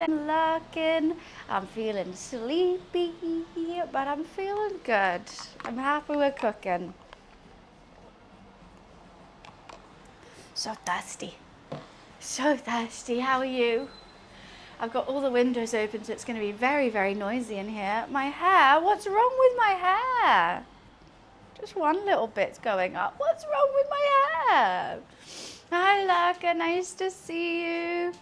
I'm lurking. I'm feeling sleepy, but I'm feeling good. I'm happy with cooking. So thirsty. So thirsty. How are you? I've got all the windows open, so it's going to be very, very noisy in here. My hair? What's wrong with my hair? Just one little bit's going up. What's wrong with my hair? Hi, Laka. Nice to see you.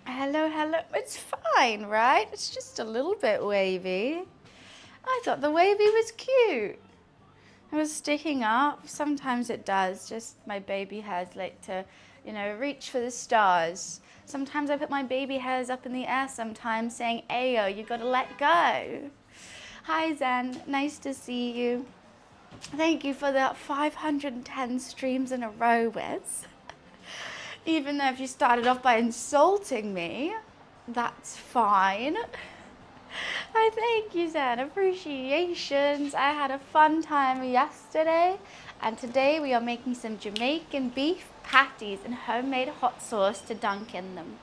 Hello, hello. It's fine, right? It's just a little bit wavy. I thought the wavy was cute. It was sticking up. Sometimes it does. Just my baby hairs like to, reach for the stars. Sometimes I put my baby hairs up in the air sometimes saying, Ayo, you gotta let go. Hi, Zen. Nice to see you. Thank you for the 510 streams in a row, Wiz. Even though if you started off by insulting me, that's fine. I thank you, Zen. Appreciations. I had a fun time yesterday, and today we are making some Jamaican beef patties and homemade hot sauce to dunk in them,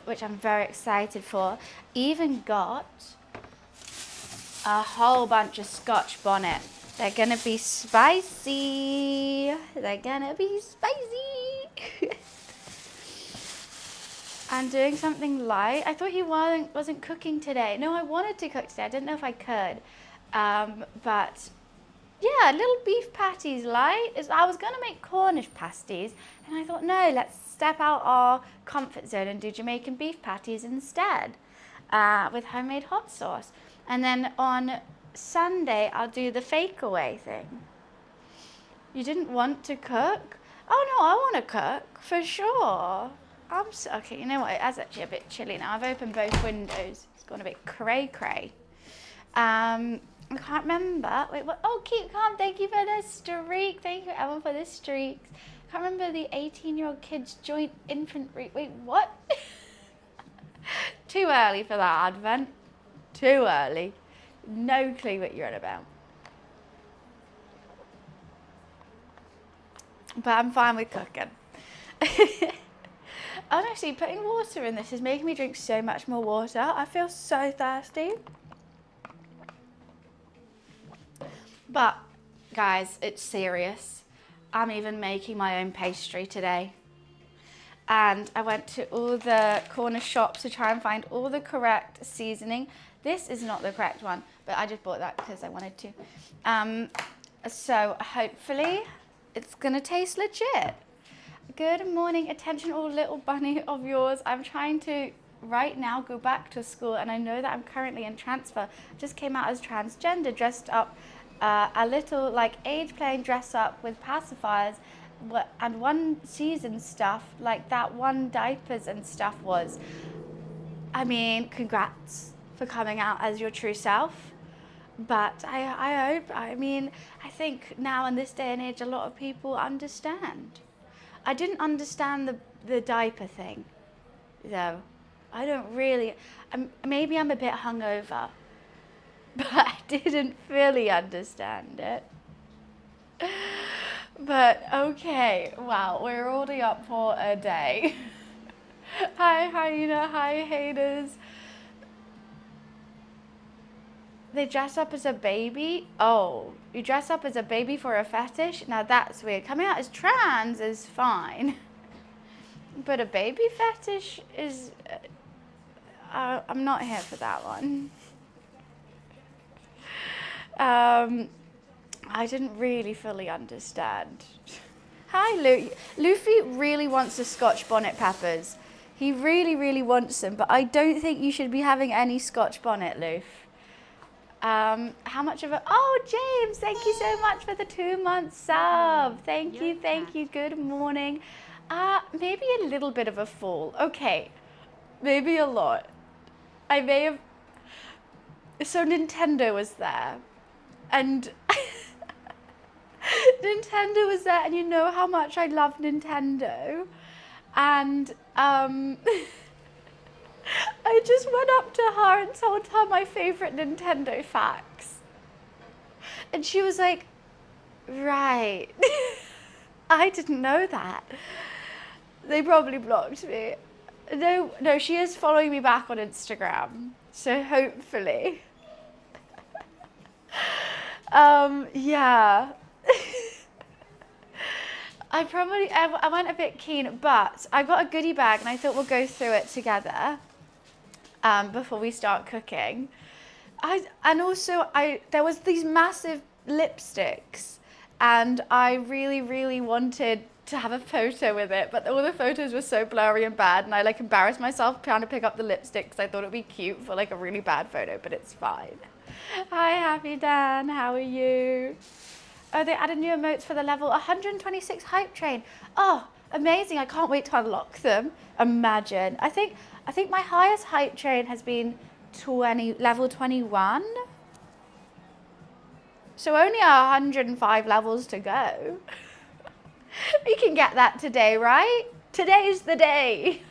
which I'm very excited for. Even got a whole bunch of Scotch bonnet. They're gonna be spicy. They're gonna be spicy. I'm doing something light. I thought you wasn't cooking today. No, I wanted to cook today. I didn't know if I could. But yeah, little beef patties light. I was gonna make Cornish pasties, and I thought, no, let's step out our comfort zone and do Jamaican beef patties instead, with homemade hot sauce. And then on Sunday, I'll do the fake away thing. You didn't want to cook? Oh no, I want to cook for sure. Okay, you know what? It's actually a bit chilly now. I've opened both windows. It's gone a bit cray cray. I can't remember. Wait, what? Oh, KimK, thank you for the streak. Thank you, Emma, for the streaks. I can't remember the 18-year-old kids joint infantry. Wait, what? Too early for that advent. Too early. No clue what you're on about. But I'm fine with cooking. Honestly, putting water in this is making me drink so much more water. I feel so thirsty. But, guys, it's serious. I'm even making my own pastry today. And I went to all the corner shops to try and find all the correct seasoning. This is not the correct one, but I just bought that because I wanted to. So hopefully it's gonna taste legit. Good morning, attention all little bunny of yours. I'm trying to right now go back to school, and I know that I'm currently in transfer. I just came out as transgender, dressed up a little like age playing dress up with pacifiers and one season stuff, like that one diapers and stuff was. I mean, congrats for coming out as your true self. But I think now in this day and age, a lot of people understand. I didn't understand the diaper thing, though. I don't really, maybe I'm a bit hungover, but I didn't fully understand it. But okay, wow, we're already up for a day. Hi, Hyena, hi, haters. They dress up as a baby? Oh, you dress up as a baby for a fetish? Now that's weird. Coming out as trans is fine. But a baby fetish is... I'm not here for that one. I didn't really fully understand. Hi, Luffy really wants the Scotch bonnet peppers. He really, really wants them, but I don't think you should be having any Scotch bonnet, Luff. How much of a... Oh, James, thank you so much for the 2-month sub. Thank you. Good morning. Maybe a little bit of a fall. Okay, maybe a lot. I may have... So Nintendo was there. And... Nintendo was there, and you know how much I love Nintendo. And, I just went up to her and told her my favorite Nintendo facts. And she was like, right. I didn't know that. They probably blocked me. No, she is following me back on Instagram. So hopefully. Yeah. I went a bit keen, but I got a goodie bag and I thought we'll go through it together before we start cooking. There was these massive lipsticks and I really, really wanted to have a photo with it, but all the photos were so blurry and bad, and I like embarrassed myself trying to pick up the lipstick because I thought it'd be cute for like a really bad photo, but it's fine. Hi, Happy Dan, how are you? Oh, they added new emotes for the level 126 hype train. Oh, amazing! I can't wait to unlock them. Imagine. I think my highest hype train has been level 21. So only 105 levels to go. We can get that today, right? Today's the day.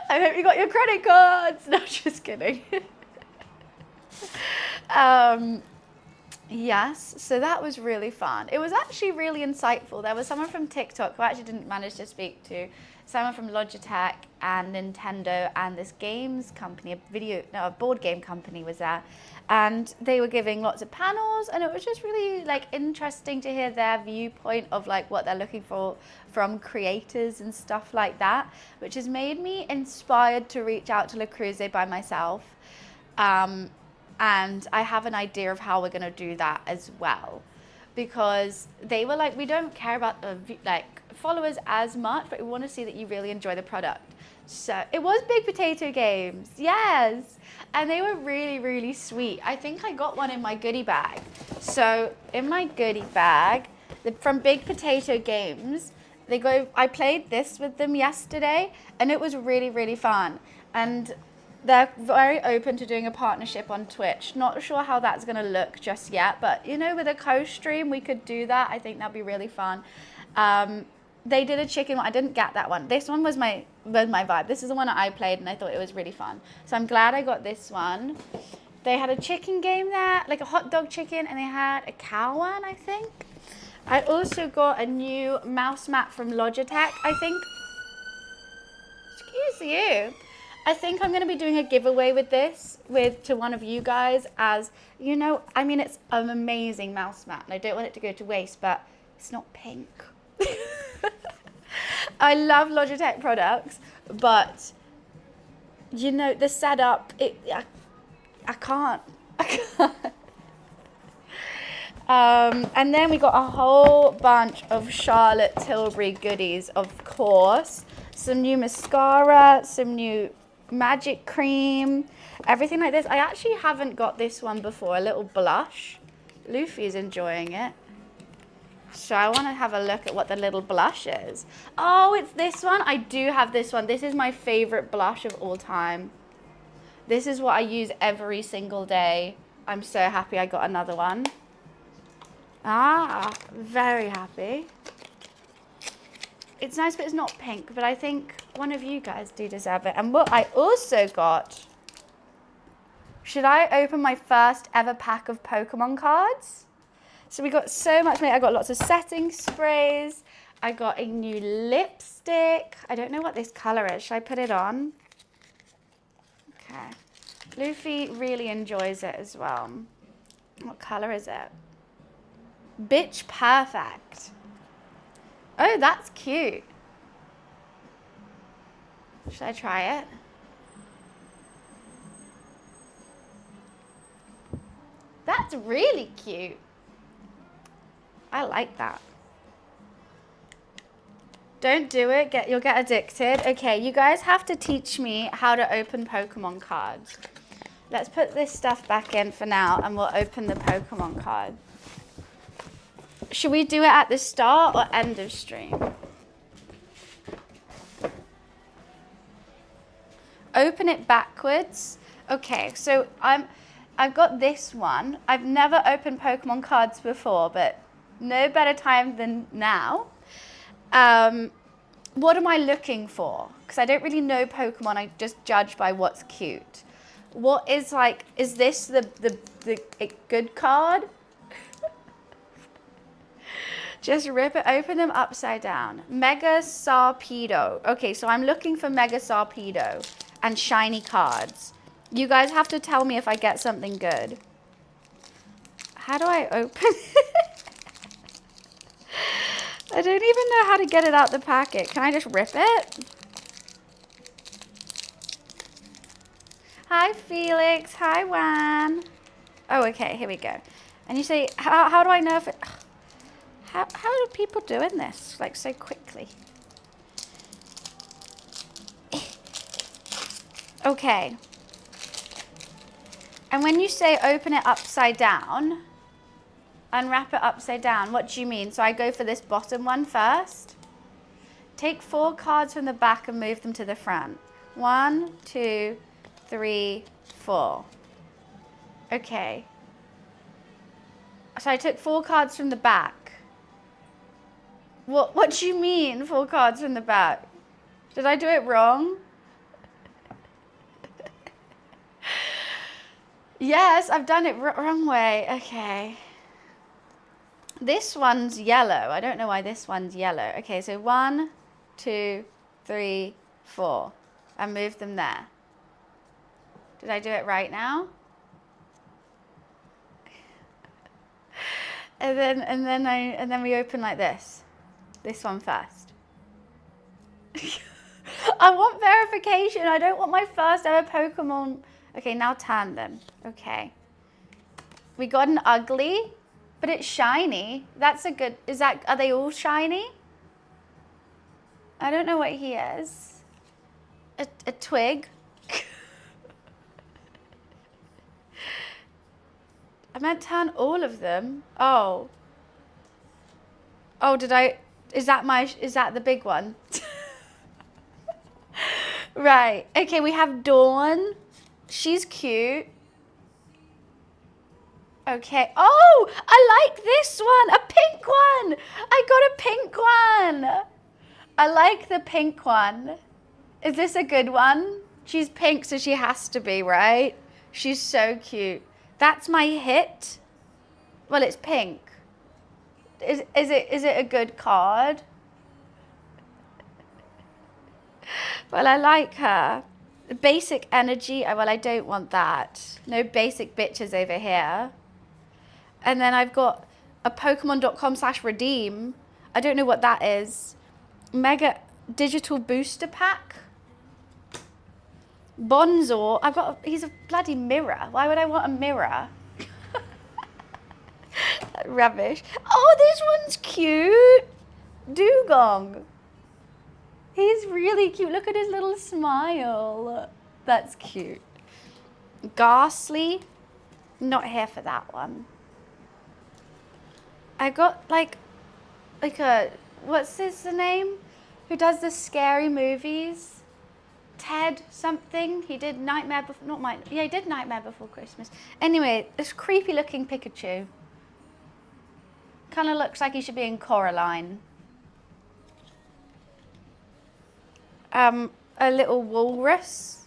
I hope you got your credit cards. No, just kidding. Yes, so that was really fun. It was actually really insightful. There was someone from TikTok who I actually didn't manage to speak to, someone from Logitech and Nintendo and this games company, a board game company was there. And they were giving lots of panels, and it was just really like interesting to hear their viewpoint of like what they're looking for from creators and stuff like that, which has made me inspired to reach out to Le Creuset by myself. And I have an idea of how we're going to do that as well, because they were like, we don't care about the followers as much, but we want to see that you really enjoy the product. So it was Big Potato Games, yes, and they were really, really sweet. I think I got one in my goodie bag. So in my goodie bag, from Big Potato Games, I played this with them yesterday, and it was really, really fun. And they're very open to doing a partnership on Twitch. Not sure how that's going to look just yet, but you know, with a co-stream, we could do that. I think that'd be really fun. They did a chicken one. I didn't get that one. This one was my vibe. This is the one that I played, and I thought it was really fun. So I'm glad I got this one. They had a chicken game there, like a hot dog chicken, and they had a cow one, I think. I also got a new mouse mat from Logitech, I think. Excuse you. I think I'm going to be doing a giveaway with this to one of you guys, as you know, I mean, it's an amazing mouse mat and I don't want it to go to waste, but it's not pink. I love Logitech products, but you know, the setup, I can't. And then we got a whole bunch of Charlotte Tilbury goodies, of course. Some new mascara, some new magic cream, everything like this. I actually haven't got this one before, a little blush. Luffy's enjoying it. So I want to have a look at what the little blush is. Oh, it's this one. I do have this one. This is my favorite blush of all time. This is what I use every single day. I'm so happy I got another one. Ah, very happy. It's nice, but it's not pink, but I think one of you guys do deserve it. And what I also got, should I open my first ever pack of Pokemon cards? So we got so much money. I got lots of setting sprays. I got a new lipstick. I don't know what this color is. Should I put it on? Okay. Luffy really enjoys it as well. What color is it? Bitch Perfect. Oh, that's cute. Should I try it? That's really cute. I like that. Don't do it. You'll get addicted. Okay, you guys have to teach me how to open Pokemon cards. Let's put this stuff back in for now, and we'll open the Pokemon card. Should we do it at the start or end of stream? Open it backwards. Okay, so I've got this one. I've never opened Pokemon cards before, but no better time than now. What am I looking for? Because I don't really know Pokemon. I just judge by what's cute. What is like? Is this the good card? Just rip it, open them upside down. Mega Sarpedo. Okay, so I'm looking for Mega Sarpedo and shiny cards. You guys have to tell me if I get something good. How do I open it? I don't even know how to get it out the packet. Can I just rip it? Hi, Felix. Hi, Wan. Oh, okay, here we go. And you say, how do I know if it... How are people doing this, like, so quickly? Okay. And when you say open it upside down, unwrap it upside down, what do you mean? So I go for this bottom one first. Take 4 cards from the back and move them to the front. 1, 2, 3, 4. Okay. So I took 4 cards from the back. What do you mean, 4 cards from the back? Did I do it wrong? Yes, I've done it wrong way. Okay. This one's yellow. I don't know why this one's yellow. Okay, so 1, 2, 3, 4. And move them there. Did I do it right now? And then we open like this. This one first. I want verification. I don't want my first ever Pokemon. Okay, now turn them. Okay. We got an ugly, but it's shiny. That's a good, are they all shiny? I don't know what he is. A twig. I meant turn all of them. Oh. Oh, is that the big one? Right. Okay, we have Dawn. She's cute. Okay. Oh, I like this one. A pink one. I got a pink one. I like the pink one. Is this a good one? She's pink, so she has to be, right? She's so cute. That's my hit. Well, it's pink. Is it a good card? Well, I like her. Basic energy. Well, I don't want that. No basic bitches over here. And then I've got a Pokemon.com/redeem. I don't know what that is. Mega digital booster pack. Bonzor. He's a bloody mirror. Why would I want a mirror? Rubbish. Oh, this one's cute. Dugong. He's really cute. Look at his little smile. That's cute. Ghastly. Not here for that one. I got like a, what's his name? Who does the scary movies? Ted something. He did Nightmare Before, he did Nightmare Before Christmas. Anyway, this creepy looking Pikachu. Kind of looks like he should be in Coraline. A little walrus.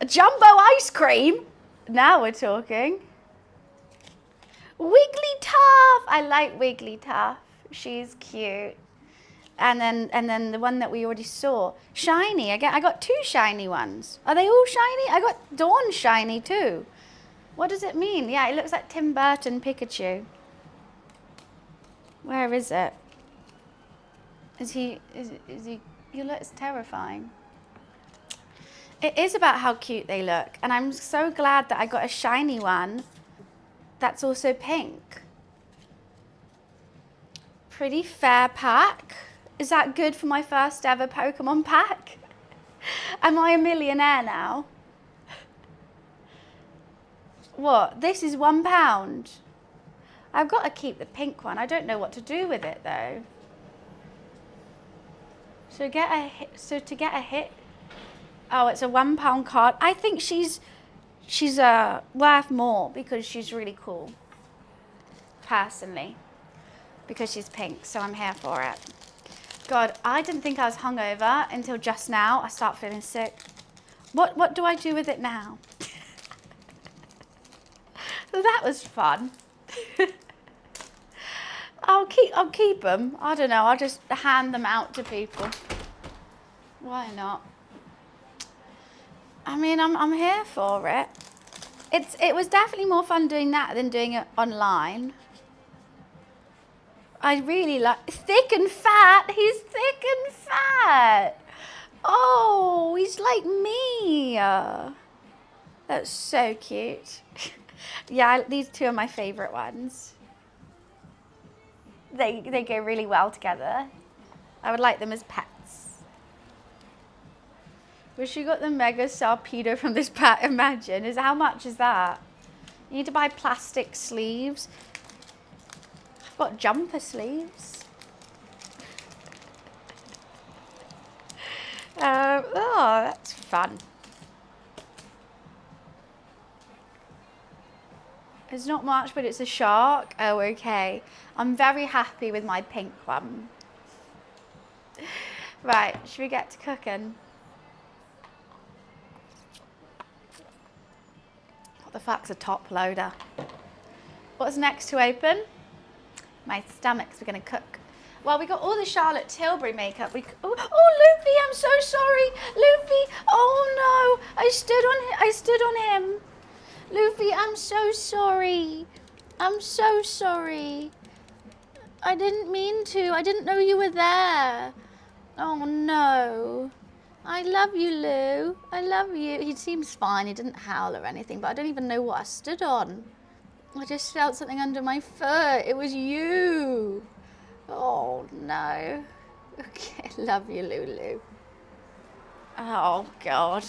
A jumbo ice cream. Now we're talking. Wigglytuff. I like Wigglytuff. She's cute. And then the one that we already saw, shiny. I got 2 shiny ones. Are they all shiny? I got Dawn shiny too. What does it mean? Yeah, it looks like Tim Burton Pikachu. Where is it? Is he, you look, it's terrifying. It is about how cute they look. And I'm so glad that I got a shiny one that's also pink. Pretty fair pack. Is that good for my first ever Pokemon pack? Am I a millionaire now? What? This is £1. I've got to keep the pink one. I don't know what to do with it though. So to get a hit. Oh, it's a £1 card. I think she's worth more because she's really cool. Personally, because she's pink, so I'm here for it. God, I didn't think I was hungover until just now. I start feeling sick. What do I do with it now? That was fun. I'll keep them. I don't know. I'll just hand them out to people. Why not? I mean, I'm here for it. It was definitely more fun doing that than doing it online. I really like thick and fat. He's thick and fat. Oh, he's like me. That's so cute. Yeah, these two are my favorite ones. They go really well together. I would like them as pets. Wish you got the mega sarpedo from this pack. Imagine, how much is that? You need to buy plastic sleeves. I've got jumper sleeves. Oh, that's fun. It's not much, but it's a shark. Oh, okay. I'm very happy with my pink one. Right, should we get to cooking? What the fuck's a top loader? What's next to open? My stomach's, we're gonna cook. Well, we got all the Charlotte Tilbury makeup. Oh, Luffy, I'm so sorry. Luffy, oh no, I stood on him. Luffy, I'm so sorry. I'm so sorry. I didn't mean to. I didn't know you were there. Oh no. I love you, Lou. I love you. He seems fine. He didn't howl or anything, but I don't even know what I stood on. I just felt something under my foot. It was you. Oh no. Okay, love you, Lulu. Oh God.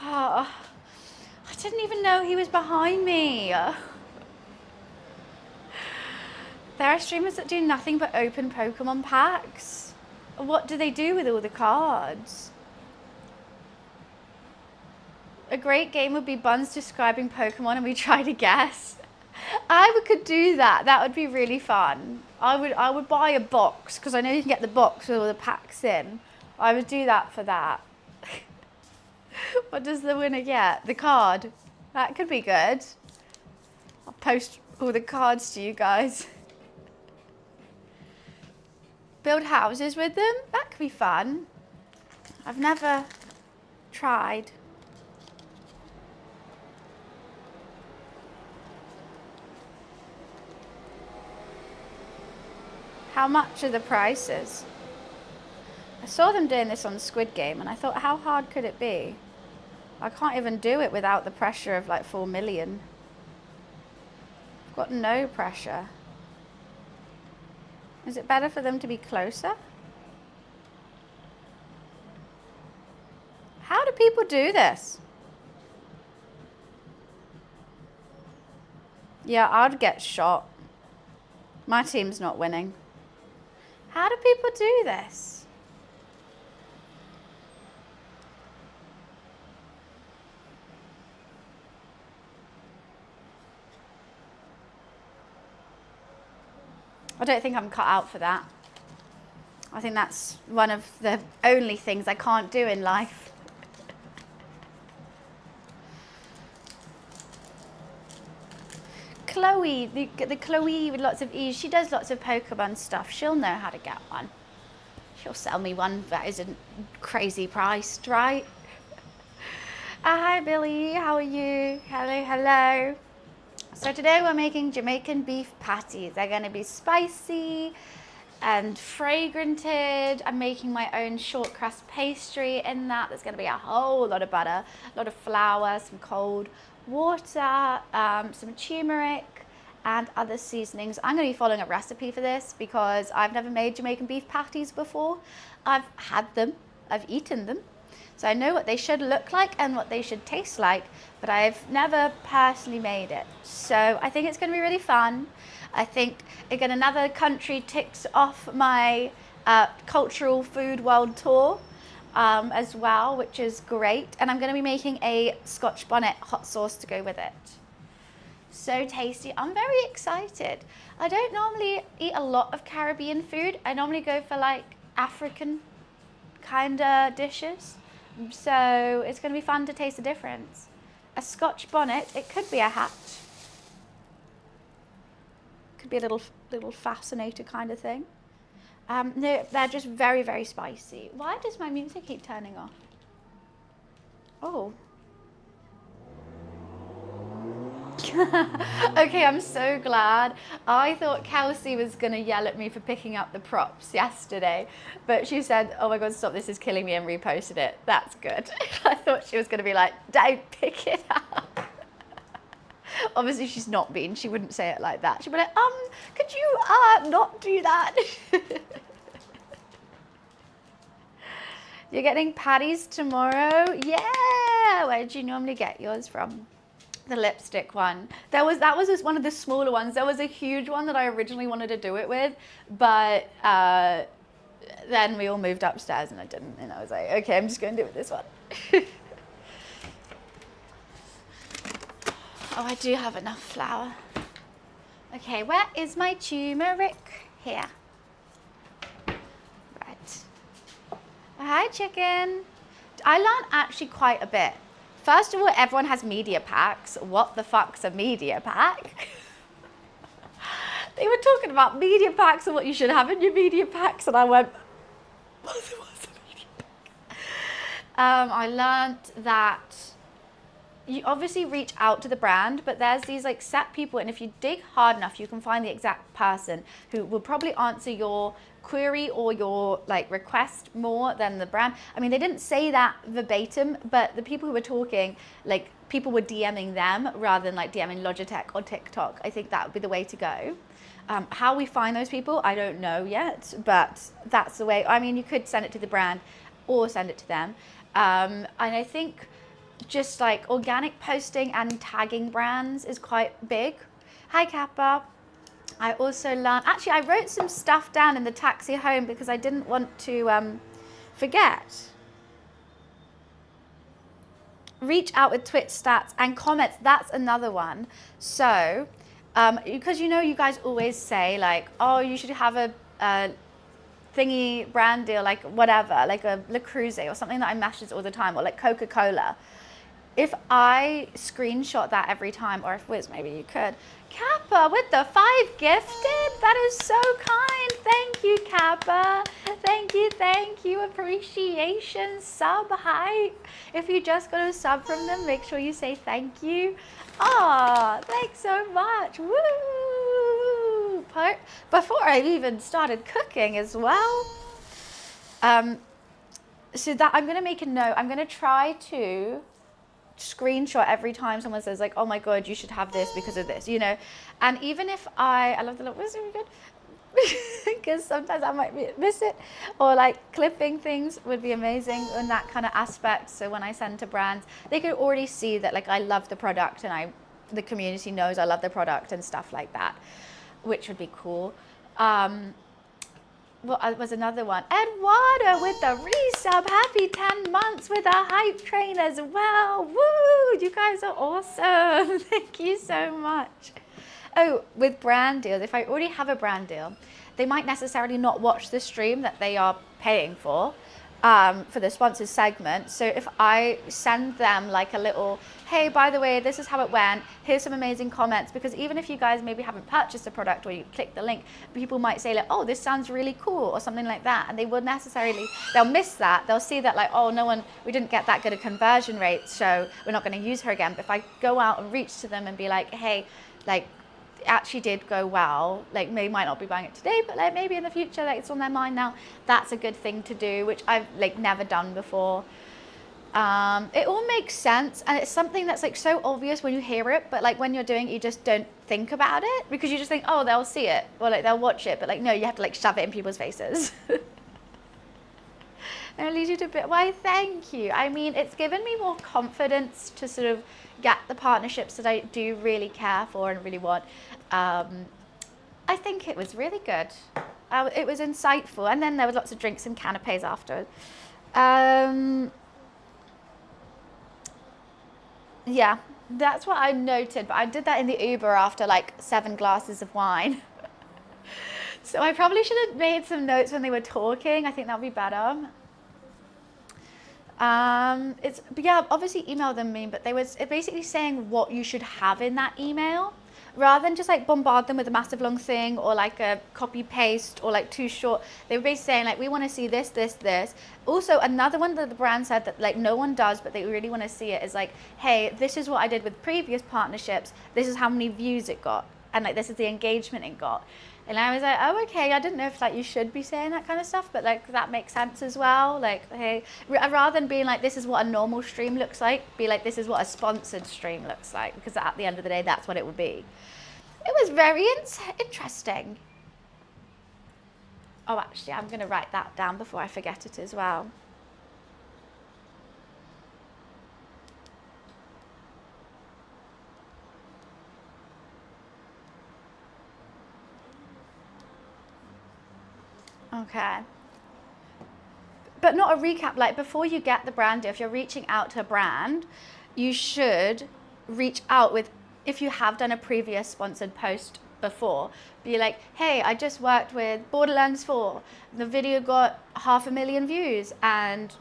Oh, I didn't even know he was behind me. There are streamers that do nothing but open Pokemon packs. What do they do with all the cards? A great game would be Buns describing Pokemon and we try to guess. I could do that. That would be really fun. I would buy a box because I know you can get the box with all the packs in. I would do that for that. What does the winner get? The card. That could be good. I'll post all the cards to you guys. Build houses with them? That could be fun. I've never tried. How much are the prices? I saw them doing this on Squid Game and I thought, how hard could it be? I can't even do it without the pressure of like 4 million. I've got no pressure. Is it better for them to be closer? How do people do this? Yeah, I'd get shot. My team's not winning. How do people do this? I don't think I'm cut out for that. I think that's one of the only things I can't do in life. Chloe, the Chloe with lots of E's, she does lots of Pokemon stuff. She'll know how to get one. She'll sell me one that isn't crazy priced, right? Hi Billy, how are you? Hello, hello. So today we're making Jamaican beef patties. They're gonna be spicy and fragranted. I'm making my own short crust pastry in that. There's gonna be a whole lot of butter, a lot of flour, some cold water, some turmeric and other seasonings. I'm going to be following a recipe for this because I've never made Jamaican beef patties before. I've had them, I've eaten them, so I know what they should look like and what they should taste like, but I've never personally made it. So I think it's going to be really fun. I think again another country ticks off my cultural food world tour as well, which is great. And I'm going to be making a Scotch bonnet hot sauce to go with it. So tasty. I'm very excited. I don't normally eat a lot of Caribbean food. I normally go for like African kind of dishes. So it's going to be fun to taste the difference. a Scotch bonnet. It could be a hat. Could be a little fascinator kind of thing. No, they're just very, very spicy. Why does my music keep turning off? Oh. Okay, I'm so glad. I thought Kelsey was going to yell at me for picking up the props yesterday, but she said, oh my God, stop, this is killing me, and reposted it. That's good. I thought she was going to be like, don't pick it up. Obviously she's not been, she wouldn't say it like that. She'd be like, could you not do that? You're getting patties tomorrow? Yeah! Where did you normally get yours from? The lipstick one. That was just one of the smaller ones. There was a huge one that I originally wanted to do it with, but then we all moved upstairs and I didn't. And I was like, okay, I'm just going to do it with this one. Oh, I do have enough flour. Okay, where is my turmeric? Here. Right. Hi, chicken. I learned actually quite a bit. First of all, everyone has media packs. What the fuck's a media pack? They were talking about media packs and what you should have in your media packs, and I went, what's a media pack? I learned that you obviously reach out to the brand, but there's these like set people, and if you dig hard enough, you can find the exact person who will probably answer your query or your like request more than the brand. I mean, they didn't say that verbatim, but the people who were talking, like people were DMing them rather than like DMing Logitech or TikTok. I think that would be the way to go. How we find those people, I don't know yet, but that's the way. I mean, you could send it to the brand or send it to them. And I think just like organic posting and tagging brands is quite big. Hi, Kappa. I also learned, actually I wrote some stuff down in the taxi home because I didn't want to forget. Reach out with Twitch stats and comments, that's another one. So, because you know you guys always say like, oh, you should have a thingy brand deal, like whatever, like a Le Creuset or something that I message all the time, or like Coca-Cola. If I screenshot that every time, or if Wiz, maybe you could. Kappa with the 5 gifted. That is so kind. Thank you, Kappa. Thank you. Appreciation. Sub hype. If you just got a sub from them, make sure you say thank you. Oh, thanks so much. Woo! Before I even started cooking as well. So that I'm going to make a note. I'm going to try to screenshot every time someone says like, oh my God, you should have this because of this, you know. And even if I love the little, was it good? Because sometimes I might miss it, or like clipping things would be amazing in that kind of aspect. So when I send to brands, they could already see that like I love the product, and the community knows I love the product and stuff like that, which would be cool. What was another one? Eduardo with the resub. Happy 10 months with a hype train as well. Woo! You guys are awesome. Thank you so much. Oh, with brand deals, if I already have a brand deal, they might necessarily not watch the stream that they are paying for the sponsored segment. So if I send them like a little, hey, by the way, this is how it went, here's some amazing comments, because even if you guys maybe haven't purchased the product or you click the link, people might say like, oh, this sounds really cool or something like that, and they would necessarily, they'll miss that. They'll see that like, oh, we didn't get that good a conversion rate, so we're not going to use her again. But if I go out and reach to them and be like, hey, like, it actually did go well, like they might not be buying it today, but like maybe in the future, like it's on their mind now, that's a good thing to do, which I've like never done before. It all makes sense, and it's something that's like so obvious when you hear it, but like when you're doing it, you just don't think about it, because you just think, oh, they'll see it, or like they'll watch it, but like no, you have to like shove it in people's faces. And it leads you to why, thank you. I mean, it's given me more confidence to sort of get the partnerships that I do really care for and really want. I think it was really good. It was insightful, and then there was lots of drinks and canapes afterwards. Yeah, that's what I noted, but I did that in the Uber after like 7 glasses of wine. So I probably should have made some notes when they were talking. I think that would be better. Yeah, obviously email them me, but it's basically saying what you should have in that email, rather than just like bombard them with a massive long thing or like a copy paste or like too short. They were basically saying like, we want to see this, this, this. Also, another one that the brand said that like no one does, but they really want to see it is like, hey, this is what I did with previous partnerships. This is how many views it got. And like, this is the engagement it got. And I was like, oh, okay, I didn't know if like you should be saying that kind of stuff, but like that makes sense as well. Like, hey, rather than being like, this is what a normal stream looks like, be like, this is what a sponsored stream looks like, because at the end of the day, that's what it would be. It was very interesting. Oh, actually, I'm going to write that down before I forget it as well. Okay. But not a recap, like before you get the brand deal, if you're reaching out to a brand, you should reach out with, if you have done a previous sponsored post before, be like, hey, I just worked with Borderlands 4. The video got 500,000 views and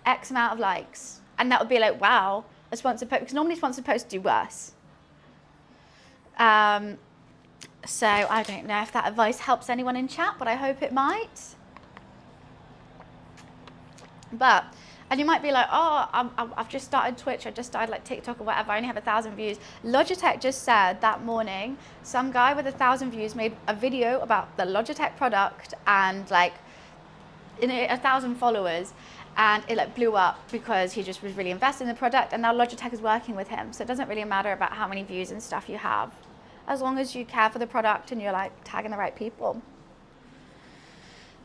X amount of likes. And that would be like, wow, a sponsored post, because normally sponsored posts do worse. So I don't know if that advice helps anyone in chat, but I hope it might. But, and you might be like, oh, I've just started Twitch, I just started like TikTok or whatever, I only have 1,000 views. Logitech just said that morning, some guy with 1,000 views made a video about the Logitech product and like 1,000 followers, and it like blew up because he just was really invested in the product, and now Logitech is working with him. So it doesn't really matter about how many views and stuff you have, as long as you care for the product and you're like tagging the right people.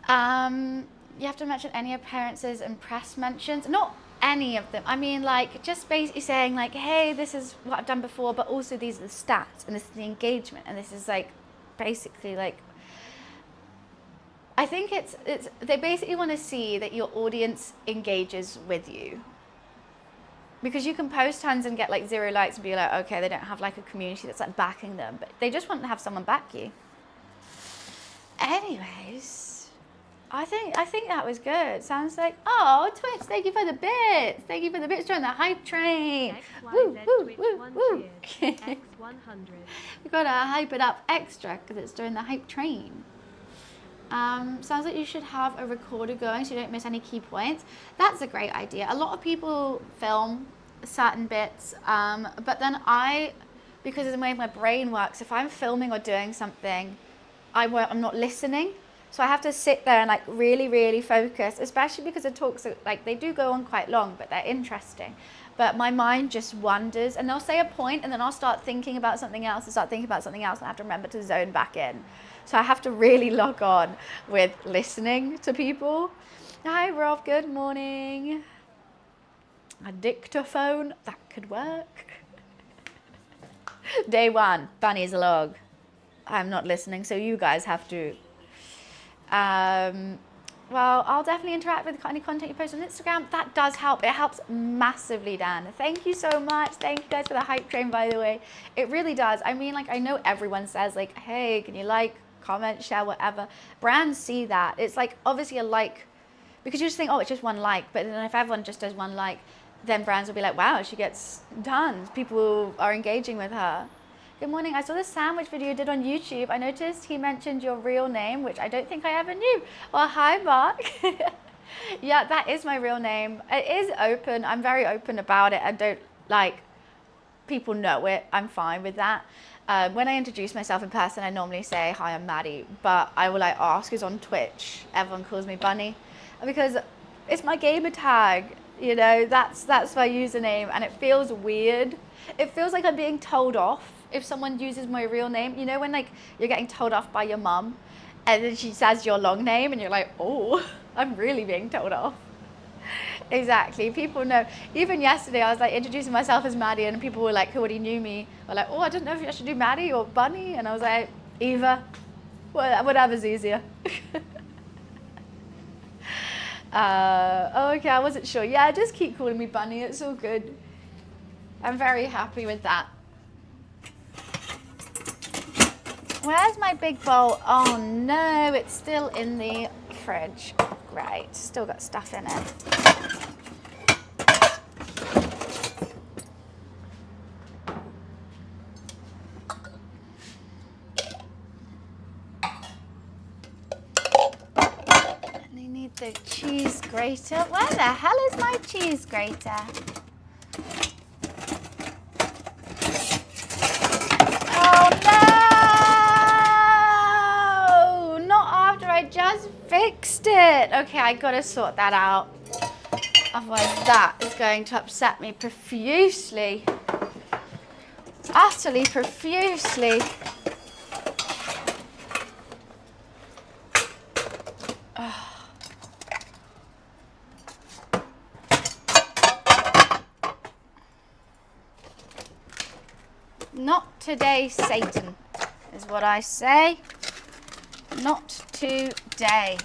You have to mention any appearances and press mentions. Not any of them. I mean, like, just basically saying like, hey, this is what I've done before, but also these are the stats, and this is the engagement, and this is like, basically like, I think it's they basically want to see that your audience engages with you. Because you can post tons and get like 0 likes and be like, okay, they don't have like a community that's like backing them, but they just want to have someone back you. Anyways, I think that was good. Sounds like, oh, Twitch, thank you for the bits. Thank you for the bits. Join the hype train. Woo, woo, woo, woo. X100. We've got to hype it up extra because it's during the hype train. Sounds like you should have a recorder going so you don't miss any key points. That's a great idea. A lot of people film certain bits, but then because of the way my brain works, if I'm filming or doing something, I'm not listening. So I have to sit there and like really, really focus, especially because the talks are like, they do go on quite long, but they're interesting. But my mind just wanders, and they'll say a point and then I'll start thinking about something else and I have to remember to zone back in. So I have to really log on with listening to people. Hi Rob, good morning. A dictaphone, that could work. Day 1, Bunny's log. I'm not listening, so you guys have to. Well, I'll definitely interact with any content you post on Instagram. That does help. It helps massively, Dan. Thank you so much. Thank you guys for the hype train, by the way. It really does. I mean, like, I know everyone says like, hey, can you like, comment, share, whatever. Brands see that. It's like obviously a like, because you just think, oh, it's just one like. But then if everyone just does one like, then brands will be like, wow, she gets tons. People are engaging with her. Good morning. I saw the sandwich video you did on YouTube. I noticed he mentioned your real name, which I don't think I ever knew. Well, hi, Mark. Yeah, that is my real name. It is open. I'm very open about it. I don't like people know it. I'm fine with that. When I introduce myself in person, I normally say, hi, I'm Maddie. But I will like ask who's on Twitch. Everyone calls me Bunny because it's my gamer tag. You know, that's my username, and it feels weird. It feels like I'm being told off if someone uses my real name. You know when like you're getting told off by your mum and then she says your long name and you're like, oh, I'm really being told off. Exactly. People know. Even yesterday I was like introducing myself as Maddie, and people were like, who already knew me, were like, oh, I don't know if I should do Maddie or Bunny. And I was like, either. Whatever's easier. Oh, okay, I wasn't sure. Yeah, just keep calling me Bunny. It's all good. I'm very happy with that. Where's my big bowl? Oh no, it's still in the fridge. Great, still got stuff in it. cheese grater. Where the hell is my cheese grater? Oh no! Not after I just fixed it. Okay, I gotta sort that out. Otherwise that is going to upset me profusely. Utterly profusely. Not today, Satan, is what I say. Not today.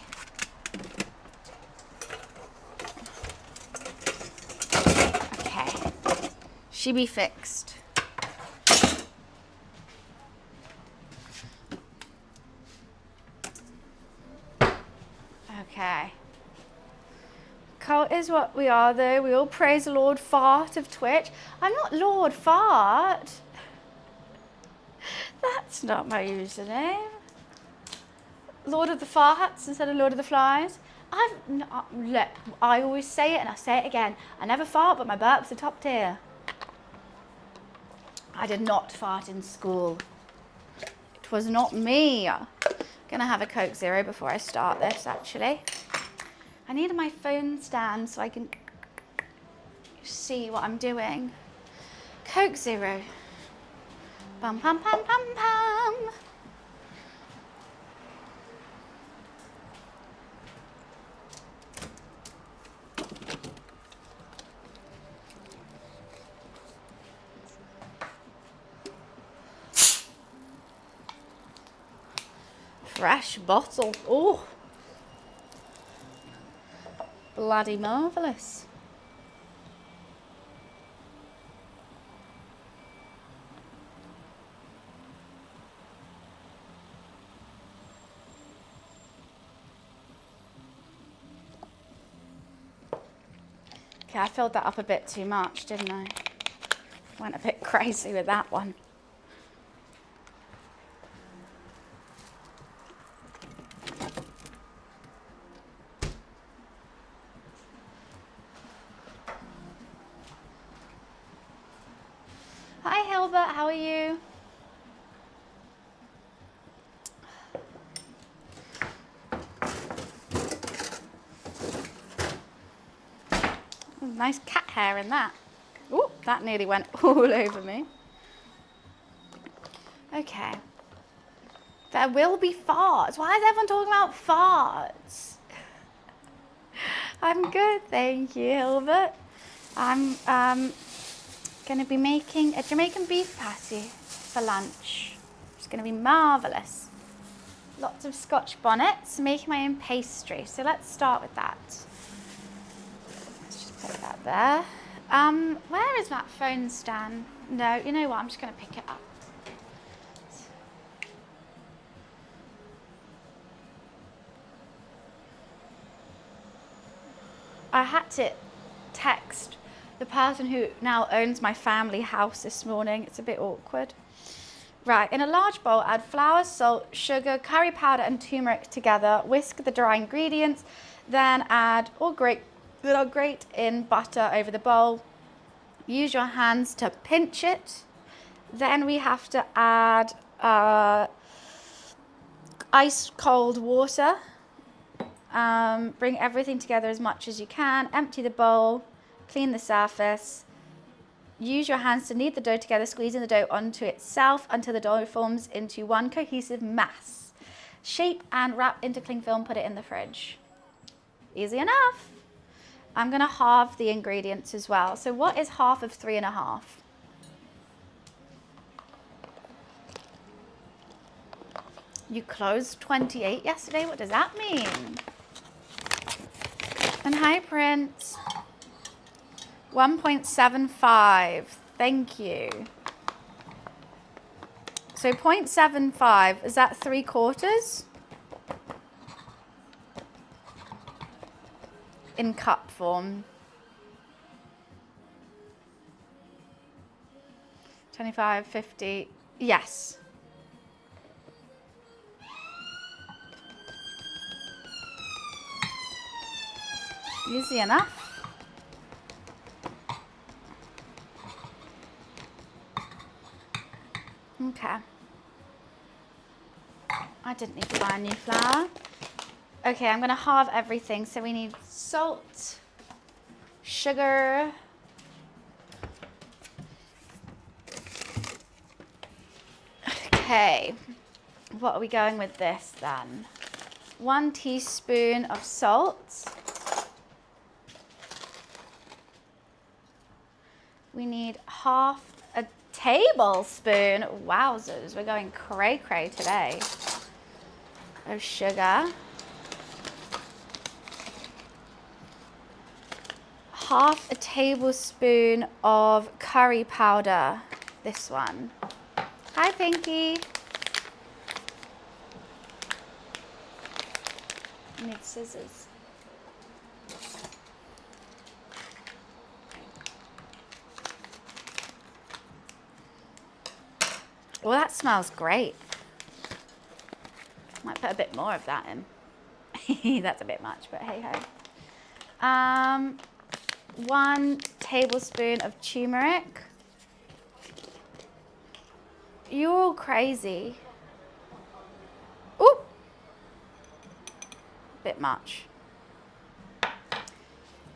Okay. She be fixed. Okay. Cult is what we are, though. We all praise the Lord Fart of Twitch. I'm not Lord Fart. That's not my username. Lord of the Farts instead of Lord of the Flies. Look, I always say it and I say it again. I never fart, but my burps are top tier. I did not fart in school. It was not me. Gonna have a Coke Zero before I start this, actually. I need my phone stand so I can see what I'm doing. Coke Zero. Pam, pam, pam, pam, pam. Fresh bottle. Oh, bloody marvellous. Okay, I filled that up a bit too much, didn't I? Went a bit crazy with that one. Hi Hilbert, how are you? Nice cat hair in that. Ooh, that nearly went all over me. Okay. There will be farts. Why is everyone talking about farts? I'm good, thank you, Hilbert. I'm going to be making a Jamaican beef patty for lunch. It's going to be marvellous. Lots of Scotch bonnets, making my own pastry. So let's start with that. Put that there. Where is that phone stand? No, you know what? I'm just going to pick it up. I had to text the person who now owns my family house this morning. It's a bit awkward. Right, in a large bowl, add flour, salt, sugar, curry powder, and turmeric together. Whisk the dry ingredients, then add or grate in butter over the bowl. Use your hands to pinch it. Then we have to add ice cold water. Bring everything together as much as you can. Empty the bowl, clean the surface. Use your hands to knead the dough together, squeezing the dough onto itself until the dough forms into one cohesive mass. Shape and wrap into cling film, put it in the fridge. Easy enough. I'm going to halve the ingredients as well. So what is half of 3.5? You closed 28 yesterday? What does that mean? And hi, Prince. 1.75. Thank you. So 0.75, is that 3/4? In cup form. 25, 50, yes. Easy enough. Okay. I didn't need to buy a new flour. Okay, I'm gonna halve everything. So we need salt, sugar, okay. What are we going with this then? 1 teaspoon of salt. We need half a tablespoon. Wowzers, we're going cray cray today. Of sugar. Half a tablespoon of curry powder. This one. Hi, Pinky. I need scissors. Well, that smells great. Might put a bit more of that in. That's a bit much, but hey ho. 1 tablespoon of turmeric. You're all crazy. Ooh! Bit much.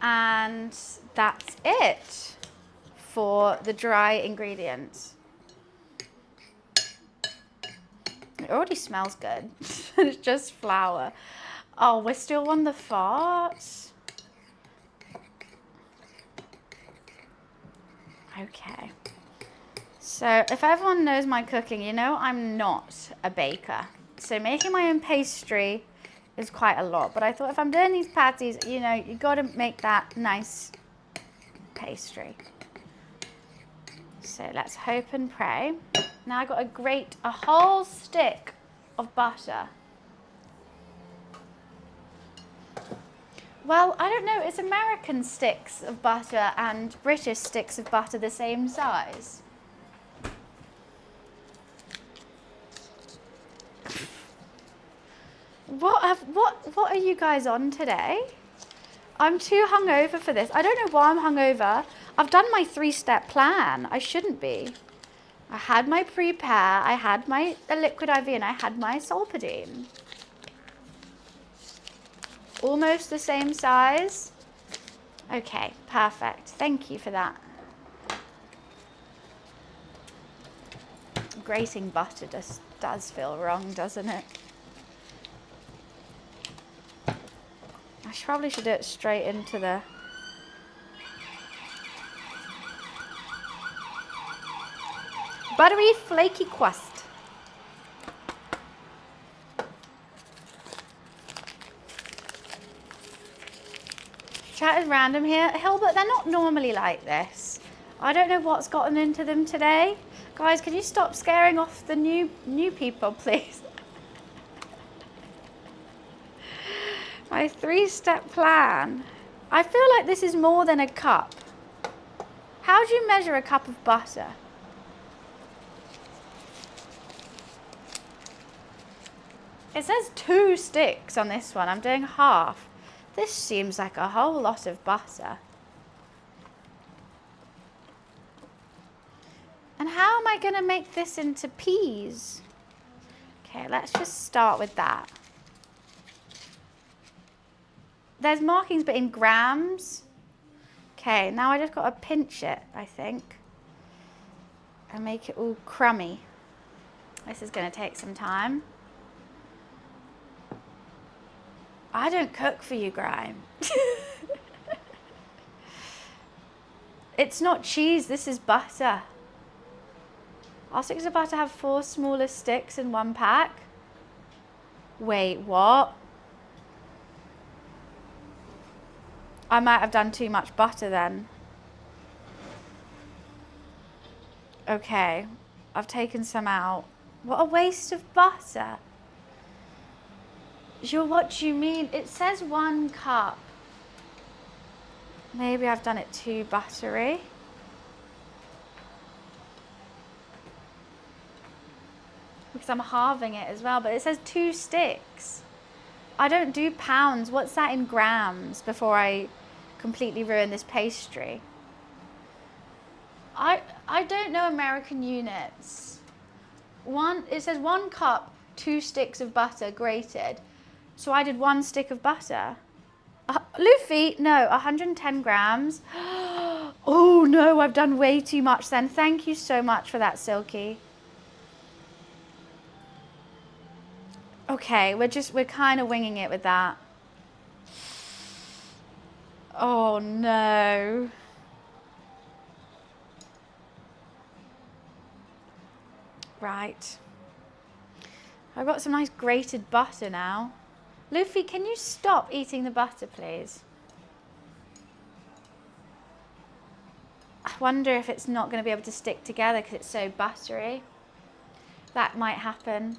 And that's it for the dry ingredients. It already smells good. It's just flour. Oh, we're still on the farts. Okay. So if everyone knows my cooking, you know I'm not a baker. So making my own pastry is quite a lot. But I thought if I'm doing these patties, you know, you got to make that nice pastry. So let's hope and pray. Now I got to grate a whole stick of butter. Well, I don't know, is American sticks of butter and British sticks of butter the same size? What are you guys on today? I'm too hungover for this. I don't know why I'm hungover. I've done my 3-step plan. I shouldn't be. I had my prepare, I had my liquid IV, and I had my Solpadeine. Almost the same size. Okay, perfect. Thank you for that. Grating butter just does feel wrong, doesn't it? I probably should do it straight into the... buttery flaky crust. Chat is random here. Hilbert, they're not normally like this. I don't know what's gotten into them today. Guys, can you stop scaring off the new people, please? My 3-step plan. I feel like this is more than a cup. How do you measure a cup of butter? It says 2 sticks on this one. I'm doing half. This seems like a whole lot of butter. And how am I going to make this into peas? Okay, let's just start with that. There's markings, but in grams. Okay, now I just got to pinch it, I think, and make it all crummy. This is going to take some time. I don't cook for you, Grime. It's not cheese, this is butter. Our sticks of butter have 4 smaller sticks in 1 pack. Wait, what? I might have done too much butter then. Okay, I've taken some out. What a waste of butter. What do you mean? It says 1 cup. Maybe I've done it too buttery. Because I'm halving it as well, but it says 2 sticks. I don't do pounds. What's that in grams before I completely ruin this pastry? I don't know American units. It says 1 cup, 2 sticks of butter grated. So I did 1 stick of butter. Luffy, no, 110 grams. Oh no, I've done way too much then. Thank you so much for that, Silky. Okay, we're kind of winging it with that. Oh no. Right. I've got some nice grated butter now. Luffy, can you stop eating the butter, please? I wonder if it's not going to be able to stick together because it's so buttery. That might happen.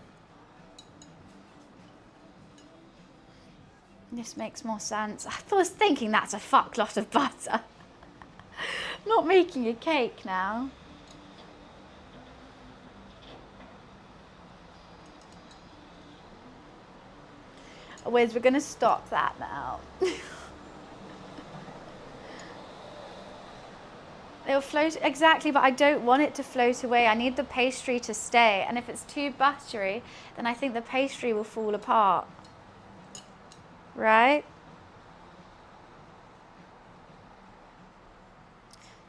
This makes more sense. I was thinking that's a fuck lot of butter. Not making a cake now. Wiz, we're going to stop that now. It'll float, exactly, but I don't want it to float away. I need the pastry to stay. And if it's too buttery, then I think the pastry will fall apart. Right?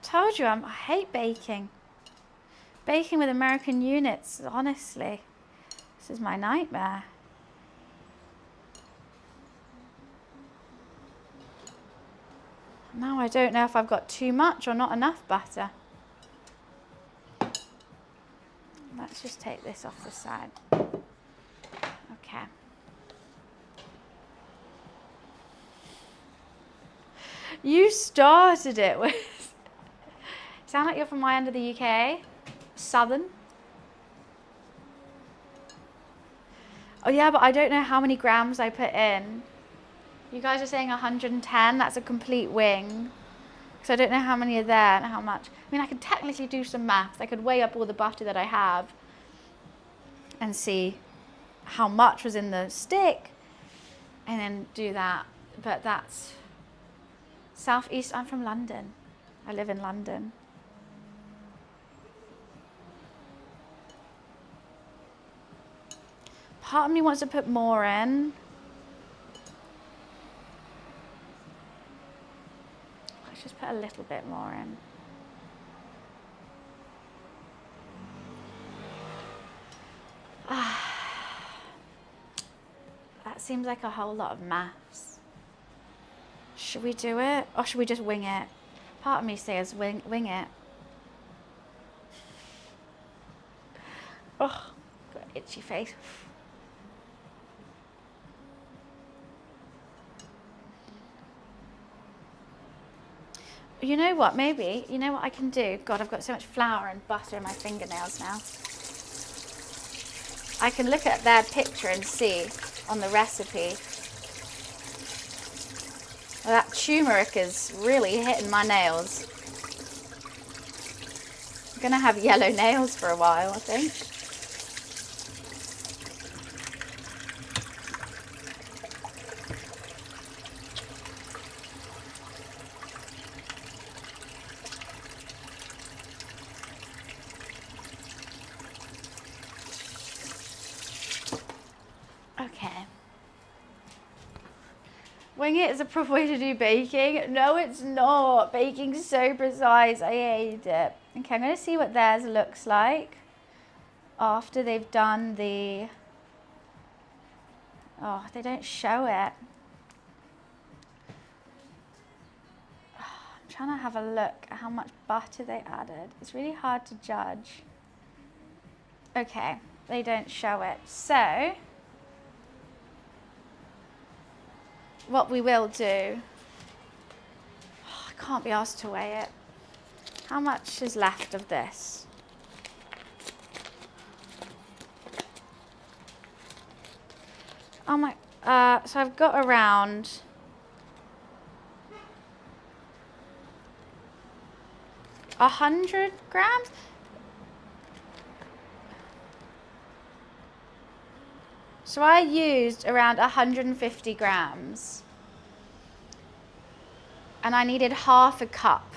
Told you, I hate baking. Baking with American units, honestly. This is my nightmare. Now I don't know if I've got too much or not enough butter. Let's just take this off the side. Okay. You started it with... Sound like you're from my end of the UK? Southern? Oh yeah, but I don't know how many grams I put in. You guys are saying 110, that's a complete wing. Because I don't know how many are there and how much. I mean, I could technically do some maths. I could weigh up all the butter that I have and see how much was in the stick and then do that. But that's Southeast. I'm from London. I live in London. Part of me wants to put more in. Let's just put a little bit more in. That seems like a whole lot of maths. Should we do it? Or should we just wing it? Part of me says wing it. Oh, got an itchy face. You know what, maybe, you know what I can do? God, I've got so much flour and butter in my fingernails now. I can look at their picture and see on the recipe. Well, that turmeric is really hitting my nails. I'm gonna have yellow nails for a while, I think. Okay. Wing it is a proper way to do baking. No, it's not. Baking's so precise. I hate it. Okay, I'm going to see what theirs looks like after they've done the... Oh, they don't show it. I'm trying to have a look at how much butter they added. It's really hard to judge. Okay, they don't show it. So... what we will do, I can't be asked to weigh it. How much is left of this? Oh my, so I've got around 100 grams? So I used around 150 grams. And I needed half a cup.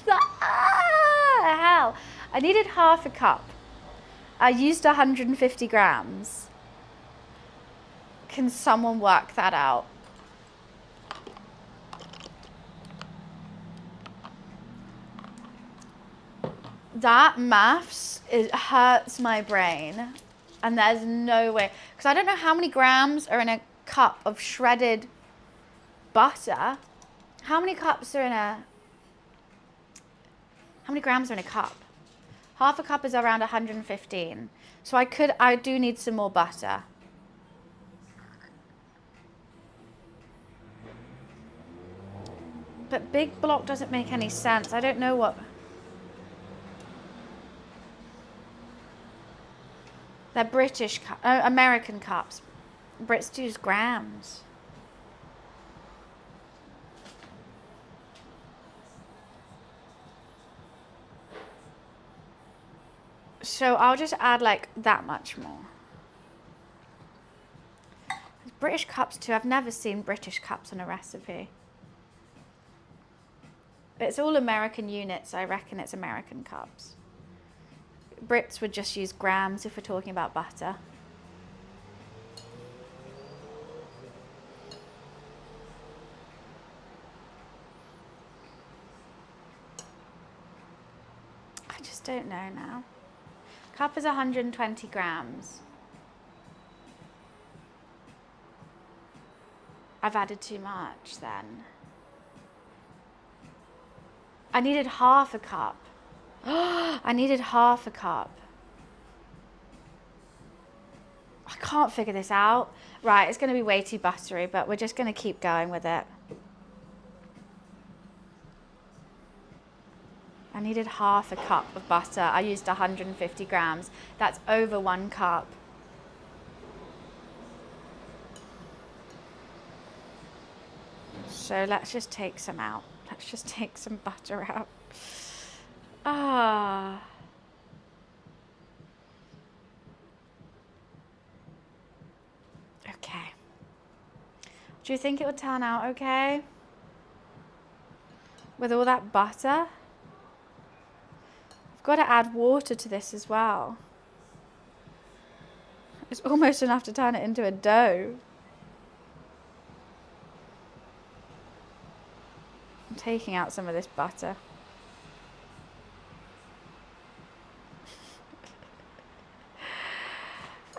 Hell. I needed half a cup. I used 150 grams. Can someone work that out? That maths, it hurts my brain. And there's no way. Because I don't know how many grams are in a cup of shredded butter. How many cups are in a... How many grams are in a cup? Half a cup is around 115. So I do need some more butter. But big block doesn't make any sense. I don't know what... They're British, American cups. Brits use grams. So I'll just add like that much more. British cups too. I've never seen British cups on a recipe. It's all American units. I reckon it's American cups. Brits would just use grams if we're talking about butter. I just don't know now. Cup is 120 grams. I've added too much then. I needed half a cup. I needed half a cup. I can't figure this out. Right, it's going to be way too buttery, but we're just going to keep going with it. I needed half a cup of butter. I used 150 grams. That's over 1 cup. So let's just take some out. Let's just take some butter out. Ah. Okay. Do you think it would turn out okay? With all that butter? I've got to add water to this as well. It's almost enough to turn it into a dough. I'm taking out some of this butter.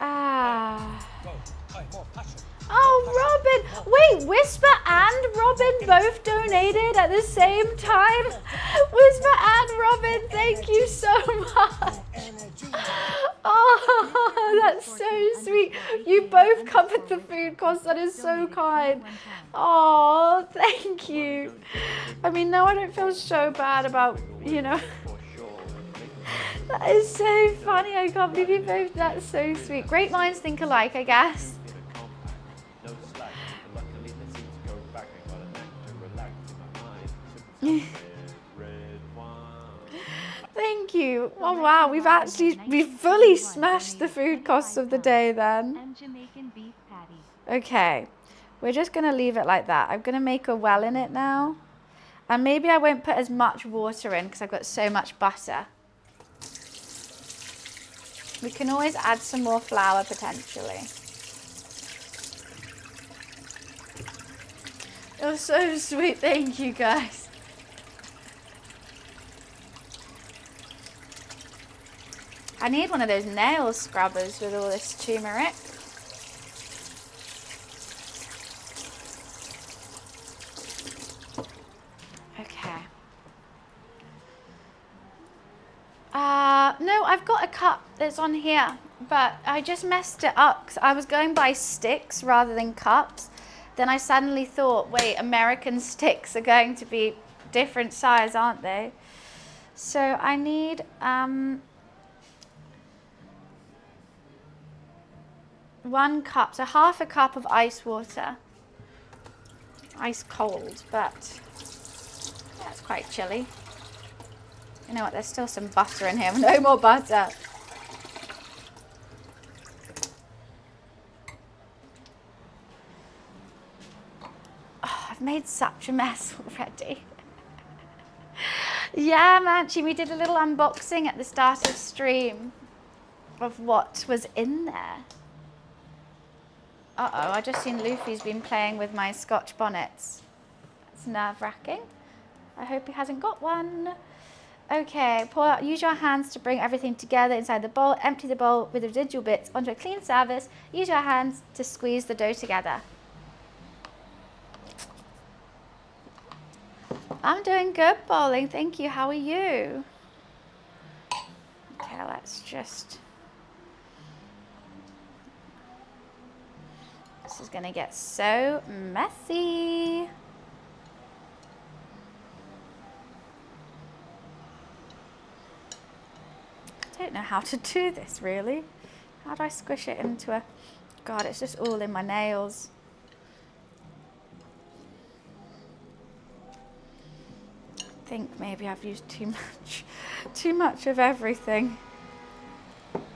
Ah. Oh, Robin. Wait, Whisper and Robin both donated at the same time? Whisper and Robin, thank you so much. Oh, that's so sweet. You both covered the food costs. That is so kind. Oh, thank you. I mean, now I don't feel so bad about, you know. That is so funny. I can't believe you both. That's so sweet. Great minds think alike, I guess. Thank you. Oh wow, we've fully smashed the food costs of the day then. Okay, we're just gonna leave it like that. I'm gonna make a well in it now. And maybe I won't put as much water in because I've got so much butter. We can always add some more flour potentially. You're so sweet, thank you guys. I need one of those nail scrubbers with all this turmeric. Okay. No, I've got a cup that's on here, but I just messed it up because I was going by sticks rather than cups. Then I suddenly thought, wait, American sticks are going to be different size, aren't they? So I need 1 cup, so half a cup of ice water. Ice cold, but that's quite chilly. You know what, there's still some butter in here. No more butter. I've made such a mess already. Yeah, Manchi, we did a little unboxing at the start of stream of what was in there. Uh-oh, I just seen Luffy's been playing with my Scotch bonnets. That's nerve-wracking. I hope he hasn't got one. Okay, pour out, use your hands to bring everything together inside the bowl. Empty the bowl with the residual bits onto a clean surface. Use your hands to squeeze the dough together. I'm doing good, Bowling. Thank you. How are you? Okay, let's just... This is going to get so messy. I don't know how to do this, really. How do I squish it into a... God, it's just all in my nails. I think maybe I've used too much of everything.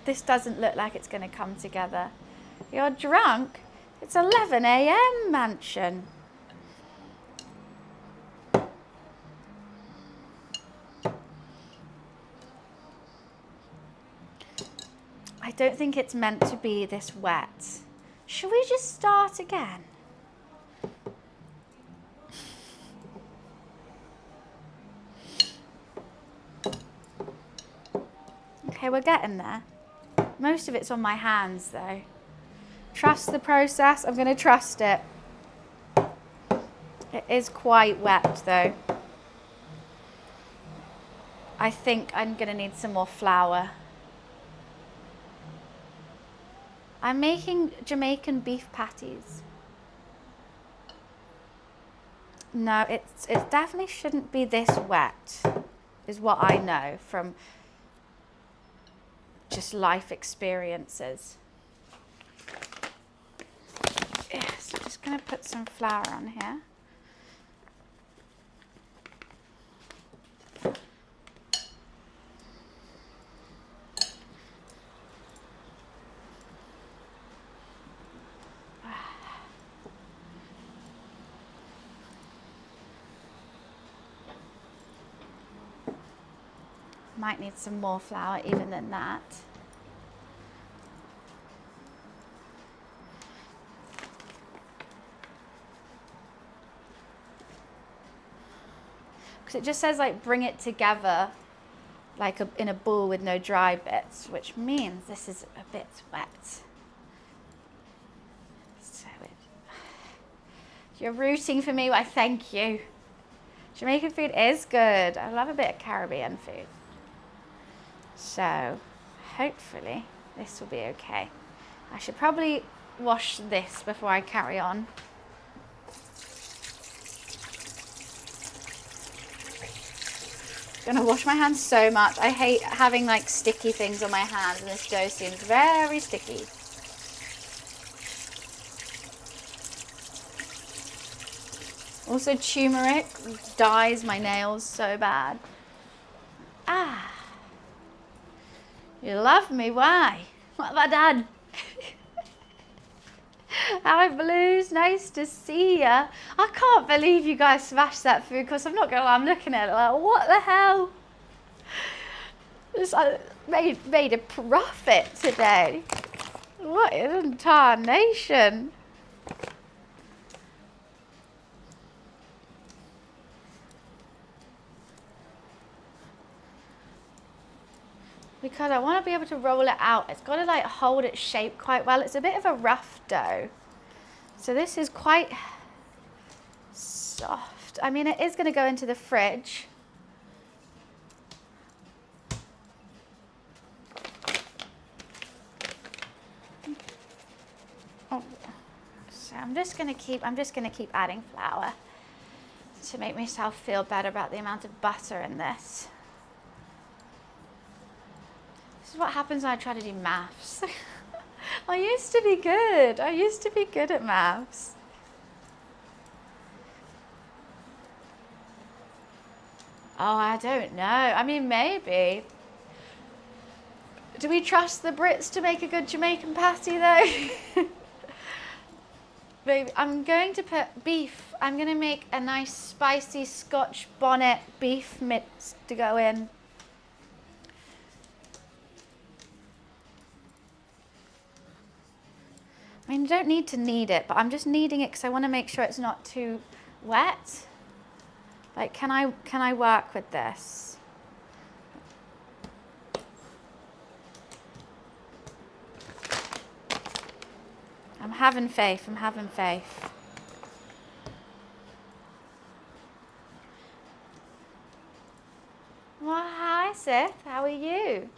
This doesn't look like it's going to come together. You're drunk? It's 11 a.m. Mansion. I don't think it's meant to be this wet. Should we just start again? Okay, we're getting there. Most of it's on my hands though. Trust the process. I'm going to trust it. It is quite wet though. I think I'm going to need some more flour. I'm making Jamaican beef patties. No, it definitely shouldn't be this wet, is what I know from just life experiences. Yes, I'm just going to put some flour on here. Might need some more flour even than that. Because it just says like bring it together like in a bowl with no dry bits, which means this is a bit wet. So you're rooting for me, why thank you. Jamaican food is good. I love a bit of Caribbean food. So hopefully this will be okay. I should probably wash this before I carry on. I'm gonna wash my hands so much. I hate having like sticky things on my hands, and this dough seems very sticky. Also turmeric dyes my nails so bad. Ah. You love me, why? What have I done? Hi Blues, nice to see ya. I can't believe you guys smashed that food because I'm not gonna lie, I'm looking at it like, what the hell? I made a profit today. What in tarnation? Because I want to be able to roll it out. It's got to like hold its shape quite well. It's a bit of a rough dough. So this is quite soft. I mean, it is going to go into the fridge. Oh. So I'm just going to keep adding flour to make myself feel better about the amount of butter in this. This is what happens when I try to do maths. I used to be good. I used to be good at maths. Oh, I don't know. I mean, maybe. Do we trust the Brits to make a good Jamaican patty, though? Baby, I'm going to put beef. I'm going to make a nice spicy Scotch bonnet beef mix to go in. I mean, you don't need to knead it, but I'm just kneading it because I want to make sure it's not too wet. Like, can I work with this? I'm having faith, I'm having faith. Well, hi Seth, how are you?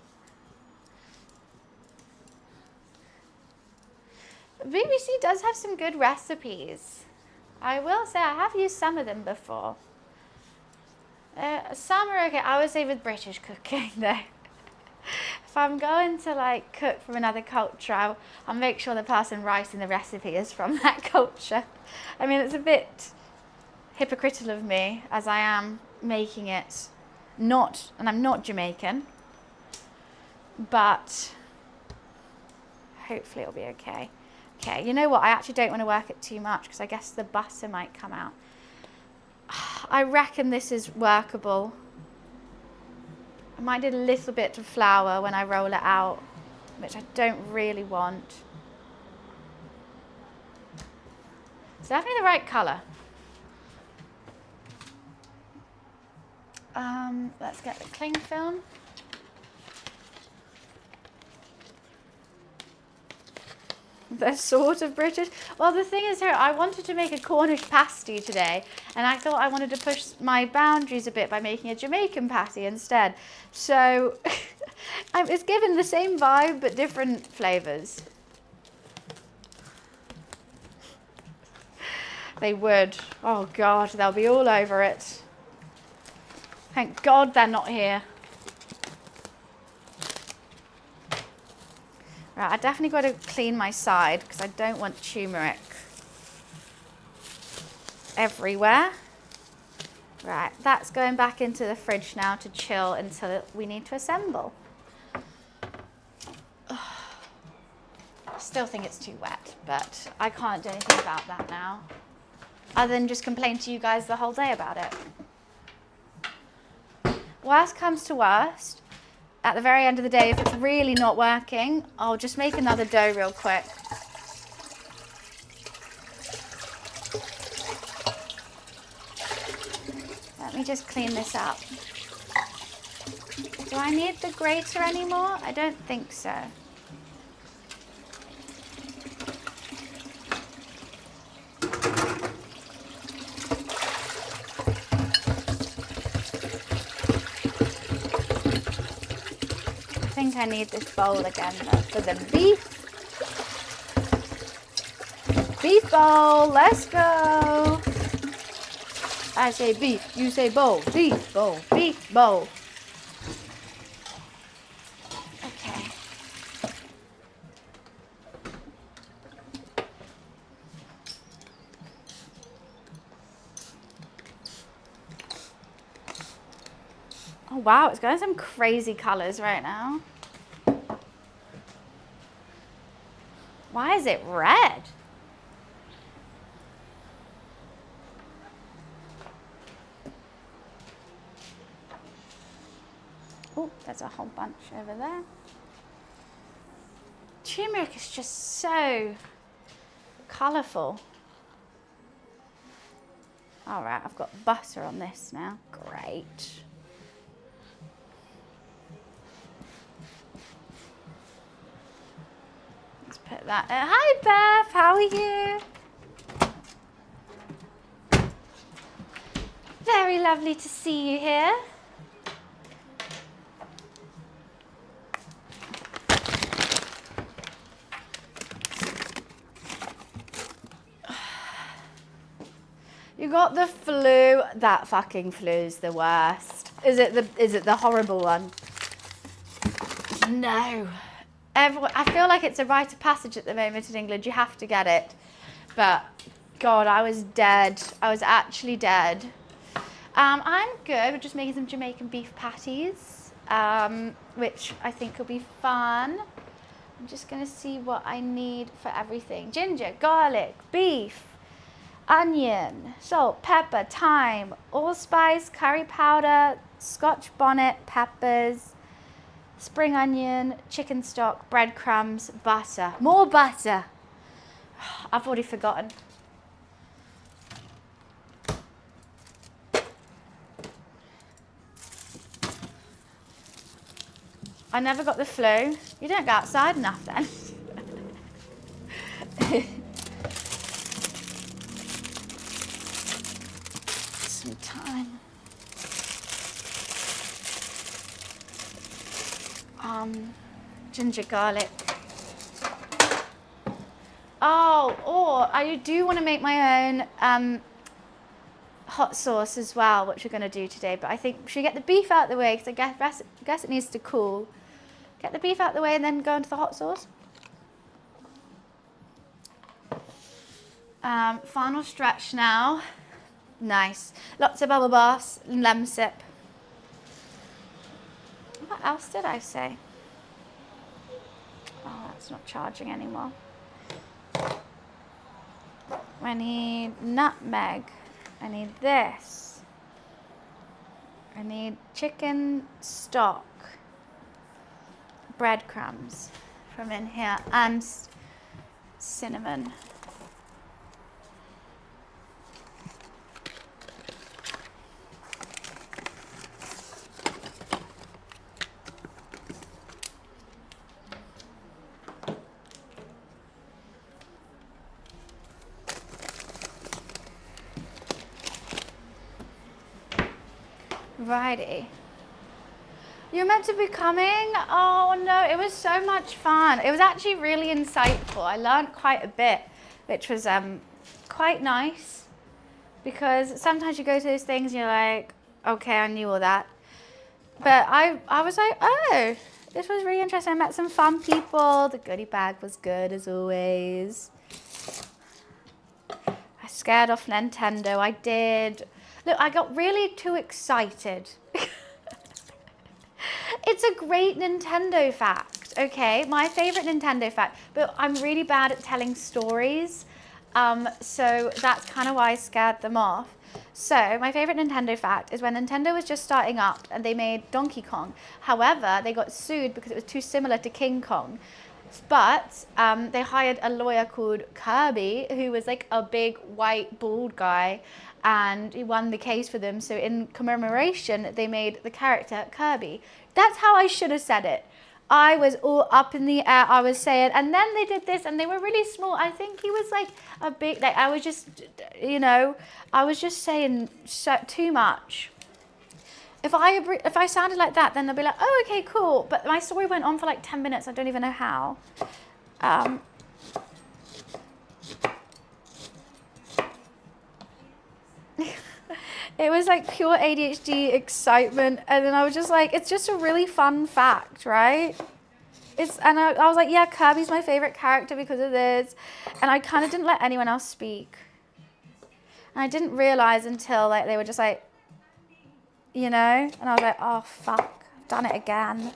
BBC does have some good recipes. I will say I have used some of them before. Some are okay. I would say with British cooking though. If I'm going to like cook from another culture, I'll make sure the person writing the recipe is from that culture. I mean, it's a bit hypocritical of me as I am making it not, and I'm not Jamaican, but hopefully it'll be okay. Okay, you know what? I actually don't want to work it too much because I guess the butter might come out. I reckon this is workable. I might do a little bit of flour when I roll it out, which I don't really want. It's definitely the right colour. Let's get the cling film. They're sort of British. Well, the thing is here, I wanted to make a Cornish pasty today, and I thought I wanted to push my boundaries a bit by making a Jamaican patty instead. So it's given the same vibe, but different flavours. They would. Oh God, they'll be all over it. Thank God they're not here. Right, I definitely got to clean my side because I don't want turmeric everywhere. Right, that's going back into the fridge now to chill until we need to assemble. I still think it's too wet, but I can't do anything about that now, other than just complain to you guys the whole day about it. Worst comes to worst, at the very end of the day, if it's really not working, I'll just make another dough real quick. Let me just clean this up. Do I need the grater anymore? I don't think so. I think I need this bowl again though, for the beef. Beef bowl, let's go. I say beef, you say bowl, beef bowl, beef bowl. Okay. Oh wow, it's going some crazy colours right now. Why is it red? Oh, there's a whole bunch over there. Turmeric is just so colourful. All right, I've got butter on this now. Great. Let's put that. Hi, Beth. How are you? Very lovely to see you here. You got the flu. That fucking flu's the worst. Is it the horrible one? No. I feel like it's a rite of passage at the moment in England. You have to get it. But God, I was dead. I was actually dead. I'm good. We're just making some Jamaican beef patties, which I think will be fun. I'm just gonna see what I need for everything. Ginger, garlic, beef, onion, salt, pepper, thyme, allspice, curry powder, scotch bonnet, peppers, spring onion, chicken stock, breadcrumbs, butter. More butter. I've already forgotten. I never got the flu. You don't go outside enough then. Some time. Ginger garlic. Oh, or I do want to make my own hot sauce as well, which we're going to do today. But I think, should we get the beef out of the way? Because I guess it needs to cool. Get the beef out of the way and then go into the hot sauce. Final stretch now. Nice. Lots of bubble baths and lemon sip. What else did I say? Oh, that's not charging anymore. I need nutmeg. I need this. I need chicken stock. Breadcrumbs from in here and cinnamon. Righty. You're meant to be coming? Oh no, it was so much fun. It was actually really insightful. I learned quite a bit, which was quite nice, because sometimes you go to those things and you're like, okay, I knew all that. But I was like, oh, this was really interesting. I met some fun people. The goodie bag was good as always. I scared off Nintendo. I did. Look, I got really too excited. It's a great Nintendo fact, okay? My favorite Nintendo fact, but I'm really bad at telling stories. So that's kind of why I scared them off. So my favorite Nintendo fact is when Nintendo was just starting up and they made Donkey Kong. However, they got sued because it was too similar to King Kong. But they hired a lawyer called Kirby, who was like a big white bald guy, and he won the case for them. So in commemoration, they made the character Kirby. That's how I should have said it. I was all up in the air. I was saying, and then they did this, and they were really small. I think he was like a big, like I was just, you know, I was just saying too much. If I sounded like that, then they'll be like, oh, okay, cool. But my story went on for like 10 minutes. I don't even know how. It was like pure ADHD excitement. And then I was just like, it's just a really fun fact, right? And I was like, yeah, Kirby's my favorite character because of this. And I kind of didn't let anyone else speak. And I didn't realize until like they were just like, you know? And I was like, oh, fuck, I've done it again.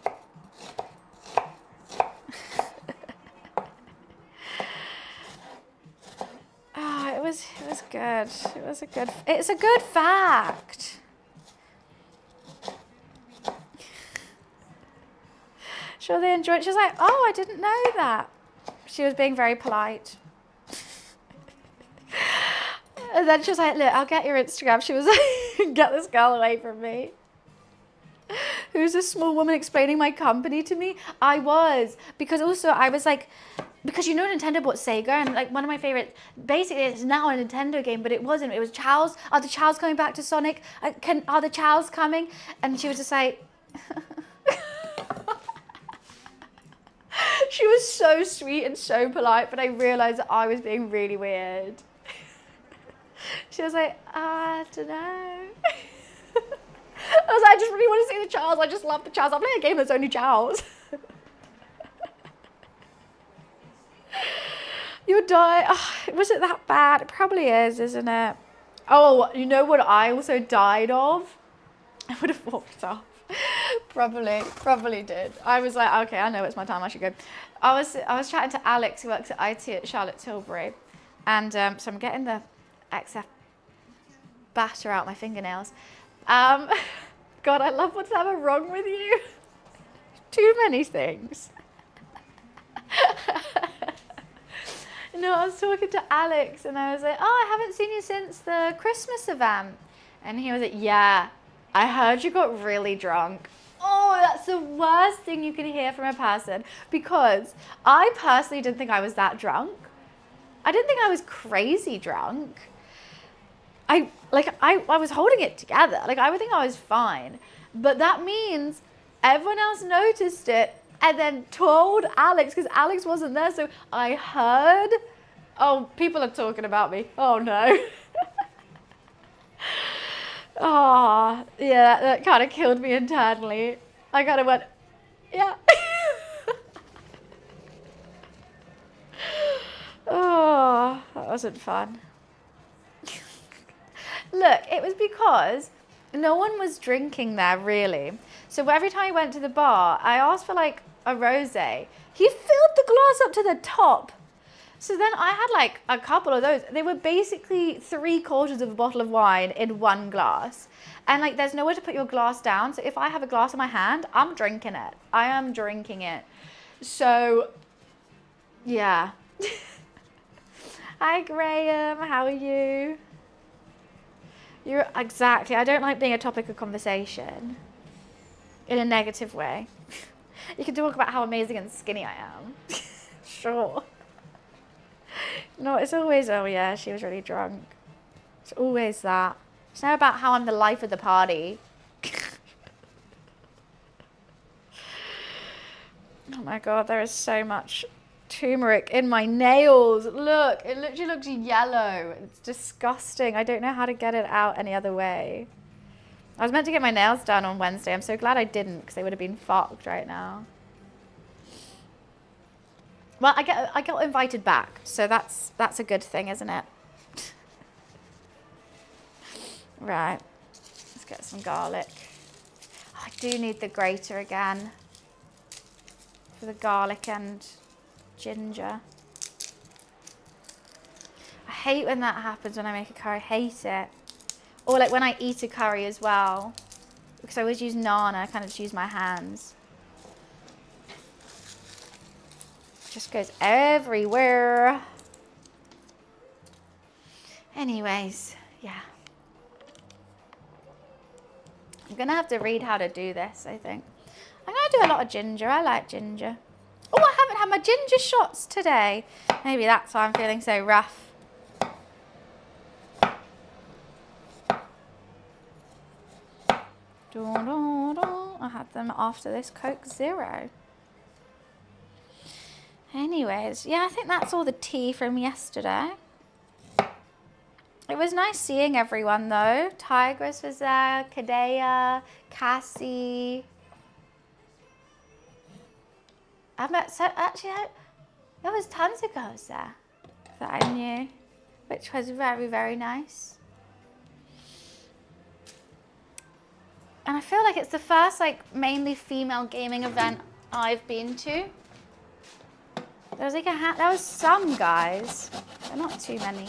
Oh, it was good. It's a good fact. Sure they enjoyed it. She was like, oh, I didn't know that. She was being very polite. And then she was like, look, I'll get your Instagram. She was like, get this girl away from me. Who's a small woman explaining my company to me? I was. Because also I was like, because you know Nintendo bought Sega, and like one of my favorite, basically it's now a Nintendo game, but it wasn't. It was Chows. Are the Chows coming back to Sonic? Are the Chows coming? And she was just like, she was so sweet and so polite, but I realized that I was being really weird. She was like, I don't know. I was like, I just really want to see the Chows. I just love the Chows. I'm playing a game that's only Chows. You'll die. Oh, was it that bad? It probably is, isn't it? Oh, you know what I also died of? I would have walked off. Probably did. I was like, okay, I know it's my time. I should go. I was chatting to Alex, who works at IT at Charlotte Tilbury, and so I'm getting the XF batter out my fingernails. God, I love what's ever wrong with you. Too many things. No, I was talking to Alex and I was like, oh, I haven't seen you since the Christmas event. And he was like, yeah, I heard you got really drunk. Oh, that's the worst thing you can hear from a person, because I personally didn't think I was that drunk. I didn't think I was crazy drunk. I was holding it together. Like, I would think I was fine. But that means everyone else noticed it and then told Alex, because Alex wasn't there. So I heard, oh, people are talking about me. Oh, no. Oh, yeah, that kind of killed me internally. I kind of went, yeah. Oh, that wasn't fun. Look, it was because no one was drinking there, really. So every time I went to the bar, I asked for like a rosé. He filled the glass up to the top. So then I had like a couple of those. They were basically 3/4 of a bottle of wine in one glass. And like, there's nowhere to put your glass down. So if I have a glass in my hand, I'm drinking it. I am drinking it. So, yeah. Hi, Graham. How are you? You're exactly. I don't like being a topic of conversation in a negative way. You can talk about how amazing and skinny I am. Sure. No, it's always, oh yeah, she was really drunk. It's always that. It's never about how I'm the life of the party. Oh my God, there is so much turmeric in my nails. Look, it literally looks yellow. It's disgusting. I don't know how to get it out any other way. I was meant to get my nails done on Wednesday. I'm so glad I didn't, because they would have been fucked right now. Well, I got invited back, so that's a good thing, isn't it? Right, let's get some garlic. Oh, I do need the grater again for the garlic and ginger. I hate when that happens when I make a curry. I hate it. Or like when I eat a curry as well, because I always use naan, I kind of just use my hands. Just goes everywhere. Anyways, yeah. I'm gonna have to read how to do this, I think. I'm gonna do a lot of ginger. I like ginger. Oh, I haven't had my ginger shots today. Maybe that's why I'm feeling so rough. I had them after this Coke Zero. Anyways, yeah, I think that's all the tea from yesterday. It was nice seeing everyone though. Tigress was there, Kadea, Cassie. There was tons of girls there that I knew, which was very, very nice. And I feel like it's the first like mainly female gaming event I've been to. There was like there was some guys, but not too many.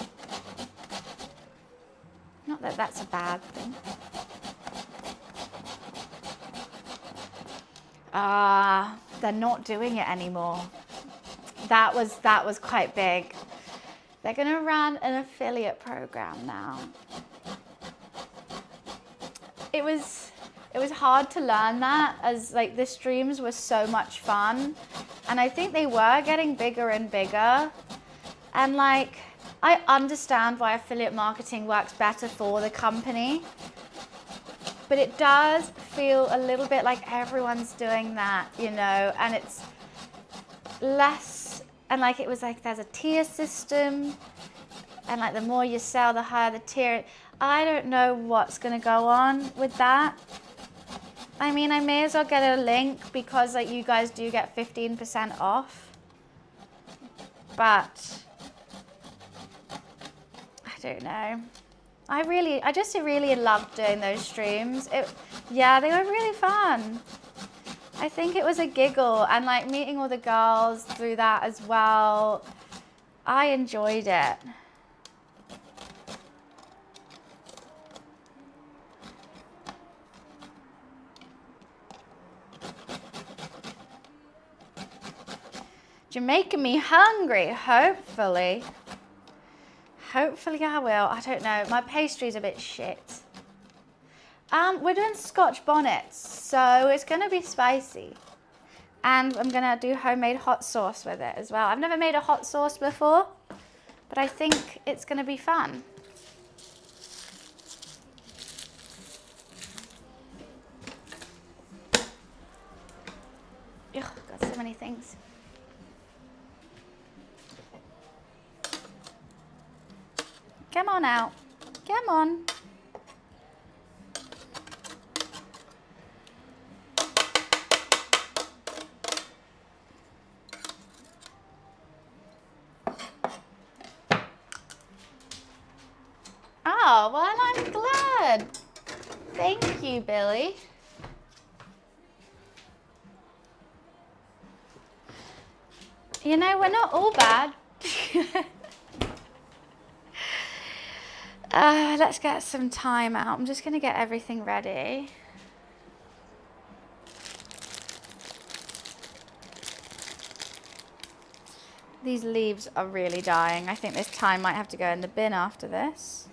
Not that that's a bad thing. They're not doing it anymore. That was quite big. They're gonna run an affiliate program now. It was hard to learn that, as like the streams were so much fun. And I think they were getting bigger and bigger. And like, I understand why affiliate marketing works better for the company. But it does feel a little bit like everyone's doing that, you know, and it's less, and like it was like there's a tier system. And like the more you sell, the higher the tier. I don't know what's gonna go on with that. I mean, I may as well get a link because like you guys do get 15% off. But I don't know. I just really loved doing those streams. Yeah, they were really fun. I think it was a giggle, and like meeting all the girls through that as well. I enjoyed it. You're making me hungry, hopefully. Hopefully I will. I don't know. My pastry's a bit shit. We're doing Scotch bonnets, so it's going to be spicy. And I'm going to do homemade hot sauce with it as well. I've never made a hot sauce before, but I think it's going to be fun. Ugh, got so many things. Come on out. Come on. Oh, well, I'm glad. Thank you, Billy. You know, we're not all bad. Let's get some time out. I'm just going to get everything ready. These leaves are really dying. I think this thyme might have to go in the bin after this.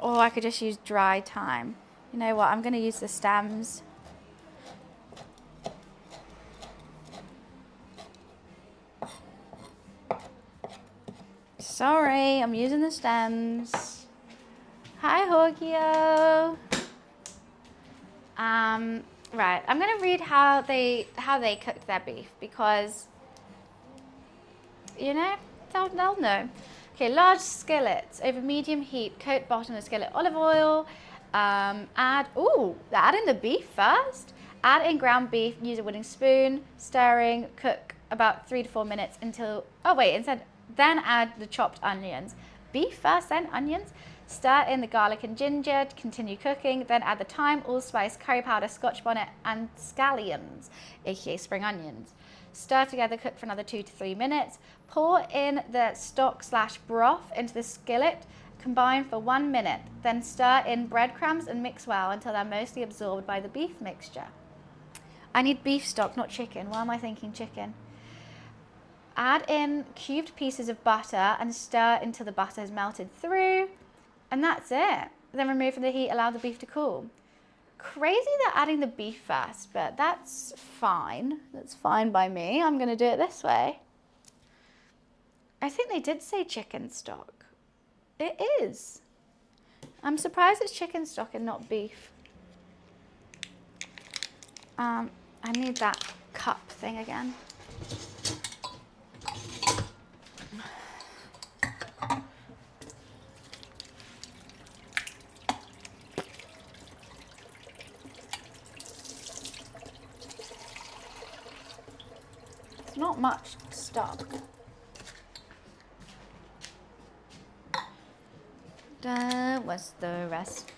Or I could just use dry thyme. You know what? I'm going to use the stems. Sorry, I'm using the stems. Hi, Hogio. Right, I'm gonna read how they cook their beef because, you know, they'll know. Okay, large skillets over medium heat. Coat bottom of the skillet olive oil. Add in the beef first. Add in ground beef. Use a wooden spoon. Stirring. Cook about 3 to 4 minutes until. Then add the chopped onions. Beef first, then onions. Stir in the garlic and ginger. Continue cooking. Then add the thyme, allspice, curry powder, Scotch bonnet, and scallions, aka spring onions. Stir together. Cook for another 2 to 3 minutes. Pour in the stock/broth into the skillet. Combine for 1 minute. Then stir in breadcrumbs and mix well until they're mostly absorbed by the beef mixture. I need beef stock, not chicken. Why am I thinking chicken? Add in cubed pieces of butter and stir until the butter has melted through. And that's it. Then remove from the heat, allow the beef to cool. Crazy they're adding the beef first, but that's fine. That's fine by me. I'm going to do it this way. I think they did say chicken stock. It is. I'm surprised it's chicken stock and not beef. I need that cup thing again. Not much stock. What's the rest?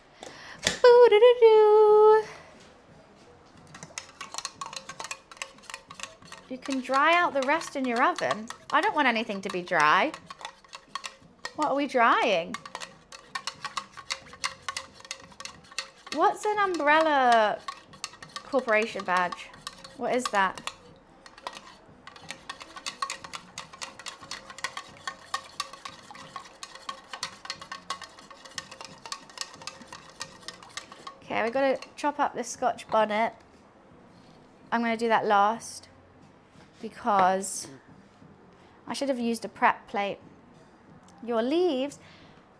You can dry out the rest in your oven. I don't want anything to be dry. What are we drying? What's an umbrella corporation badge? What is that? Okay, we've got to chop up this Scotch bonnet. I'm going to do that last because I should have used a prep plate. Your leaves.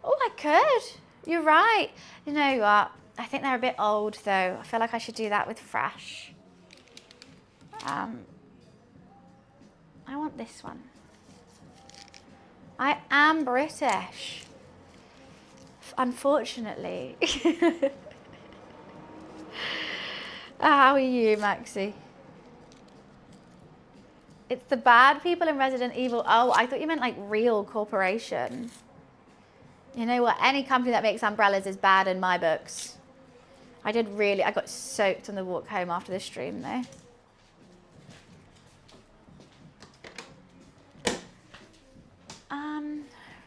Oh, I could. You're right. You know what? I think they're a bit old though. I feel like I should do that with fresh. I want this one. I am British. Unfortunately. How are you, Maxie? It's the bad people in Resident Evil. Oh, I thought you meant like real corporation. You know what? Any company that makes umbrellas is bad in my books. I got soaked on the walk home after the stream though.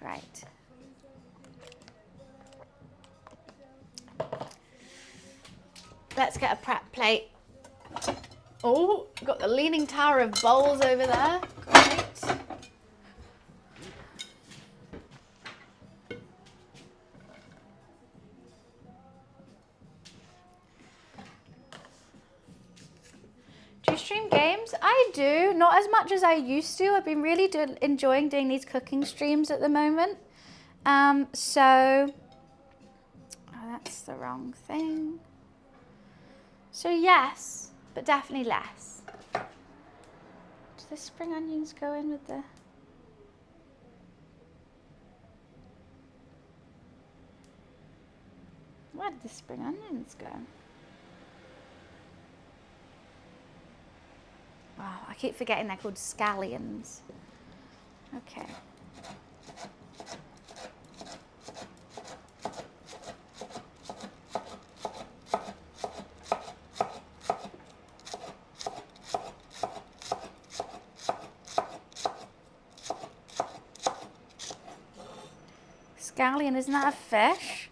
Right. Let's get a prep plate. Oh, got the leaning tower of bowls over there. Great. Do you stream games? I do, not as much as I used to. I've been really enjoying doing these cooking streams at the moment. Oh, that's the wrong thing. So yes, but definitely less. Do the spring onions go in with the... Where did the spring onions go? Wow, I keep forgetting they're called scallions. Okay. Scallion, isn't that a fish?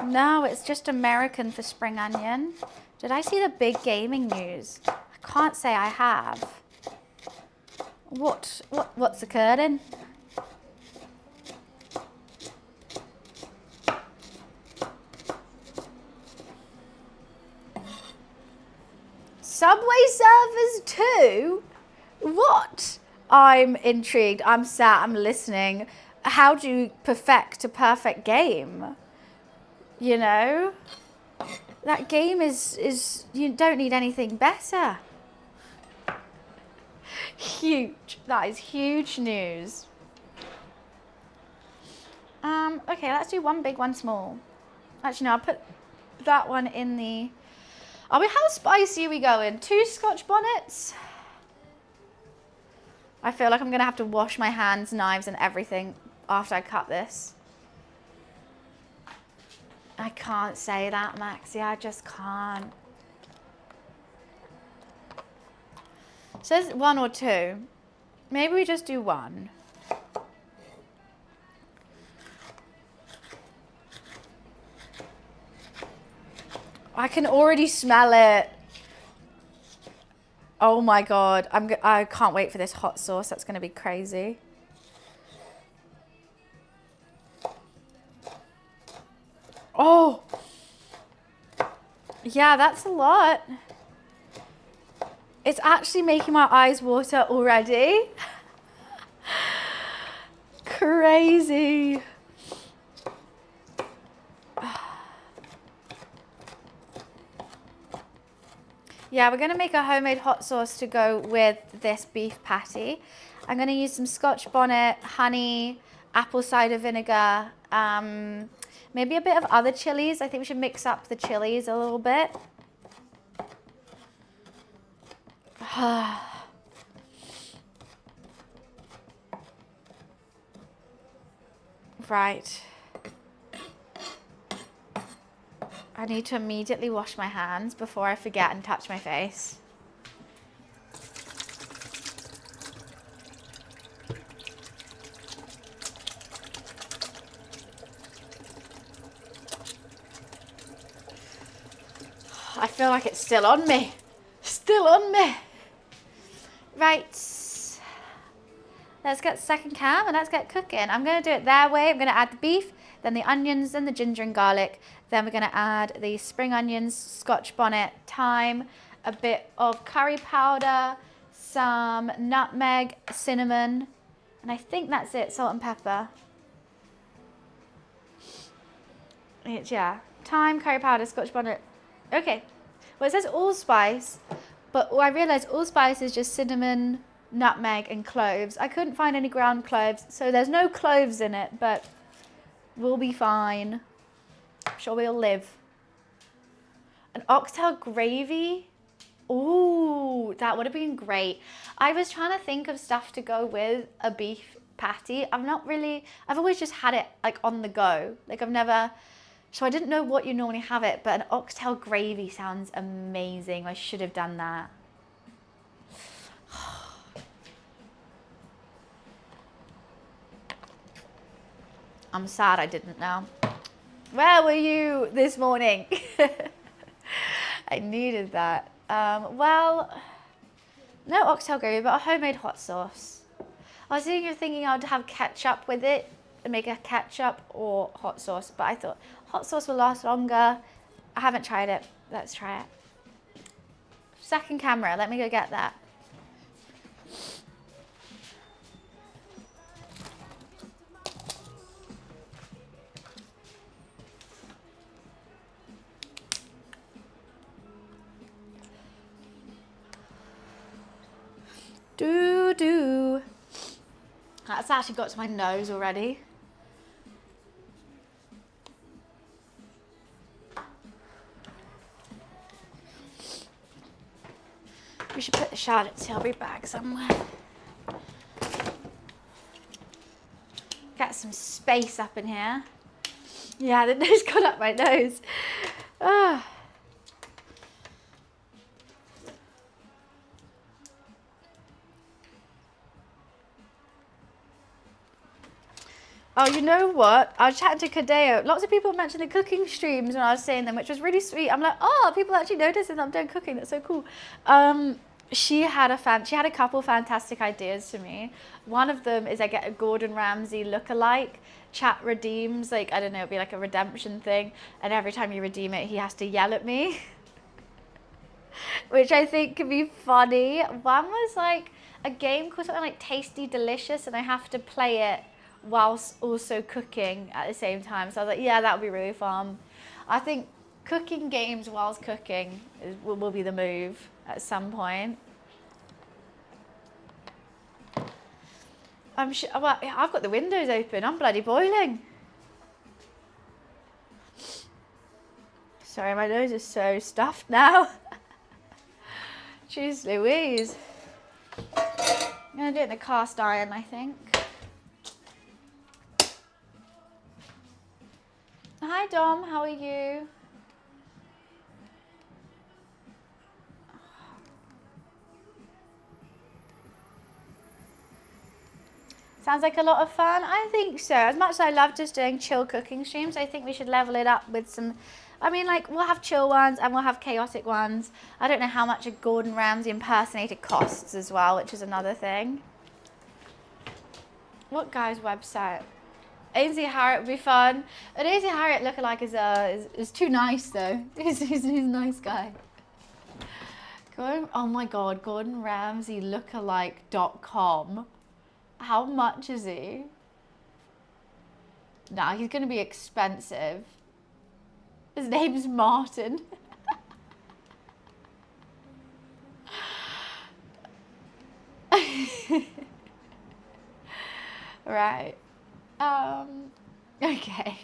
No, it's just American for spring onion. Did I see the big gaming news? I can't say I have. What's occurring? Subway servers too? What? I'm intrigued. I'm sat, I'm listening. How do you perfect a perfect game? You know? That game is you don't need anything better. Huge. That is huge news. Okay, let's do one big, one small. Actually, no, I'll put that one in the... How spicy are we going? 2 Scotch bonnets? I feel like I'm going to have to wash my hands, knives, and everything after I cut this. I can't say that, Maxie. I just can't. It says 1 or 2. Maybe we just do 1. I can already smell it. Oh my God. I can't wait for this hot sauce. That's going to be crazy. Oh. Yeah, that's a lot. It's actually making my eyes water already. Crazy. Yeah, we're going to make a homemade hot sauce to go with this beef patty. I'm going to use some Scotch bonnet, honey, apple cider vinegar, maybe a bit of other chilies. I think we should mix up the chilies a little bit. Right. I need to immediately wash my hands before I forget and touch my face. I feel like it's still on me. Still on me. Right. Let's get second cam and let's get cooking. I'm going to do it their way. I'm going to add the beef, then the onions, then the ginger and garlic. Then we're going to add the spring onions, Scotch bonnet, thyme, a bit of curry powder, some nutmeg, cinnamon, and I think that's it, salt and pepper. Yeah, thyme, curry powder, Scotch bonnet. Okay, well it says allspice, but I realised allspice is just cinnamon, nutmeg and cloves. I couldn't find any ground cloves, so there's no cloves in it, but we'll be fine. I'm sure we'll live. An oxtail gravy? Ooh, that would have been great. I was trying to think of stuff to go with a beef patty. I've always just had it like on the go. Like I've never So I didn't know what you normally have it, but an oxtail gravy sounds amazing. I should have done that. I'm sad I didn't now. Where were you this morning? I needed that. Well, no oxtail gravy, but a homemade hot sauce. I was thinking I'd have ketchup with it and make a ketchup or hot sauce, but I thought hot sauce will last longer. I haven't tried it. Let's try it. Second camera, let me go get that. Do. That's actually got to my nose already. We should put the Charlotte Tilbury bag somewhere. Get some space up in here. Yeah, the nose got up my nose. Ah. Oh, you know what? I was chatting to Kadeo. Lots of people mentioned the cooking streams when I was saying them, which was really sweet. I'm like, oh, people actually noticing that I'm doing cooking. That's so cool. She had a couple fantastic ideas to me. One of them is I get a Gordon Ramsay lookalike. Chat redeems, like, I don't know, it'd be like a redemption thing. And every time you redeem it, he has to yell at me. Which I think could be funny. One was like a game called something like Tasty Delicious, and I have to play it whilst also cooking at the same time. So I was like, yeah, that would be really fun. I think cooking games whilst cooking will be the move at some point. I'm sure, well, I've got the windows open. I'm bloody boiling. Sorry, my nose is so stuffed now. Jeez Louise. I'm gonna do it in the cast iron, I think. Hi Dom, how are you? Sounds like a lot of fun. I think so. As much as I love just doing chill cooking streams, I think we should level it up with some, I mean, like, we'll have chill ones and we'll have chaotic ones. I don't know how much a Gordon Ramsay impersonator costs as well, which is another thing. What guy's website? Ainsley Harriet would be fun. An Ainsley Harriet lookalike is too nice though. He's a nice guy. Oh my god, Gordon Ramsay lookalike.com. How much is he? Nah, he's gonna be expensive. His name's Martin. Right. Okay.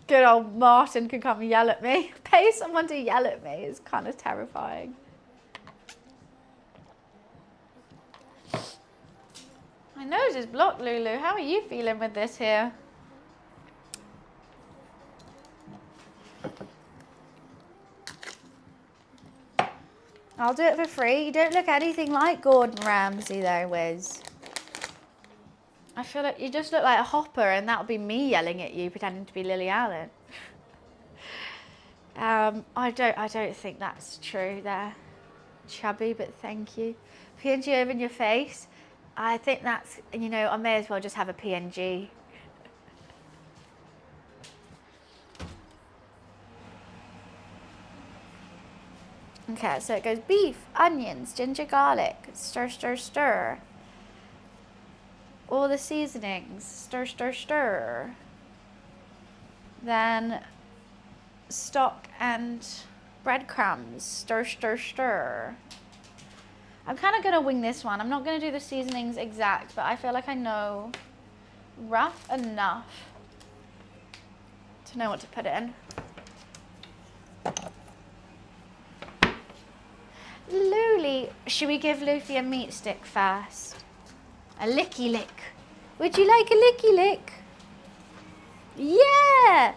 Good old Martin could come and yell at me. Pay someone to yell at me is kind of terrifying. My nose is blocked, Lulu. How are you feeling with this here? I'll do it for free. You don't look anything like Gordon Ramsay though, Wiz. I feel like you just look like a hopper, and that would be me yelling at you, pretending to be Lily Allen. I don't think that's true there, chubby, but thank you. PNG over in your face. I think that's, you know, I may as well just have a PNG. Okay, so it goes beef, onions, ginger, garlic, stir, stir, stir. All the seasonings, stir, stir, stir. Then stock and breadcrumbs, stir, stir, stir. I'm kind of going to wing this one. I'm not going to do the seasonings exact, but I feel like I know rough enough to know what to put in. Luli, should we give Luffy a meat stick first? A licky lick. Would you like a licky lick? Yeah!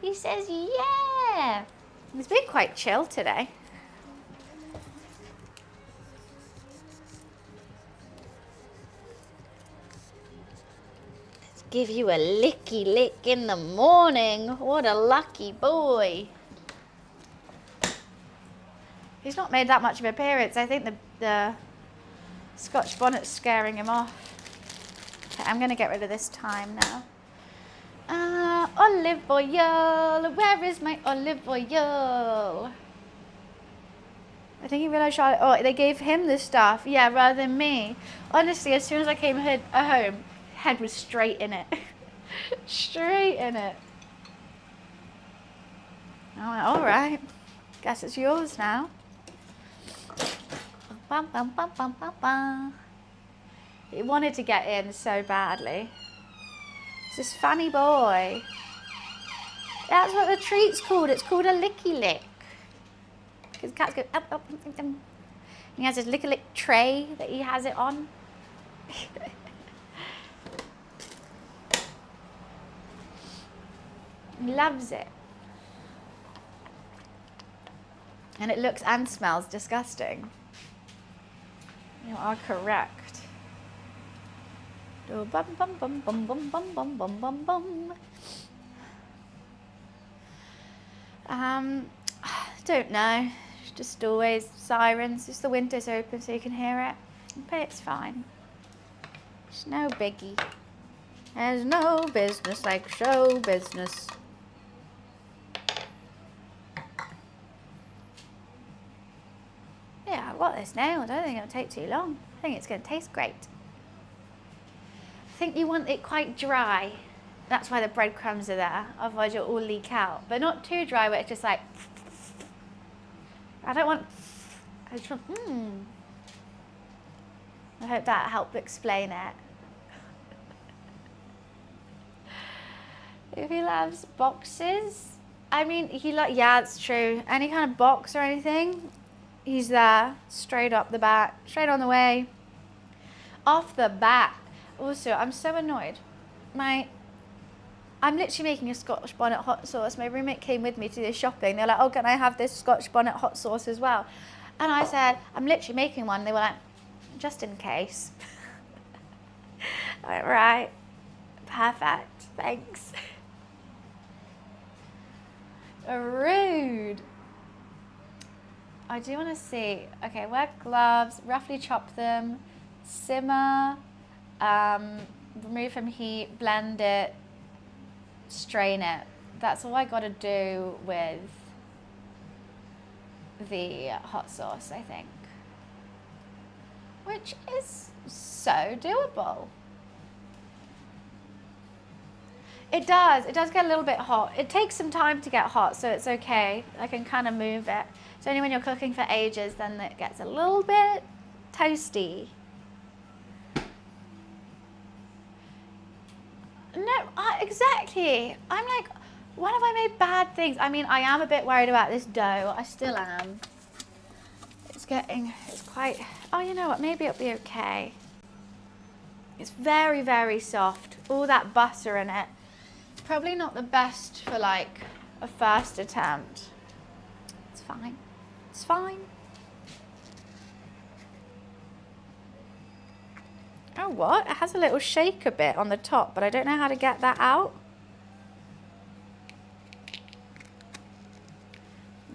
He says, yeah. It's been quite chill today. Let's give you a licky lick in the morning. What a lucky boy. He's not made that much of an appearance. I think the Scotch bonnet's scaring him off. Okay, I'm going to get rid of this time now. Olive oil. Where is my olive oil? I think he realised Charlotte. Oh, they gave him the stuff. Yeah, rather than me. Honestly, as soon as I came home, head was straight in it. Straight in it. I went, all right. Guess it's yours now. Bum, bum, bum, bum, bum, bum. He wanted to get in so badly. It's this funny boy. That's what the treat's called. It's called a licky lick. Because cats go up, up, up, up. He has his licky lick tray that he has it on. He loves it. And it looks and smells disgusting. You are correct. Oh, bum bum bum bum bum bum bum bum bum bum. Don't know. Just always sirens. Just the windows open so you can hear it. But it's fine. It's no biggie. There's no business like show business. Yeah, I've got this now. I don't think it'll take too long. I think it's going to taste great. I think you want it quite dry. That's why the breadcrumbs are there. Otherwise you'll all leak out. But not too dry where it's just like... I don't want... I just want... I hope that helped explain it. If he loves boxes... I mean, yeah, it's true. Any kind of box or anything... He's there, straight up the back, straight on the way, off the bat. Also, I'm so annoyed. I'm literally making a Scotch bonnet hot sauce. My roommate came with me to do shopping. They're like, oh, can I have this Scotch bonnet hot sauce as well? And I said, I'm literally making one. They were like, just in case. I went, right, perfect, thanks. Rude. I do want to see, okay, wear gloves, roughly chop them, simmer, remove from heat, blend it, strain it. That's all I got to do with the hot sauce, I think. Which is so doable. It does get a little bit hot. It takes some time to get hot, so it's okay. I can kind of move it. It's only when you're cooking for ages then it gets a little bit toasty. No, exactly. I'm like, when have I made bad things? I mean, I am a bit worried about this dough. I still am. It's quite, oh, you know what? Maybe it'll be okay. It's very, very soft. All that butter in it. Probably not the best for like a first attempt. It's fine. It's fine. Oh, what? It has a little shaker bit on the top, but I don't know how to get that out.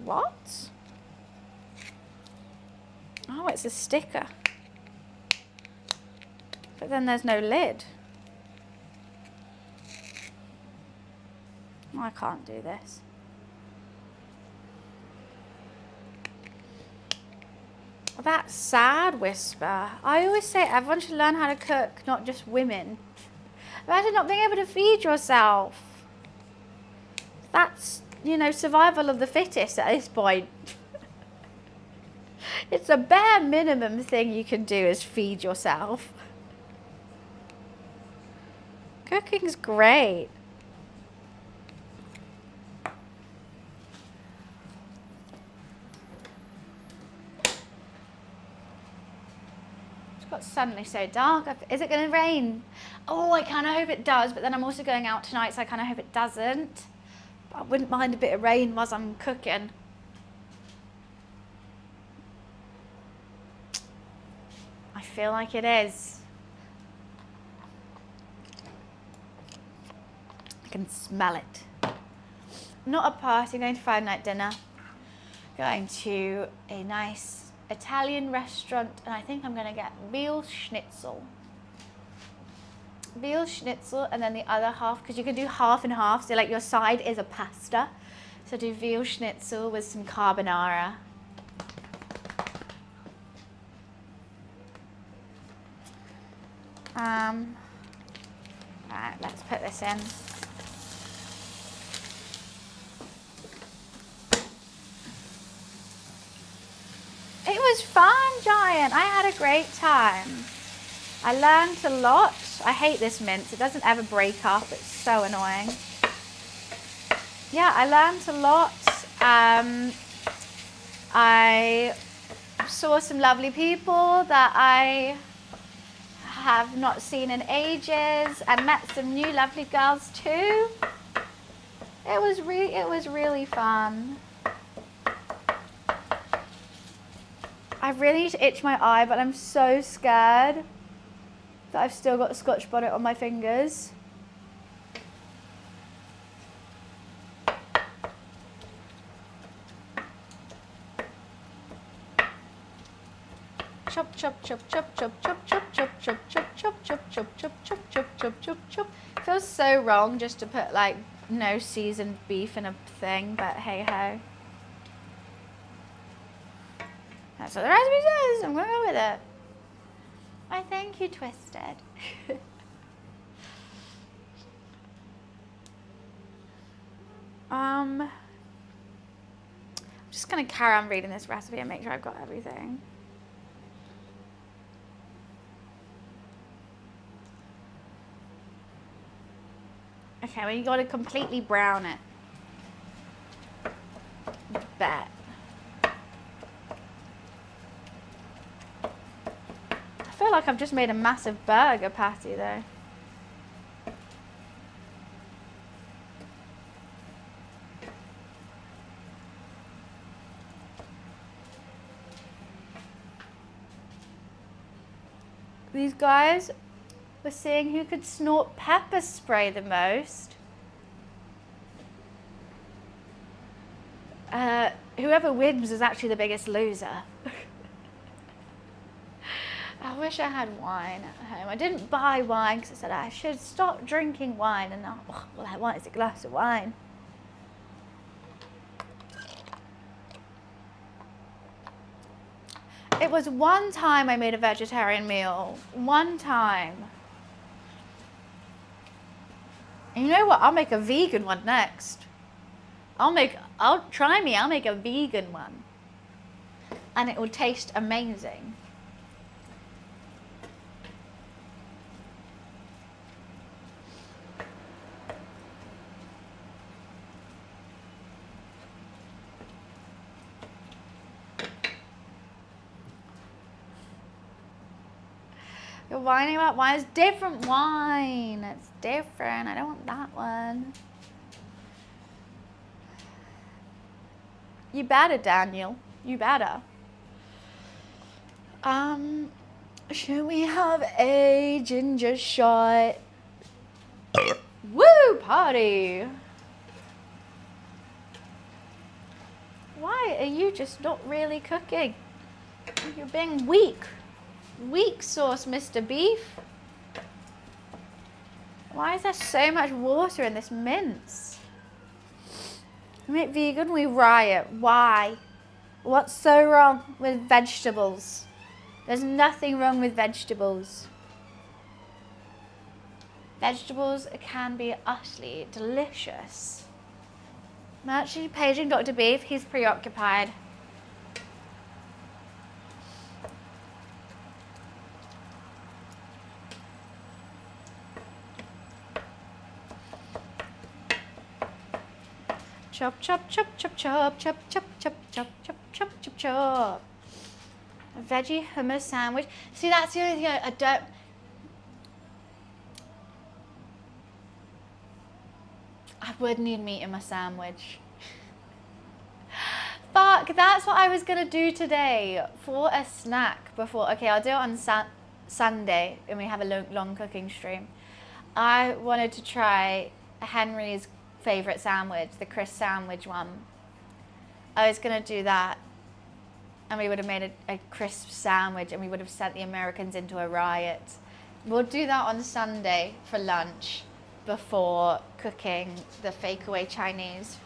What? Oh, it's a sticker. But then there's no lid. I can't do this. That sad whisper. I always say everyone should learn how to cook, not just women. Imagine not being able to feed yourself. That's, you know, survival of the fittest at this point. It's a bare minimum thing you can do is feed yourself. Cooking's great. It's suddenly so dark. Is it going to rain? Oh, I kind of hope it does, but then I'm also going out tonight, so I kind of hope it doesn't. I wouldn't mind a bit of rain whilst I'm cooking. I feel like it is. I can smell it. Not a party, going to Friday night dinner. Going to a nice Italian restaurant, and I think I'm going to get veal schnitzel. Veal schnitzel, and then the other half, because you can do half and half, so like your side is a pasta. So do veal schnitzel with some carbonara. Right, let's put this in. It was fun, Giant. I had a great time. I learned a lot. I hate this mince. It doesn't ever break up. It's so annoying. Yeah, I learned a lot. I saw some lovely people that I have not seen in ages, and met some new lovely girls too. It was really fun. I really need to itch my eye, but I'm so scared that I've still got the Scotch bonnet on my fingers. Chop, chop, chop, chop, chop, chop, chop, chop, chop, chop, chop, chop, chop, chop, chop, chop, chop, chop, chop. Feels so wrong just to put like no seasoned beef in a thing, but hey ho. That's what the recipe says. I'm gonna go with it. I think you twisted. I'm just gonna carry on reading this recipe and make sure I've got everything. Okay, well you gotta completely brown it. Bet. I feel like I've just made a massive burger patty though. These guys were seeing who could snort pepper spray the most. Whoever wins is actually the biggest loser. I wish I had wine at home. I didn't buy wine because I said I should stop drinking wine, and now all I want is a glass of wine. It was one time I made a vegetarian meal. One time. And you know what? I'll make a vegan one next. I'll make a vegan one. And it will taste amazing. You're whining about wine. It's different wine. It's different. I don't want that one. You better, Daniel. You better. Should we have a ginger shot? Woo, party. Why are you just not really cooking? You're being weak. Weak sauce, Mr. Beef. Why is there so much water in this mince? We make vegan, we riot. Why? What's so wrong with vegetables? There's nothing wrong with vegetables. Vegetables can be utterly delicious. I'm actually paging Dr. Beef. He's preoccupied. Chop, chop, chop, chop, chop, chop, chop, chop, chop, chop, chop, chop, chop. A veggie hummus sandwich. See, that's the only thing I don't... would need meat in my sandwich. Fuck, that's what I was gonna do today for a snack before. Okay, I'll do it on Sunday when we have a long cooking stream. I wanted to try Henry's favorite sandwich, the crisp sandwich one. I was gonna do that, and we would have made a crisp sandwich, and we would have sent the Americans into a riot. We'll do that on Sunday for lunch before cooking the fake away Chinese.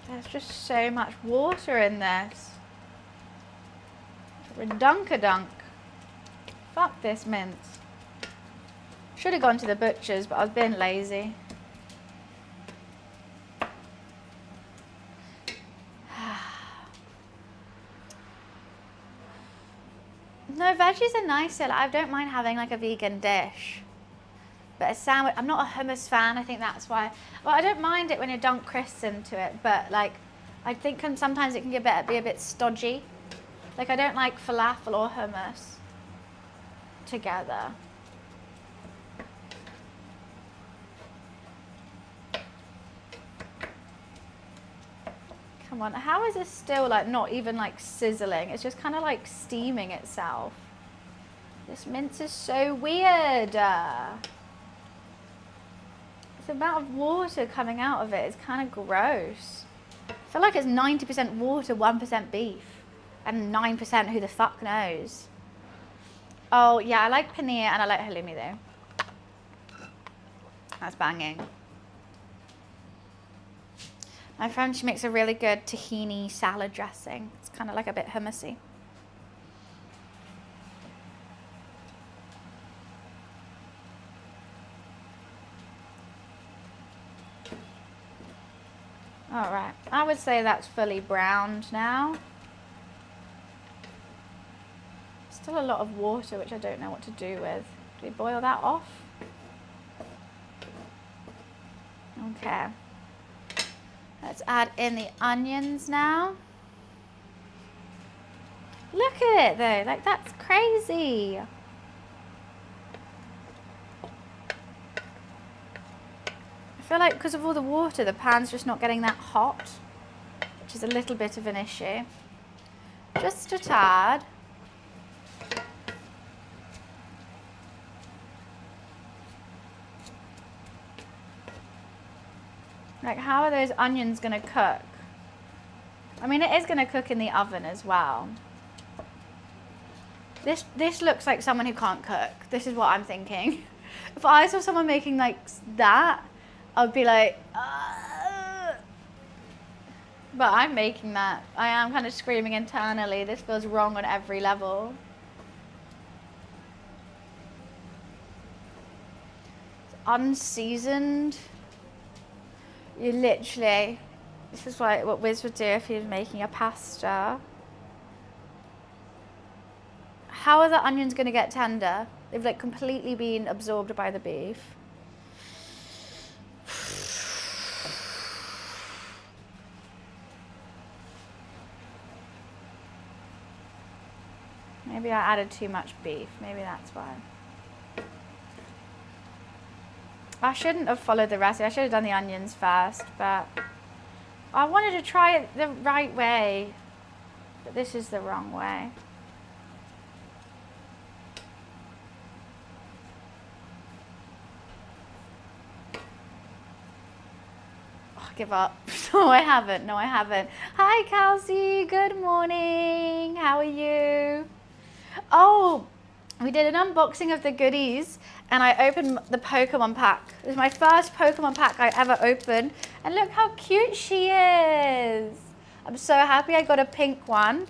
There's just so much water in this. Redunkadunk. Fuck this mince. Should have gone to the butcher's, but I was being lazy. No, veggies are nicer. Like, I don't mind having like a vegan dish. But a sandwich, I'm not a hummus fan. I think that's why. Well, I don't mind it when you dunk crisps into it, but like, I think sometimes it can be a bit stodgy. Like, I don't like falafel or hummus together. Come on, how is this still like not even like sizzling? It's just kind of like steaming itself. This mince is so weird. The amount of water coming out of it is kind of gross. I feel like it's 90% water, 1% beef, and 9% who the fuck knows. Oh yeah, I like paneer and I like halloumi though. That's banging. My friend, she makes a really good tahini salad dressing. It's kind of like a bit hummusy. All right, I would say that's fully browned now. Still a lot of water, which I don't know what to do with. Do we boil that off? Okay. Let's add in the onions now. Look at it though, like that's crazy. I feel like because of all the water, the pan's just not getting that hot, which is a little bit of an issue. Just a tad. Like, how are those onions gonna cook? I mean, it is gonna cook in the oven as well. This looks like someone who can't cook. This is what I'm thinking. If I saw someone making like that, I'd be like, ugh. But I'm making that. I am kind of screaming internally. This feels wrong on every level. It's unseasoned. You literally, this is what Wiz would do if he was making a pasta. How are the onions going to get tender? They've like completely been absorbed by the beef. Maybe I added too much beef. Maybe that's why. I shouldn't have followed the recipe. I should have done the onions first, but I wanted to try it the right way. But this is the wrong way. Oh, I give up. No, I haven't. No, I haven't. Hi, Kelsey. Good morning. How are you? Oh, we did an unboxing of the goodies and I opened the Pokemon pack. This is my first Pokemon pack I ever opened. And look how cute she is. I'm so happy I got a pink one.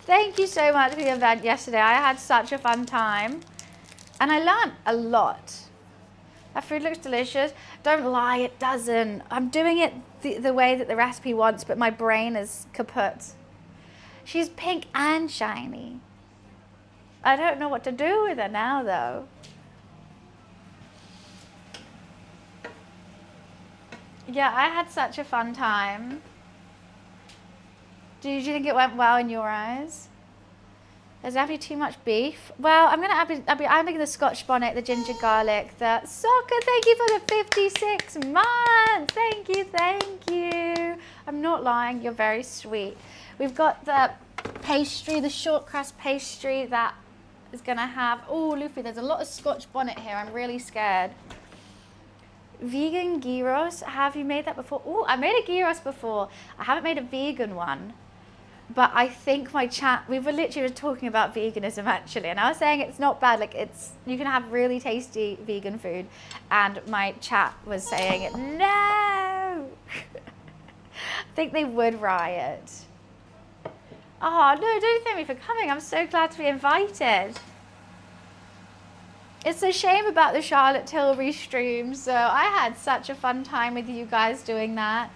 Thank you so much for the event yesterday. I had such a fun time. And I learned a lot. That food looks delicious. Don't lie, it doesn't. I'm doing it the way that the recipe wants, but my brain is kaput. She's pink and shiny. I don't know what to do with her now, though. Yeah, I had such a fun time. Do you think it went well in your eyes? There's definitely too much beef. Well, I'm making the Scotch bonnet, the ginger garlic, the soccer. Thank you for the 56 months. Thank you, thank you. I'm not lying. You're very sweet. We've got the pastry, the short crust pastry that is gonna have. Oh, Luffy, there's a lot of Scotch bonnet here. I'm really scared. Vegan gyros. Have you made that before? Oh, I made a gyros before. I haven't made a vegan one. But I think my chat, we were literally talking about veganism actually, and I was saying it's not bad, like you can have really tasty vegan food, and my chat was saying, no! I think they would riot. Oh, no, don't thank me for coming. I'm so glad to be invited. It's a shame about the Charlotte Tilbury stream, so I had such a fun time with you guys doing that.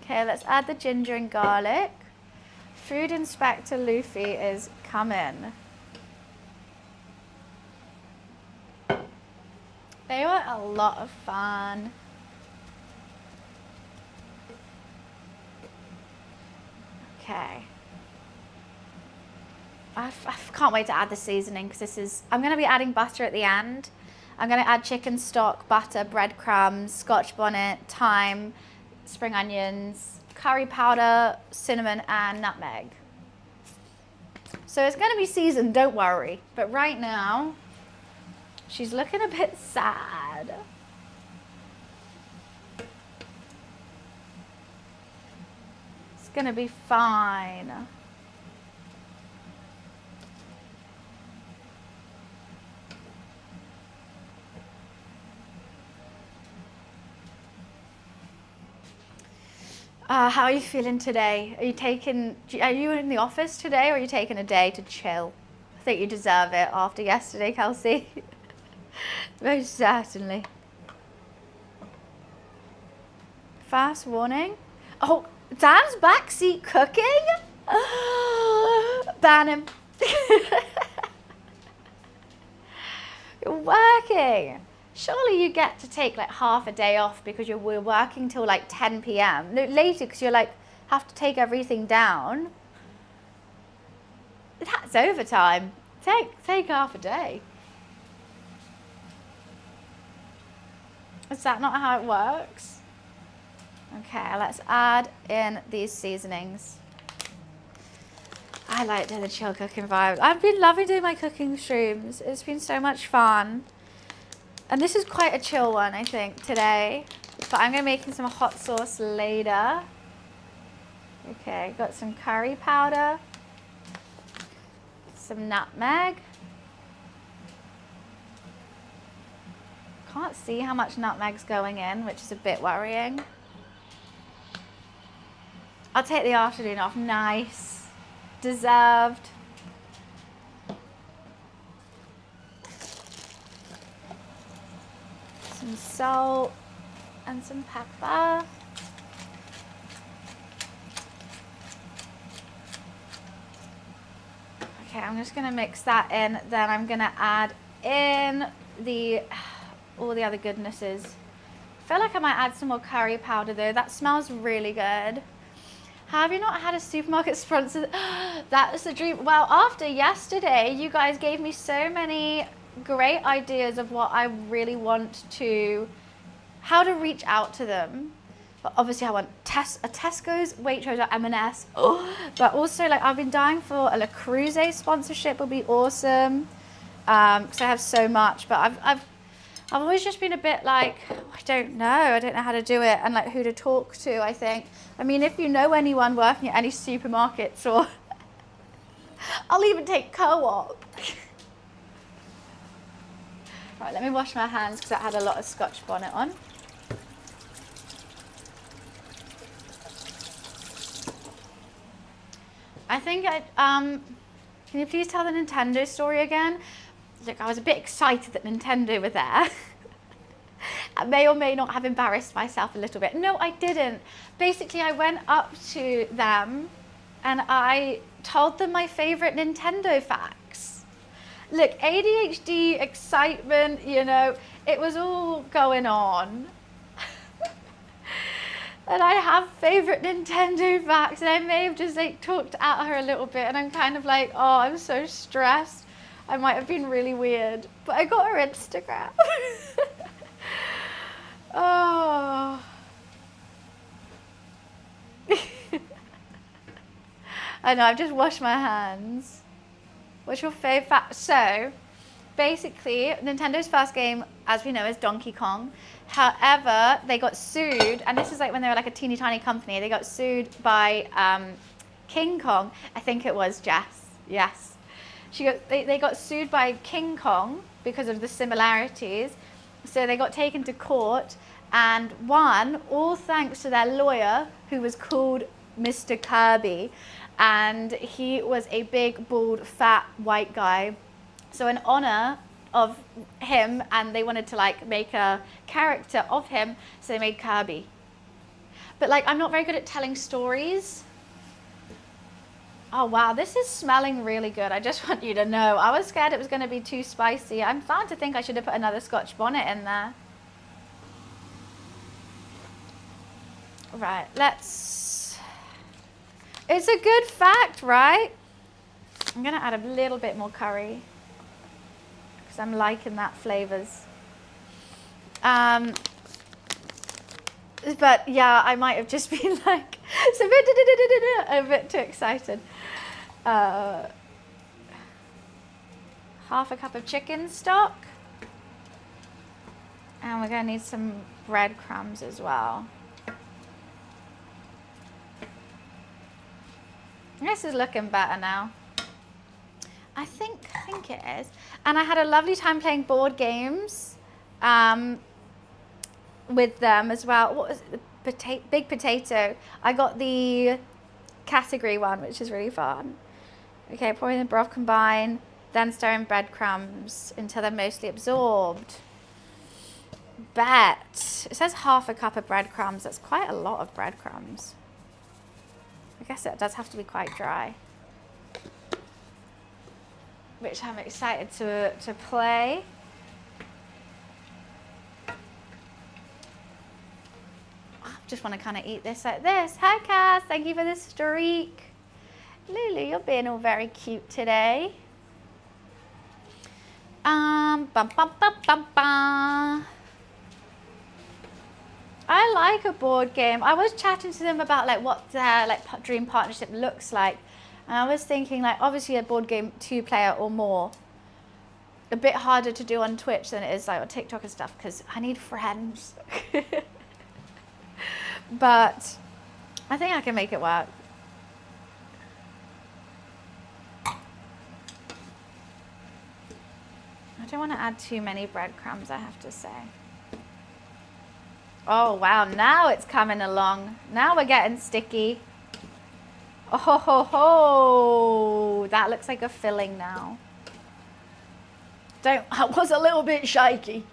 Okay, let's add the ginger and garlic. Food Inspector Luffy is coming. They were a lot of fun. Okay. I can't wait to add the seasoning because I'm going to be adding butter at the end. I'm going to add chicken stock, butter, breadcrumbs, Scotch bonnet, thyme, spring onions, curry powder, cinnamon, and nutmeg. So it's going to be seasoned, don't worry. But right now, she's looking a bit sad. It's going to be fine. How are you feeling today? Are you in the office today, or are you taking a day to chill? I think you deserve it after yesterday, Kelsey. Most certainly. Fast warning. Oh, Dan's backseat cooking? Ban him. You're working. Surely you get to take like half a day off because we're working till like 10 p.m. No, later because you're like, have to take everything down. That's overtime. Take half a day. Is that not how it works? Okay, let's add in these seasonings. I like the chill cooking vibe. I've been loving doing my cooking streams. It's been so much fun. And this is quite a chill one, I think, today. But I'm going to be making some hot sauce later. Okay, got some curry powder. Some nutmeg. Can't see how much nutmeg's going in, which is a bit worrying. I'll take the afternoon off. Nice. Deserved. Some salt and some pepper. Okay, I'm just gonna mix that in. Then I'm gonna add in all the other goodnesses. I feel like I might add some more curry powder though. That smells really good. Have you not had a supermarket sponsor? That is the dream. Well, after yesterday, you guys gave me so many great ideas of what I really want to, how to reach out to them. But obviously I want a Tesco's, Waitrose, or M&S. Oh, but also like I've been dying for a Le Creuset sponsorship would be awesome. Because I have so much, but I've always just been a bit like, I don't know how to do it and like who to talk to, I think. I mean, if you know anyone working at any supermarkets or I'll even take Co-op. Right, let me wash my hands because I had a lot of Scotch bonnet on. I think can you please tell the Nintendo story again? Look, I was a bit excited that Nintendo were there. I may or may not have embarrassed myself a little bit. No, I didn't. Basically, I went up to them and I told them my favorite Nintendo facts. Look, ADHD, excitement, you know, it was all going on. And I have favorite Nintendo facts, and I may have just like talked at her a little bit, and I'm kind of like, oh, I'm so stressed. I might have been really weird, but I got her Instagram. Oh. I know, I've just washed my hands. What's your fave fact? So, basically, Nintendo's first game, as we know, is Donkey Kong. However, they got sued, and this is like when they were like a teeny tiny company. They got sued by King Kong. I think it was Jess. Yes. They got sued by King Kong because of the similarities. So they got taken to court and won, all thanks to their lawyer, who was called Mr. Kirby. And he was a big, bald, fat, white guy. So in honor of him, and they wanted to like make a character of him, so they made Kirby. But like, I'm not very good at telling stories. Oh wow, this is smelling really good. I just want you to know. I was scared it was going to be too spicy. I'm starting to think I should have put another Scotch bonnet in there. Right, it's a good fact, right? I'm going to add a little bit more curry, because I'm liking that flavors. But yeah, I might have just been like a bit too excited. Half a cup of chicken stock. And we're going to need some breadcrumbs as well. This is looking better now. I think it is. And I had a lovely time playing board games with them as well. What was it? Big Potato. I got the category one, which is really fun. Okay, pour in the broth, combine, then stir in breadcrumbs until they're mostly absorbed. Bet. It says half a cup of breadcrumbs. That's quite a lot of breadcrumbs. I guess it does have to be quite dry. Which I'm excited to play. I just want to kind of eat this like this. Hi Cass, thank you for the streak. Lulu, you're being all very cute today. Bum, bum, bum, bum, bum. I like a board game. I was chatting to them about like what their like dream partnership looks like. And I was thinking like obviously a board game 2-player or more. A bit harder to do on Twitch than it is like on TikTok and stuff because I need friends. But I think I can make it work. I don't want to add too many breadcrumbs, I have to say. Oh wow, now it's coming along. Now we're getting sticky. Oh ho ho ho! That looks like a filling now. I was a little bit shaky.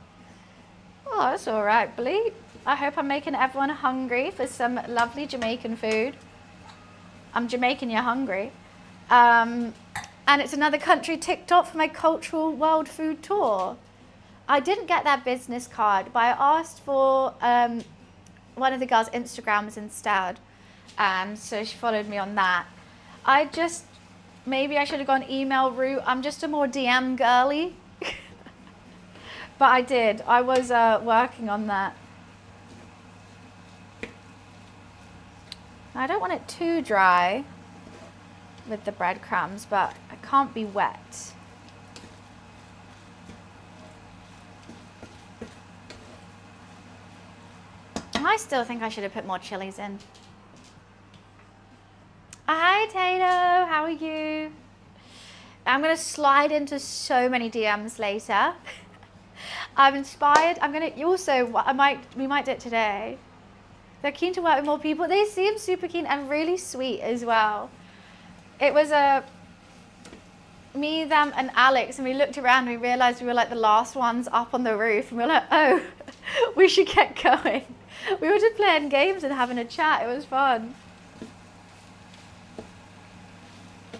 Oh, that's all right, bleep. I hope I'm making everyone hungry for some lovely Jamaican food. I'm Jamaican, you're hungry. And it's another country ticked off for my cultural world food tour. I didn't get that business card, but I asked for one of the girls' Instagrams instead. And so she followed me on that. Maybe I should have gone email route. I'm just a more DM girly. But I did. I was working on that. I don't want it too dry with the breadcrumbs, but I can't be wet. I still think I should have put more chilies in. Hi Tato, how are you? I'm gonna slide into so many DMs later. I'm inspired. We might do it today. They're keen to work with more people. They seem super keen and really sweet as well. It was me, them, and Alex, and we looked around and we realized we were like the last ones up on the roof, and we were like, oh, we should get going. We were just playing games and having a chat. It was fun.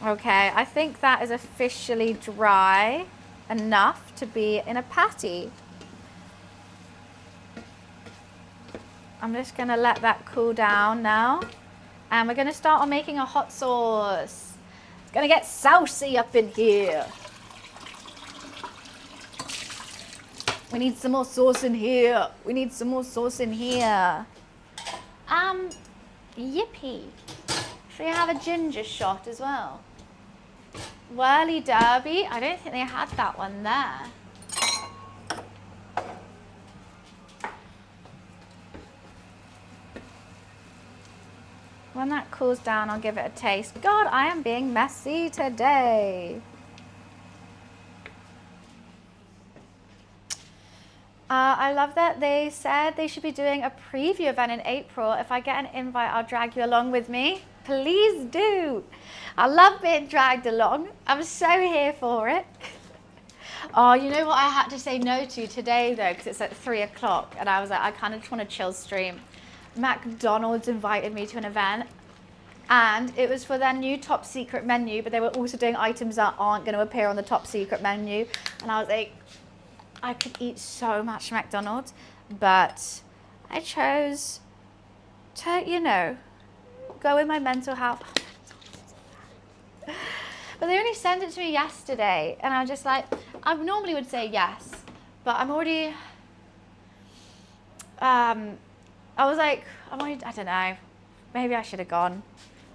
Okay, I think that is officially dry enough to be in a patty. I'm just gonna let that cool down now. And we're gonna start on making a hot sauce. It's gonna get saucy up in here. We need some more sauce in here. We need some more sauce in here. Yippee. Should we have a ginger shot as well? Whirly Derby. I don't think they had that one there. When that cools down, I'll give it a taste. God, I am being messy today. I love that they said they should be doing a preview event in April. If I get an invite, I'll drag you along with me. Please do. I love being dragged along. I'm so here for it. Oh, you know what I had to say no to today though, because it's at 3 o'clock and I was like, I kind of just want to chill stream. McDonald's invited me to an event and it was for their new top secret menu, but they were also doing items that aren't going to appear on the top secret menu. And I was like, I could eat so much McDonald's, but I chose to, you know, go with my mental health. But they only sent it to me yesterday, and I was just like, I normally would say yes, but I'm already, I was like, I don't know, maybe I should have gone.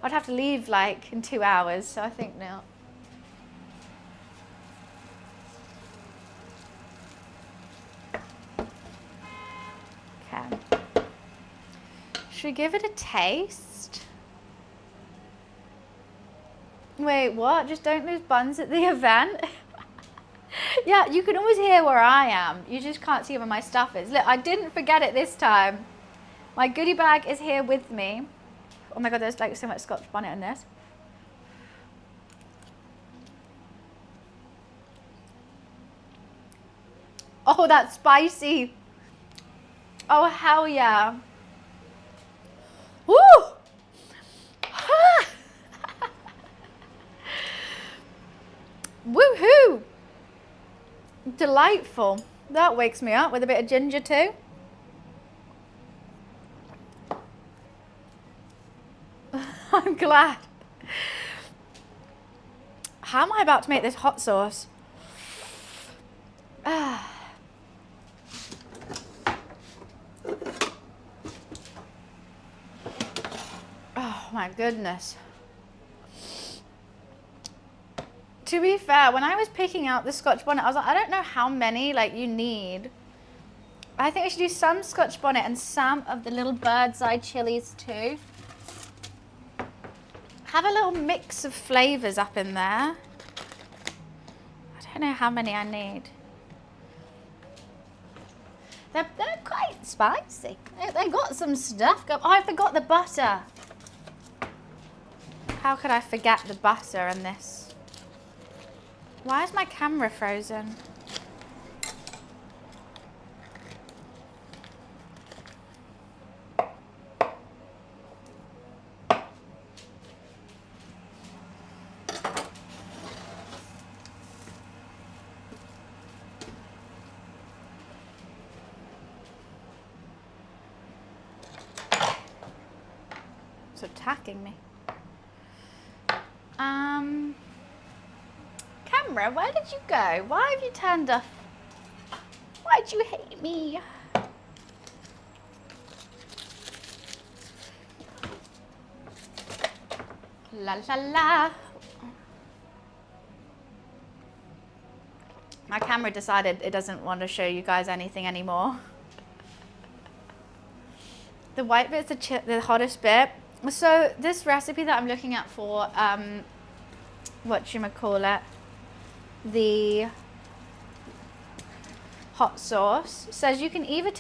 I'd have to leave like in 2 hours, so I think no. Okay. Should we give it a taste? Wait, what? Just don't lose buns at the event? Yeah, you can always hear where I am. You just can't see where my stuff is. Look, I didn't forget it this time. My goodie bag is here with me. Oh my God, there's like so much Scotch bonnet in this. Oh, that's spicy. Oh, hell yeah. Woo! Woohoo! Delightful. That wakes me up with a bit of ginger too. I'm glad. How am I about to make this hot sauce? Oh my goodness. To be fair, when I was picking out the Scotch bonnet, I was like, I don't know how many like you need. I think we should do some Scotch bonnet and some of the little bird's eye chilies too. Have a little mix of flavors up in there. I don't know how many I need. They're quite spicy. They got some stuff going. Oh, I forgot the butter. How could I forget the butter in this? Why is my camera frozen? It's attacking me. Camera, where did you go? Why have you turned off? Why'd you hate me? La la la. My camera decided it doesn't want to show you guys anything anymore. The white bit's the hottest bit. So this recipe that I'm looking at for whatchamacallit, the hot sauce, says you can either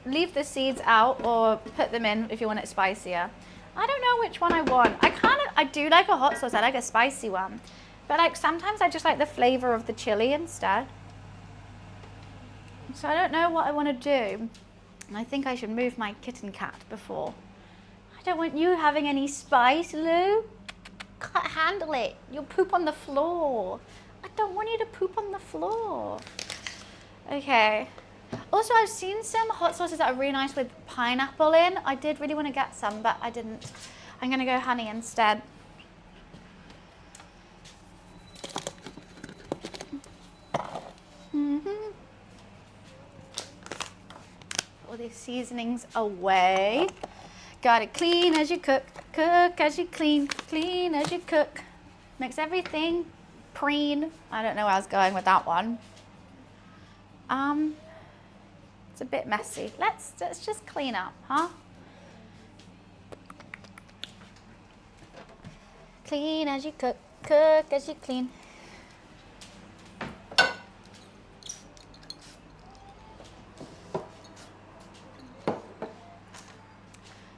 leave the seeds out or put them in if you want it spicier. I don't know which one I want. I do like a hot sauce. I like a spicy one, but like sometimes I just like the flavor of the chili instead. So I don't know what I want to do. And I think I should move my kitten cat before. I don't want you having any spice, Lou. Can't handle it. You'll poop on the floor. I don't want you to poop on the floor. Okay. Also, I've seen some hot sauces that are really nice with pineapple in. I did really want to get some, but I didn't. I'm going to go honey instead. All these seasonings away. Gotta clean as you cook, cook as you clean, clean as you cook. Makes everything preen. I don't know where I was going with that one. It's a bit messy. Let's just clean up, huh? Clean as you cook, cook as you clean.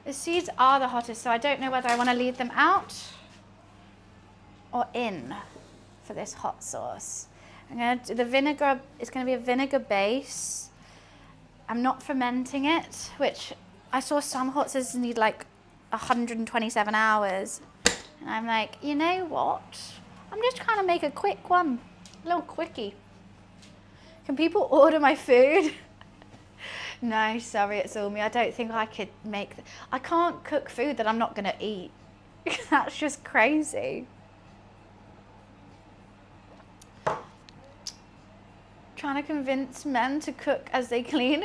The seeds are the hottest, so I don't know whether I want to leave them out or in for this hot sauce. I'm going to do the vinegar. It's going to be a vinegar base. I'm not fermenting it, which I saw some hot sauces need like 127 hours. And I'm like, you know what? I'm just trying to make a quick one, a little quickie. Can people order my food? No, sorry, it's all me. I don't think I could make. I can't cook food that I'm not going to eat. That's just crazy. Trying to convince men to cook as they clean.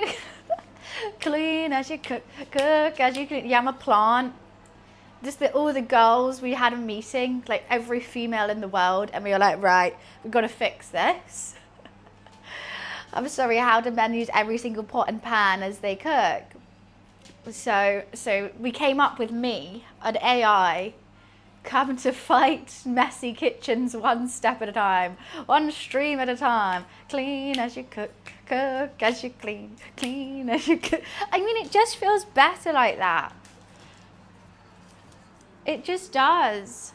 Clean as you cook, cook as you clean. Yeah, I'm a plant. Just all the girls, we had a meeting, like every female in the world, and we were like, right, we've got to fix this. I'm sorry, how do men use every single pot and pan as they cook? So we came up with me, an AI, come to fight messy kitchens one step at a time, one stream at a time. Clean as you cook, cook as you clean, clean as you cook. I mean, it just feels better like that. It just does.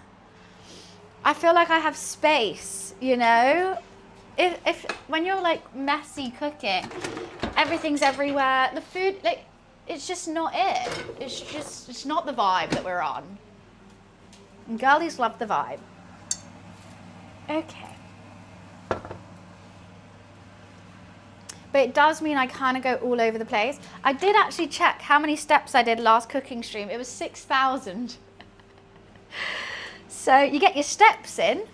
I feel like I have space, you know? If when you're like messy cooking, everything's everywhere, the food, like, it's just not it. It's not the vibe that we're on. And girlies love the vibe. Okay. But it does mean I kind of go all over the place. I did actually check how many steps I did last cooking stream. It was 6,000. So you get your steps in, you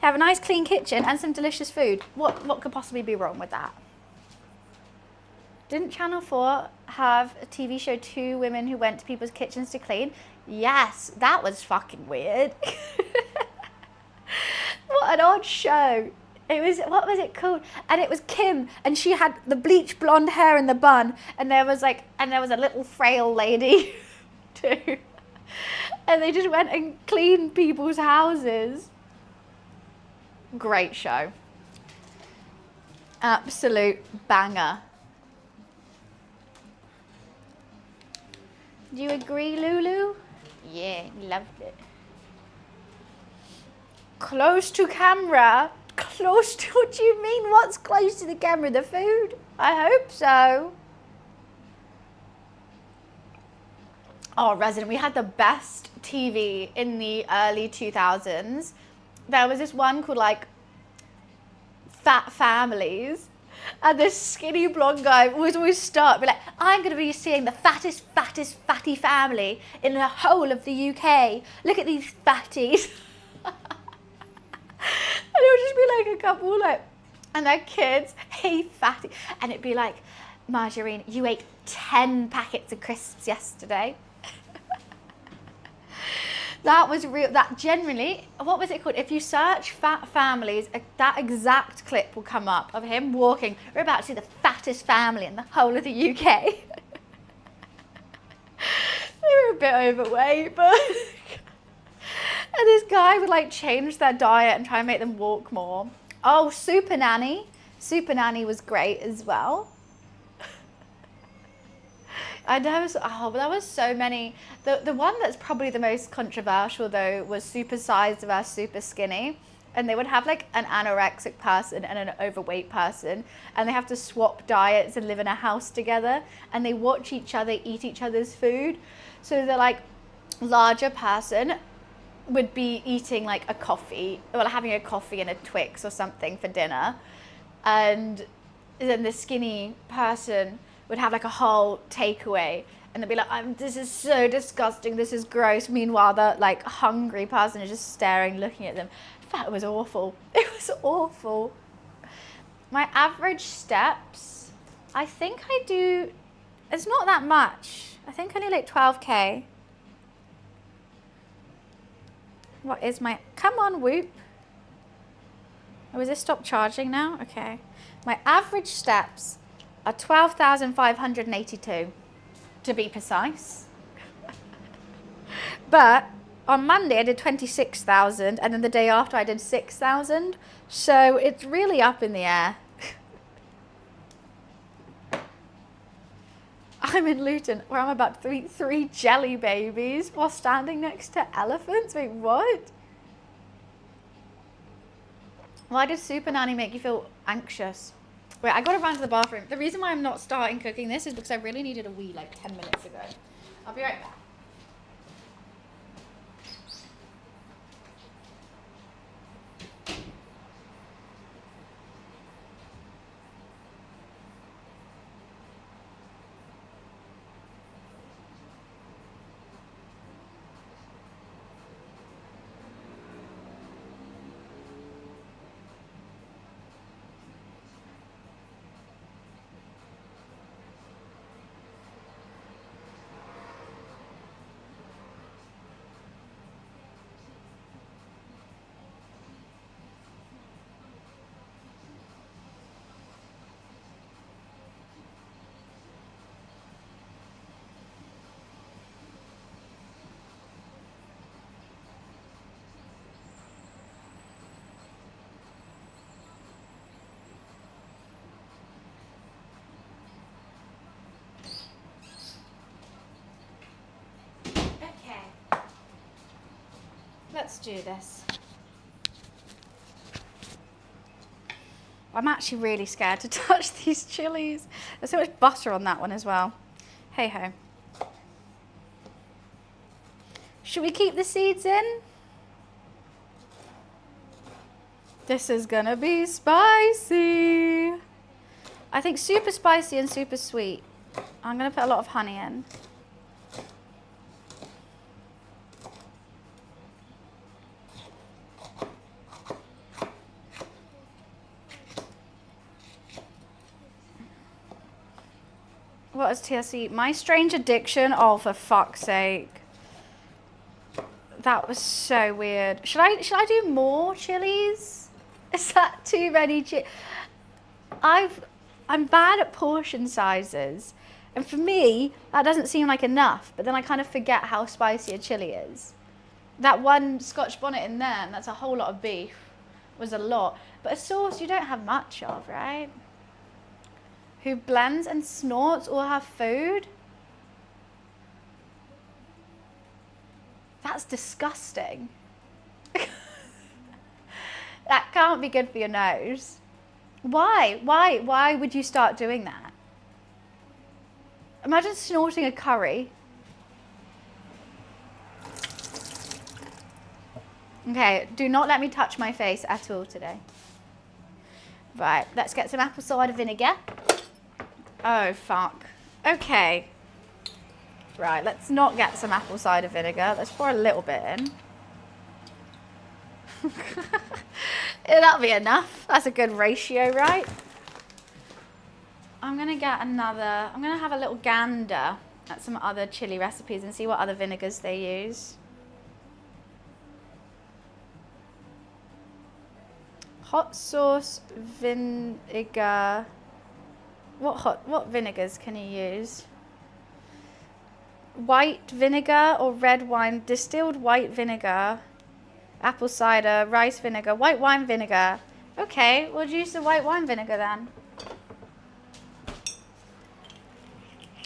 have a nice clean kitchen and some delicious food. What could possibly be wrong with that? Didn't Channel 4 have a TV show, 2 women who went to people's kitchens to clean? Yes, that was fucking weird. What an odd show. It was, what was it called? And it was Kim, and she had the bleach blonde hair in the bun, and there was a little frail lady too. And they just went and cleaned people's houses. Great show. Absolute banger. Do you agree, Lulu? Yeah, loved it. Close to camera? Close to, what do you mean? What's close to the camera? The food? I hope so. Oh, Resident, we had the best TV in the early 2000s. There was this one called like Fat Families. And this skinny blonde guy would always start, be like, I'm going to be seeing the fattest fatty family in the whole of the UK. Look at these fatties. And it would just be like a couple, like, and their kids, hey fatty. And it'd be like, Margarine, you ate 10 packets of crisps yesterday. That was real. That generally, what was it called? If you search fat families, that exact clip will come up of him walking. We're about to see the fattest family in the whole of the UK. They were a bit overweight, but and this guy would like change their diet and try and make them walk more. Oh, Super Nanny. Super Nanny was great as well. I know, oh, there was so many. The one that's probably the most controversial though was Super Size versus Super Skinny. And they would have like an anorexic person and an overweight person, and they have to swap diets and live in a house together, and they watch each other eat each other's food. So the like larger person would be eating like a coffee, well, having a coffee and a Twix or something for dinner. And then the skinny person would have like a whole takeaway and they'd be like, this is so disgusting, this is gross. Meanwhile, the like hungry person is just staring, looking at them. In fact, it was awful. It was awful. My average steps, I think I do, it's not that much. I think only like 12K. What is my, come on, Whoop. Oh, is this stop charging now? Okay. My average steps are 12,582, to be precise. But on Monday I did 26,000, and then the day after I did 6,000. So it's really up in the air. I'm in Luton, where I'm about to eat 3 jelly babies while standing next to elephants. Wait, what? Why did Super Nanny make you feel anxious? Wait, I gotta run to the bathroom. The reason why I'm not starting cooking this is because I really needed a wee like 10 minutes ago. I'll be right back. Let's do this. I'm actually really scared to touch these chilies. There's so much butter on that one as well. Hey ho. Should we keep the seeds in? This is gonna be spicy. I think super spicy and super sweet. I'm gonna put a lot of honey in. What is TLC? My Strange Addiction? Oh, for fuck's sake. That was so weird. Should I do more chilies? Is that too many chilies? I'm bad at portion sizes. And for me, that doesn't seem like enough. But then I kind of forget how spicy a chili is. That one Scotch bonnet in there, and that's a whole lot of beef, was a lot. But a sauce you don't have much of, right? Who blends and snorts all her food? That's disgusting. That can't be good for your nose. Why would you start doing that? Imagine snorting a curry. Okay, do not let me touch my face at all today. Right, let's get some apple cider vinegar. Oh, fuck. Okay. Right, let's not get some apple cider vinegar. Let's pour a little bit in. That'll be enough. That's a good ratio, right? I'm going to get another... I'm going to have a little gander at some other chili recipes and see what other vinegars they use. Hot sauce, vinegar... What vinegars can you use? White vinegar or red wine, distilled white vinegar, apple cider, rice vinegar, white wine vinegar. Okay, we'll use the white wine vinegar then.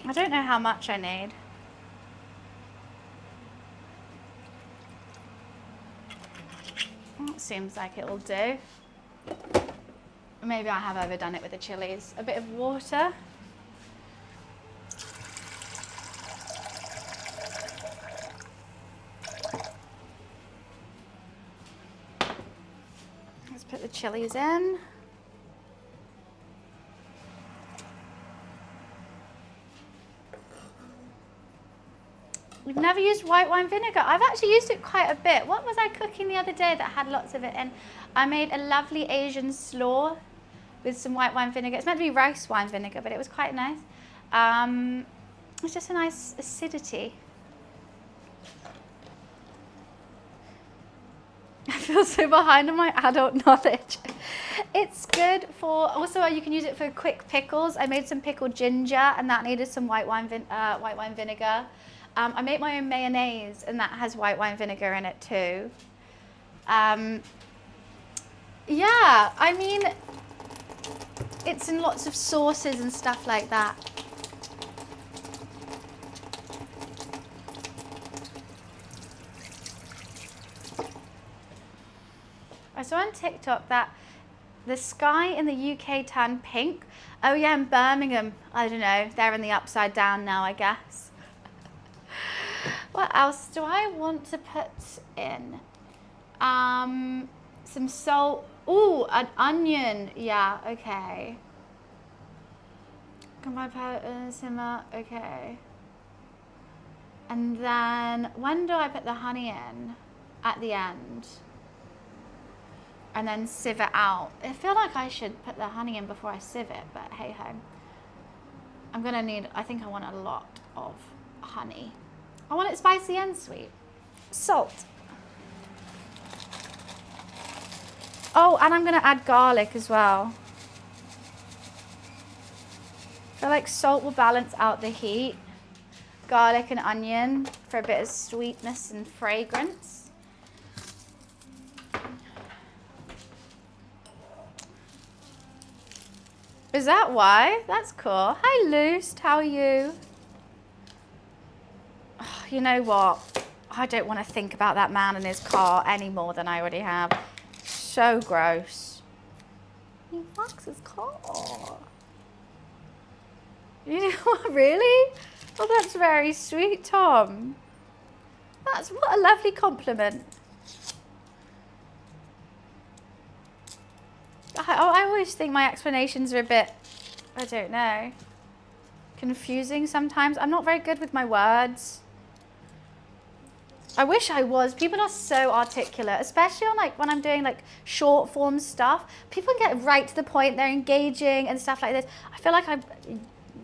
I don't know how much I need. That seems like it'll do. Maybe I have overdone it with the chilies. A bit of water. Let's put the chilies in. We've never used white wine vinegar. I've actually used it quite a bit. What was I cooking the other day that had lots of it in? I made a lovely Asian slaw with some white wine vinegar. It's meant to be rice wine vinegar, but it was quite nice. It's just a nice acidity. I feel so behind on my adult knowledge. It's good for, also you can use it for quick pickles. I made some pickled ginger and that needed some white wine vinegar. I make my own mayonnaise and that has white wine vinegar in it too. Yeah, I mean, it's in lots of sauces and stuff like that. I saw on TikTok that the sky in the UK turned pink. Oh yeah, in Birmingham, I don't know, they're in the upside down now, I guess. What else do I want to put in? Some salt. Ooh, an onion. Yeah, okay. Combine powder, simmer. Okay. And then when do I put the honey in? At the end. And then sieve it out. I feel like I should put the honey in before I sieve it, but hey ho. I'm gonna need, I think I want a lot of honey. I want it spicy and sweet. Salt. Oh, and I'm gonna add garlic as well. I feel like salt will balance out the heat. Garlic and onion for a bit of sweetness and fragrance. Is that why? That's cool. Hi, Luce. How are you? Oh, you know what? I don't want to think about that man in his car any more than I already have. So gross. He fucks his car. You know what? Really? Oh, that's very sweet, Tom. That's what a lovely compliment. I always think my explanations are a bit, I don't know, confusing sometimes. I'm not very good with my words. I wish I was. People are so articulate, especially on like when I'm doing like short form stuff. People get right to the point, they're engaging and stuff like this. I feel like I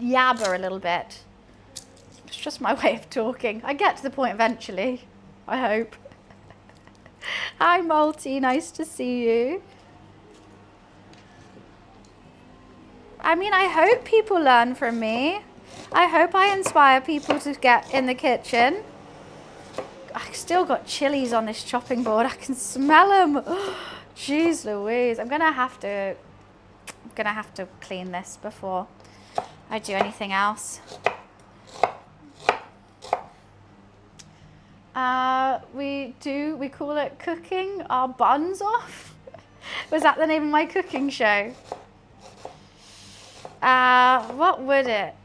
yabber a little bit. It's just my way of talking. I get to the point eventually, I hope. Hi, Malty, nice to see you. I mean, I hope people learn from me. I hope I inspire people to get in the kitchen. I still got chilies on this chopping board. I can smell them. Jeez Louise. I'm gonna have to clean this before I do anything else. We call it cooking our buns off. Was that the name of my cooking show? What would it?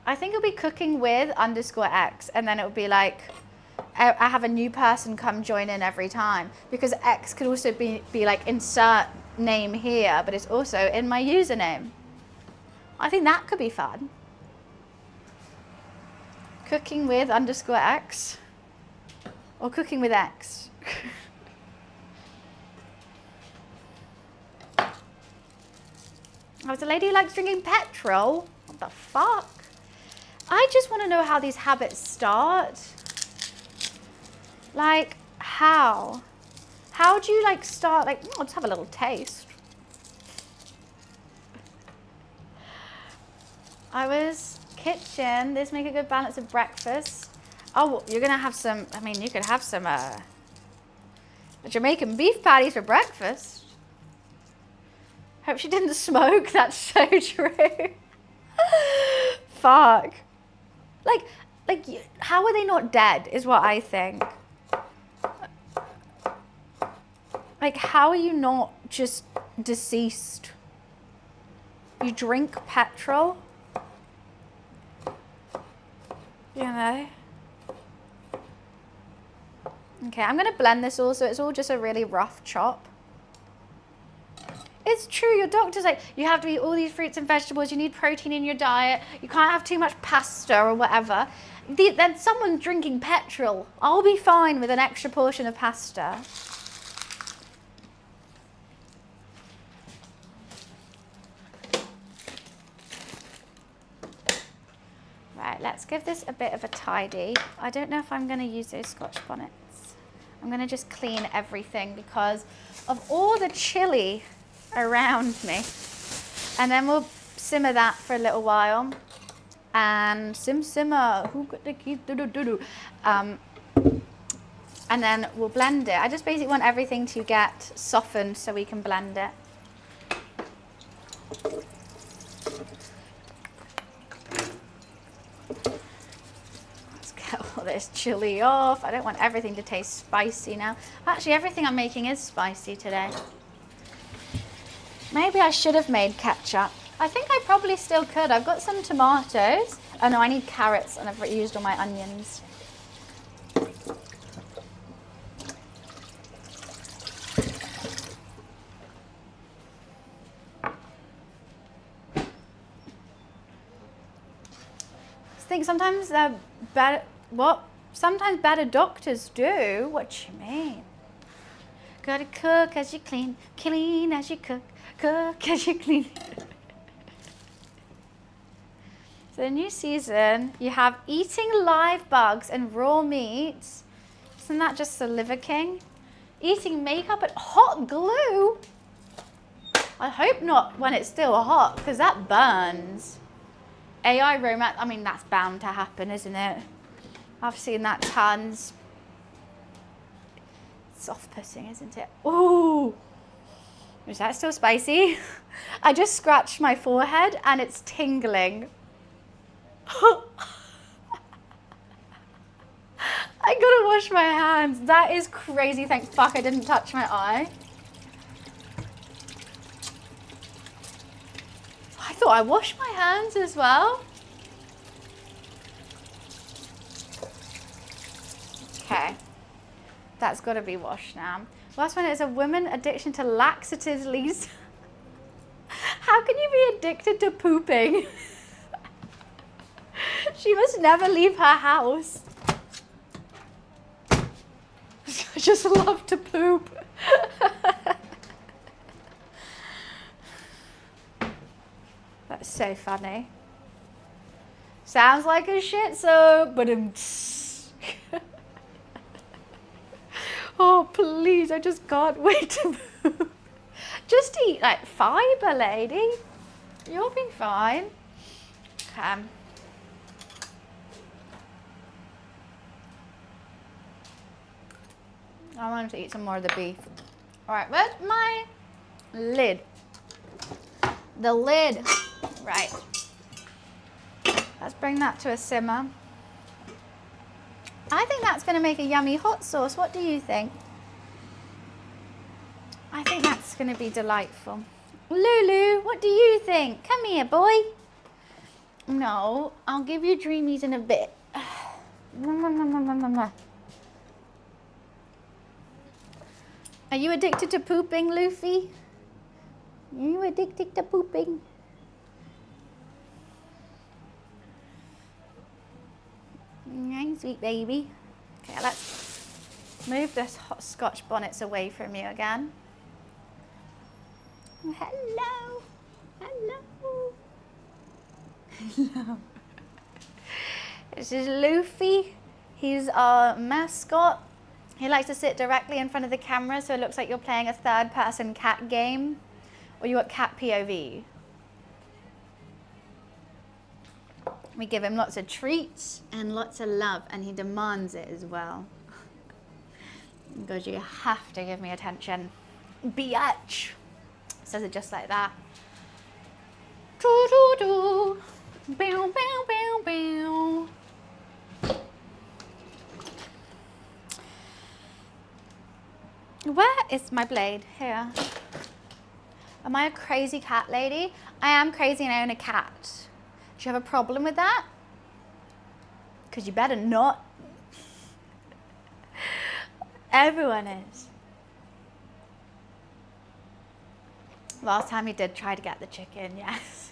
I think it'll be cooking with _X, and then it would be like, I have a new person come join in every time, because X could also be like insert name here, but it's also in my username. I think that could be fun. Cooking with _X, or cooking with X. I was a lady who likes drinking petrol. What the fuck? I just want to know how these habits start. Like, how? How do you like start, like, oh, let's have a little taste. I was kitchen. This make a good balance of breakfast. Oh, you're going to have some, I mean, you could have some Jamaican beef patties for breakfast. Hope she didn't smoke. That's so true. Fuck. Like, how are they not dead is what I think. Like, how are you not just deceased? You drink petrol? You know? Okay, I'm going to blend this all so it's all just a really rough chop. It's true. Your doctor's like, you have to eat all these fruits and vegetables. You need protein in your diet. You can't have too much pasta or whatever. Then someone's drinking petrol. I'll be fine with an extra portion of pasta. Right, let's give this a bit of a tidy. I don't know if I'm going to use those Scotch bonnets. I'm going to just clean everything because of all the chili around me. And then we'll simmer that for a little while. And simmer. Who got the keys? And then we'll blend it. I just basically want everything to get softened so we can blend it. All this chili off. I don't want everything to taste spicy now. Actually, everything I'm making is spicy today. Maybe I should have made ketchup. I think I probably still could. I've got some tomatoes. Oh no, I need carrots and I've used all my onions. I think sometimes they're better. What? Sometimes better doctors do. What you mean? Gotta cook as you clean, clean as you cook, cook as you clean. So the new season, you have eating live bugs and raw meats. Isn't that just the Liver King? Eating makeup and hot glue? I hope not when it's still hot, because that burns. AI romance, I mean, that's bound to happen, isn't it? I've seen that tons. Soft pussing, isn't it? Ooh, is that still spicy? I just scratched my forehead and it's tingling. I gotta wash my hands. That is crazy. Thank fuck I didn't touch my eye. I thought I washed my hands as well. Okay, that's got to be washed now. Last one is a woman addiction to laxatives leads. How can you be addicted to pooping? She must never leave her house. I just love to poop. That's so funny. Sounds like a shit soap, but oh, please, I just can't wait to move. Just eat like fiber, lady. You'll be fine. Okay. I wanted to eat some more of the beef. All right, where's my lid? The lid. Right. Let's bring that to a simmer. I think that's going to make a yummy hot sauce. What do you think? I think that's going to be delightful. Lulu, what do you think? Come here, boy. No, I'll give you dreamies in a bit. Are you addicted to pooping, Luffy? Are you addicted to pooping? Right, sweet baby. Okay, let's move this hot Scotch bonnets away from you again. Oh, hello. Hello. Hello. This is Luffy. He's our mascot. He likes to sit directly in front of the camera, so it looks like you're playing a third-person cat game, or you got cat POV. We give him lots of treats and lots of love, and he demands it as well. Because you have to give me attention. Biatch. Says it just like that. Doo-doo-doo. Bow, bow, bow, bow. Where is my blade? Here. Am I a crazy cat lady? I am crazy and I own a cat. Do you have a problem with that? Because you better not. Everyone is. Last time he did try to get the chicken, yes.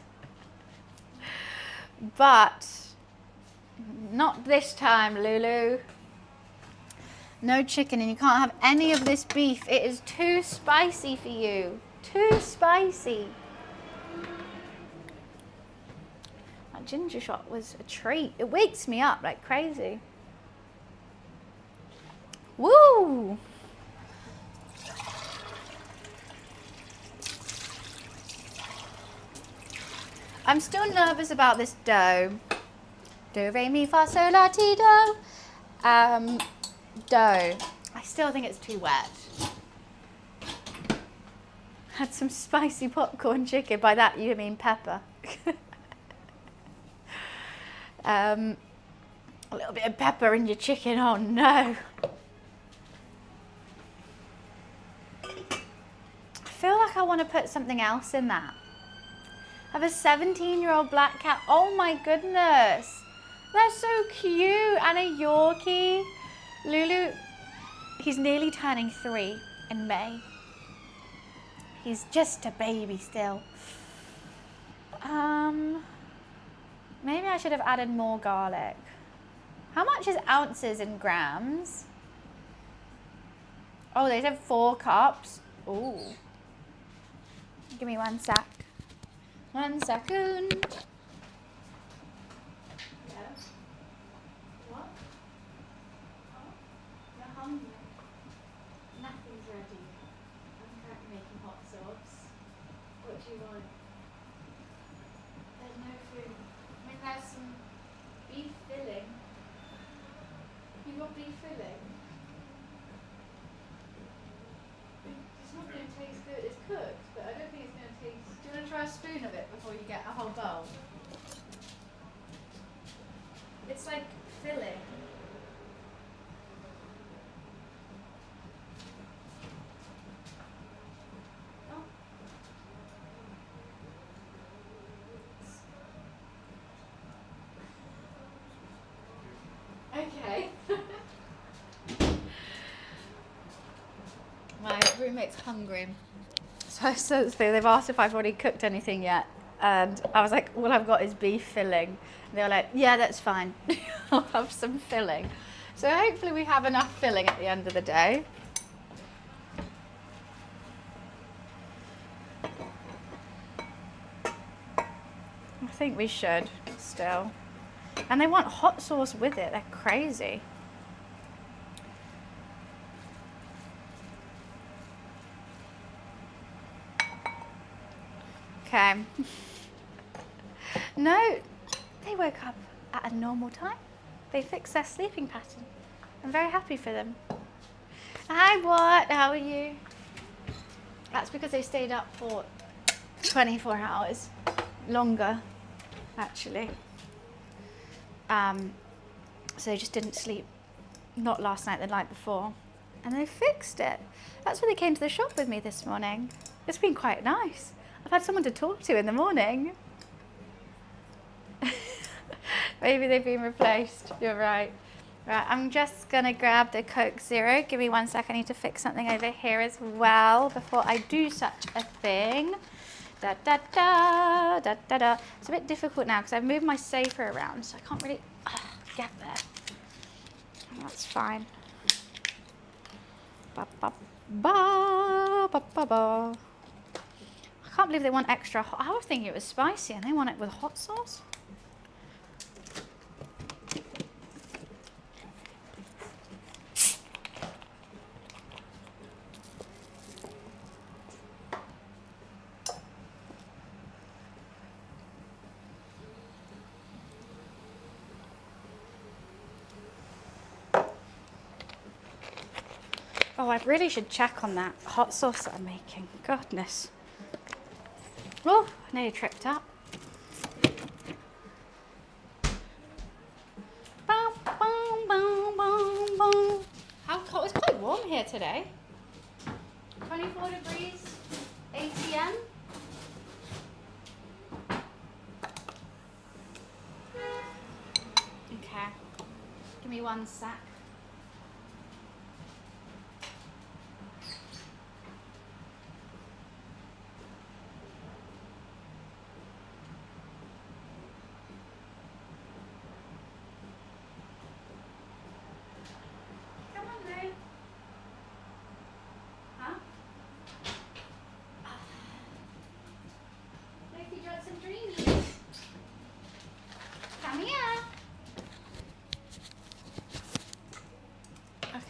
But not this time, Lulu. No chicken, and you can't have any of this beef. It is too spicy for you. Too spicy. That ginger shot was a treat. It wakes me up like crazy. Woo! I'm still nervous about this dough. Do, re, mi, fa, sol, la, ti, do. Dough. I still think it's too wet. Had some spicy popcorn chicken. By that you mean pepper. A little bit of pepper in your chicken. Oh no. I feel like I want to put something else in that. I have a 17-year-old black cat. Oh my goodness. They're so cute. And a Yorkie. Lulu, he's nearly turning 3 in May. He's just a baby still. Maybe I should have added more garlic. How much is ounces in grams? Oh, they said 4 cups. Ooh. Give me 1 sec. 1 second. Yes. What? Oh, you're hungry. Nothing's ready. I'm currently making hot sauce. What do you want? There's no food. I mean, there's some beef filling. You got beef filling? It's not going to taste good. It's cooked, but I don't think it's going to taste... Do you want to try a spoon of it before you get a whole bowl? It's like filling. Okay. My roommate's hungry. So they've asked if I've already cooked anything yet. And I was like, all I've got is beef filling. And they were like, yeah, that's fine. I'll have some filling. So hopefully we have enough filling at the end of the day. I think we should still. And they want hot sauce with it. They're crazy. Okay. No, they woke up at a normal time. They fixed their sleeping pattern. I'm very happy for them. Hi, what? How are you? That's because they stayed up for 24 hours. Longer, actually. So they just didn't sleep. Not last night, the night before. And they fixed it. That's why they came to the shop with me this morning. It's been quite nice. I've had someone to talk to in the morning. Maybe they've been replaced. You're right. Right, I'm just gonna grab the Coke Zero. Give me 1 sec. I need to fix something over here as well before I do such a thing. Da da da da da da. It's a bit difficult now because I've moved my safer around, so I can't really get there. That's fine. Ba ba ba ba ba ba. I can't believe they want extra hot. I was thinking it was spicy and they want it with hot sauce. Oh, I really should check on that hot sauce that I'm making. Goodness. Oh, I nearly tripped up. Bow, bow, bow, bow, bow. How cold? It's quite warm here today. 24 degrees, ATM. Okay, give me 1 sec.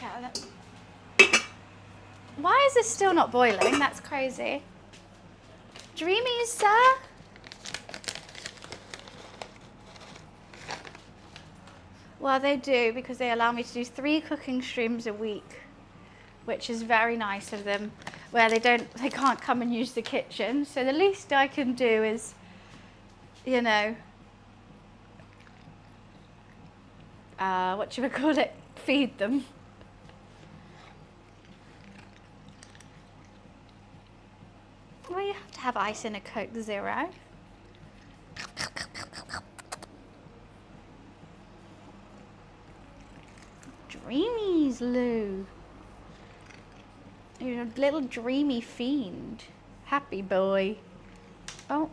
Okay. Why is this still not boiling? That's crazy. Dreamies, sir? Well, they do, because they allow me to do 3 cooking streams a week, which is very nice of them, where they can't come and use the kitchen. So the least I can do is, you know, feed them. Well, you have to have ice in a Coke Zero. Dreamies, Lou. You're a little dreamy fiend. Happy boy. Oh.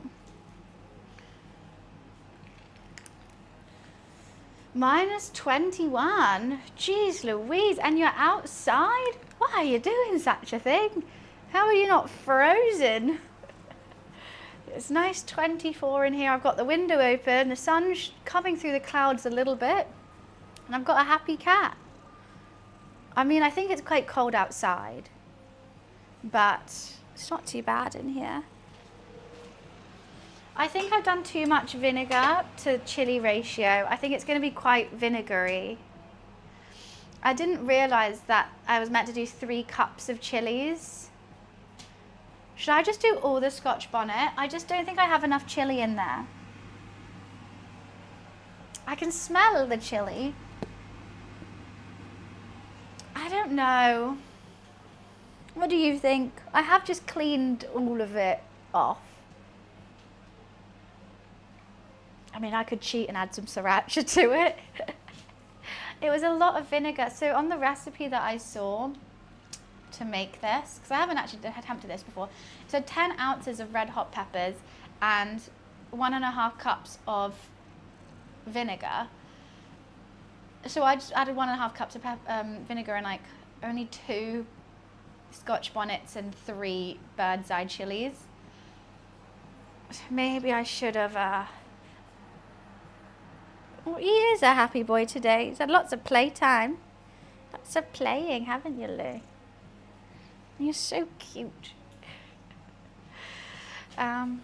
-21. Jeez Louise, and you're outside? Why are you doing such a thing? How are you not frozen? It's nice 24 in here. I've got the window open. The sun's coming through the clouds a little bit. And I've got a happy cat. I mean, I think it's quite cold outside, but it's not too bad in here. I think I've done too much vinegar to chili ratio. I think it's going to be quite vinegary. I didn't realize that I was meant to do 3 cups of chilies. Should I just do all the Scotch bonnet? I just don't think I have enough chili in there. I can smell the chili. I don't know. What do you think? I have just cleaned all of it off. I mean, I could cheat and add some sriracha to it. It was a lot of vinegar. So on the recipe that I saw to make this, because I haven't actually attempted this before, so 10 ounces of red hot peppers and 1.5 cups of vinegar. So I just added 1.5 cups of vinegar and like only 2 Scotch bonnets and 3 bird's eye chilies. Maybe I should have. Well, he is a happy boy today. He's had lots of playtime. Lots of playing, haven't you, Lou? You're so cute. Okay,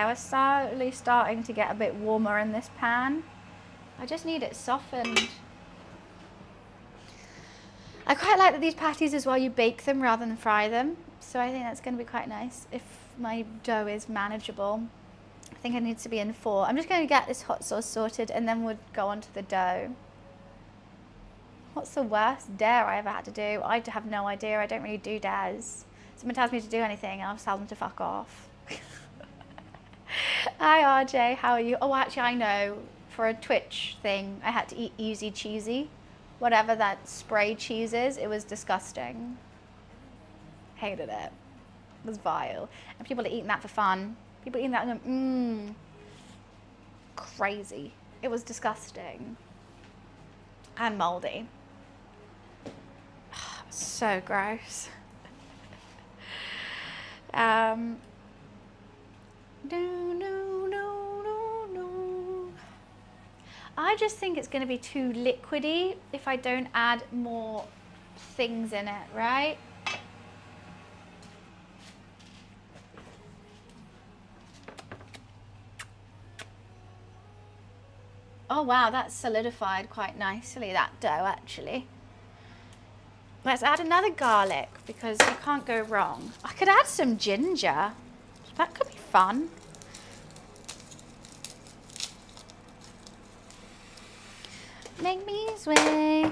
we're slowly starting to get a bit warmer in this pan. I just need it softened. I quite like that these patties as well, you bake them rather than fry them. So I think that's going to be quite nice if my dough is manageable. I think it needs to be in 4. I'm just going to get this hot sauce sorted and then we'll go on to the dough. What's the worst dare I ever had to do? I have no idea. I don't really do dares. Someone tells me to do anything and I'll tell them to fuck off. Hi RJ, how are you? Oh, actually I know. For a Twitch thing, I had to eat Easy Cheesy. Whatever that spray cheese is, it was disgusting. Hated it. It was vile. And people are eating that for fun. People eating that and going, crazy. It was disgusting. And moldy. So gross. No. I just think it's going to be too liquidy if I don't add more things in it, right? Oh wow, that's solidified quite nicely, that dough actually. Let's add another garlic because you can't go wrong. I could add some ginger. That could be fun. Make me sway.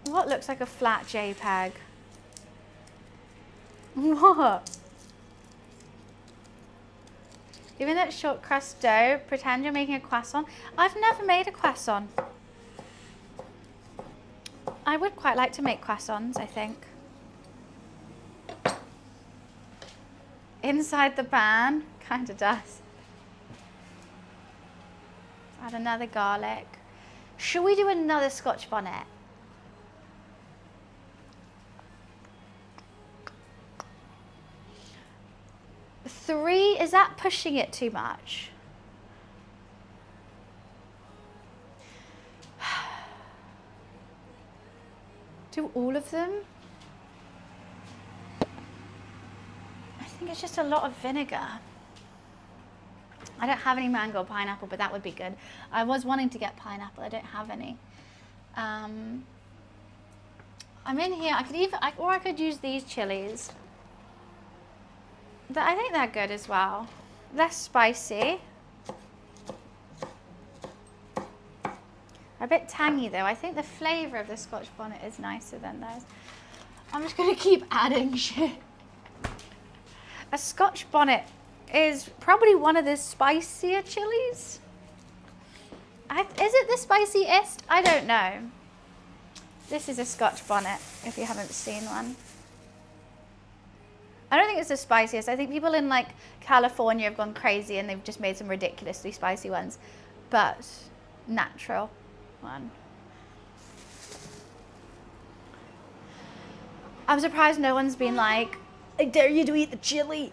What looks like a flat JPEG? What? Even that short crust dough, pretend you're making a croissant. I've never made a croissant. I would quite like to make croissants, I think. Inside the pan, kind of does. Add another garlic. Should we do another Scotch bonnet? 3, is that pushing it too much? Do all of them? I think it's just a lot of vinegar. I don't have any mango or pineapple, but that would be good. I was wanting to get pineapple. I don't have any. I'm in here. I could even, or I could use these chilies. I think they're good as well. Less spicy. A bit tangy though. I think the flavour of the Scotch bonnet is nicer than those. I'm just going to keep adding shit. A Scotch bonnet is probably one of the spicier chilies. Is it the spiciest? I don't know. This is a Scotch bonnet, if you haven't seen one. I don't think it's the spiciest. I think people in like California have gone crazy and they've just made some ridiculously spicy ones. But natural one. I'm surprised no one's been like, I dare you to eat the chili.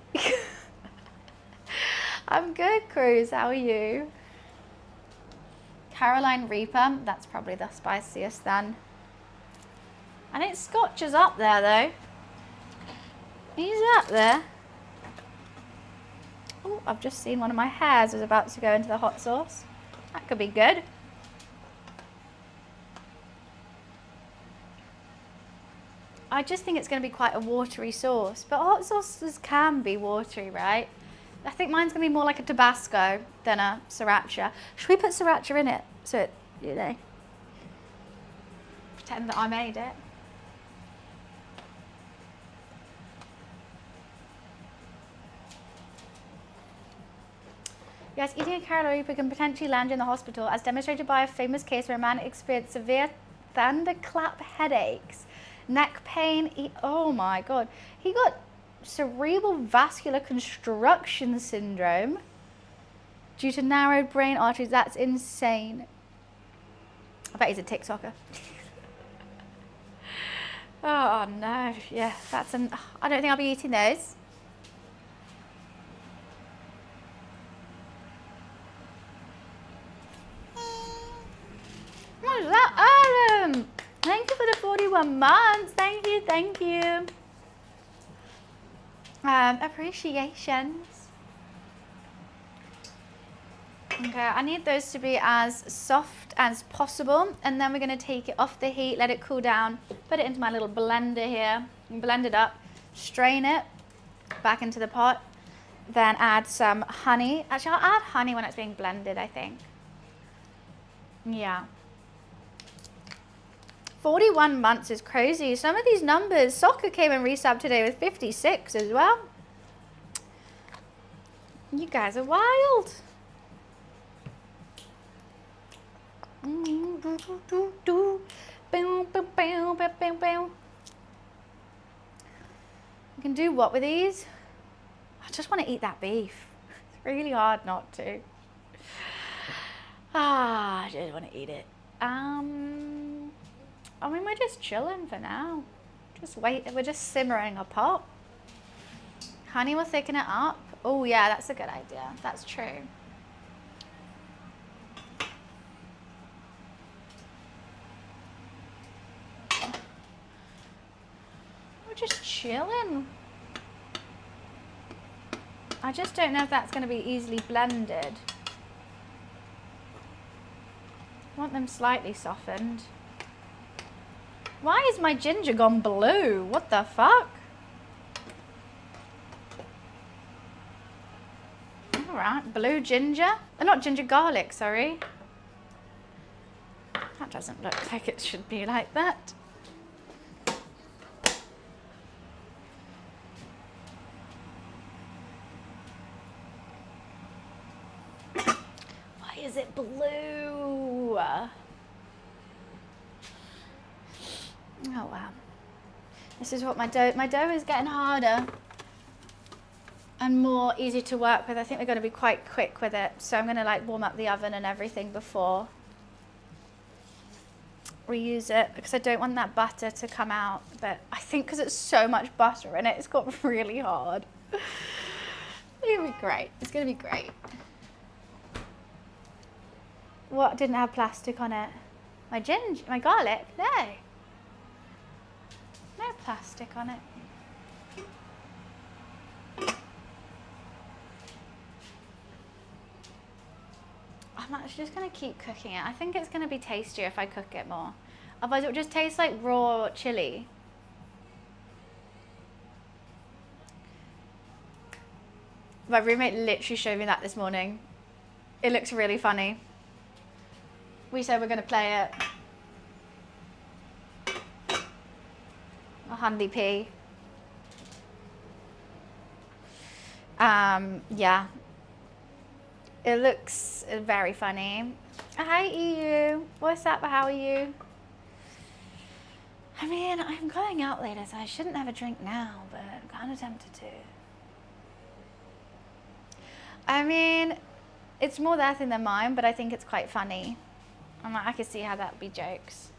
I'm good, Cruz. How are you? Caroline Reaper. That's probably the spiciest then. I think Scotch is up there though. He's up there. Oh, I've just seen one of my hairs was about to go into the hot sauce. That could be good. I just think it's going to be quite a watery sauce, but hot sauces can be watery, right? I think mine's going to be more like a Tabasco than a sriracha. Should we put sriracha in it? So it, you know, pretend that I made it. Yes, eating a carrot reaper can potentially land you in the hospital, as demonstrated by a famous case where a man experienced severe thunderclap headaches, neck pain. Oh my God. He got cerebral vascular construction syndrome due to narrowed brain arteries. That's insane. I bet he's a TikToker. Oh no. Yeah, that's an. I don't think I'll be eating those. What is that, Adam? Thank you for the 41 months. Thank you, thank you. Appreciations. Okay, I need those to be as soft as possible, and then we're going to take it off the heat, let it cool down, put it into my little blender here, and blend it up, strain it back into the pot, then add some honey. Actually, I'll add honey when it's being blended, I think. Yeah. 41 months is crazy. Some of these numbers, soccer came in resub today with 56 as well. You guys are wild. You can do what with these? I just want to eat that beef. It's really hard not to. I just want to eat it. I mean, we're just chilling for now. Just wait. We're just simmering a pot. Honey will thicken it up. Oh yeah, that's a good idea. That's true. We're just chilling. I just don't know if that's going to be easily blended. I want them slightly softened. Why is my ginger gone blue? What the fuck? Alright, blue ginger. Not ginger garlic, sorry. That doesn't look like it should be like that. Why is it blue? Oh wow. This is what my dough is getting harder and more easy to work with. I think we're going to be quite quick with it. So I'm going to like warm up the oven and everything before we use it, because I don't want that butter to come out. But I think because it's so much butter in it, it's got really hard. It'll be great. It's going to be great. What didn't have plastic on it? My ginger, my garlic? No. No plastic on it. I'm actually just going to keep cooking it. I think it's going to be tastier if I cook it more. Otherwise it would just taste like raw chili. My roommate literally showed me that this morning. It looks really funny. We said we're going to play it. A handy pea. Yeah. It looks very funny. Hi EU. What's up? How are you? I mean, I'm going out later, so I shouldn't have a drink now, but I'm kind of tempted to. I mean, it's more their thing than mine, but I think it's quite funny. I'm like, I can see how that would be jokes.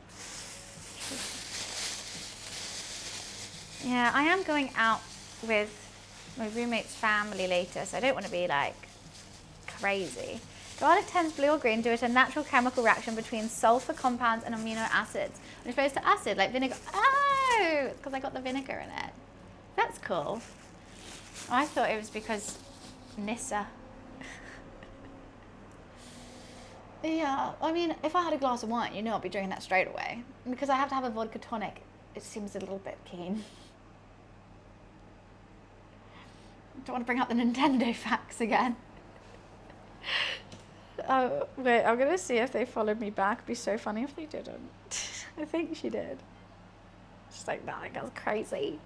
Yeah, I am going out with my roommate's family later, so I don't want to be like crazy. Garlic turns blue or green due to a natural chemical reaction between sulfur compounds and amino acids. When opposed to acid, like vinegar. Oh, it's because I got the vinegar in it. That's cool. I thought it was because Nissa. Yeah, I mean, if I had a glass of wine, you know I'd be drinking that straight away. Because I have to have a vodka tonic, it seems a little bit keen. Don't want to bring up the Nintendo facts again. Oh, wait, I'm going to see if they followed me back. It'd be so funny if they didn't. I think she did. Just like that girl's crazy.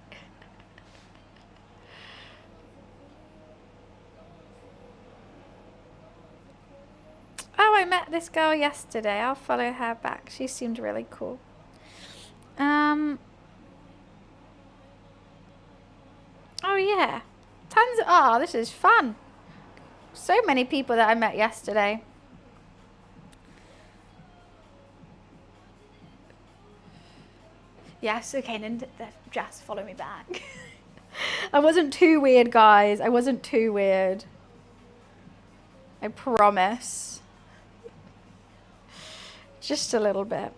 Oh, I met this girl yesterday. I'll follow her back. She seemed really cool. Oh, yeah. Tons of, oh, this is fun. So many people that I met yesterday. Yes, okay, and just follow me back. I wasn't too weird, guys. I wasn't too weird. I promise. Just a little bit.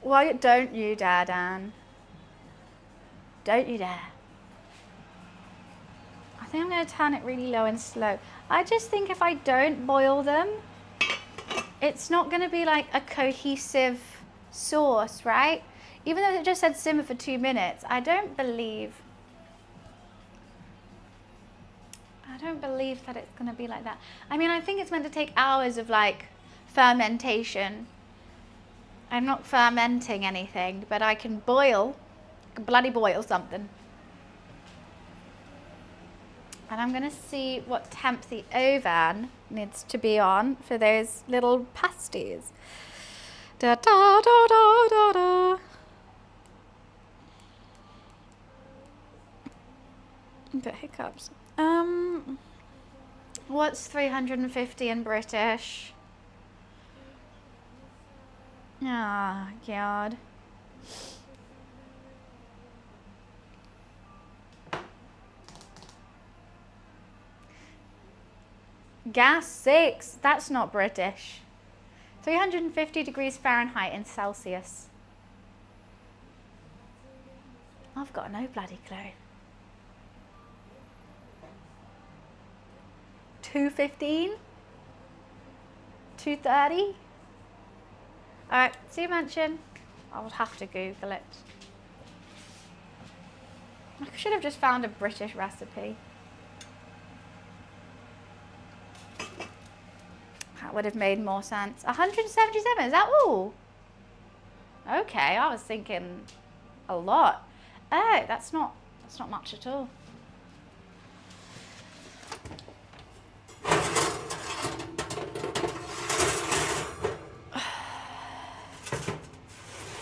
Why don't you dare, Dan? Don't you dare. I think I'm going to turn it really low and slow. I just think if I don't boil them, it's not going to be like a cohesive sauce, right? Even though it just said simmer for 2 minutes, I don't believe that it's going to be like that. I mean, I think it's meant to take hours of like fermentation. I'm not fermenting anything, but I can boil, bloody boil something. And I'm going to see what temp the oven needs to be on for those little pasties. Da da da da da da. But hiccups. What's 350 in British? Ah, God. Gas 6, that's not British. 350 degrees Fahrenheit in Celsius. I've got no bloody clue. 215? 230? Alright, see you mansion. I'll have to Google it. I should have just found a British recipe. That would have made more sense. 177, is that all? Okay, I was thinking a lot. Oh, that's not much at all.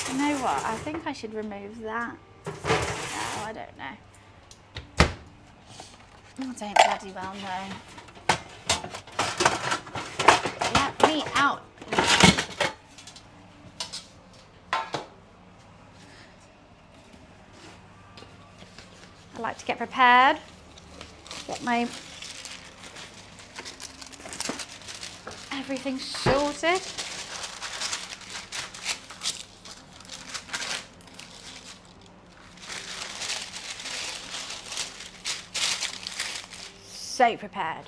You know what? I think I should remove that. No, I don't know. I don't bloody well know. Let me out. like to get prepared, get my everything sorted. So prepared.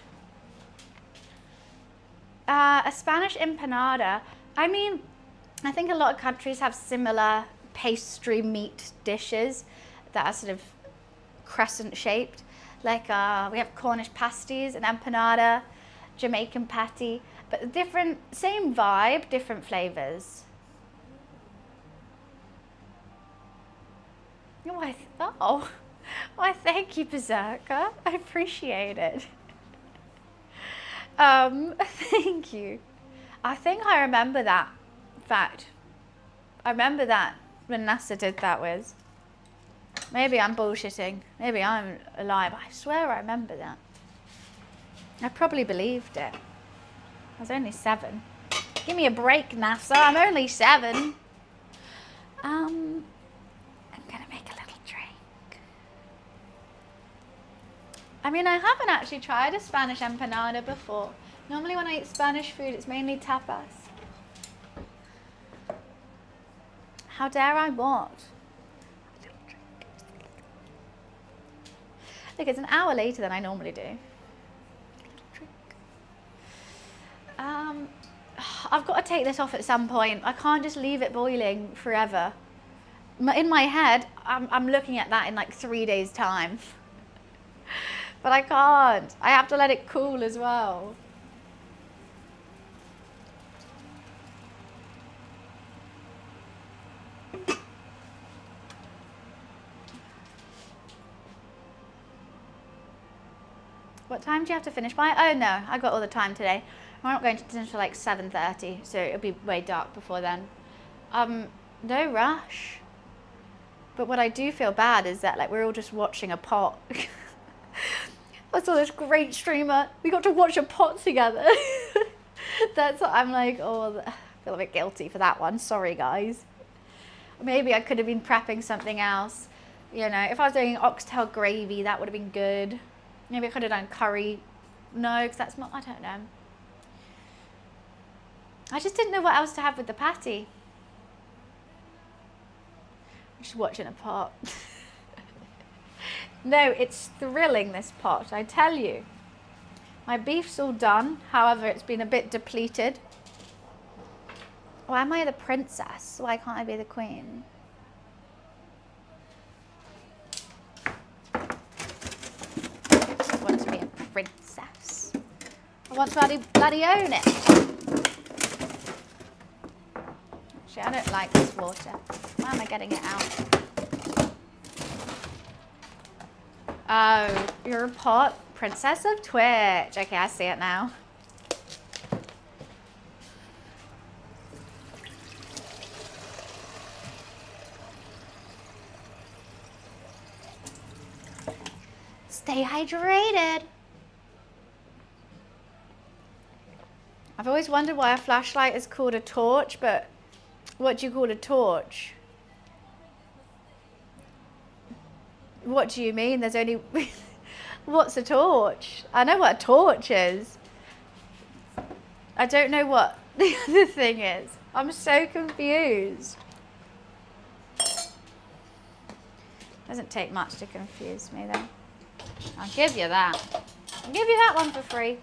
A Spanish empanada. I mean, I think a lot of countries have similar pastry meat dishes that are sort of crescent shaped. Like we have Cornish pasties, an empanada, Jamaican patty, but different, same vibe, different flavors. Oh, why thank you, Berserker. I appreciate it. Thank you. I think I remember that fact. I remember that when NASA did that with. Maybe I'm bullshitting. Maybe I'm alive. I swear I remember that. I probably believed it. I was only 7. Give me a break, NASA. I'm only 7. I'm gonna make a little drink. I mean, I haven't actually tried a Spanish empanada before. Normally when I eat Spanish food, it's mainly tapas. How dare I what? Look, it's an hour later than I normally do. I've got to take this off at some point. I can't just leave it boiling forever. In my head, I'm looking at that in like 3 days' time. But I can't. I have to let it cool as well. What time do you have to finish by? Oh no, I got all the time today. I'm not going to finish until like 7:30, so it'll be way dark before then. No rush. But what I do feel bad is that like we're all just watching a pot. I saw this great streamer. We got to watch a pot together. That's what I'm like, oh, I feel a bit guilty for that one. Sorry, guys. Maybe I could have been prepping something else. You know, if I was doing oxtail gravy, that would have been good. Maybe I could have done curry. No, because that's not, I don't know. I just didn't know what else to have with the patty. I'm just watching a pot. No, it's thrilling, this pot, I tell you. My beef's all done. However, it's been a bit depleted. Why am I the princess? Why can't I be the queen? I want to be a princess. I want to bloody own it. Actually, I don't like this water. Why am I getting it out? Oh, you're a pot? Princess of Twitch. Okay, I see it now. Stay hydrated. I've always wondered why a flashlight is called a torch, but what do you call a torch? What do you mean? There's only... What's a torch? I know what a torch is. I don't know what the other thing is. I'm so confused. Doesn't take much to confuse me though. I'll give you that. I'll give you that one for free.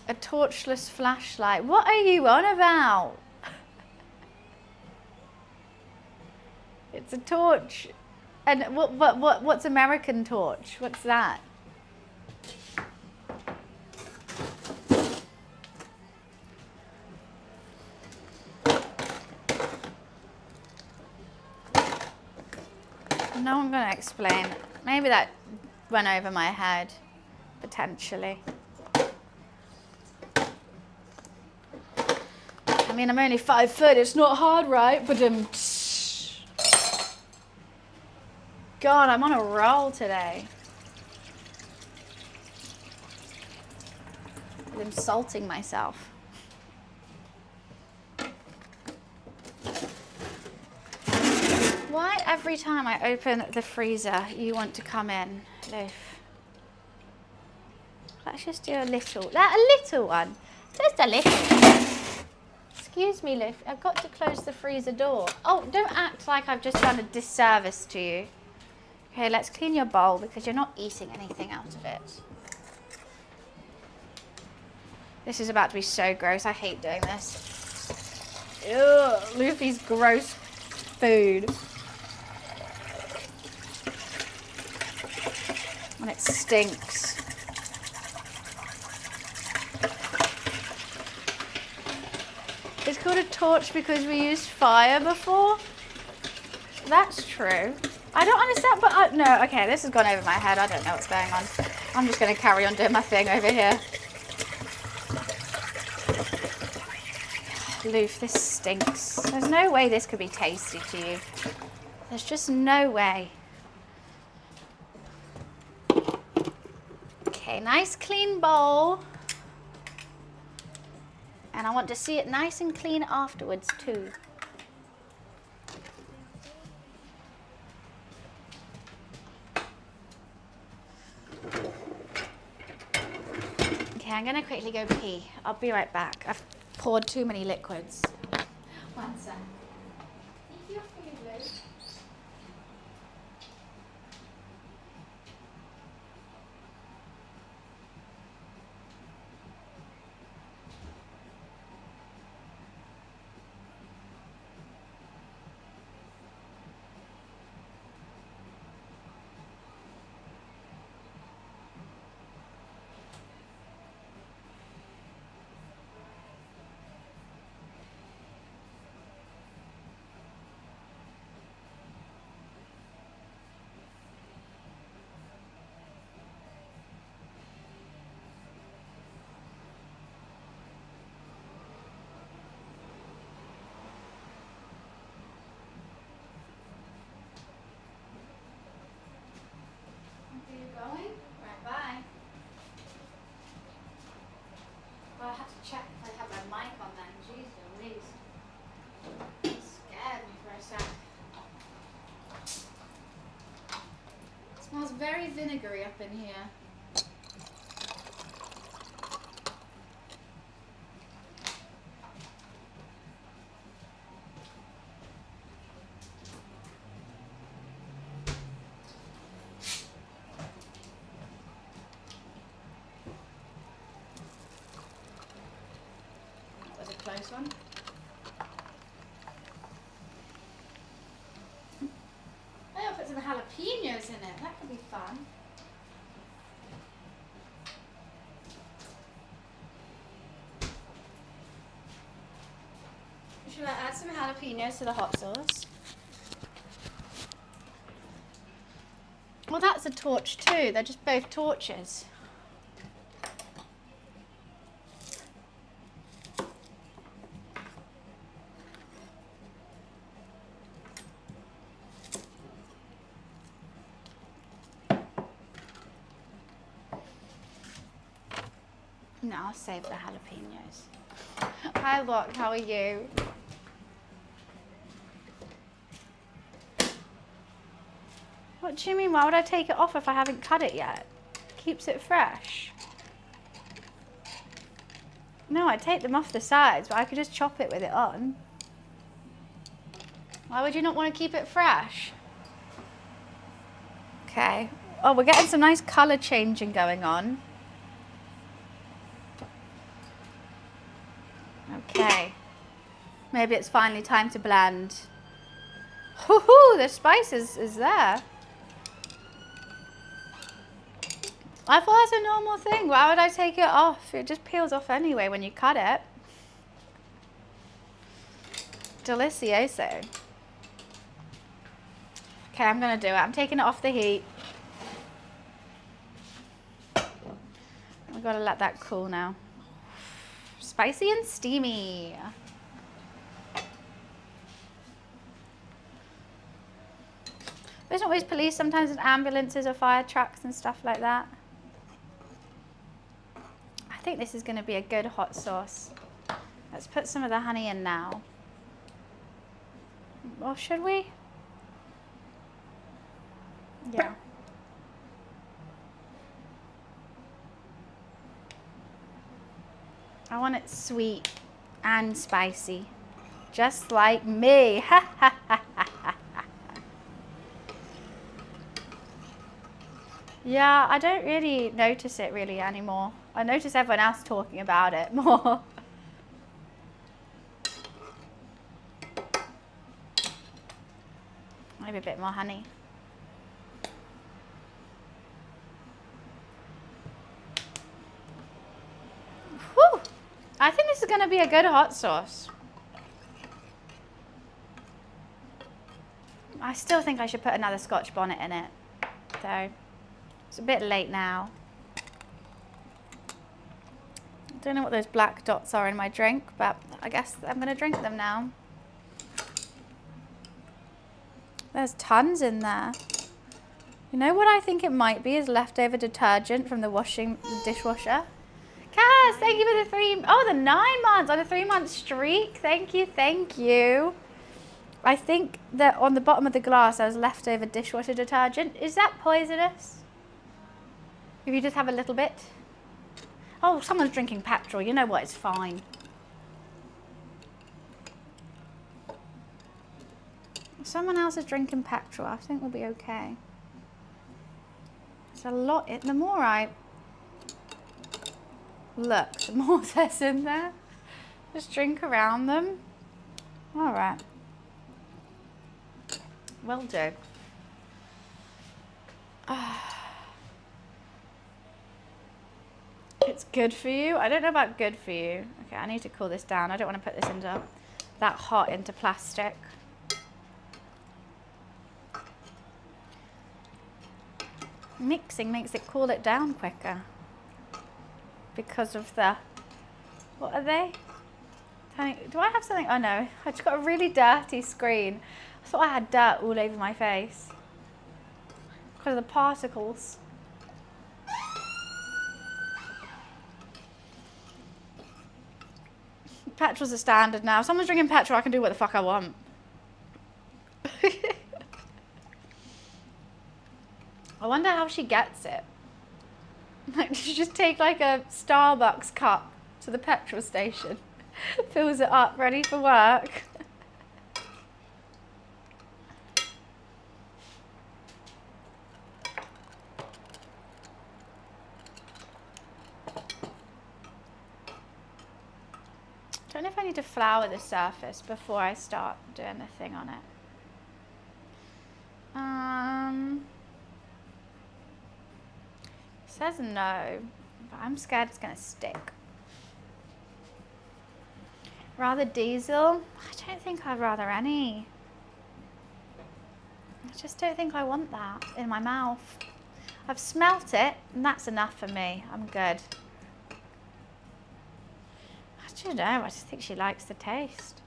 A torchless flashlight. What are you on about? It's a torch. And what's American torch? What's that? No, I'm going to explain. Maybe that went over my head, potentially. I mean, I'm only 5 foot. It's not hard, right? But God, I'm on a roll today. I'm insulting myself. Why every time I open the freezer you want to come in, Loof? Let's just do a little one. Just a little. Excuse me, Loof. I've got to close the freezer door. Oh, don't act like I've just done a disservice to you. Okay, let's clean your bowl because you're not eating anything out of it. This is about to be so gross. I hate doing this. Ugh, Luffy's gross food. And it stinks. It's called a torch because we used fire before. That's true. I don't understand, but no, okay, this has gone over my head. I don't know what's going on. I'm just going to carry on doing my thing over here. Loof, this stinks. There's no way this could be tasty to you. There's just no way. Okay, nice clean bowl. And I want to see it nice and clean afterwards too. Okay, I'm gonna quickly go pee. I'll be right back. I've poured too many liquids. One sec. Thank you for your food. Check if I have my mic on then. Jeez Louise. Scared me for a sec. It smells very vinegary up in here. Close one. I'll put some jalapenos in it. That could be fun. Should I add some jalapenos to the hot sauce? Well, that's a torch too. They're just both torches. No, I'll save the jalapenos. Hi, Locke, how are you? What do you mean? Why would I take it off if I haven't cut it yet? Keeps it fresh. No, I take them off the sides, but I could just chop it with it on. Why would you not want to keep it fresh? Okay. Oh, we're getting some nice colour changing going on. Okay, maybe it's finally time to blend. Hoo-hoo, the spice is there. I thought that's a normal thing. Why would I take it off? It just peels off anyway when you cut it. Delicioso. Okay, I'm gonna do it. I'm taking it off the heat. I've got to let that cool now. Spicy and steamy. There's always police, sometimes in ambulances or fire trucks and stuff like that. I think this is going to be a good hot sauce. Let's put some of the honey in now. Or should we? Yeah. I want it sweet and spicy, just like me. Yeah, I don't really notice it really anymore. I notice everyone else talking about it more. Maybe a bit more honey. Whew. I think this is going to be a good hot sauce. I still think I should put another Scotch bonnet in it, though. It's a bit late now. I don't know what those black dots are in my drink, but I guess I'm going to drink them now. There's tons in there. You know what I think it might be is leftover detergent from the dishwasher. Cass, thank you for the 9 months on a 3-month streak. Thank you, thank you. I think that on the bottom of the glass there was leftover dishwasher detergent. Is that poisonous? If you just have a little bit? Oh, someone's drinking petrol. You know what, it's fine. If someone else is drinking petrol, I think we'll be okay. There's a lot, the more I look, the more there's in there. Just drink around them. All right. Will do. It's good for you. I don't know about good for you. Okay, I need to cool this down. I don't want to put this into that hot into plastic. Mixing makes it cool it down quicker because of the, what are they? Do I have something? Oh no, I just got a really dirty screen. I thought I had dirt all over my face because of the particles. Petrol's a standard now. If someone's drinking petrol, I can do what the fuck I want. I wonder how she gets it. Like, does she just take like a Starbucks cup to the petrol station, fills it up, ready for work? I don't know if I need to flour the surface before I start doing the thing on it. It says no, but I'm scared it's gonna stick. Rather diesel? I don't think I'd rather any. I just don't think I want that in my mouth. I've smelt it and that's enough for me. I'm good. I don't know, I just think she likes the taste.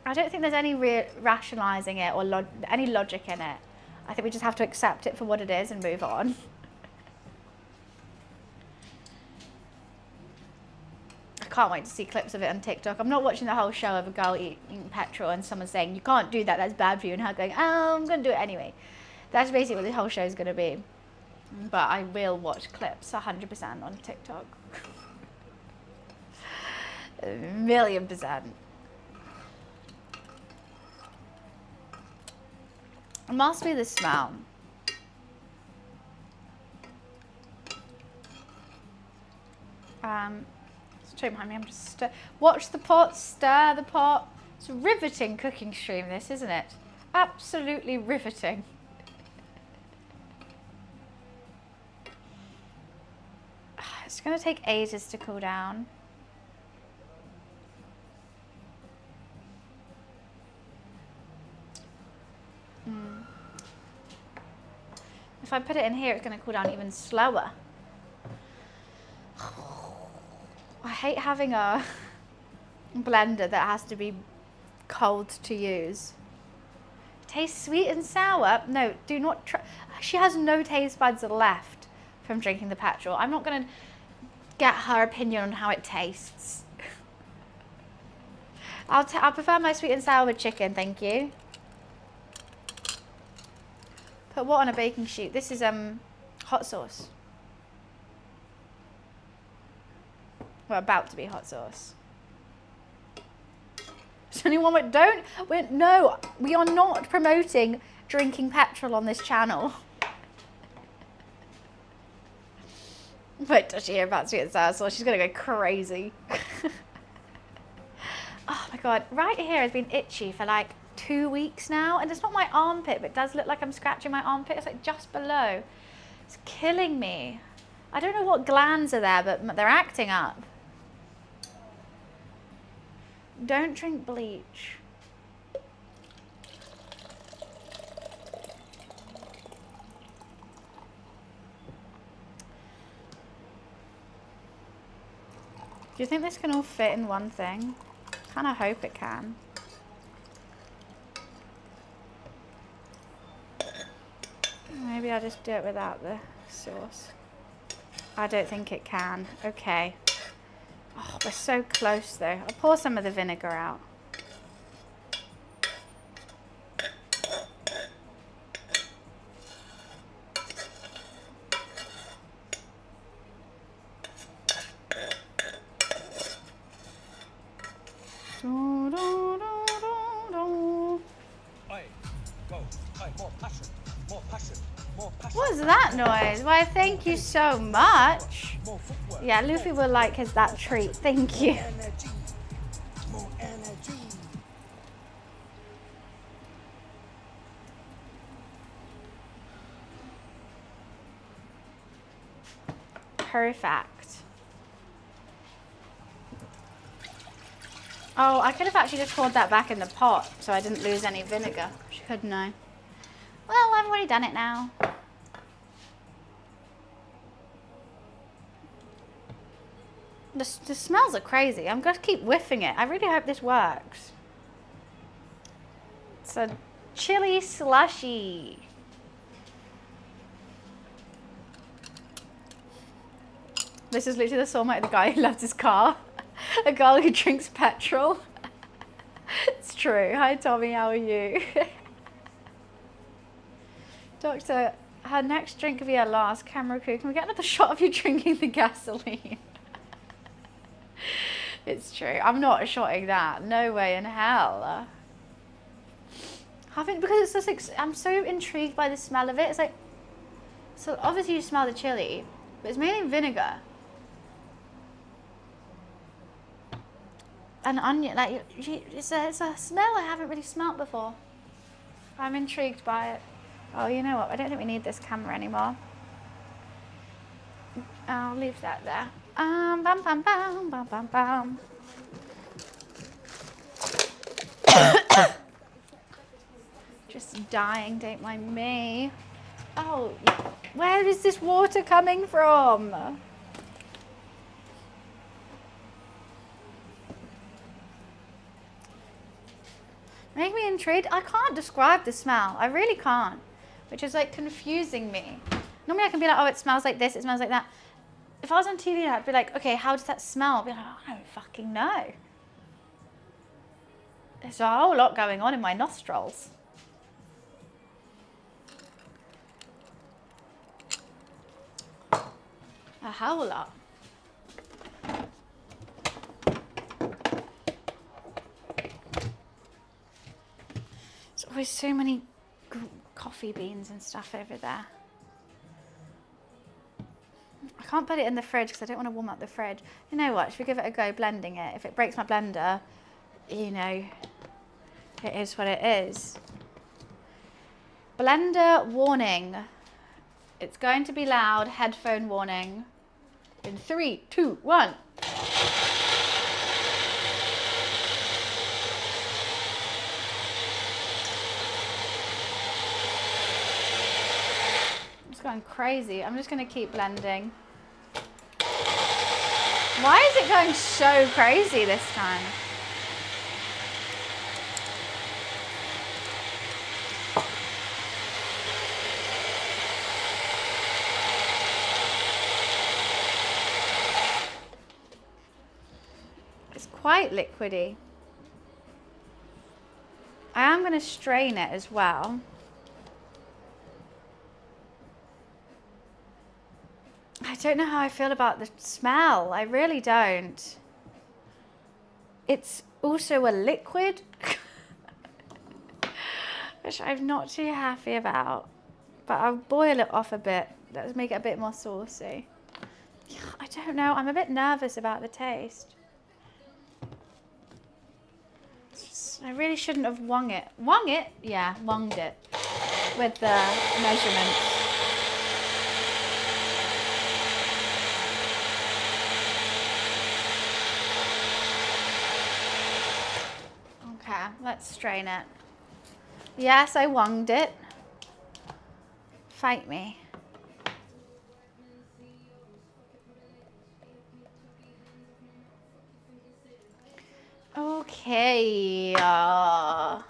I don't think there's any rationalising it or any logic in it. I think we just have to accept it for what it is and move on. I can't wait to see clips of it on TikTok. I'm not watching the whole show of a girl eating petrol and someone saying, you can't do that, that's bad for you, and her going, oh, I'm going to do it anyway. That's basically what the whole show is going to be. But I will watch clips 100% on TikTok. 1,000,000%. It must be the smell. Don't mind me, I'm just watch the pot, stir the pot. It's a riveting cooking stream, this, isn't it? Absolutely riveting. It's going to take ages to cool down. If I put it in here, it's going to cool down even slower. I hate having a blender that has to be cold to use. Tastes sweet and sour? No, do not try. She has no taste buds left from drinking the petrol. I'm not going to get her opinion on how it tastes. I'll prefer my sweet and sour with chicken, thank you. Put what on a baking sheet? This is hot sauce. Well, about to be hot sauce. There's only one more. No, we are not promoting drinking petrol on this channel. Wait till she hears about sweet and sour sauce. She's going to go crazy. Oh my God. Right here has been itchy for like 2 weeks now. And it's not my armpit, but it does look like I'm scratching my armpit. It's like just below. It's killing me. I don't know what glands are there, but they're acting up. Don't drink bleach. Do you think this can all fit in one thing? Kind of hope it can. Maybe I'll just do it without the sauce. I don't think it can. Okay. Oh, we're so close though. I'll pour some of the vinegar out. What is that noise? Why, thank you so much. Yeah, Luffy will like that treat. Thank you. Perfect. Oh, I could have actually just poured that back in the pot so I didn't lose any vinegar, couldn't I? Well, I've already done it now. The smells are crazy. I'm going to keep whiffing it. I really hope this works. It's a chili slushy. This is literally the soulmate of the guy who loves his car. A girl who drinks petrol. It's true. Hi Tommy, how are you? Doctor, her next drink will be her last. Camera crew, can we get another shot of you drinking the gasoline? It's true. I'm not shotting that. No way in hell. Because it's just, I'm so intrigued by the smell of it. It's like, so obviously you smell the chili, but it's mainly vinegar. And onion, like, it's a smell I haven't really smelt before. I'm intrigued by it. Oh, you know what? I don't think we need this camera anymore. I'll leave that there. Bam, bam, bam, bam, bam, bam. Just dying, don't mind me. Oh, where is this water coming from? Make me intrigued. I can't describe the smell. I really can't, which is like confusing me. Normally I can be like, oh, it smells like this, it smells like that. If I was on TV, I'd be like, okay, how does that smell? I'd be like, oh, I don't fucking know. There's a whole lot going on in my nostrils. A whole lot. There's always so many coffee beans and stuff over there. I can't put it in the fridge because I don't want to warm up the fridge. You know what? Should we give it a go blending it? If it breaks my blender, you know, it is what it is. Blender warning. It's going to be loud. Headphone warning. In 3, 2, 1. It's going crazy. I'm just going to keep blending. Why is it going so crazy this time? It's quite liquidy. I am going to strain it as well. don't know how I feel about the smell. I really don't. It's also a liquid, which I'm not too happy about. But I'll boil it off a bit. Let's make it a bit more saucy. I don't know. I'm a bit nervous about the taste. I really shouldn't have wung it. Wung it? Yeah, wunged it with the measurements. Okay, let's strain it. Yes, I wunged it. Fight me. Okay. I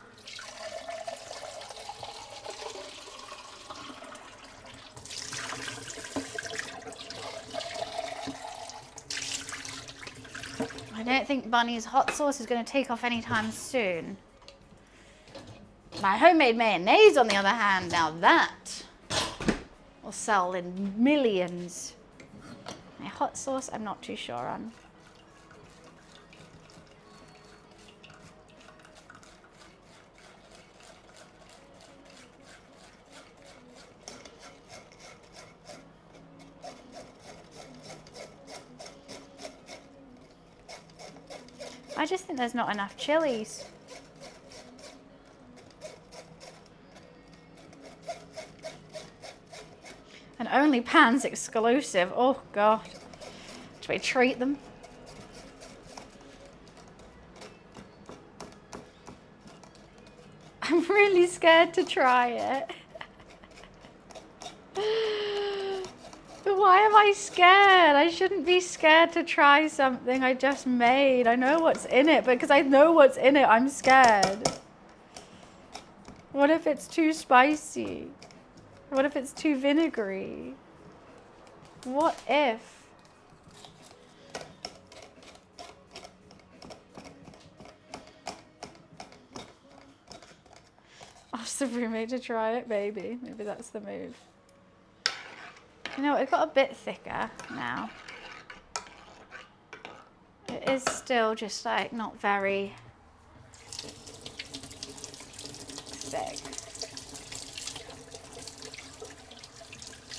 don't think Bunny's hot sauce is going to take off anytime soon. My homemade mayonnaise, on the other hand, now that will sell in millions. My hot sauce, I'm not too sure on. I just think there's not enough chilies. And only Pan's exclusive. Oh God. Do we treat them? I'm really scared to try it. Why am I scared? I shouldn't be scared to try something I just made. I know what's in it, but because I know what's in it, I'm scared. What if it's too spicy? What if it's too vinegary? What if? Ask the roommate to try it, maybe. Maybe that's the move. You know, it got a bit thicker now. It is still just like not very thick.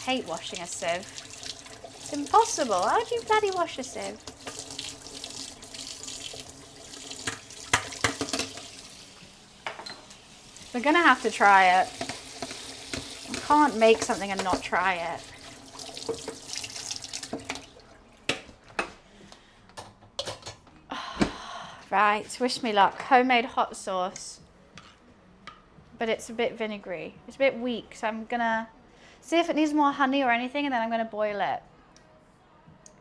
Hate washing a sieve. It's impossible. How do you bloody wash a sieve? We're gonna have to try it. I can't make something and not try it. Right, wish me luck. Homemade hot sauce. But it's a bit vinegary. It's a bit weak, so I'm gonna see if it needs more honey or anything, and then I'm gonna boil it.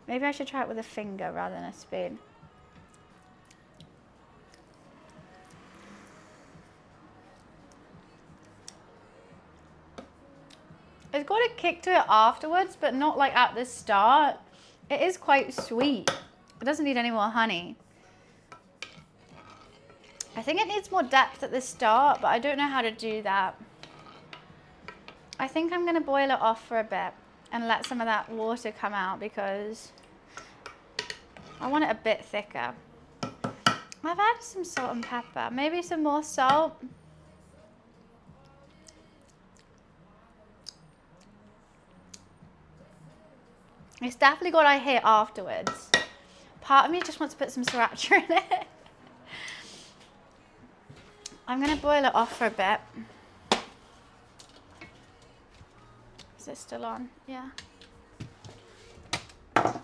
Maybe I should try it with a finger rather than a spoon. It's got a kick to it afterwards, but not like at the start. It is quite sweet. It doesn't need any more honey. I think it needs more depth at the start, but I don't know how to do that. I think I'm gonna boil it off for a bit and let some of that water come out because I want it a bit thicker. I've added some salt and pepper, maybe some more salt. It's definitely what I hit afterwards. Part of me just wants to put some sriracha in it. I'm gonna boil it off for a bit. Is it still on? Yeah. Let's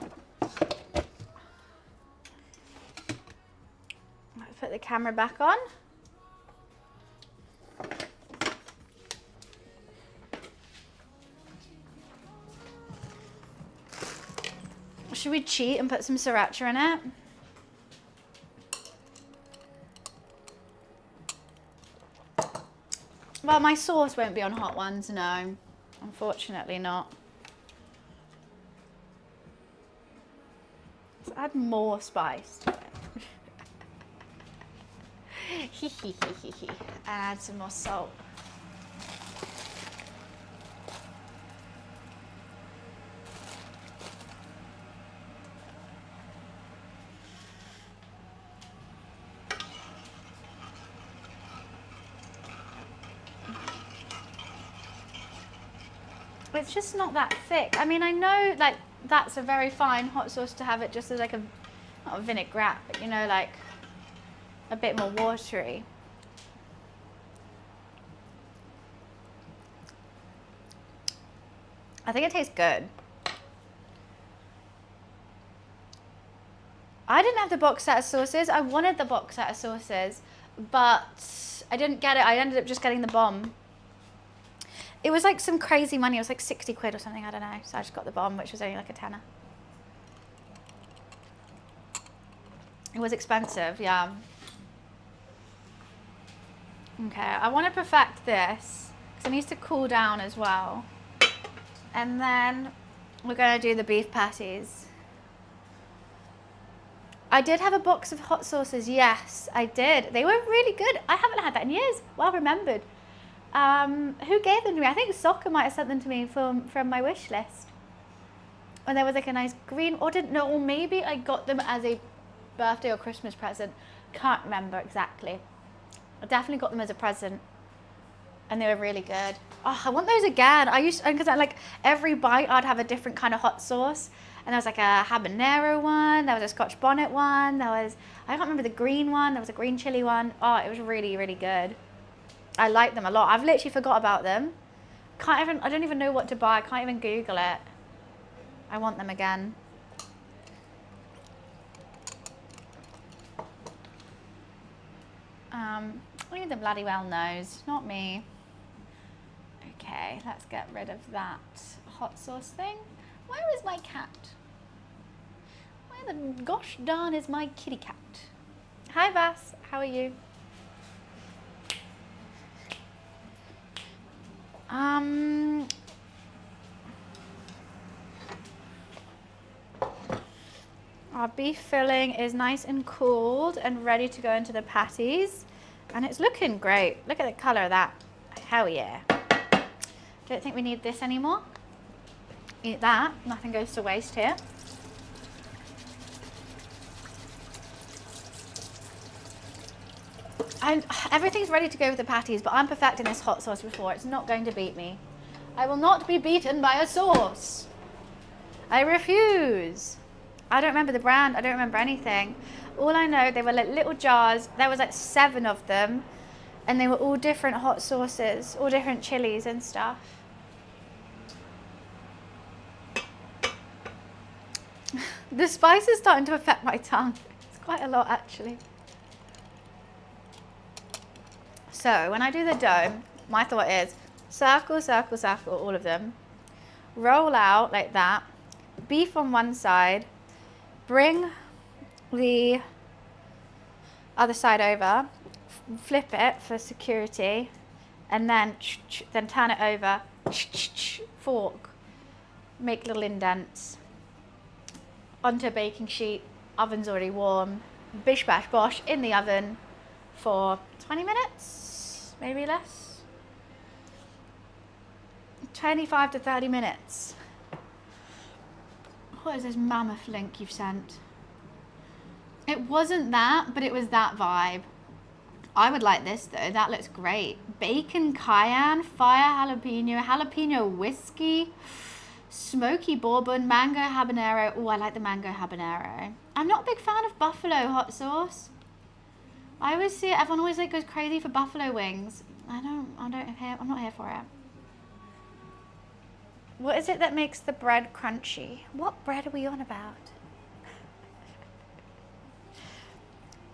put the camera back on. Should we cheat and put some sriracha in it? Well, my sauce won't be on hot ones, no. Unfortunately not. Let's add more spice to it. And add some more salt. it's just not that thick. I mean, I know like that's a very fine hot sauce to have it just as like a, not a vinaigrette, but you know, like a bit more watery. I think it tastes good. I didn't have the box set of sauces. I wanted the box set of sauces, but I didn't get it. I ended up just getting the bomb. It was like some crazy money. It was like 60 quid or something. I don't know. So I just got the bomb, which was only like a tenner. It was expensive, yeah. Okay, I want to perfect this because it needs to cool down as well. And then we're going to do the beef patties. I did have a box of hot sauces. Yes, I did. They were really good. I haven't had that in years. Well remembered. Who gave them to me? I think Soccer might have sent them to me from my wish list. And there was like a nice green, or didn't know, or maybe I got them as a birthday or Christmas present. Can't remember exactly. I definitely got them as a present. And they were really good. Oh, I want those again. I used to, because like every bite I'd have a different kind of hot sauce. And there was like a habanero one, there was a Scotch bonnet one, there was, I can't remember the green one, there was a green chili one. Oh, it was really, really good. I like them a lot. I've literally forgot about them. I don't even know what to buy. I can't even Google it. I want them again. Only the bloody well knows, not me. Okay, let's get rid of that hot sauce thing. Where is my cat? Where the gosh darn is my kitty cat? Hi Vass, how are you? Our beef filling is nice and cooled and ready to go into the patties. And it's looking great. Look at the color of that. Hell yeah. Don't think we need this anymore. Eat that, nothing goes to waste here. Everything's ready to go with the patties, but I'm perfecting this hot sauce before. It's not going to beat me. I will not be beaten by a sauce. I refuse. I don't remember the brand. I don't remember anything. All I know, they were like little jars. There was like 7 of them, and they were all different hot sauces, all different chilies and stuff. The spice is starting to affect my tongue. It's quite a lot actually. So when I do the dough, my thought is circle, circle, circle, all of them. Roll out like that. Beef on one side. Bring the other side over. Flip it for security. And then turn it over. Fork. Make little indents. Onto a baking sheet, oven's already warm, bish bash bosh in the oven for 20 minutes, maybe less. 25 to 30 minutes. What is this mammoth link you've sent? It wasn't that, but it was that vibe. I would like this though, that looks great. Bacon cayenne, fire jalapeno whiskey. Smoky bourbon, mango habanero. Oh, I like the mango habanero. I'm not a big fan of buffalo hot sauce. I always see it, everyone always like goes crazy for buffalo wings. I'm not here for it. What is it that makes the bread crunchy? What bread are we on about?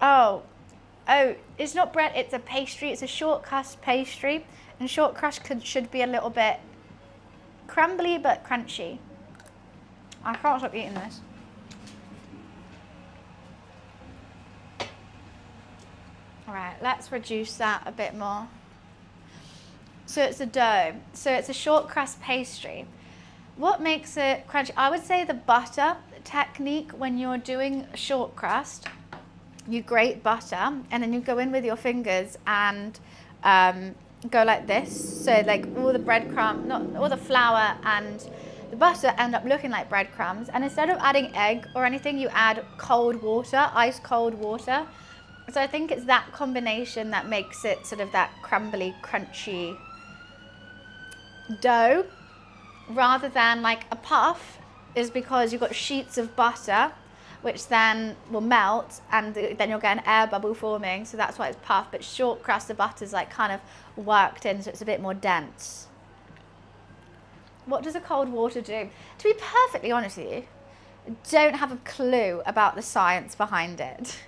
Oh, it's not bread, it's a pastry. It's a short crust pastry. And short crust should be a little bit crumbly but crunchy. I can't stop eating this. All right, let's reduce that a bit more. So it's a dough. So it's a short crust pastry. What makes it crunchy? I would say the butter technique when you're doing short crust. You grate butter and then you go in with your fingers and go like this. So like all the breadcrumb, not all the flour and the butter end up looking like breadcrumbs. And instead of adding egg or anything, you add cold water, ice cold water. So I think it's that combination that makes it sort of that crumbly, crunchy dough. rather than like a puff is because you've got sheets of butter, which then will melt and then you'll get an air bubble forming. So that's why it's puff, but short crust of butter is like kind of worked in, so it's a bit more dense. What does a cold water do? To be perfectly honest with you, I don't have a clue about the science behind it.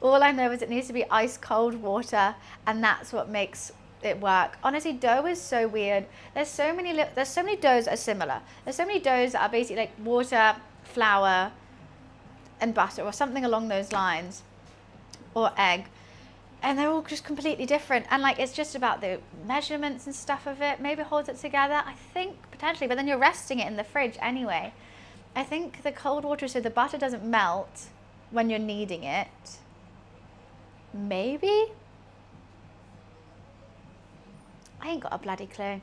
All I know is it needs to be ice cold water, and that's what makes it work. Honestly, dough is so weird. There's so many doughs that are similar. There's so many doughs that are basically like water, flour, and butter, or something along those lines, or egg, and they're all just completely different. And like, it's just about the measurements and stuff of it. Maybe holds it together, I think, potentially, but then you're resting it in the fridge anyway. I think the cold water, so the butter doesn't melt when you're kneading it. Maybe? I ain't got a bloody clue.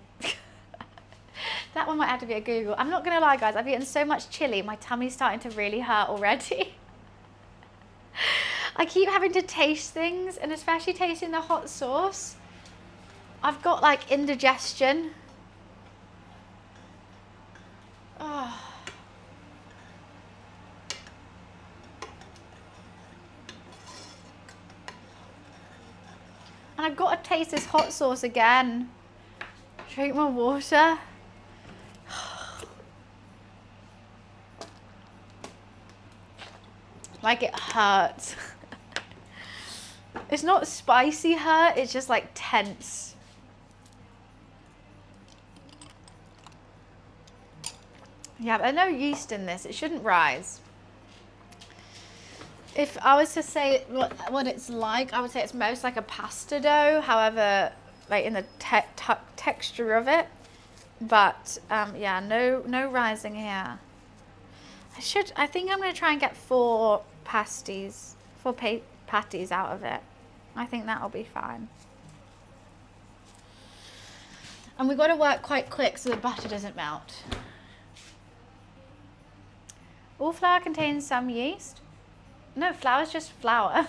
That one might have to be a Google. I'm not gonna lie, guys, I've eaten so much chili, my tummy's starting to really hurt already. I keep having to taste things, and especially tasting the hot sauce. I've got like indigestion. Oh. And I've got to taste this hot sauce again. Drink more water. Like, it hurts. It's not spicy hurt, it's just like tense. Yeah, but there's no yeast in this. It shouldn't rise. If I was to say what it's like, I would say it's most like a pasta dough. However, like in the texture of it. But yeah, no rising here. I think I'm going to try and get 4 patties out of it. I think that'll be fine. And we've got to work quite quick so the butter doesn't melt. All flour contains some yeast. No, flour is just flour.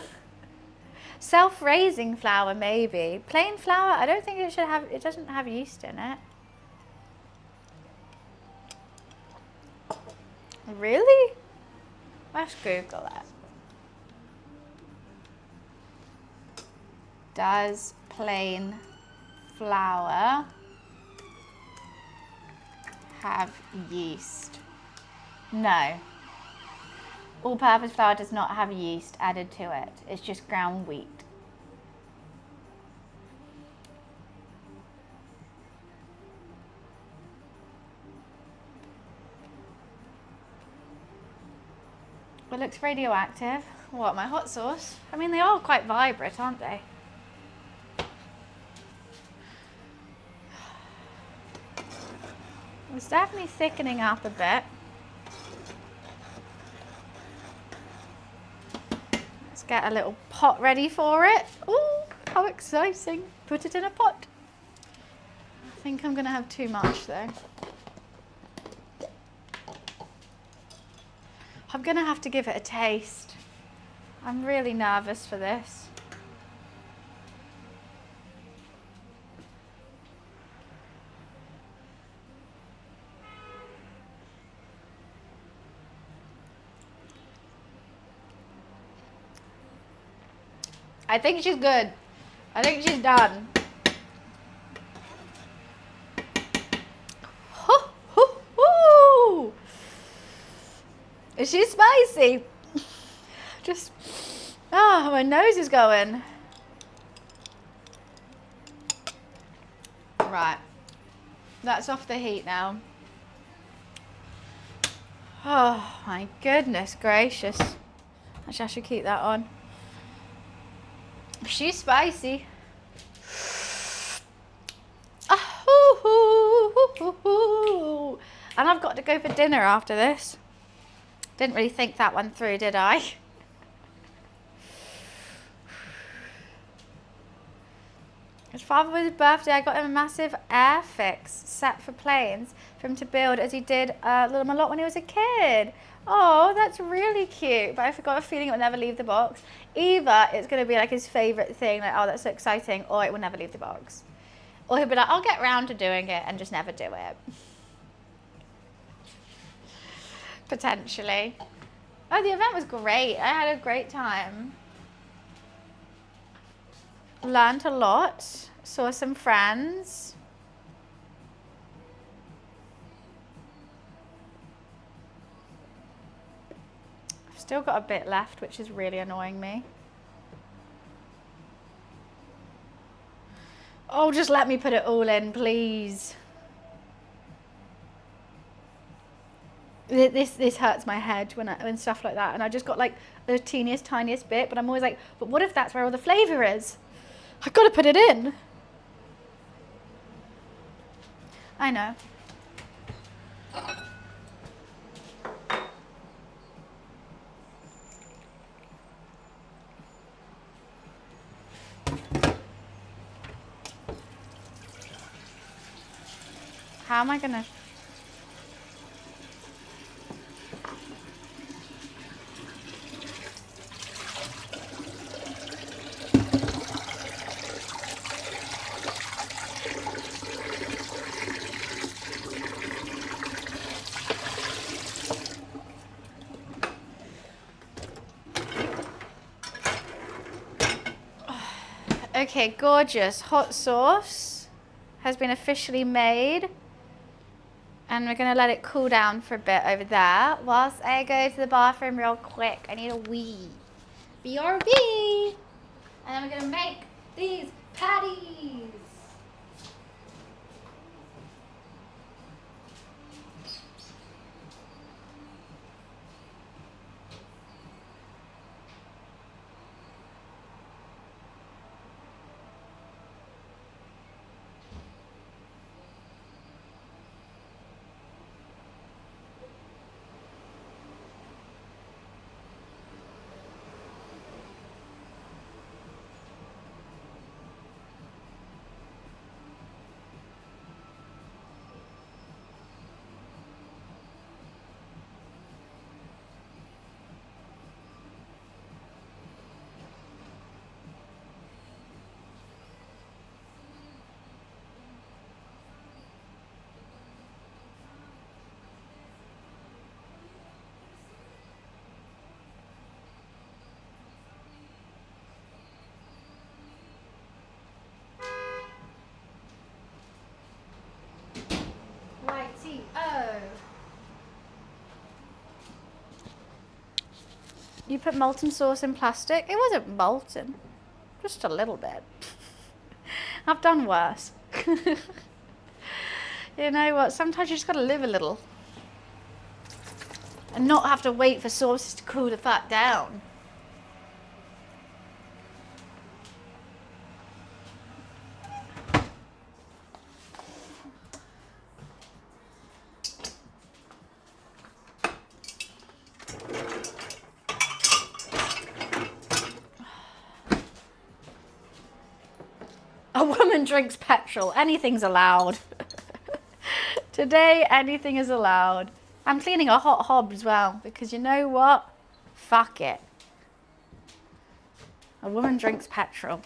Self-raising flour, maybe. Plain flour, I don't think it doesn't have yeast in it. Really? Let's Google it. Does plain flour have yeast? No. All-purpose flour does not have yeast added to it. It's just ground wheat. It looks radioactive. What, my hot sauce? I mean, they are quite vibrant, aren't they? It's definitely thickening up a bit. Let's get a little pot ready for it. Oh, how exciting. Put it in a pot. I think I'm gonna have too much though. I'm gonna have to give it a taste. I'm really nervous for this. I think she's good. I think she's done. Is she spicy? Just, my nose is going. Right, that's off the heat now. Oh my goodness gracious. Actually, I should keep that on. She's spicy. And I've got to go for dinner after this. Didn't really think that one through, did I? His father was his birthday. I got him a massive Airfix set for planes for him to build as he did a lot when he was a kid. Oh, that's really cute. But I forgot a feeling it would never leave the box. Either it's going to be like his favourite thing, like, oh, that's so exciting, or it will never leave the box. Or he'll be like, I'll get round to doing it and just never do it. Potentially. Oh, the event was great. I had a great time. Learned a lot. Saw some friends. I've still got a bit left, which is really annoying me. Oh, just let me put it all in, please. This hurts my head when stuff like that, and I just got like the teeniest, tiniest bit, but I'm always like, but what if that's where all the flavour is? I gotta put it in. I know. How am I gonna? Okay, gorgeous. Hot sauce has been officially made. And we're gonna let it cool down for a bit over there whilst I go to the bathroom real quick. I need a wee. BRB! And then we're gonna make these patties. You put molten sauce in plastic? It wasn't molten, just a little bit. I've done worse. You know what, sometimes you just gotta live a little. And not have to wait for sauces to cool the fuck down. A woman drinks petrol. Anything's allowed. Today, anything is allowed. I'm cleaning a hot hob as well, because you know what? Fuck it. A woman drinks petrol.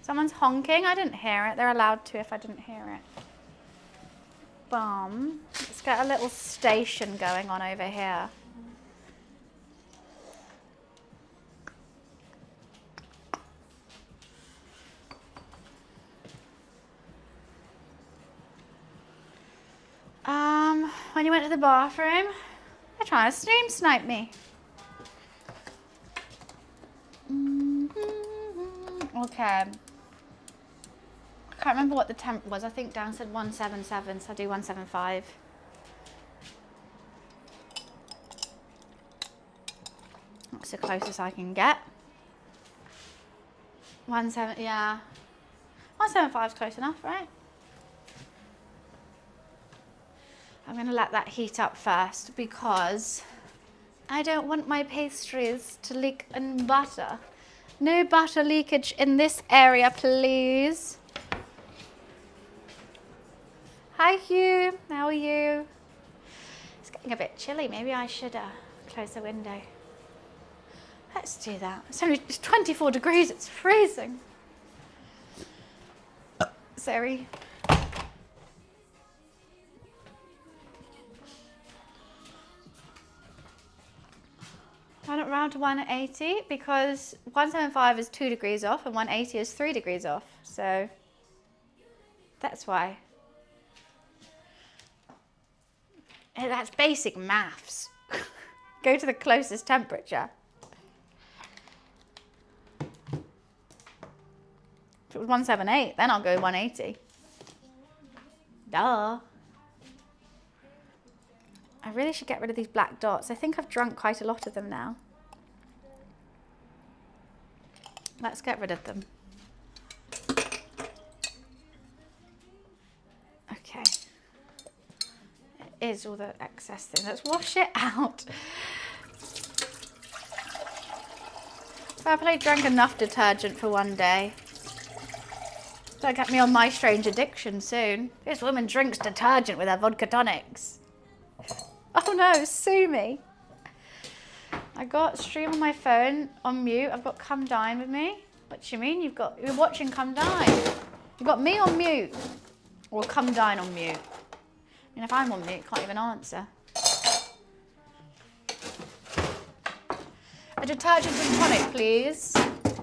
Someone's honking. I didn't hear it. They're allowed to if I didn't hear it. Bum. Let's get a little station going on over here. When you went to the bathroom, they're trying to stream snipe me. Okay. I can't remember what the temp was. I think Dan said 177, so I'll do 175. That's the closest I can get. 170, yeah. 175 is close enough, right? I'm going to let that heat up first because I don't want my pastries to leak in butter. No butter leakage in this area, please. Hi, Hugh. How are you? It's getting a bit chilly. Maybe I should close the window. Let's do that. It's 24 degrees. It's freezing. unnecessary. Run it round to 180 because 175 is 2 degrees off and 180 is 3 degrees off. So that's why. That's basic maths. Go to the closest temperature. If it was 178, then I'll go 180. Duh. I really should get rid of these black dots. I think I've drunk quite a lot of them now. Let's get rid of them. Okay. It is all the excess thing. Let's wash it out. I've probably drank enough detergent for one day. Don't get me on my strange addiction soon. This woman drinks detergent with her vodka tonics. Oh no, sue me. I got stream on my phone on mute. I've got Come Dine with me. What do you mean? You're watching Come Dine. You've got me on mute. Or Come Dine on mute. I mean, if I'm on mute, can't even answer. A detergent and tonic, please.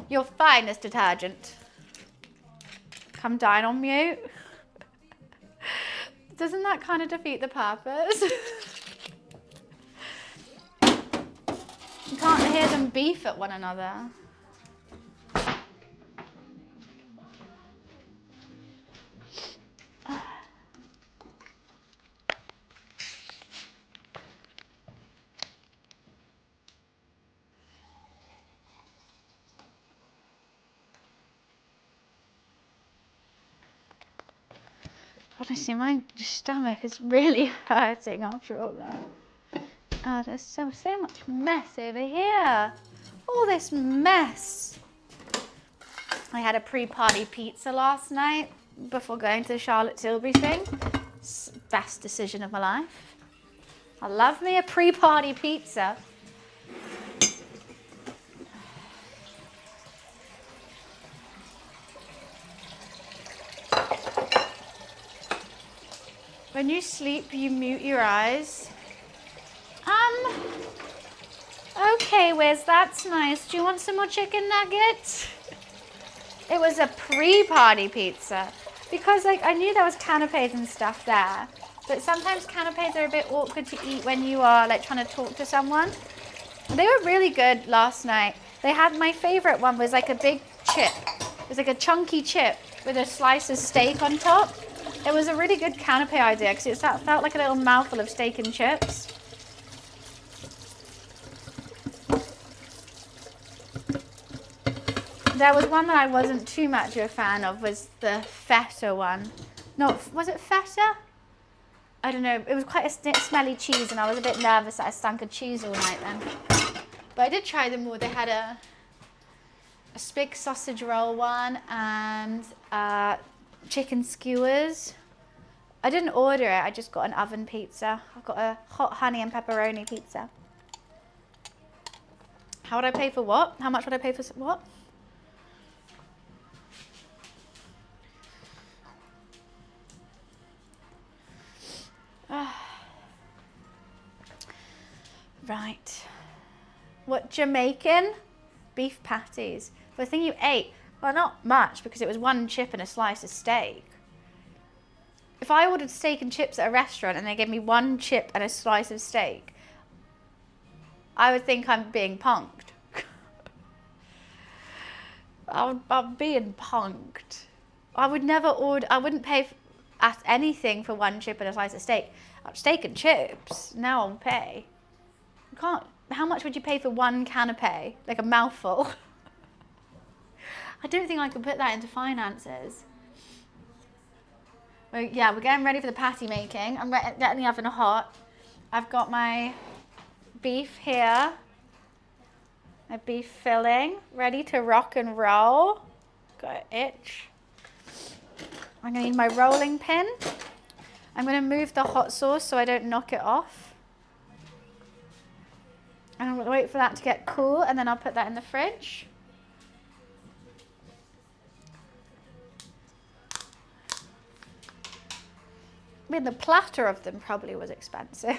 Your finest detergent. Come Dine on mute. Doesn't that kind of defeat the purpose? You can't hear them beef at one another. Honestly, my stomach is really hurting after all that. Oh, there's so much mess over here. All this mess. I had a pre-party pizza last night before going to the Charlotte Tilbury thing. It's the best decision of my life. I love me a pre-party pizza. When you sleep, you mute your eyes. Okay, Wiz, that's nice. Do you want some more chicken nuggets? It was a pre-party pizza because like I knew there was canapes and stuff there, but sometimes canapes are a bit awkward to eat when you are like trying to talk to someone. They were really good last night. They had, my favorite one was like a big chip. It was like a chunky chip with a slice of steak on top. It was a really good canapé idea because it felt like a little mouthful of steak and chips. There was one that I wasn't too much of a fan of, was the feta one. No, was it feta? I don't know. It was quite a smelly cheese and I was a bit nervous that I stunk of cheese all night then. But I did try them all. They had a big sausage roll one and chicken skewers. I didn't order it, I just got an oven pizza. I got a hot honey and pepperoni pizza. How would I pay for what? How much would I pay for what? Right. What, Jamaican? Beef patties. The thing you ate, well, not much because it was one chip and a slice of steak. If I ordered steak and chips at a restaurant and they gave me one chip and a slice of steak, I would think I'm being punked. I'm being punked. I would never order, I wouldn't pay at anything for one chip and a slice of steak. Steak and chips, now I'll pay. You can't, how much would you pay for one canapé? Like a mouthful? I don't think I could put that into finances. Well, yeah, we're getting ready for the patty making. I'm getting the oven hot. I've got my beef here. My beef filling, ready to rock and roll. Got an itch. I'm gonna need my rolling pin. I'm gonna move the hot sauce so I don't knock it off. And I'm gonna wait for that to get cool and then I'll put that in the fridge. I mean, the platter of them probably was expensive.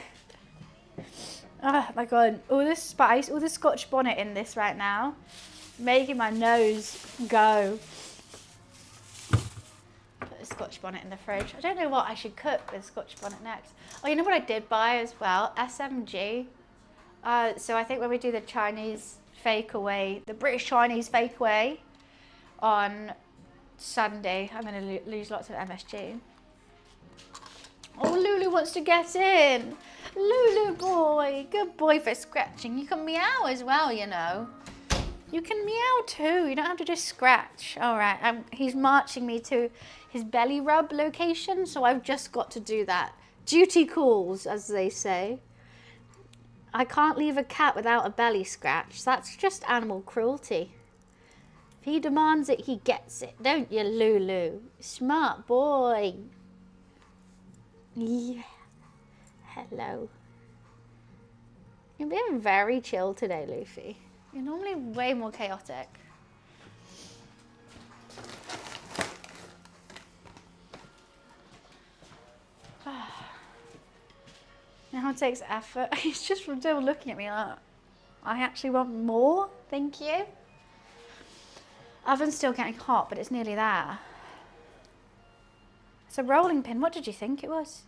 Oh my God, all this spice, all the Scotch bonnet in this right now, making my nose go. Put the Scotch bonnet in the fridge. I don't know what I should cook with Scotch bonnet next. Oh, you know what I did buy as well? SMG. So I think when we do the Chinese fake away, the British Chinese fake away on Sunday, I'm going to lose lots of MSG. Oh, Lulu wants to get in. Lulu boy, good boy for scratching. You can meow as well, you know. You can meow too. You don't have to just scratch. All right, he's marching me to his belly rub location, so I've just got to do that. Duty calls, as they say. I can't leave a cat without a belly scratch. That's just animal cruelty. If he demands it, he gets it, don't you, Lulu? Smart boy. Yeah. Hello. You're being very chill today, Luffy. You're normally way more chaotic. Now it takes effort. He's just still looking at me like, I actually want more, thank you. Oven's still getting hot, but it's nearly there. It's a rolling pin. What did you think it was?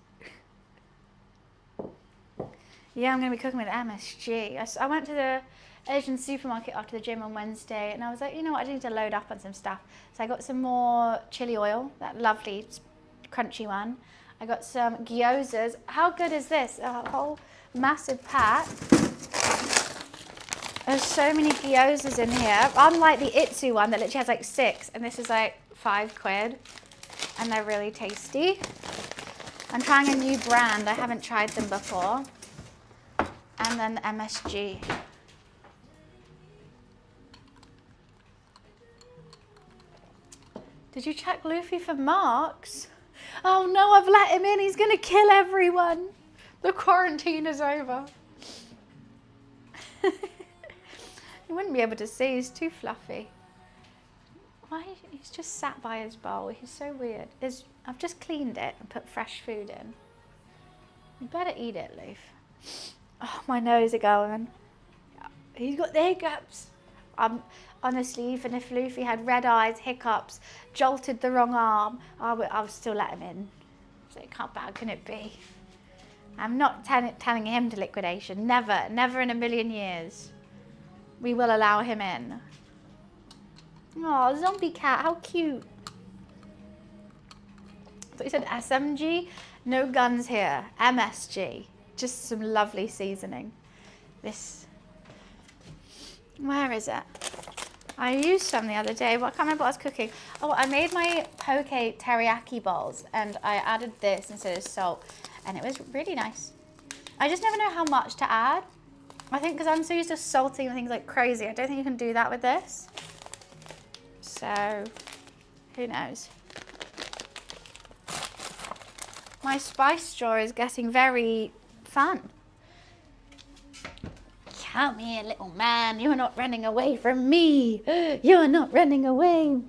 Yeah, I'm going to be cooking with MSG. I went to the Asian supermarket after the gym on Wednesday, and I was like, you know what, I need to load up on some stuff. So I got some more chili oil, that lovely crunchy one. I got some gyozas. How good is this? A whole massive pack. There's so many gyozas in here. Unlike the Itsu one that literally has like 6, and this is like £5. And they're really tasty. I'm trying a new brand. I haven't tried them before. And then the MSG. Did you check Luffy for marks? Oh no, I've let him in. He's going to kill everyone. The quarantine is over. You wouldn't be able to see. He's too fluffy. Why? He's just sat by his bowl. He's so weird. I've just cleaned it and put fresh food in. You better eat it, Leaf. Oh, my nose is going. He's got the hiccups. Honestly, even if Luffy had red eyes, hiccups, jolted the wrong arm, I'll still let him in. So how bad can it be? I'm not telling him to liquidation. Never, never in a million years. We will allow him in. Oh, zombie cat, how cute. I thought you said SMG. No guns here. MSG. Just some lovely seasoning. Where is it? I used some the other day, but I can't remember what I was cooking. Oh, I made my poke teriyaki balls, and I added this instead of salt, and it was really nice. I just never know how much to add. I think because I'm so used to salting things like crazy, I don't think you can do that with this. So, who knows? My spice drawer is getting very fun. Come here, little man. You're not running away from me. You're not running away.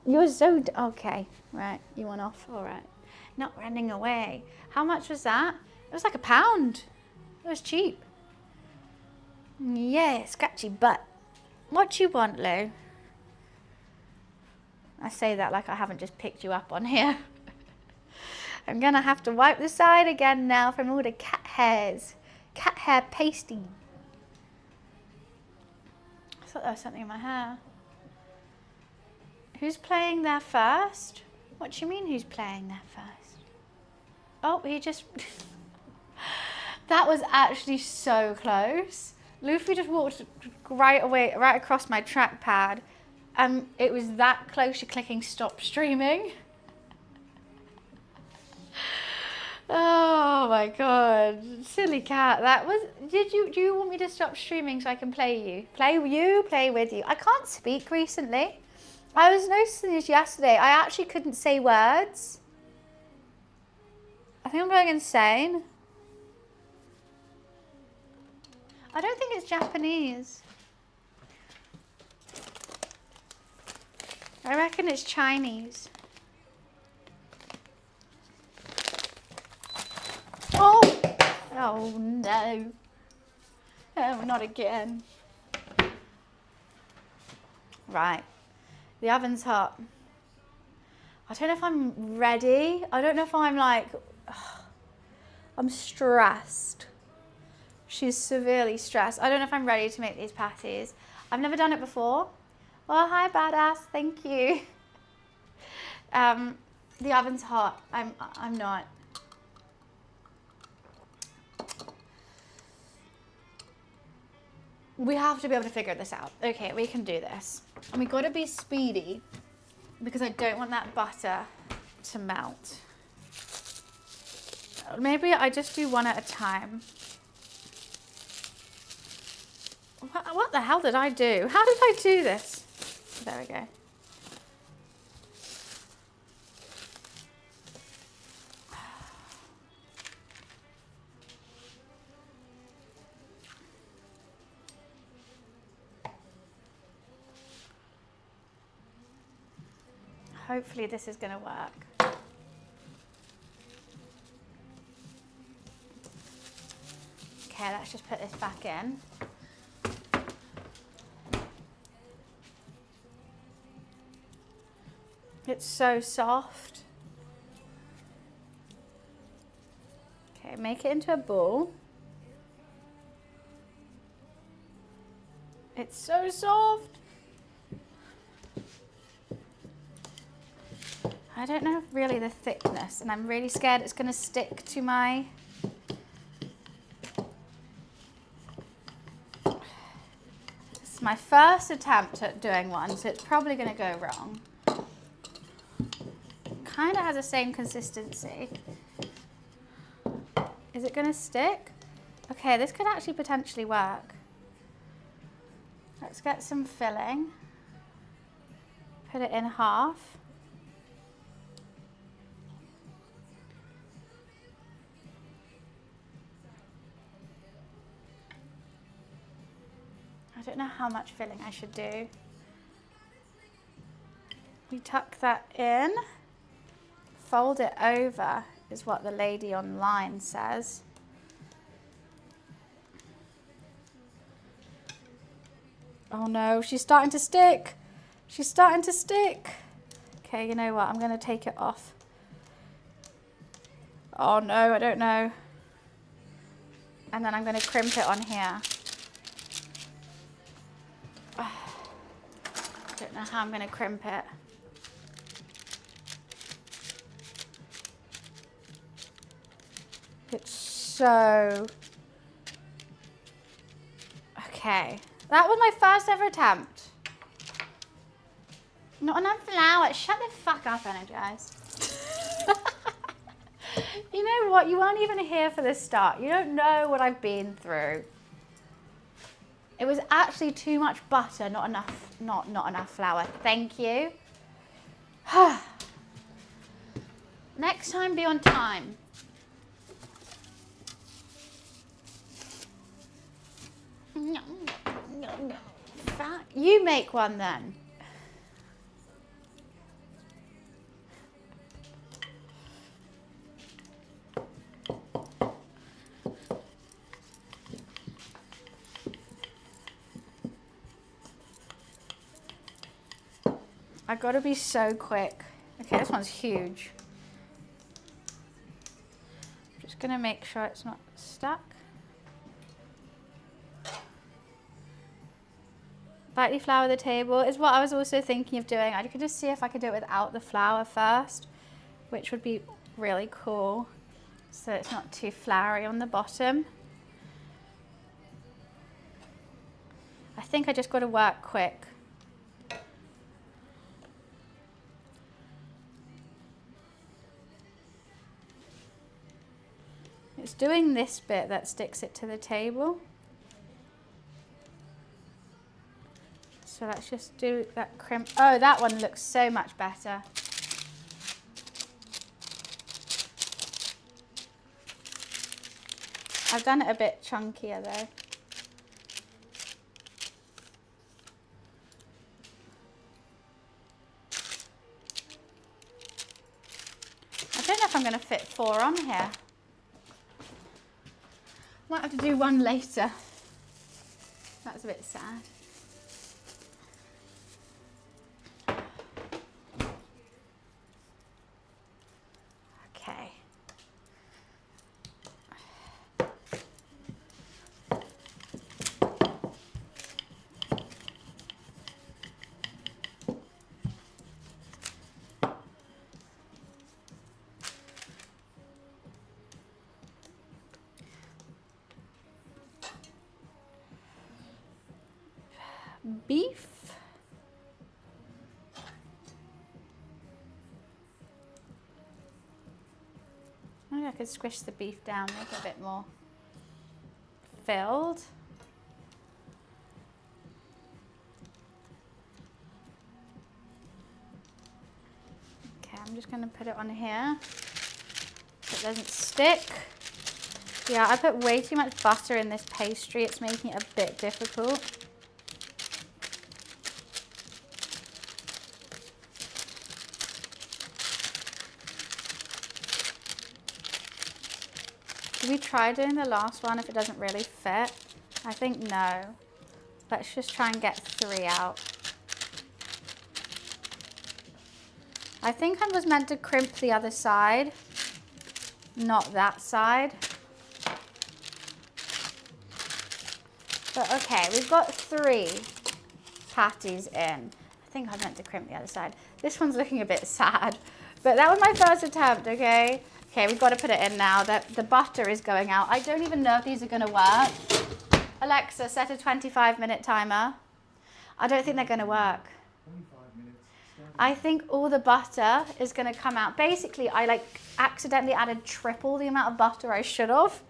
You're so... Okay, right. You went off. All right. Not running away. How much was that? It was like £1. It was cheap. Yeah, scratchy butt. What do you want, Lou? I say that like I haven't just picked you up on here. I'm going to have to wipe the side again now from all the cat hairs. Cat hair pasty. I thought there was something in my hair. Who's playing there first? What do you mean who's playing there first? Oh, he just... That was actually so close. Luffy just walked right away, right across my trackpad. It was that close to clicking stop streaming. Oh my god, silly cat. That was. Do you want me to stop streaming so I can play you? Play with you. I can't speak recently. I was noticing this yesterday. I actually couldn't say words. I think I'm going insane. I don't think it's Japanese. I reckon it's Chinese. Oh no. Oh, not again. Right. The oven's hot. I don't know if I'm ready. I don't know if I'm like, I'm stressed. She's severely stressed. I don't know if I'm ready to make these patties. I've never done it before. Oh, hi, badass. Thank you. The oven's hot. I'm not. We have to be able to figure this out. Okay, we can do this. And we got to be speedy because I don't want that butter to melt. Maybe I just do one at a time. What the hell did I do? How did I do this? There we go. Hopefully this is going to work. Okay, let's just put this back in. It's so soft. Okay, make it into a ball. It's so soft. I don't know really the thickness, and I'm really scared it's going to stick to my... It's my first attempt at doing one, so it's probably going to go wrong. Kind of has the same consistency. Is it going to stick? Okay, this could actually potentially work. Let's get some filling. Put it in half. I don't know how much filling I should do. We tuck that in. Fold it over is what the lady online says. Oh no, she's starting to stick. She's starting to stick. Okay, you know what? I'm going to take it off. Oh no, I don't know. And then I'm going to crimp it on here. I don't know how I'm going to crimp it. It's so... Okay. That was my first ever attempt. Not enough flour. Shut the fuck up, Energize. You know what? You weren't even here for the start. You don't know what I've been through. It was actually too much butter, not enough flour. Thank you. Next time, be on time. You make one then. I gotta be so quick. Okay, this one's huge. I'm just gonna make sure it's not stuck. Lightly flour the table is what I was also thinking of doing. I could just see if I could do it without the flour first, which would be really cool. So it's not too floury on the bottom. I think I just gotta work quick. It's doing this bit that sticks it to the table. So let's just do that crimp. Oh, that one looks so much better. I've done it a bit chunkier though. I don't know if I'm going to fit 4 on here. Might have to do one later. That's a bit sad. Okay. Beef. Maybe I could squish the beef down, make it a bit more filled. Okay, I'm just going to put it on here so it doesn't stick. Yeah, I put way too much butter in this pastry. It's making it a bit difficult. Did we try doing the last one if it doesn't really fit? I think no. Let's just try and get 3 out. I think I was meant to crimp the other side, not that side. But okay, we've got 3 patties in. I think I meant to crimp the other side. This one's looking a bit sad, but that was my first attempt, okay? Okay, we've got to put it in now. The butter is going out. I don't even know if these are going to work. Alexa, set a 25-minute timer. I don't think they're going to work. 25 minutes. I think all the butter is going to come out. Basically, I like accidentally added triple the amount of butter I should have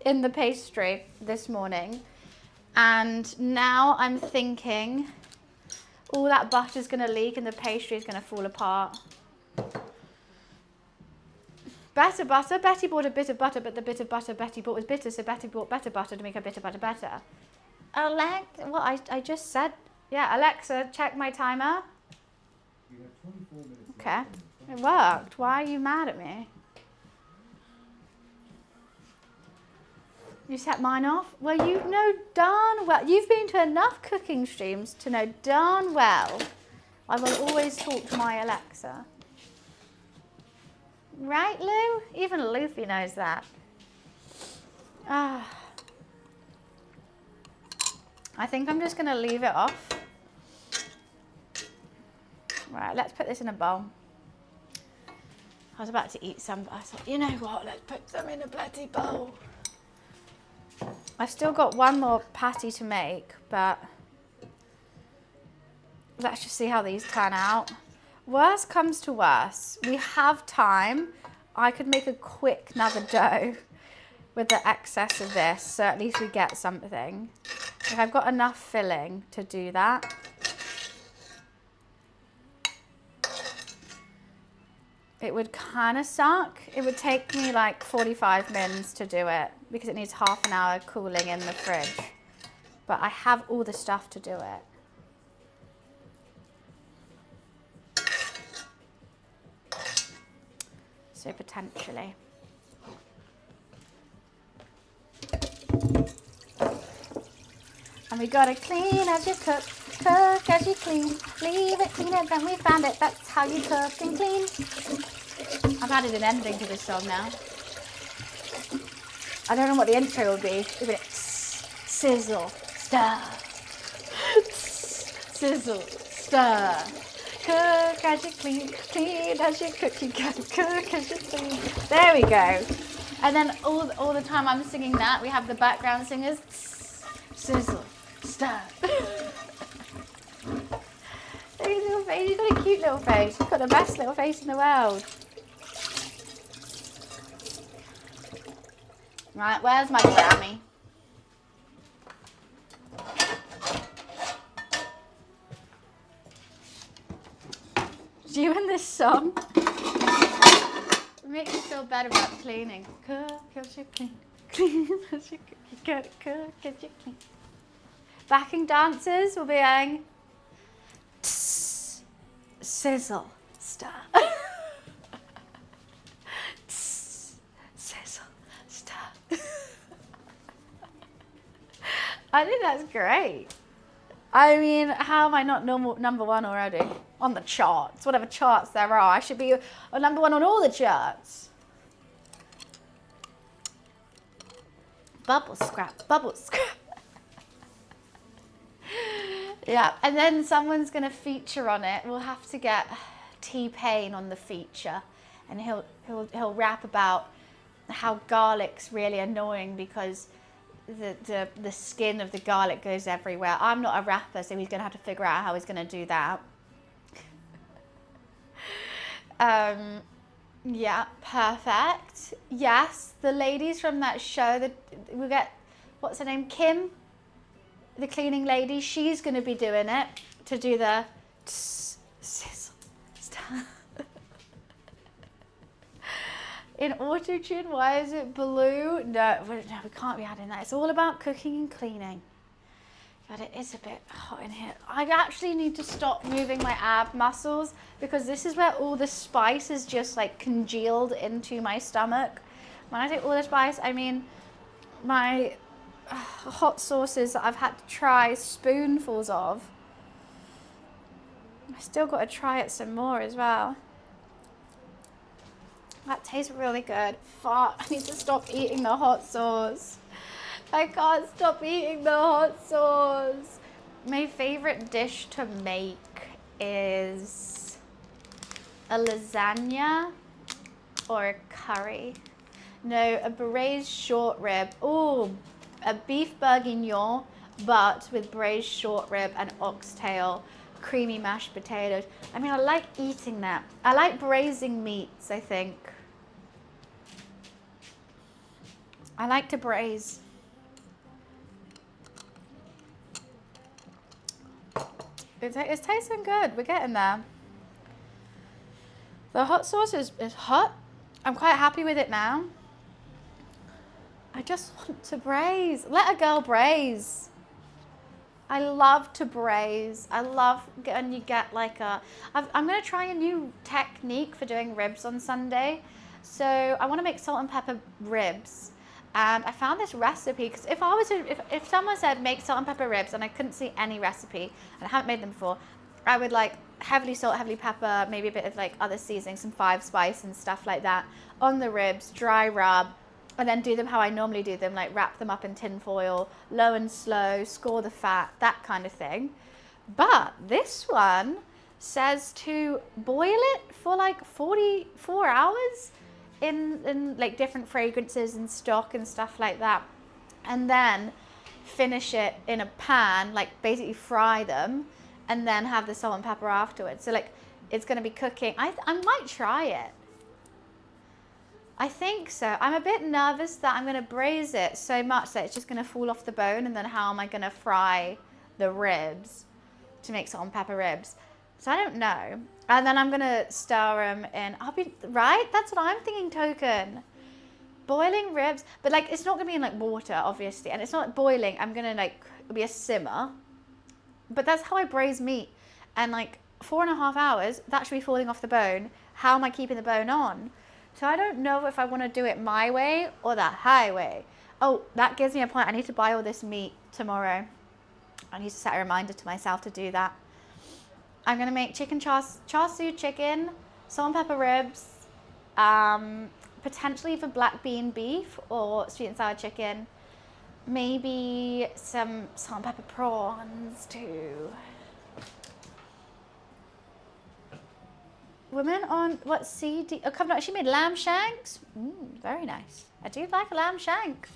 in the pastry this morning. And now I'm thinking all that butter is going to leak and the pastry is going to fall apart. Better butter. Betty bought a bit of butter, but the bit of butter Betty bought was bitter, so Betty bought better butter to make her bitter butter better. Alexa, well, I just said, yeah, Alexa, check my timer. You have 24 minutes. Okay, it worked. Why are you mad at me? You set mine off? Well, you know darn well, you've been to enough cooking streams to know darn well I will always talk to my Alexa. Right, Lou? Even Luffy knows that. I think I'm just going to leave it off. Right, let's put this in a bowl. I was about to eat some, but I thought, you know what, let's put them in a bloody bowl. I've still got one more patty to make, but let's just see how these turn out. Worst comes to worst, we have time. I could make a quick another dough with the excess of this, so at least we get something. Like I've got enough filling to do that. It would kind of suck. It would take me like 45 minutes to do it because it needs half an hour cooling in the fridge. But I have all the stuff to do it. So potentially. And we gotta clean as you cook, cook as you clean, leave it cleaner than we found it. That's how you cook and clean. I've added an ending to this song now. I don't know what the intro will be. It'll be like sizzle, stir, sizzle, stir. Cook as you clean, clean as you cook. You gotta cook as you clean. There we go. And then all the time I'm singing that, we have the background singers. Sizzle, stir. Look at his little face. He's got a cute little face. He's got the best little face in the world. Right, where's my Grammy? You and this song it makes me feel better about cleaning. Cook as you clean, clean as you cook. You gotta cook as you clean. Backing dancers will be going tss, sizzle, stir. Tss, sizzle, stir. I think that's great. I mean, how am I not number one already? On the charts, whatever charts there are. I should be number one on all the charts. Bubble scrap, bubble scrap. Yeah, and then someone's gonna feature on it. We'll have to get T-Pain on the feature, and he'll rap about how garlic's really annoying because the skin of the garlic goes everywhere. I'm not a rapper, so he's gonna have to figure out how he's gonna do that. Yeah, perfect. Yes, the ladies from that show, we get, what's her name, Kim, the cleaning lady. She's gonna be doing it to do the sizzle stuff. In auto-tune, why is it blue? No, we can't be adding that. It's all about cooking and cleaning. But it is a bit hot in here. I actually need to stop moving my ab muscles because this is where all the spice is just like congealed into my stomach. When I say all the spice, I mean my hot sauces that I've had to try spoonfuls of. I still got to try it some more as well. That tastes really good. Fuck, I need to stop eating the hot sauce. I can't stop eating the hot sauce. My favorite dish to make is a lasagna or a curry. No, a braised short rib. Oh, a beef bourguignon, but with braised short rib and oxtail, creamy mashed potatoes. I mean, I like eating that. I like braising meats, I think. I like to braise. It's tasting good. We're getting there. The hot sauce is hot. I'm quite happy with it now. I just want to braise. Let a girl braise. I love to braise. I love when you get like a... I'm going to try a new technique for doing ribs on Sunday. So I want to make salt and pepper ribs. And I found this recipe because if someone said make salt and pepper ribs and I couldn't see any recipe and I haven't made them before, I would like heavily salt, heavily pepper, maybe a bit of like other seasoning, some 5 spice and stuff like that on the ribs, dry rub, and then do them how I normally do them, like wrap them up in tin foil, low and slow, score the fat, that kind of thing. But this one says to boil it for like 44 hours. In like different fragrances and stock and stuff like that, and then finish it in a pan, like basically fry them and then have the salt and pepper afterwards. So like it's going to be cooking. I might try it. I think so. I'm a bit nervous that I'm going to braise it so much that it's just going to fall off the bone, and then how am I going to fry the ribs to make salt and pepper ribs? So I don't know. And then I'm going to stir them in. I'll be, right? That's what I'm thinking, Token. Boiling ribs. But like, it's not going to be in like water, obviously. And it's not boiling. I'm going to like, it'll be a simmer. But that's how I braise meat. And like 4.5 hours, that should be falling off the bone. How am I keeping the bone on? So I don't know if I want to do it my way or the highway. Oh, that gives me a point. I need to buy all this meat tomorrow. I need to set a reminder to myself to do that. I'm going to make chicken char siu chicken, salt and pepper ribs, potentially for black bean beef or sweet and sour chicken. Maybe some salt and pepper prawns too. Women on what CD? Oh, come on, she made lamb shanks. Very nice. I do like a lamb shank.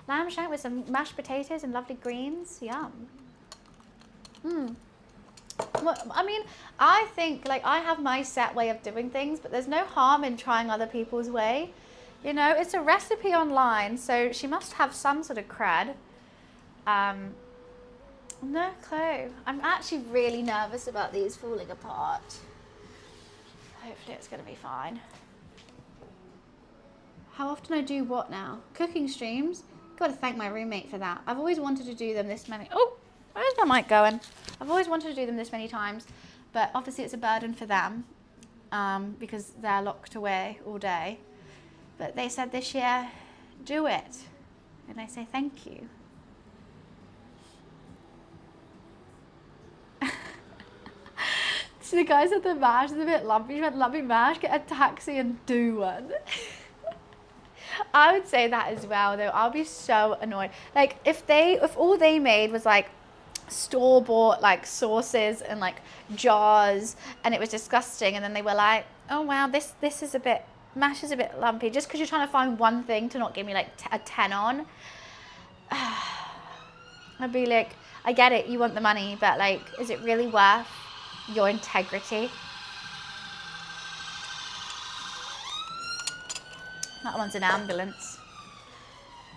Lamb shank with some mashed potatoes and lovely greens. Yum. Well, I mean, I think like I have my set way of doing things, but there's no harm in trying other people's way. You know, it's a recipe online, so she must have some sort of cred. No clue. I'm actually really nervous about these falling apart. Hopefully it's going to be fine. How often I do what now? Cooking streams. Got to thank my roommate for that. I've always wanted to do them this many. Oh, where's my mic going? I've always wanted to do them this many times, but obviously it's a burden for them because they're locked away all day. But they said this year, do it. And I say thank you. So the guy said the mash is a bit lumpy. She went, lumpy mash, get a taxi and do one. I would say that as well though. I'll be so annoyed. Like if all they made was like store-bought like sauces and like jars and it was disgusting, and then they were like, oh wow, this is a bit, mash is a bit lumpy, just because you're trying to find one thing to not give me like a 10 on. I'd be like, I get it, you want the money, but like, is it really worth your integrity? That one's an ambulance.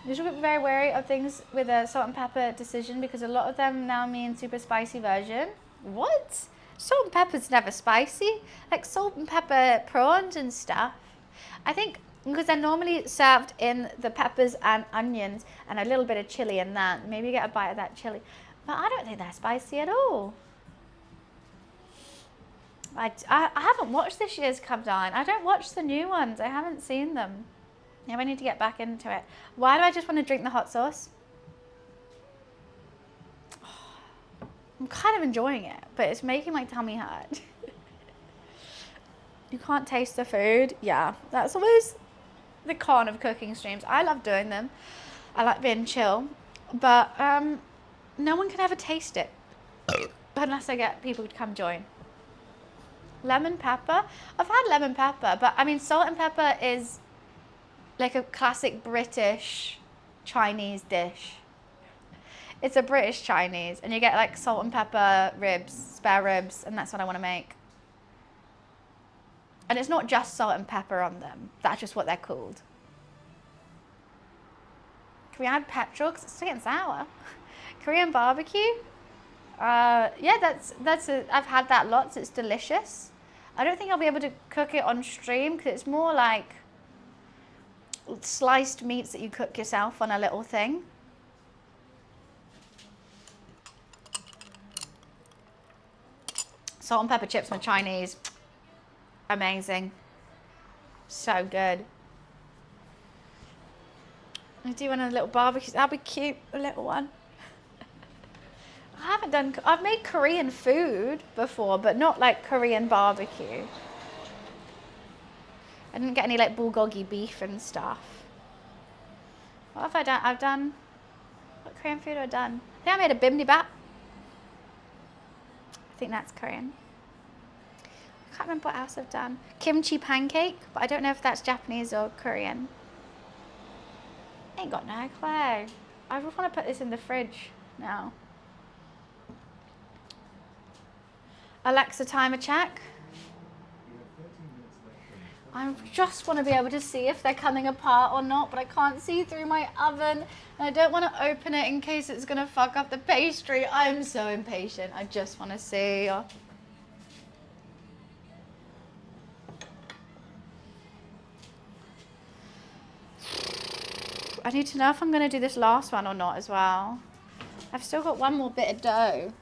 You should be very wary of things with a salt and pepper decision, because a lot of them now mean super spicy version. What? Salt and pepper's never spicy. Like salt and pepper prawns and stuff. I think because they're normally served in the peppers and onions and a little bit of chili in that. Maybe you get a bite of that chili. But I don't think they're spicy at all. I haven't watched this year's Countdown. I don't watch the new ones. I haven't seen them. Yeah, I need to get back into it. Why do I just want to drink the hot sauce? I'm kind of enjoying it, but it's making my tummy hurt. You can't taste the food. Yeah, that's always the con of cooking streams. I love doing them. I like being chill, but no one can ever taste it unless I get people to come join. Lemon pepper. I've had lemon pepper, but I mean, salt and pepper is like a classic British Chinese dish. It's a British Chinese, and you get like salt and pepper ribs, spare ribs, and that's what I want to make. And it's not just salt and pepper on them. That's just what they're called. Can we add petrol? Because it's sweet and sour. Korean barbecue. Yeah, I've had that lots. It's delicious. I don't think I'll be able to cook it on stream because it's more like sliced meats that you cook yourself on a little thing. Salt and pepper chips from Chinese. Amazing. So good. I do one of the little barbecues. That'll be cute, a little one. I've made Korean food before, but not like Korean barbecue. I didn't get any like bulgogi beef and stuff. What have I done? What Korean food have I done? I think I made a bibimbap. I think that's Korean. I can't remember what else I've done. Kimchi pancake, but I don't know if that's Japanese or Korean. Ain't got no clue. I just want to put this in the fridge now. Alexa timer check. I just want to be able to see if they're coming apart or not, but I can't see through my oven. And I don't want to open it in case it's going to fuck up the pastry. I'm so impatient. I just want to see. I need to know if I'm going to do this last one or not as well. I've still got one more bit of dough.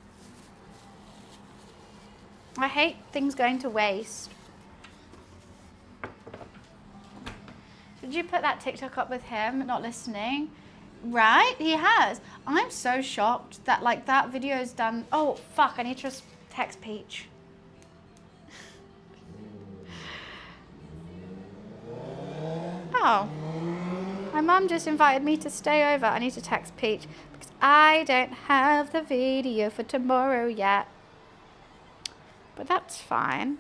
I hate things going to waste. Did you put that TikTok up with him not listening? Right, he has. I'm so shocked that like that video is done. Oh fuck, I need to text Peach. Oh, my mum just invited me to stay over. I need to text Peach because I don't have the video for tomorrow yet. But that's fine.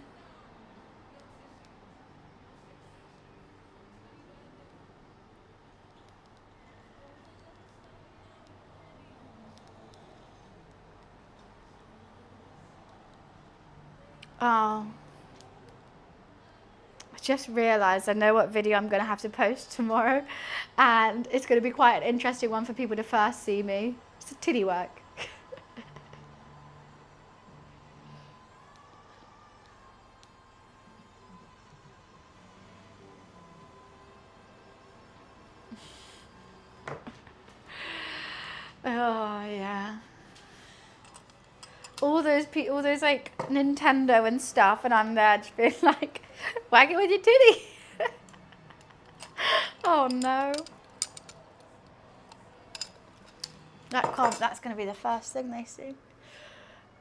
Oh. I just realised I know what video I'm going to have to post tomorrow. And it's going to be quite an interesting one for people to first see me. It's a titty work. Oh yeah, all those like Nintendo and stuff, and I'm there just being like, whack it with your titty. Oh no. That's going to be the first thing they see.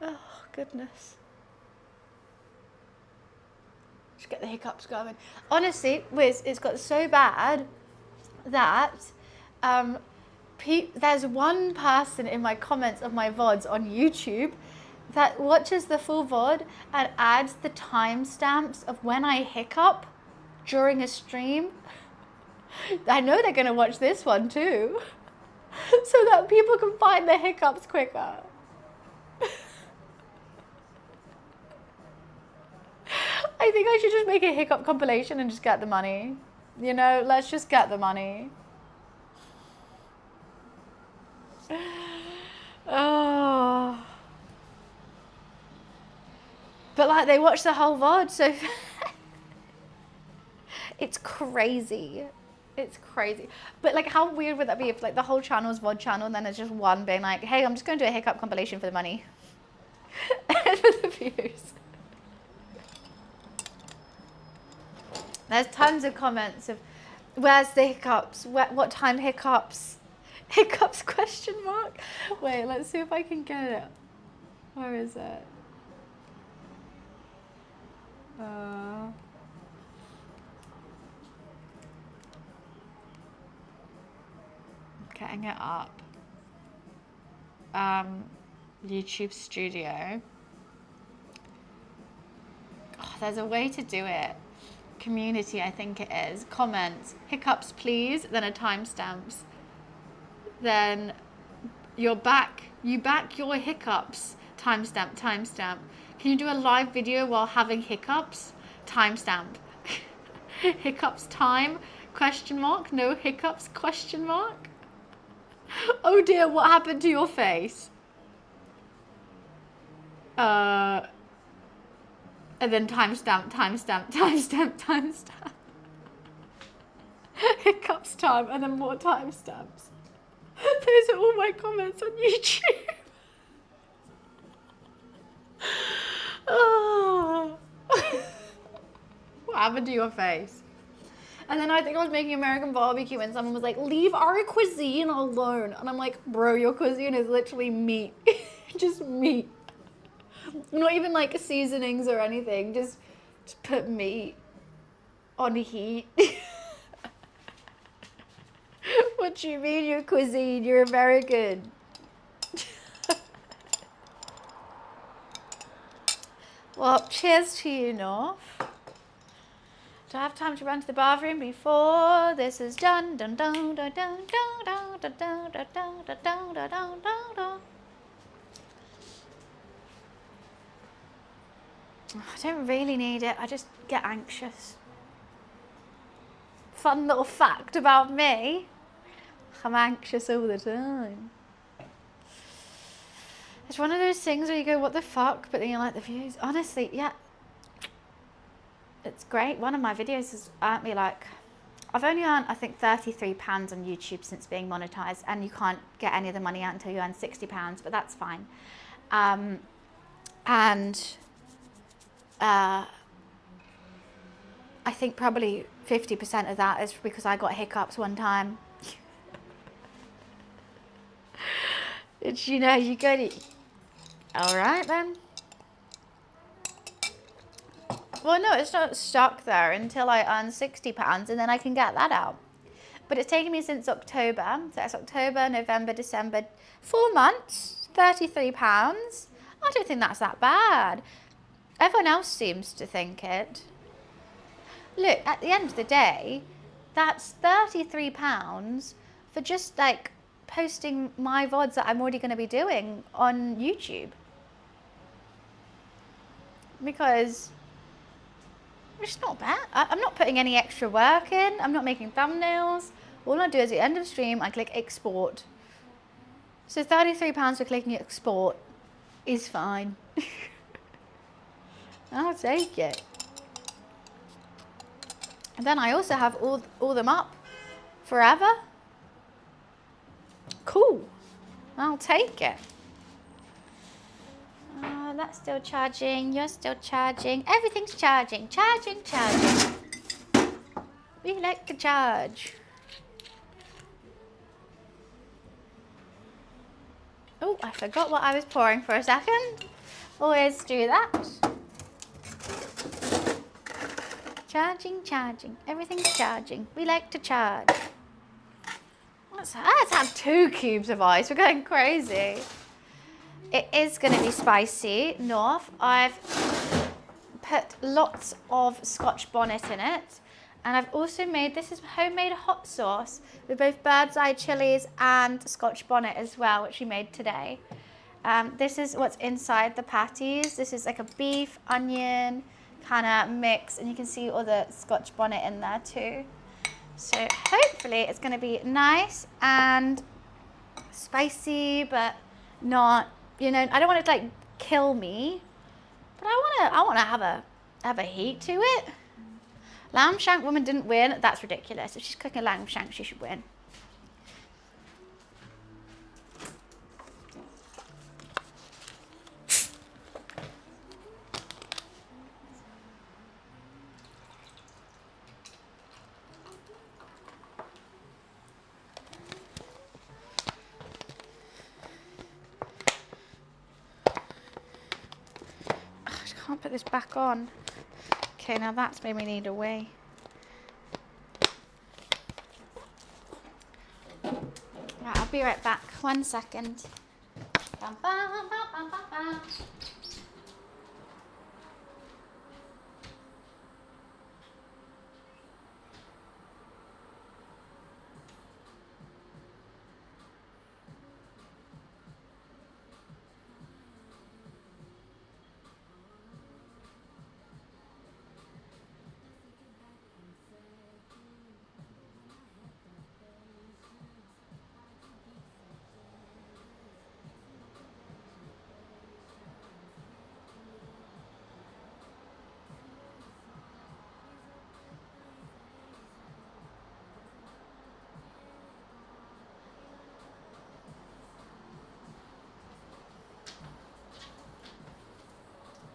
Oh goodness. Just get the hiccups going. Honestly, Wiz, it's got so bad that there's one person in my comments of my VODs on YouTube that watches the full VOD and adds the timestamps of when I hiccup during a stream. I know they're going to watch this one too, so that people can find the hiccups quicker. I think I should just make a hiccup compilation and just get the money. You know, let's just get the money. Oh. But like they watch the whole VOD, so it's crazy. It's crazy. But like how weird would that be if like the whole channel's VOD channel and then there's just one being like, hey, I'm just going to do a hiccup compilation for the money. And for the views. There's tons of comments of where's the hiccups? What time hiccups? Hiccups question mark? Wait, let's see if I can get it. Where is it? Getting it up. YouTube Studio. Oh, there's a way to do it. Community, I think it is. Comments. Hiccups, please. Then a timestamps. Then you back your hiccups. Timestamp, timestamp. Can you do a live video while having hiccups? Timestamp. Hiccups time? Question mark. No hiccups? Question mark. Oh dear, what happened to your face? And then timestamp, timestamp, timestamp, timestamp. Hiccups time, and then more timestamps. Those are all my comments on YouTube. Oh. What happened to your face? And then I think I was making American barbecue and someone was like, leave our cuisine alone. And I'm like, bro, your cuisine is literally meat. Just meat. Not even like seasonings or anything. Just put meat on heat. What do you mean your cuisine? You're American. Well, cheers to you, North. Do I have time to run to the bathroom before this is done? Dun dun dun dun dun dun dun dun dun dun dun dun dun dun. I don't really need it. I just get anxious. Fun little fact about me. I'm anxious all the time. It's one of those things where you go, what the fuck? But then you like the views. Honestly, yeah. It's great. One of my videos has earned me like, I've only earned, I think, £33 on YouTube since being monetized. And you can't get any of the money out until you earn £60, but that's fine. I think probably 50% of that is because I got hiccups one time. It's, you know, you go to... All right, then. Well, no, it's not stuck there until I earn £60, and then I can get that out. But it's taken me since October. So that's October, November, December, 4 months, £33. I don't think that's that bad. Everyone else seems to think it. Look, at the end of the day, that's £33 for just like posting my VODs that I'm already going to be doing on YouTube. Because it's not bad. I'm not putting any extra work in. I'm not making thumbnails. All I do is at the end of the stream, I click export. So £33 for clicking export is fine. I'll take it. And then I also have all them up forever. Cool. I'll take it. That's still charging. You're still charging. Everything's charging. Charging, charging. We like to charge. Oh, I forgot what I was pouring for a second. Always do that. Charging, charging. Everything's charging. We like to charge. Let's have 2 cubes of ice. We're going crazy. It is going to be spicy, North. I've put lots of Scotch bonnet in it. And I've also made, this is homemade hot sauce with both bird's eye chilies and Scotch bonnet as well, which we made today. This is what's inside the patties. This is like a beef, onion kind of mix, and you can see all the Scotch bonnet in there too. So hopefully it's going to be nice and spicy, but not, you know, I don't want it to like kill me, but I want to have a heat to it. Lamb shank woman didn't win. That's ridiculous. If she's cooking a lamb shank, she should win. I can't put this back on. Okay, now that's made me need a wee. Right, I'll be right back. 1 second. Bum, bum, bum, bum, bum, bum.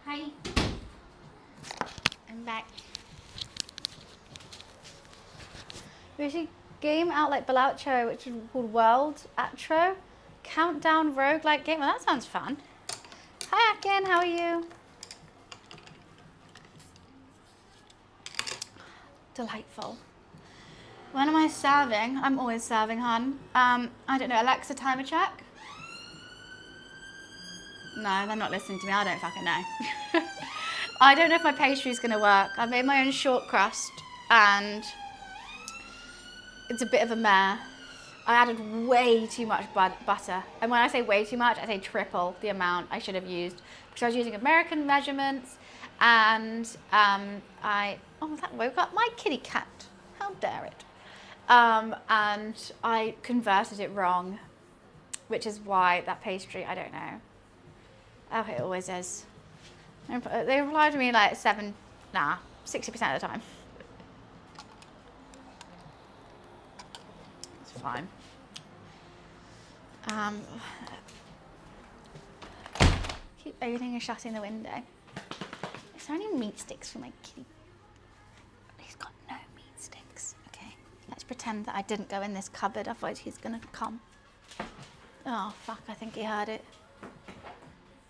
Hi. I'm back. There's a game out like Beloucho, which is called World Atro. Countdown roguelike game. Well, that sounds fun. Hi, Akin. How are you? Delightful. When am I serving? I'm always serving, hun. I don't know. Alexa, timer check. No, they're not listening to me. I don't fucking know. I don't know if my pastry's going to work. I made my own short crust and it's a bit of a mare. I added way too much butter. And when I say way too much, I say triple the amount I should have used because I was using American measurements and oh, that woke up my kitty cat. How dare it? And I converted it wrong, which is why that pastry, I don't know. Oh, it always is. They reply to me like 60% of the time. It's fine. Keep opening and shutting the window. Is there any meat sticks for my kitty? He's got no meat sticks. Okay, let's pretend that I didn't go in this cupboard, otherwise he's gonna come. Oh, fuck, I think he heard it.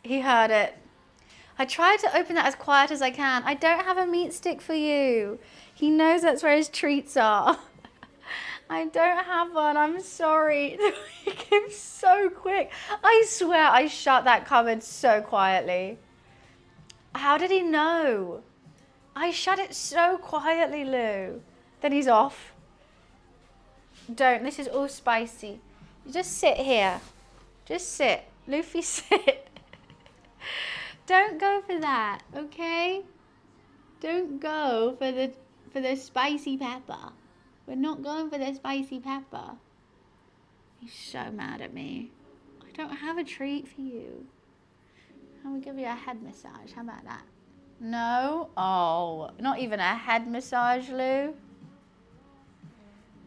He heard it. I tried to open that as quiet as I can. I don't have a meat stick for you. He knows that's where his treats are. I don't have one. I'm sorry. He came so quick. I swear I shut that cupboard so quietly. How did he know? I shut it so quietly, Lou. Then he's off. Don't. This is all spicy. You just sit here. Just sit. Luffy, sit. Don't go for that, okay? Don't go for the spicy pepper. We're not going for the spicy pepper. He's so mad at me. I don't have a treat for you. I'm gonna give you a head massage. How about that? No? Oh, not even a head massage, Lou?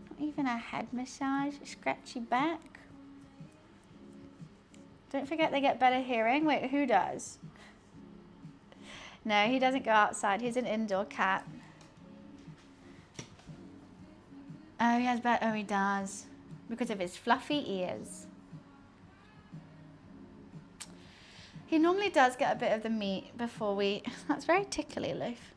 Not even a head massage? A scratchy back? Don't forget they get better hearing. Wait, who does? No, he doesn't go outside. He's an indoor cat. Oh, he has better. Oh, he does. Because of his fluffy ears. He normally does get a bit of the meat before we... That's very tickly, Loaf.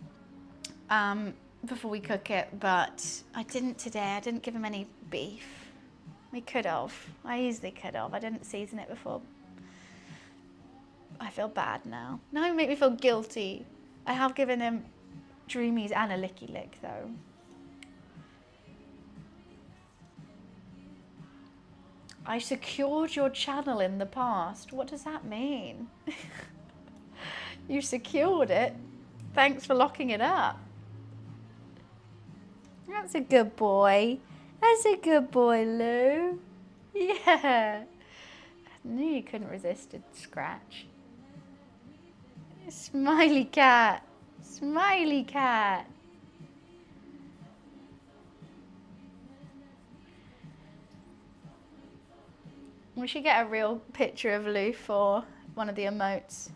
before we cook it, but I didn't today. I didn't give him any beef. We could have. I easily could have. I didn't season it before. I feel bad now. Now you make me feel guilty. I have given him dreamies and a licky lick though. I secured your channel in the past. What does that mean? You secured it? Thanks for locking it up. That's a good boy. That's a good boy, Lou. Yeah. I knew you couldn't resist a scratch. Smiley cat. Smiley cat. We should get a real picture of Lou for one of the emotes.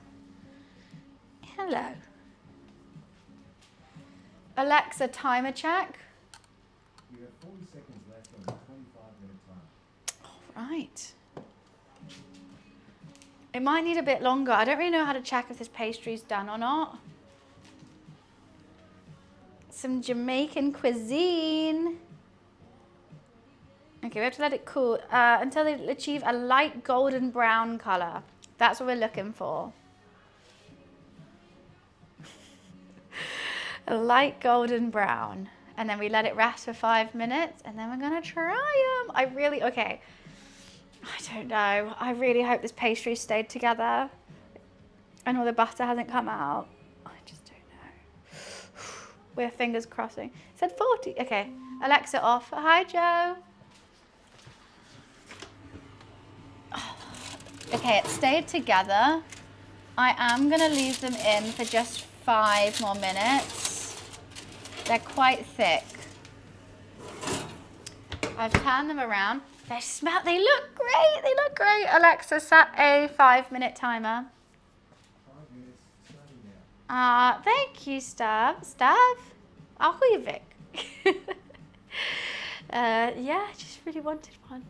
Hello. Alexa, timer check. You have 40 seconds left on the 25-minute timer. All right. It might need a bit longer. I don't really know how to check if this pastry's done or not. Some Jamaican cuisine. Okay, we have to let it cool until they achieve a light golden brown color. That's what we're looking for. A light golden brown. And then we let it rest for 5 minutes and then we're gonna try them. Okay. I don't know. I really hope this pastry stayed together and all the butter hasn't come out. I just don't know. We're fingers crossing. It said 40. Okay, Alexa off. Hi, Joe. Okay, it stayed together. I am gonna leave them in for just 5 more minutes. They're quite thick. I've turned them around. They look great. They look great. Alexa, set a 5-minute timer. 5 minutes starting now. Thank you, Stav. Stav? I'll call you Vic. Yeah, I just really wanted one.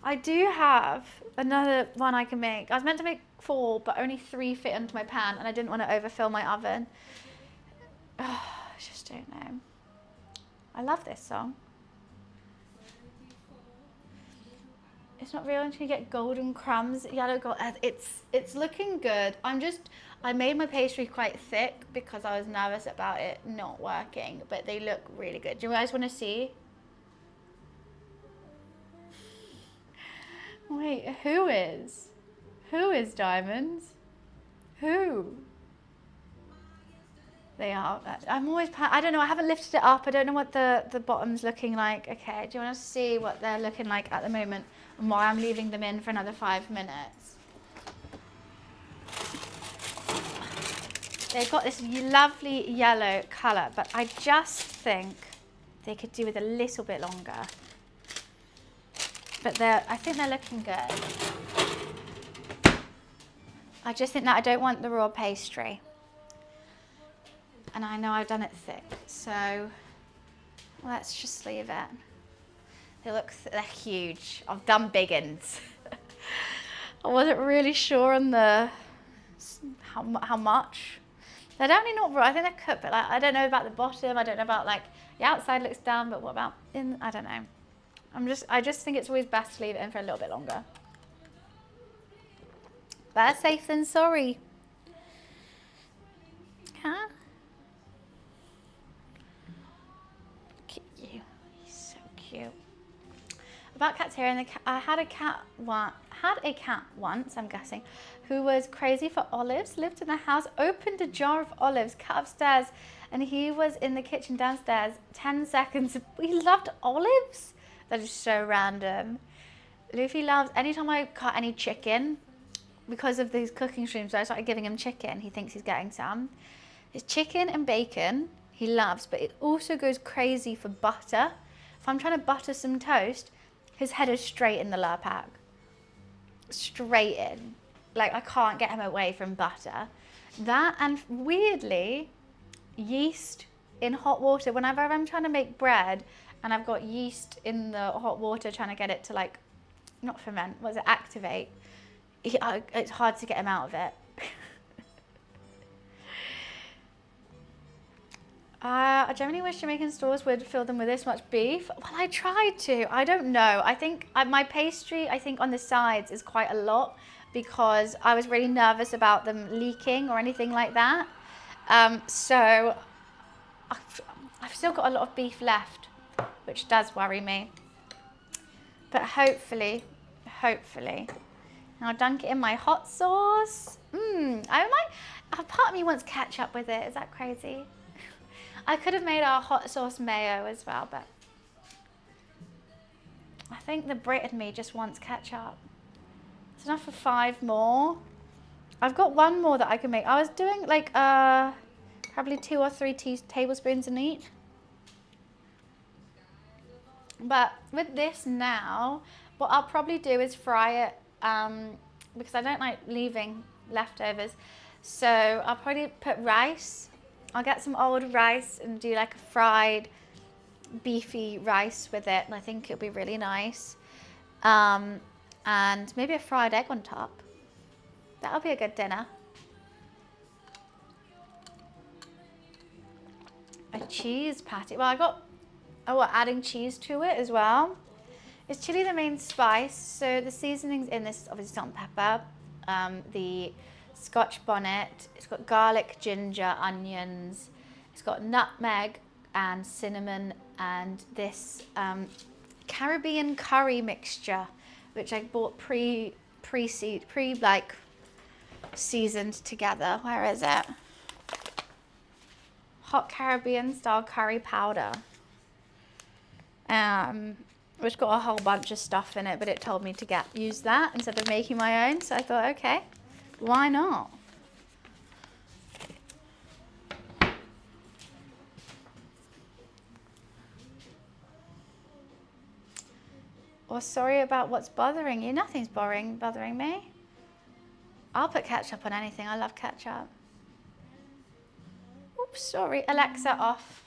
I do have another one I can make. I was meant to make 4, but only 3 fit into my pan, and I didn't want to overfill my oven. I just don't know. I love this song. It's not real until you get golden crumbs. Yellow gold. It's looking good. I made my pastry quite thick because I was nervous about it not working, but they look really good. Do you guys want to see? Wait, who is? Who is Diamonds? Who? They are. I'm always, I don't know, I haven't lifted it up. I don't know what the bottom's looking like. Okay, do you want to see what they're looking like at the moment and why I'm leaving them in for another 5 minutes? They've got this lovely yellow colour, but I just think they could do with a little bit longer. But I think they're looking good. I just think that I don't want the raw pastry. And I know I've done it thick, so let's just leave it. They're huge. I've done big uns. I wasn't really sure on how much. They're definitely not raw. I think they're cooked, but I don't know about the bottom. I don't know about the outside looks done, but what about I don't know. I just think it's always best to leave it in for a little bit longer. Better safe than sorry. Huh? Look at you. He's so cute. About cats here, I had a cat once, I'm guessing, who was crazy for olives, lived in the house, opened a jar of olives, cut upstairs, and he was in the kitchen downstairs, 10 seconds. He loved olives? That is so random. Luffy loves, anytime I cut any chicken, because of these cooking streams, I started giving him chicken. He thinks he's getting some. It's chicken and bacon he loves, but it also goes crazy for butter. If I'm trying to butter some toast, his head is straight in the Lurpak. Straight in. Like, I can't get him away from butter. That, and weirdly, yeast in hot water. Whenever I'm trying to make bread and I've got yeast in the hot water trying to get it to not ferment, activate, it's hard to get him out of it. I genuinely wish Jamaican stores would fill them with this much beef. Well, I tried to. I don't know. I think my pastry, I think on the sides is quite a lot because I was really nervous about them leaking or anything like that. So I've still got a lot of beef left, which does worry me. But hopefully, I'll dunk it in my hot sauce. A part of me wants ketchup with it. Is that crazy? I could have made our hot sauce mayo as well, but I think the Brit in me just wants ketchup. It's enough for 5 more. I've got 1 more that I can make. I was doing like probably 2 or 3 tablespoons in each. But with this now, what I'll probably do is fry it because I don't like leaving leftovers. So I'll probably put rice. I'll get some old rice and do like a fried beefy rice with it, and I think it'll be really nice. And maybe a fried egg on top. That'll be a good dinner. A cheese patty. Well, I got adding cheese to it as well. Is chili the main spice? So the seasonings in this is obviously salt and pepper, the Scotch bonnet, it's got garlic, ginger, onions, it's got nutmeg and cinnamon, and this Caribbean curry mixture, which I bought seasoned together. Where is it? Hot Caribbean style curry powder. Which got a whole bunch of stuff in it, but it told me to use that instead of making my own. So I thought, okay, why not? Or sorry about what's bothering you. Nothing's bothering me. I'll put ketchup on anything. I love ketchup. Oops, sorry. Alexa off.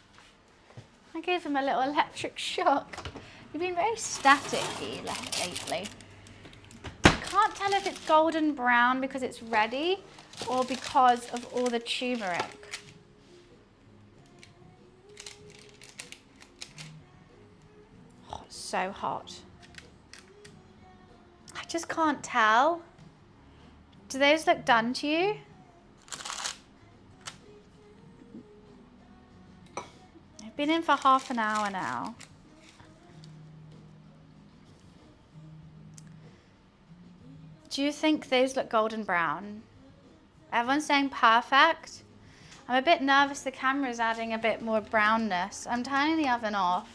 I gave him a little electric shock. You've been very staticky lately. I can't tell if it's golden brown because it's ready or because of all the turmeric. Oh, it's so hot. I just can't tell. Do those look done to you? I've been in for half an hour now. Do you think those look golden brown? Everyone's saying perfect. I'm a bit nervous the camera's adding a bit more brownness. I'm turning the oven off.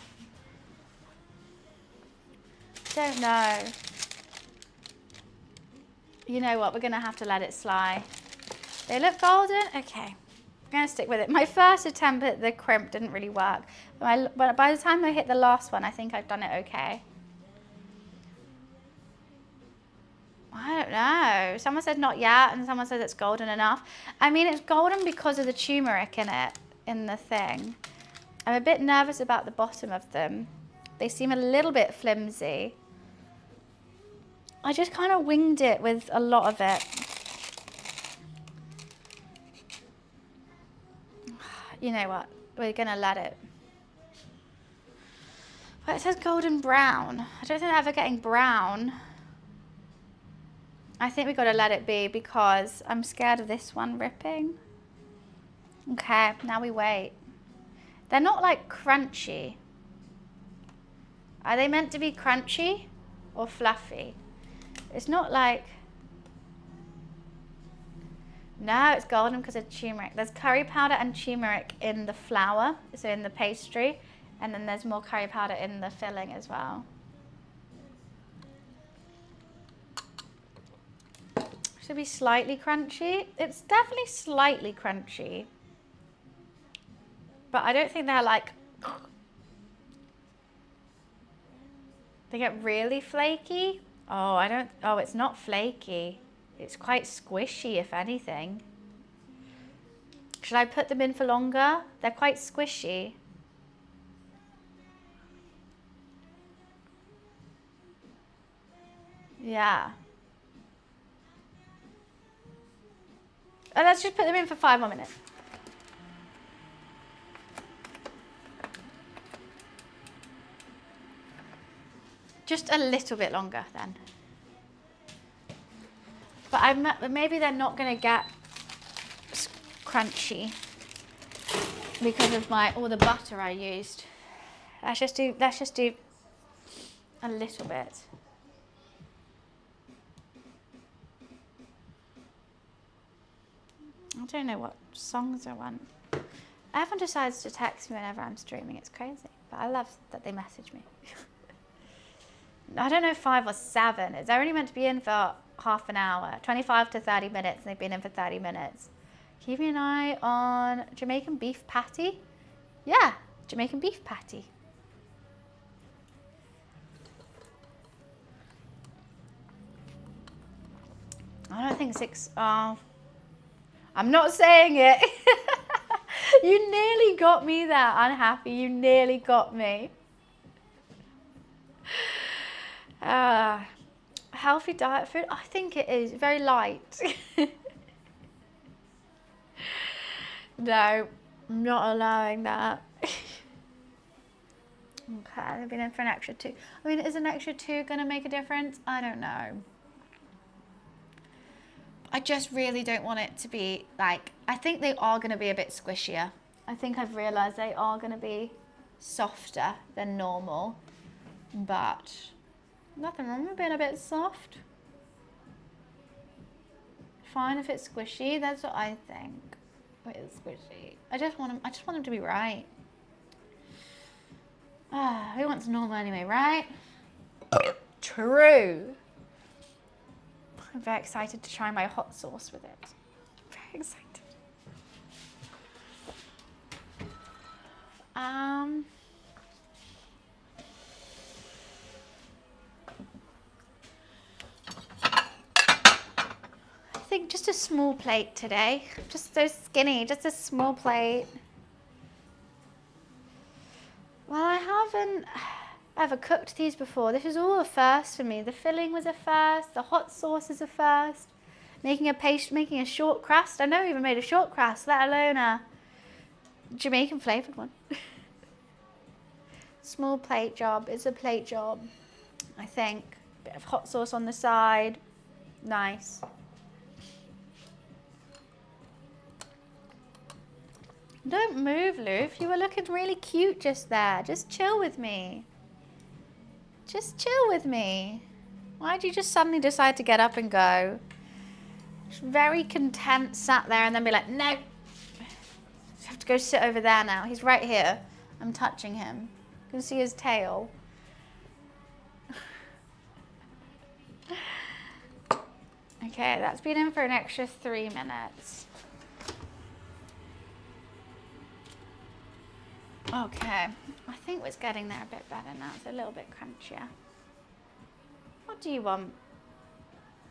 Don't know. You know what, we're gonna have to let it slide. They look golden? Okay, I'm gonna stick with it. My first attempt at the crimp didn't really work. But by the time I hit the last one, I think I've done it okay. I don't know. Someone said not yet, and someone said it's golden enough. I mean, it's golden because of the turmeric in it, in the thing. I'm a bit nervous about the bottom of them. They seem a little bit flimsy. I just kind of winged it with a lot of it. You know what? We're gonna let it. But it says golden brown. I don't think they're ever getting brown. I think we've got to let it be because I'm scared of this one ripping. Okay, now we wait. They're not like crunchy. Are they meant to be crunchy or fluffy? It's not like... No, it's golden because of turmeric. There's curry powder and turmeric in the flour, so in the pastry, and then there's more curry powder in the filling as well. Should be slightly crunchy. It's definitely slightly crunchy. But I don't think they're like... They get really flaky. Oh, it's not flaky. It's quite squishy, if anything. Should I put them in for longer? They're quite squishy. Yeah. Let's just put them in for 5 more minutes. Just a little bit longer then. But maybe they're not going to get crunchy because of all the butter I used. Let's just do a little bit. I don't know what songs I want. Everyone decides to text me whenever I'm streaming. It's crazy, but I love that they message me. I don't know 5 or 7. They're only meant to be in for half an hour, 25 to 30 minutes, and they've been in for 30 minutes. Keeping an eye on Jamaican beef patty. Yeah, Jamaican beef patty. I don't think 6. Oh, I'm not saying it. You nearly got me there, unhappy. You nearly got me. Healthy diet food? I think it is very light. No, I'm not allowing that. Okay, they've been in for an extra 2. I mean, is an extra 2 going to make a difference? I don't know. I just really don't want it to be like, I think they are going to be a bit squishier. I think I've realised they are going to be softer than normal, but nothing wrong with being a bit soft. Fine if it's squishy, that's what I think. It's squishy. I just want them to be right. Who wants normal anyway, right? True. I'm very excited to try my hot sauce with it. Very excited. I think just a small plate today. Just so skinny, just a small plate. Well, I haven't ever cooked these before. This is all a first for me. The filling was a first. The hot sauce is a first. Making a short crust. I never even made a short crust, let alone a Jamaican flavoured one. Small plate job. It's a plate job, I think. Bit of hot sauce on the side. Nice. Don't move, Loof. You were looking really cute just there. Just chill with me. Just chill with me. Why'd you just suddenly decide to get up and go? Just very content, sat there and then be like, no. Just have to go sit over there now. He's right here. I'm touching him. You can see his tail. Okay, that's been in for an extra 3 minutes. Okay, I think it's getting there a bit better now. It's a little bit crunchier. What do you want,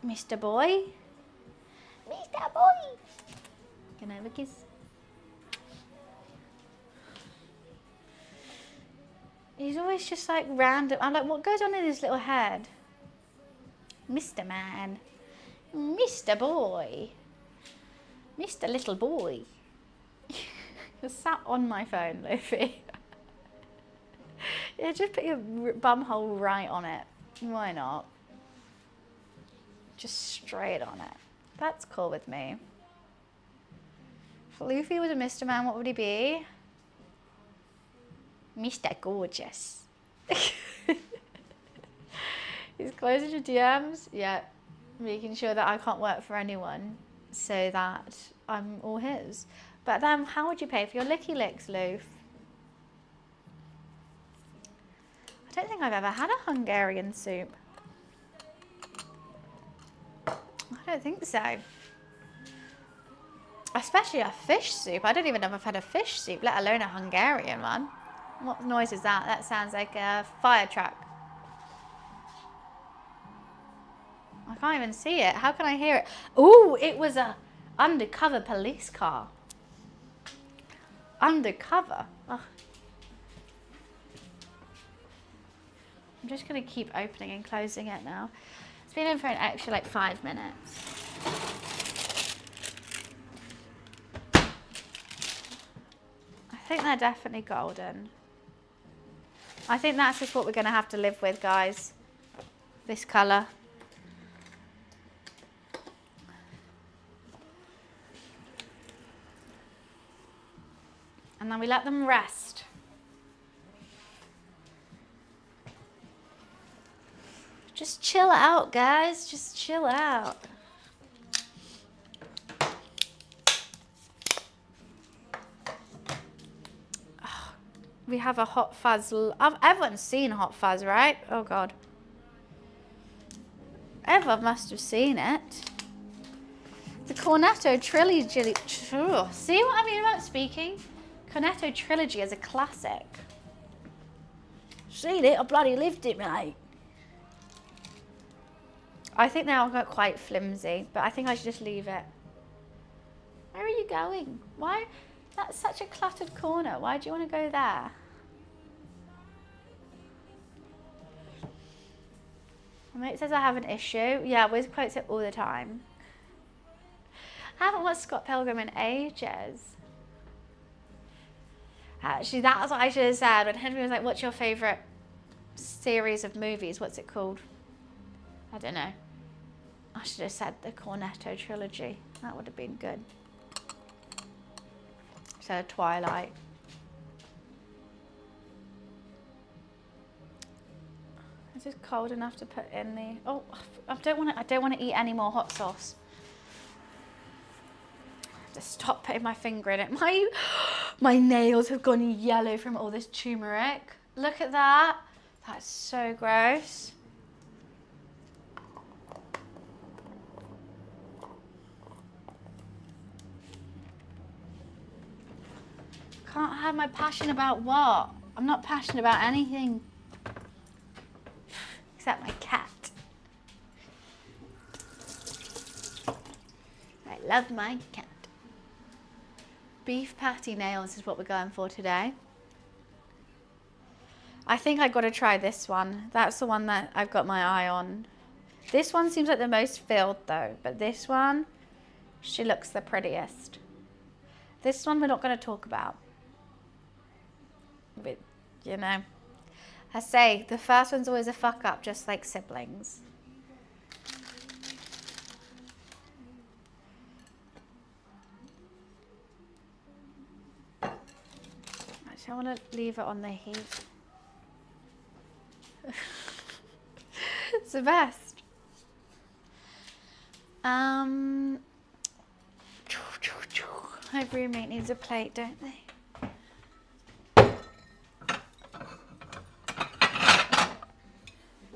Mr. Boy? Mr. Boy! Can I have a kiss? He's always just like random. I'm like, what goes on in his little head? Mr. Man. Mr. Boy. Mr. Little Boy. You're sat on my phone, Luffy. Yeah, just put your bum hole right on it. Why not? Just straight on it. That's cool with me. If Luffy was a Mr. Man, what would he be? Mr. Gorgeous. He's closing your DMs. Yeah, making sure that I can't work for anyone so that I'm all his. But then how would you pay for your licky licks, Loof? I don't think I've ever had a Hungarian soup. I don't think so. Especially a fish soup. I don't even know if I've had a fish soup, let alone a Hungarian one. What noise is that? That sounds like a fire truck. I can't even see it. How can I hear it? Ooh, it was a undercover police car. Undercover. Ugh. I'm just going to keep opening and closing it now. It's been in for an extra like 5 minutes. I think they're definitely golden. I think that's just what we're going to have to live with, guys. this colour. And then we let them rest. Just chill out, guys. Just chill out. Oh, we have a Hot Fuzz. Everyone's seen Hot Fuzz, right? Oh, God. Everyone must have seen it. The Cornetto Trilogy. See what I mean about speaking? Cornetto Trilogy is a classic. Seen it? I bloody lived it, mate. I think they all got quite flimsy, but I think I should just leave it. Where are you going? Why? That's such a cluttered corner. Why do you want to go there? My mate says I have an issue. Yeah, Wiz quotes it all the time. I haven't watched Scott Pilgrim in ages. Actually, that's what I should have said. When Henry was like, what's your favourite series of movies? What's it called? I don't know. I should have said the Cornetto Trilogy. That would have been good. So Twilight. Is this cold enough to put in the? Oh, I don't want to eat any more hot sauce. Just stop putting my finger in it. My nails have gone yellow from all this turmeric. Look at that. That's so gross. Can't have my passion about what? I'm not passionate about anything. Except my cat. I love my cat. Beef patty nails is what we're going for today. I think I got to try this one. That's the one that I've got my eye on. This one seems like the most filled though, but this one, she looks the prettiest. This one we're not going to talk about. But, you know, I say the first one's always a fuck up, just like siblings. Actually, I want to leave it on the heat. It's the best. My roommate needs a plate, don't they?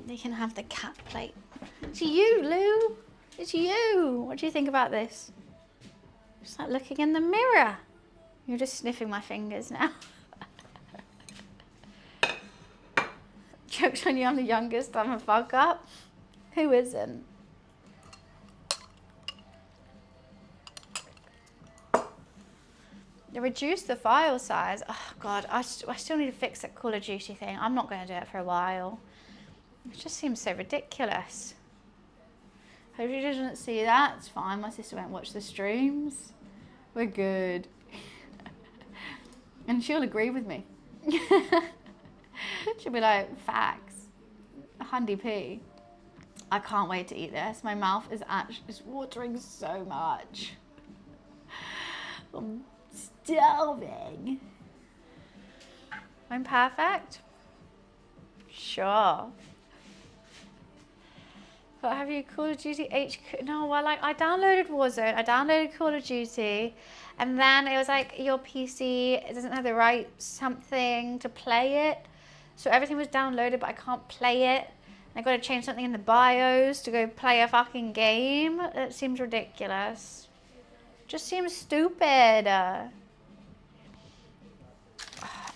They can have the cat plate. It's you, Lou. It's you. What do you think about this? Just like looking in the mirror. You're just sniffing my fingers now. Jokes on you, I'm the youngest. I'm a fuck up. Who isn't? They reduced the file size. Oh God, I still need to fix that Call of Duty thing. I'm not going to do it for a while. It just seems so ridiculous. Hope she doesn't see that. It's fine. My sister won't watch the streams. We're good. And she'll agree with me. She'll be like, facts. Handy P. I can't wait to eat this. My mouth is actually watering so much. I'm starving. I'm perfect? Sure. But have you Call of Duty HQ? No, well, like I downloaded Warzone, I downloaded Call of Duty, and then it was like your PC, it doesn't have the right something to play it. So everything was downloaded, but I can't play it. And I got to change something in the BIOS to go play a fucking game. It seems ridiculous. Just seems stupid. I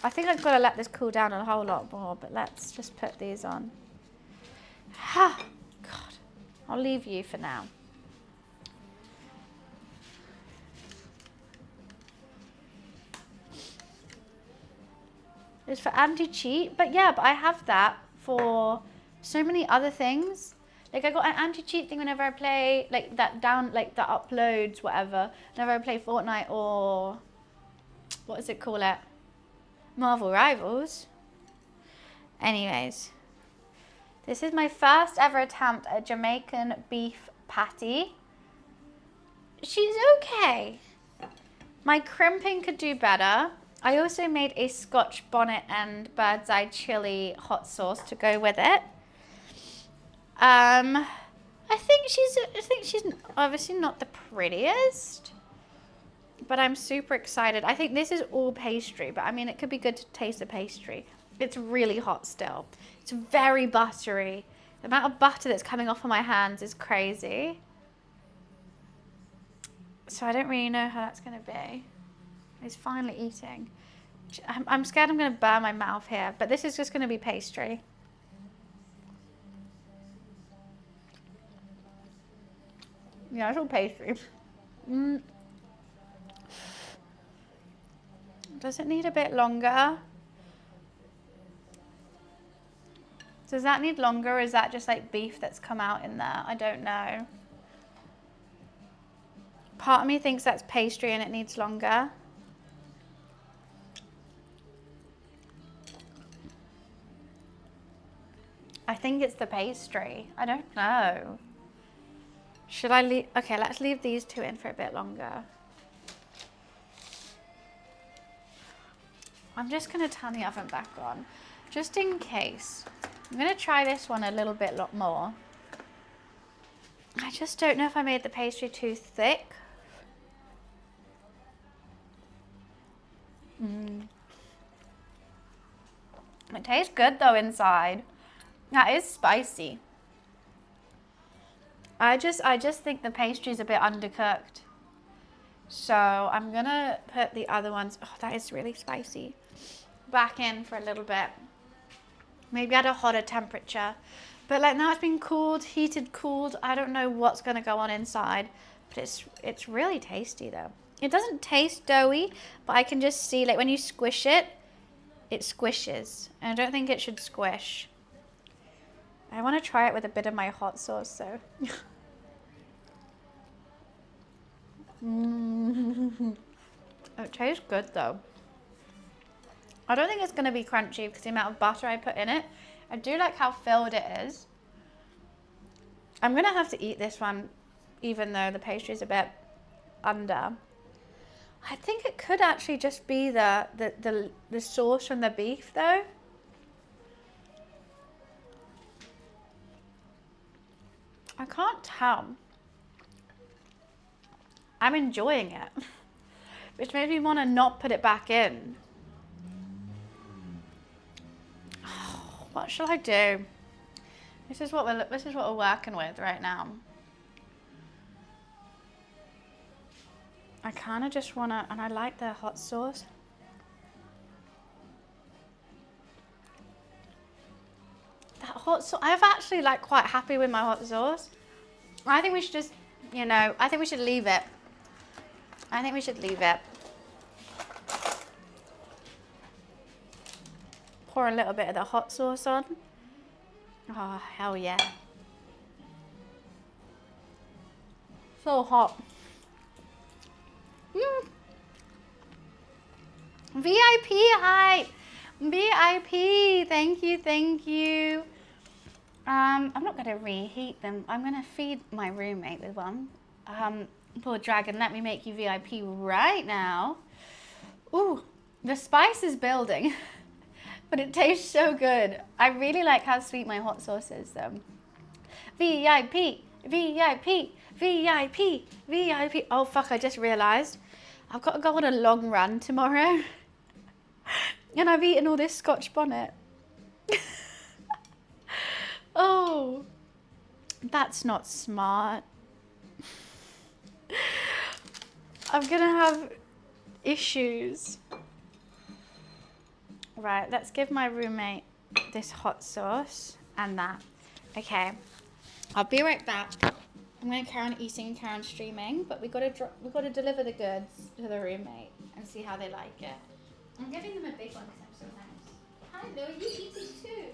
think I've got to let this cool down a whole lot more, but let's just put these on. Ha! God, I'll leave you for now. It's for anti-cheat, but yeah, but I have that for so many other things. Like I got an anti-cheat thing whenever I play, like that uploads, whatever. Whenever I play Fortnite or, what does it call it? Marvel Rivals. Anyways, This is my first ever attempt at Jamaican beef patty. She's okay. My crimping could do better. I also made a Scotch bonnet and bird's eye chili hot sauce to go with it. I think she's obviously not the prettiest, but I'm super excited. I think this is all pastry, but I mean, it could be good to taste the pastry. It's really hot still. It's very buttery. The amount of butter that's coming off of my hands is crazy. So I don't really know how that's going to be. He's finally eating. I'm scared I'm going to burn my mouth here, but this is just going to be pastry. Yeah, it's all pastry. Does it need a bit longer? Does that need longer, or is that just like beef that's come out in there? I don't know. Part of me thinks that's pastry and it needs longer. I think it's the pastry. I don't know. Should I leave? Okay, let's leave these two in for a bit longer. I'm just going to turn the oven back on, just in case. I'm going to try this one a little bit more. I just don't know if I made the pastry too thick. It tastes good though inside. That is spicy. I just think the pastry's a bit undercooked. So I'm gonna put the other ones, oh, that is really spicy, back in for a little bit. Maybe at a hotter temperature. But like now it's been cooled, heated, cooled. I don't know what's gonna go on inside, but it's really tasty though. It doesn't taste doughy, but I can just see, like when you squish it, it squishes. And I don't think it should squish. I want to try it with a bit of my hot sauce, so. It tastes good though. I don't think it's going to be crunchy because the amount of butter I put in it. I do like how filled it is. I'm going to have to eat this one even though the pastry is a bit under. I think it could actually just be the sauce from the beef though. I can't tell. I'm enjoying it, which made me want to not put it back in. Oh, what shall I do? This is what we're working with right now. I kind of just want to, and I like the hot sauce. That hot sauce, I'm actually like quite happy with my hot sauce. I think we should just, you know, I think we should leave it. I think we should leave it. Pour a little bit of the hot sauce on. Oh, hell yeah. So hot. VIP hype. VIP, thank you, thank you. I'm not going to reheat them. I'm going to feed my roommate with one. Poor dragon, let me make you VIP right now. Ooh, the spice is building, but it tastes so good. I really like how sweet my hot sauce is though. VIP, VIP, VIP, VIP. Oh fuck, I just realized I've got to go on a long run tomorrow. And I've eaten all this Scotch bonnet. Oh, that's not smart. I'm gonna have issues. Right, let's give my roommate this hot sauce and that. Okay, I'll be right back. I'm gonna carry on eating and carry on streaming, but we gotta deliver the goods to the roommate and see how they like it. I'm giving them a big one because I'm so nice. Hi, Lou, you eating too?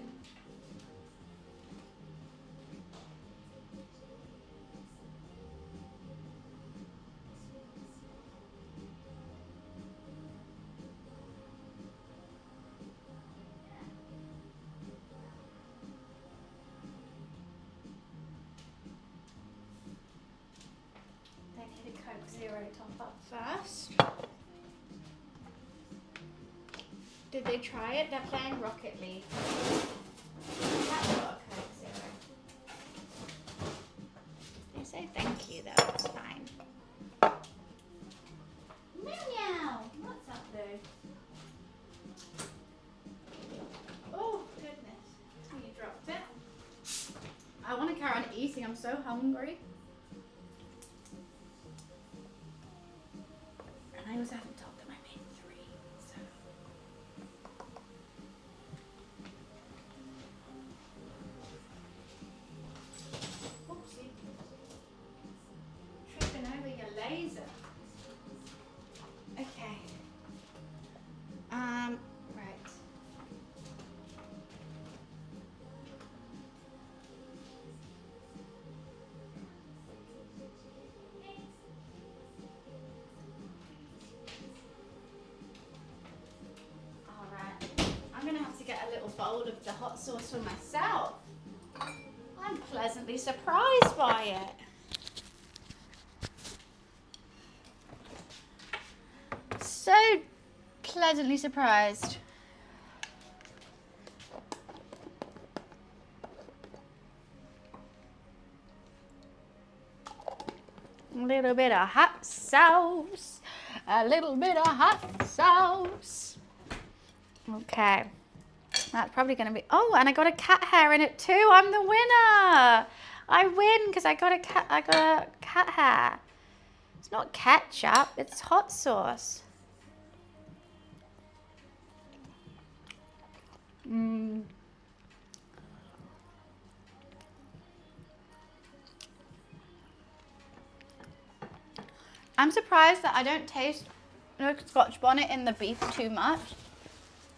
Coke Zero top up first. Did they try it? They're playing Rocket League. That's got a Coke Zero. They say thank you though, it's fine. Meow! What's up, dude? Oh, goodness. You dropped it. I want to carry on eating. I'm so hungry. And I also haven't told them I made 3, so. Oopsie. Tripping over your laser. Okay. Right. All right. I'm gonna have to get a little bowl of the hot sauce for myself. I'm pleasantly surprised by it. So pleasantly surprised. A little bit of hot sauce. A little bit of hot sauce. Okay. That's probably going to be... Oh, and I got a cat hair in it too. I'm the winner. I win because I got a cat hair. It's not ketchup. It's hot sauce. I'm surprised that I don't taste Scotch bonnet in the beef too much.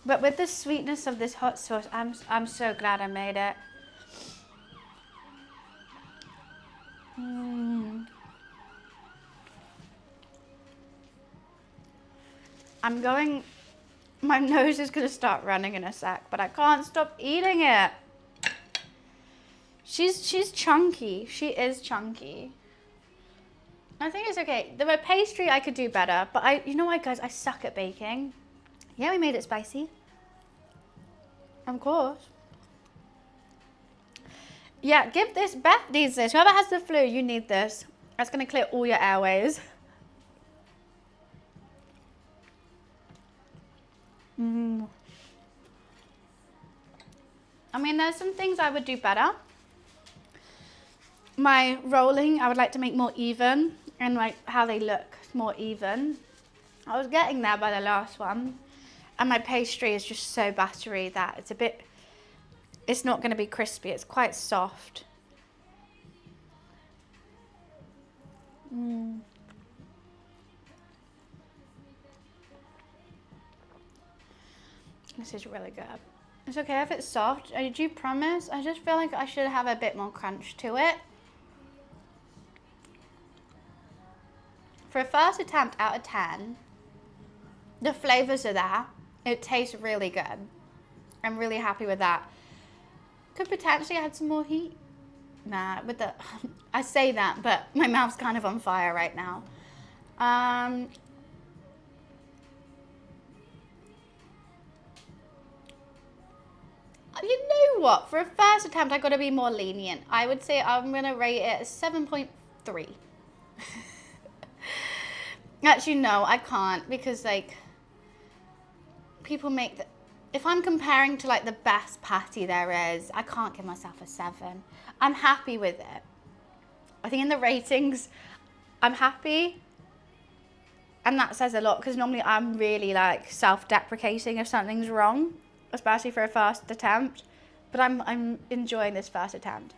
But with the sweetness of this hot sauce, I'm so glad I made it. My nose is going to start running in a sec, but I can't stop eating it. She's chunky. She is chunky. I think it's okay. The pastry I could do better, but you know what, guys? I suck at baking. Yeah, we made it spicy. Of course. Yeah, give this. Beth needs this. Whoever has the flu, you need this. That's going to clear all your airways. I mean, there's some things I would do better. My rolling, I would like to make more even, and like how they look more even. I was getting there by the last one. And my pastry is just so buttery that it's not going to be crispy. It's quite soft. This is really good. It's okay if it's soft. I do promise. I just feel like I should have a bit more crunch to it. For a first attempt out of 10, the flavors are there. It tastes really good. I'm really happy with that. Could potentially add some more heat. Nah, I say that, but my mouth's kind of on fire right now. You know what? For a first attempt, I got to be more lenient. I would say I'm going to rate it a 7.3. Actually, no, I can't, because like people make if I'm comparing to like the best patty there is, I can't give myself a 7. I'm happy with it. I think in the ratings, I'm happy. And that says a lot, because normally I'm really like self-deprecating if something's wrong, especially for a first attempt. But I'm enjoying this first attempt.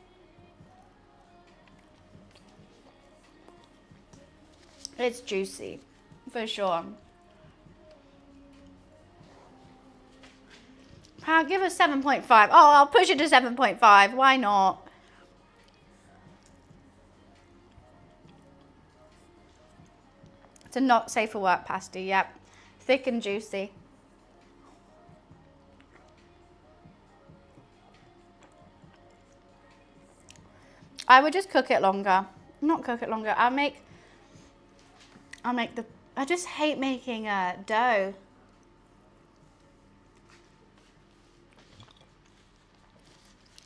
It's juicy, for sure. I'll give it 7.5. Oh, I'll push it to 7.5. Why not? It's a not safe for work pasty. Yep. Thick and juicy. I would just cook it longer. Not cook it longer. I'll make I just hate making dough.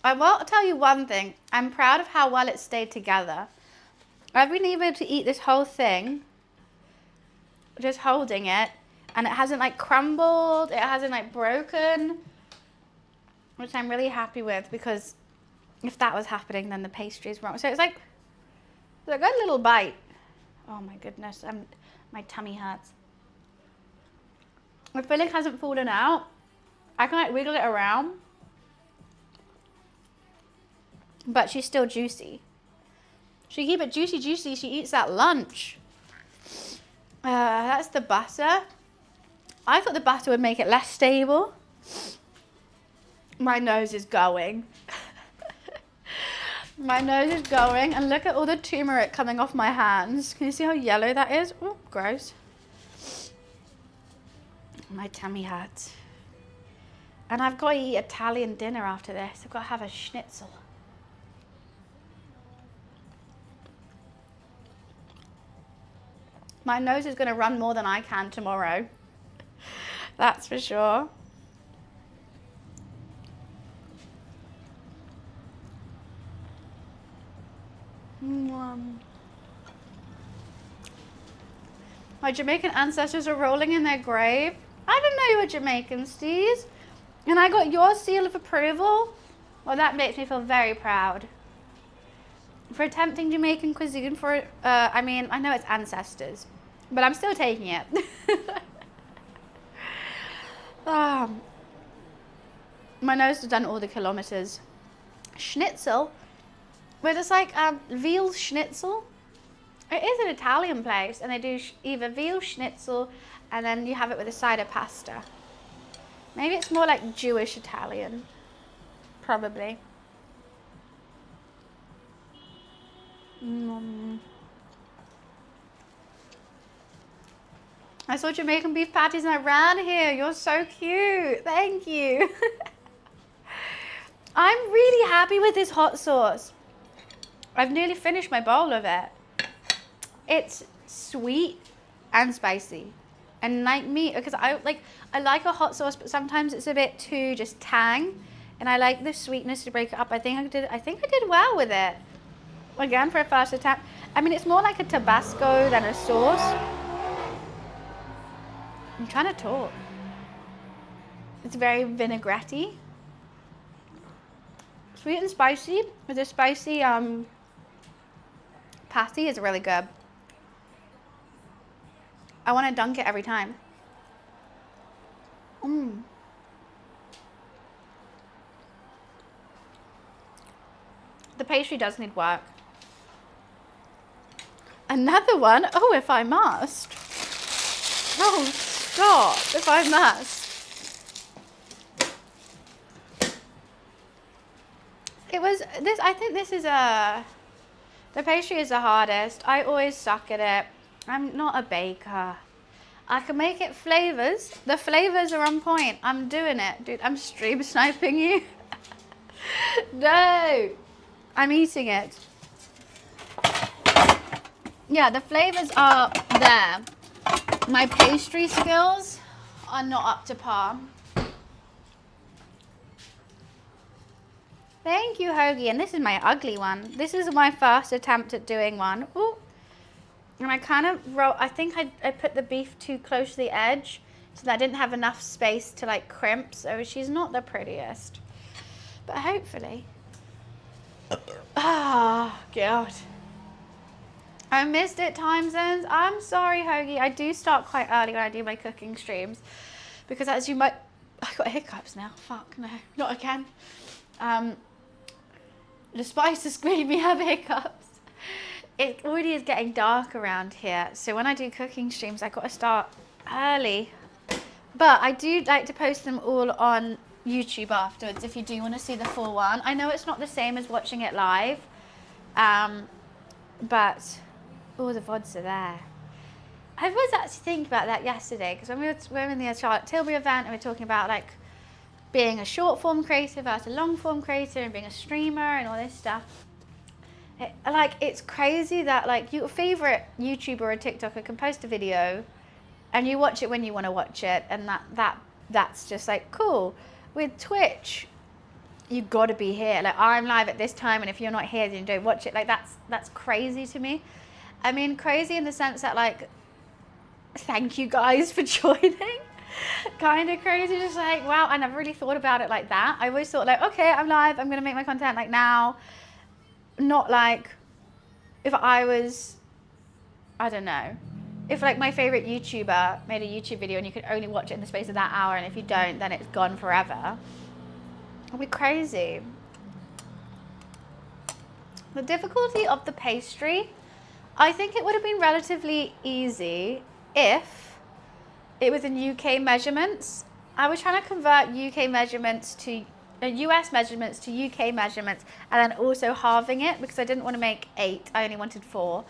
I'll tell you one thing. I'm proud of how well it stayed together. I've been able to eat this whole thing, just holding it, and it hasn't like crumbled, it hasn't like broken, which I'm really happy with, because if that was happening, then the pastry is wrong. So it's like a good little bite. Oh my goodness, my tummy hurts. The filling hasn't fallen out. I can like wiggle it around, but she's still juicy. She keep it juicy, juicy. She eats at lunch. That's the butter. I thought the butter would make it less stable. My nose is going. My nose is going, and look at all the turmeric coming off my hands. Can you see how yellow that is? Oh, gross. My tummy hurts. And I've got to eat Italian dinner after this. I've got to have a schnitzel. My nose is going to run more than I can tomorrow. That's for sure. My Jamaican ancestors are rolling in their grave. I didn't know you were Jamaican, Steve. And I got your seal of approval. Well, that makes me feel very proud. For attempting Jamaican cuisine for, I mean, I know it's ancestors, but I'm still taking it. My nose has done all the kilometers. Schnitzel? But it's like veal schnitzel. It is an Italian place, and they do either veal schnitzel, and then you have it with a side of pasta. Maybe it's more like Jewish Italian. Probably. I saw Jamaican beef patties and I ran here. You're so cute. Thank you. I'm really happy with this hot sauce. I've nearly finished my bowl of it. It's sweet and spicy. And like me, because I like a hot sauce, but sometimes it's a bit too just tang. And I like the sweetness to break it up. I think I did well with it. Again, for a first attempt. I mean, it's more like a Tabasco than a sauce. I'm trying to talk. It's very vinaigrette-y. Sweet and spicy. With a spicy patty is really good. I want to dunk it every time. The pastry does need work. Another one? Oh, if I must. Oh, stop, if I must. It was this, I think this is the pastry is the hardest. I always suck at it. I'm not a baker. I can make it flavors. The flavors are on point. I'm doing it. Dude, I'm stream sniping you. No, I'm eating it. Yeah, the flavors are there. My pastry skills are not up to par. Thank you, Hoagie. And this is my ugly one. This is my first attempt at doing one. Ooh. And I kind of wrote, I think I put the beef too close to the edge, so that I didn't have enough space to like crimp. So she's not the prettiest. But hopefully. Ah, God. I missed it, time zones. I'm sorry, Hoagie. I do start quite early when I do my cooking streams, because as you might, I got hiccups now. Fuck no, not again. The spices made me have hiccups. It already is getting dark around here, so when I do cooking streams, I got to start early. But I do like to post them all on YouTube afterwards if you do want to see the full one. I know it's not the same as watching it live, but all the VODs are there. I was actually thinking about that yesterday, because when we were in the Charlotte Tilbury event and we were talking about like being a short form creator versus a long form creator and being a streamer and all this stuff. Like, it's crazy that, like, your favorite YouTuber or TikToker can post a video and you watch it when you want to watch it, and that's just like cool. With Twitch, you got to be here. Like, I'm live at this time, and if you're not here, then you don't watch it. Like, that's crazy to me. I mean, crazy in the sense that, like, thank you guys for joining. Kind of crazy, just like, wow, I never really thought about it like that. I always thought, like, okay, I'm live, I'm gonna make my content like now. Not like if I was, I don't know, if like my favorite YouTuber made a YouTube video and you could only watch it in the space of that hour, and if you don't, then it's gone forever. It'd be crazy. The difficulty of the pastry, I think it would have been relatively easy if it was in UK measurements. I was trying to convert UK measurements to US measurements to UK measurements, and then also halving it because I didn't want to make 8. I only wanted 4.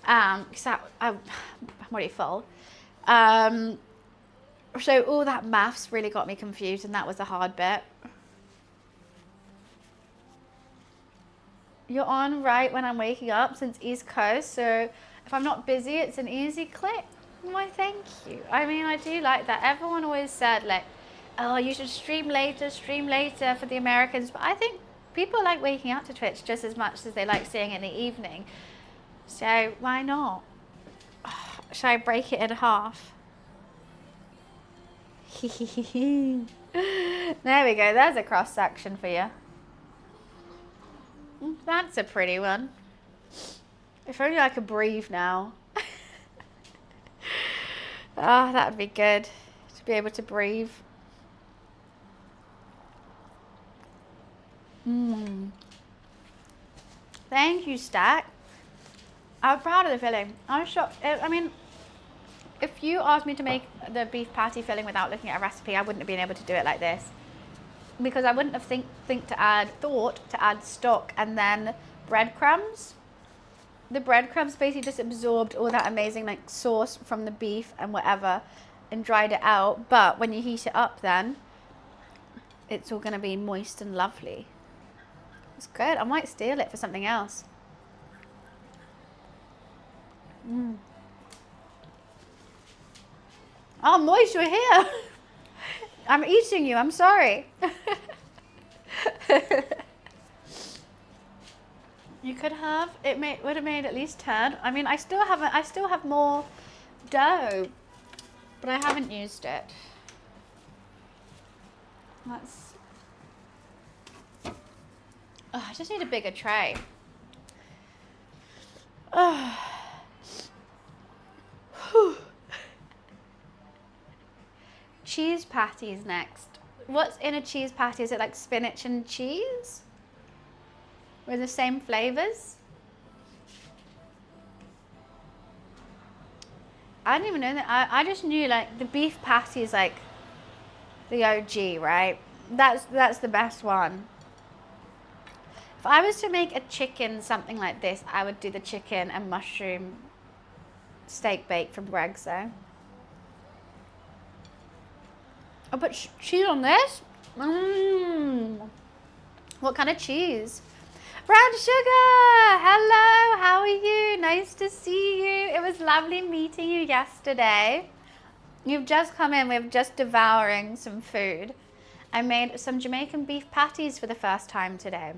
Because I'm already full. So all that maths really got me confused, and that was the hard bit. You're on right when I'm waking up since East Coast, so if I'm not busy, it's an easy click. Why, thank you. I mean, I do like that. Everyone always said, like, oh, you should stream later for the Americans. But I think people like waking up to Twitch just as much as they like seeing it in the evening. So why not? Should I break it in half? There we go. There's a cross section for you. That's a pretty one. If only I could breathe now. Ah, that would be good to be able to breathe. Thank you, Stack. I'm proud of the filling. I was shocked. I mean, if you asked me to make the beef patty filling without looking at a recipe, I wouldn't have been able to do it like this. Because I wouldn't have thought to add stock and then breadcrumbs. The breadcrumbs basically just absorbed all that amazing like sauce from the beef and whatever and dried it out. But when you heat it up then, it's all going to be moist and lovely. It's good. I might steal it for something else. Oh, moist, you're here. I'm eating you. I'm sorry. You could have. Would have made at least 10. I mean, I still have more dough, but I haven't used it. I just need a bigger tray. Cheese patties next. What's in a cheese patty? Is it like spinach and cheese? With the same flavors? I didn't even know that. I just knew like the beef patty is like the OG, right? That's the best one. If I was to make a chicken something like this, I would do the chicken and mushroom steak bake from Greg's though. I'll put cheese on this. What kind of cheese? Brown sugar, hello, how are you? Nice to see you. It was lovely meeting you yesterday. You've just come in, we're just devouring some food. I made some Jamaican beef patties for the first time today.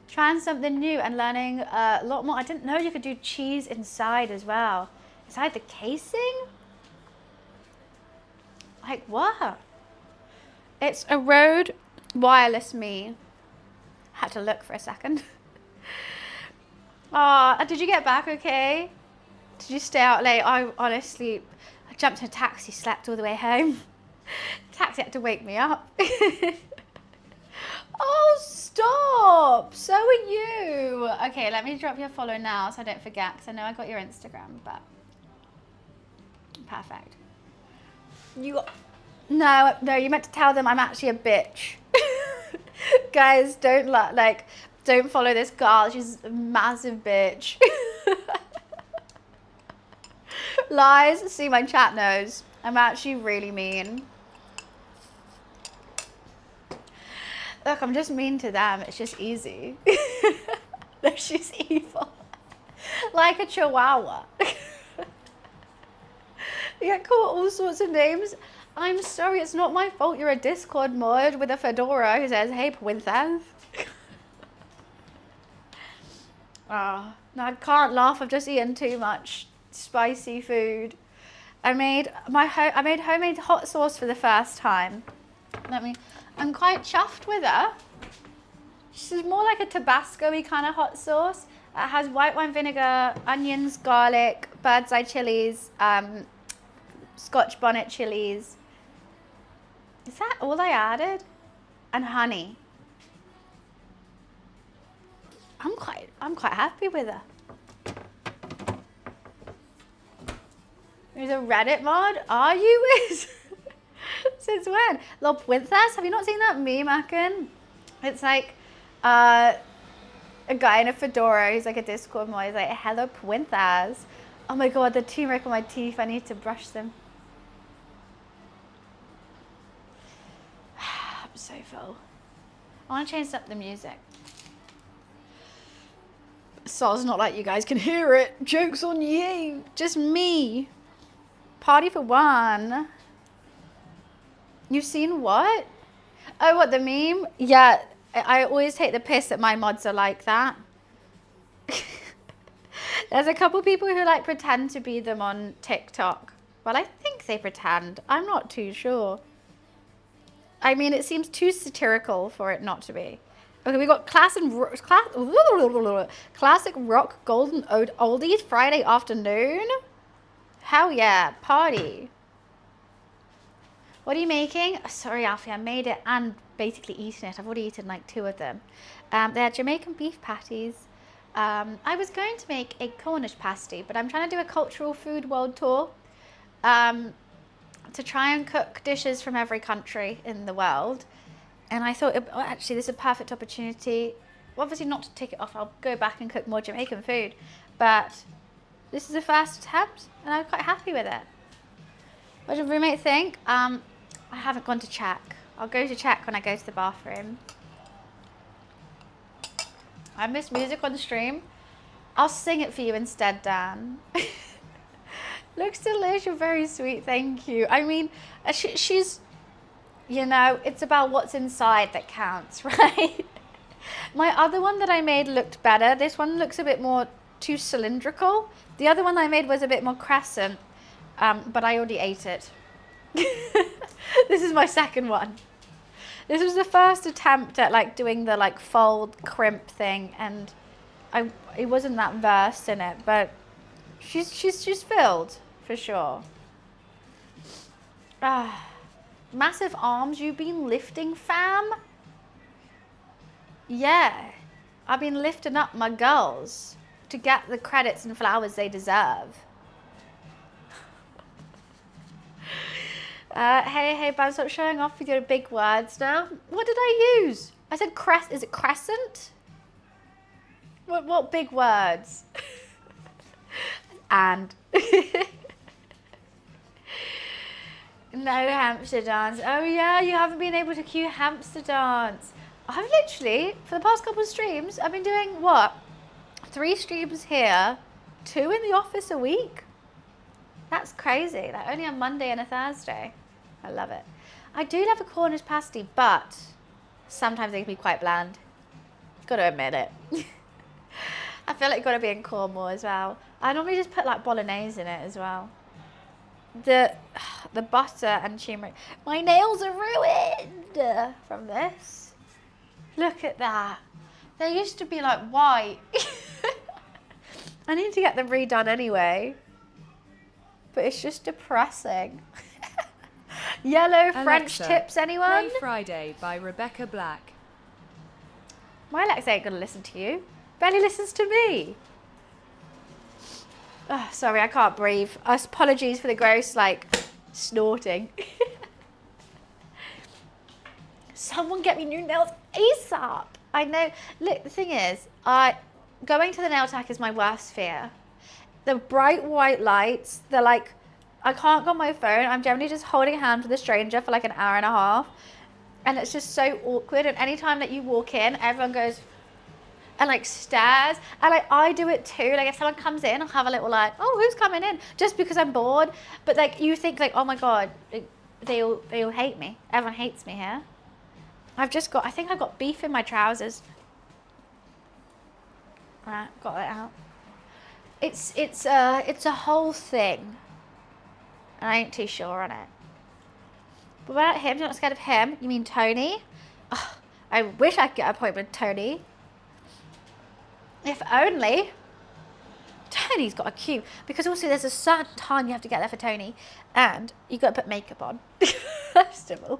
Trying something new and learning a lot more. I didn't know you could do cheese inside as well. Inside the casing? Like what? It's a Rode Wireless Me. Had to look for a second. Oh, did you get back okay? Did you stay out late? I honestly, I jumped in a taxi, slept all the way home. Taxi had to wake me up. Oh, stop. So are you. Okay, let me drop your follow now so I don't forget, because I know I got your Instagram, but perfect. No, you meant to tell them I'm actually a bitch. Guys, don't follow this girl. She's a massive bitch. Lies. See, my chat knows. I'm actually really mean. Look, I'm just mean to them. It's just easy. Look she's evil. Like a chihuahua. You get called all sorts of names. I'm sorry, it's not my fault you're a Discord mod with a fedora who says, hey, Princess. Oh, no, I can't laugh. I've just eaten too much spicy food. I made homemade hot sauce for the first time. I'm quite chuffed with her. She's more like a Tabasco-y kind of hot sauce. It has white wine vinegar, onions, garlic, bird's eye chilies, Scotch bonnet chilies. Is that all I added? And honey. I'm quite happy with her. There's a Reddit mod. Are you, Wiz? Since when? La Princess? Have you not seen that meme, Akin? It's like a guy in a fedora who's like a Discord mod. He's like, hello, Princess. Oh my god, the turmeric on my teeth. I need to brush them. I'm so full. I want to change up the music. So it's not like you guys can hear it. Joke's on you. Just me. Party for one. You've seen what? Oh, what, the meme? Yeah, I always take the piss that my mods are like that. There's a couple people who like pretend to be them on TikTok. Well, I think they pretend. I'm not too sure. I mean, it seems too satirical for it not to be. Okay, we got classic rock golden oldies Friday afternoon. Hell yeah, party. What are you making? Sorry, Alfie, I made it and basically eaten it. I've already eaten like 2 of them. They're Jamaican beef patties. I was going to make a Cornish pasty, but I'm trying to do a cultural food world tour to try and cook dishes from every country in the world. And I thought, actually, this is a perfect opportunity. Obviously, not to tick it off. I'll go back and cook more Jamaican food. But this is the first attempt, and I'm quite happy with it. What did roommate think? I haven't gone to check. I'll go to check when I go to the bathroom. I missed music on the stream. I'll sing it for you instead, Dan. Looks delicious. You're very sweet. Thank you. I mean, she's... You know, it's about what's inside that counts, right? My other one that I made looked better. This one looks a bit more too cylindrical. The other one I made was a bit more crescent, but I already ate it. This is my second one. This was the first attempt at like doing the like fold crimp thing, and I wasn't that versed in it, but she's filled for sure. Massive arms you've been lifting, fam? Yeah, I've been lifting up my girls to get the credits and flowers they deserve. Hey, Bam, stop showing off with your big words now. What did I use? I said is it crescent? What big words? And... No hamster dance. Oh yeah, you haven't been able to cue hamster dance. I've literally, for the past couple of streams, I've been doing what? 3 streams here, 2 in the office a week. That's crazy. Like only a Monday and a Thursday. I love it. I do love a Cornish pasty, but sometimes they can be quite bland. Gotta admit it. I feel like gotta be in Cornwall as well. I normally just put like bolognese in it as well. The butter and turmeric. My nails are ruined from this. Look at that. They used to be like white. I need to get them redone anyway. But it's just depressing. Yellow French Alexa, tips, anyone? Play Friday by Rebecca Black. My Alexa ain't gonna listen to you. Barely listens to me. Oh, sorry, I can't breathe. Apologies for the gross, like, snorting. Someone get me new nails ASAP. I know. Look, the thing is, going to the nail tech is my worst fear. The bright white lights, they're like, I can't go on my phone. I'm generally just holding a hand with a stranger for like an hour and a half. And it's just so awkward. And anytime that you walk in, everyone goes, and like stares, and like I do it too. Like if someone comes in, I'll have a little like, oh, who's coming in? Just because I'm bored. But like you think like, oh my god, like, they all hate me. Everyone hates me here. I think I've got beef in my trousers. Right, got it out. It's a whole thing, and I ain't too sure on it. But what about him? You're not scared of him? You mean Tony? Oh, I wish I could get an appointment with Tony. If only. Tony's got a queue. Because also there's a certain time you have to get there for Tony. And you got to put makeup on. First of all.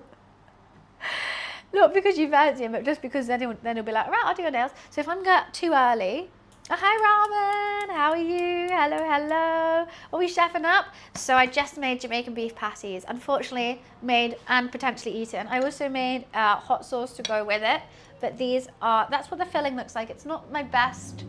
Not because you fancy him, but just because then he'll be like, right, I'll do your nails. So if I'm going too early. Oh, hi, Ramen. How are you? Hello, hello. Are we chefing up? So I just made Jamaican beef patties. Unfortunately, made and potentially eaten. I also made hot sauce to go with it. But that's what the filling looks like. It's not my best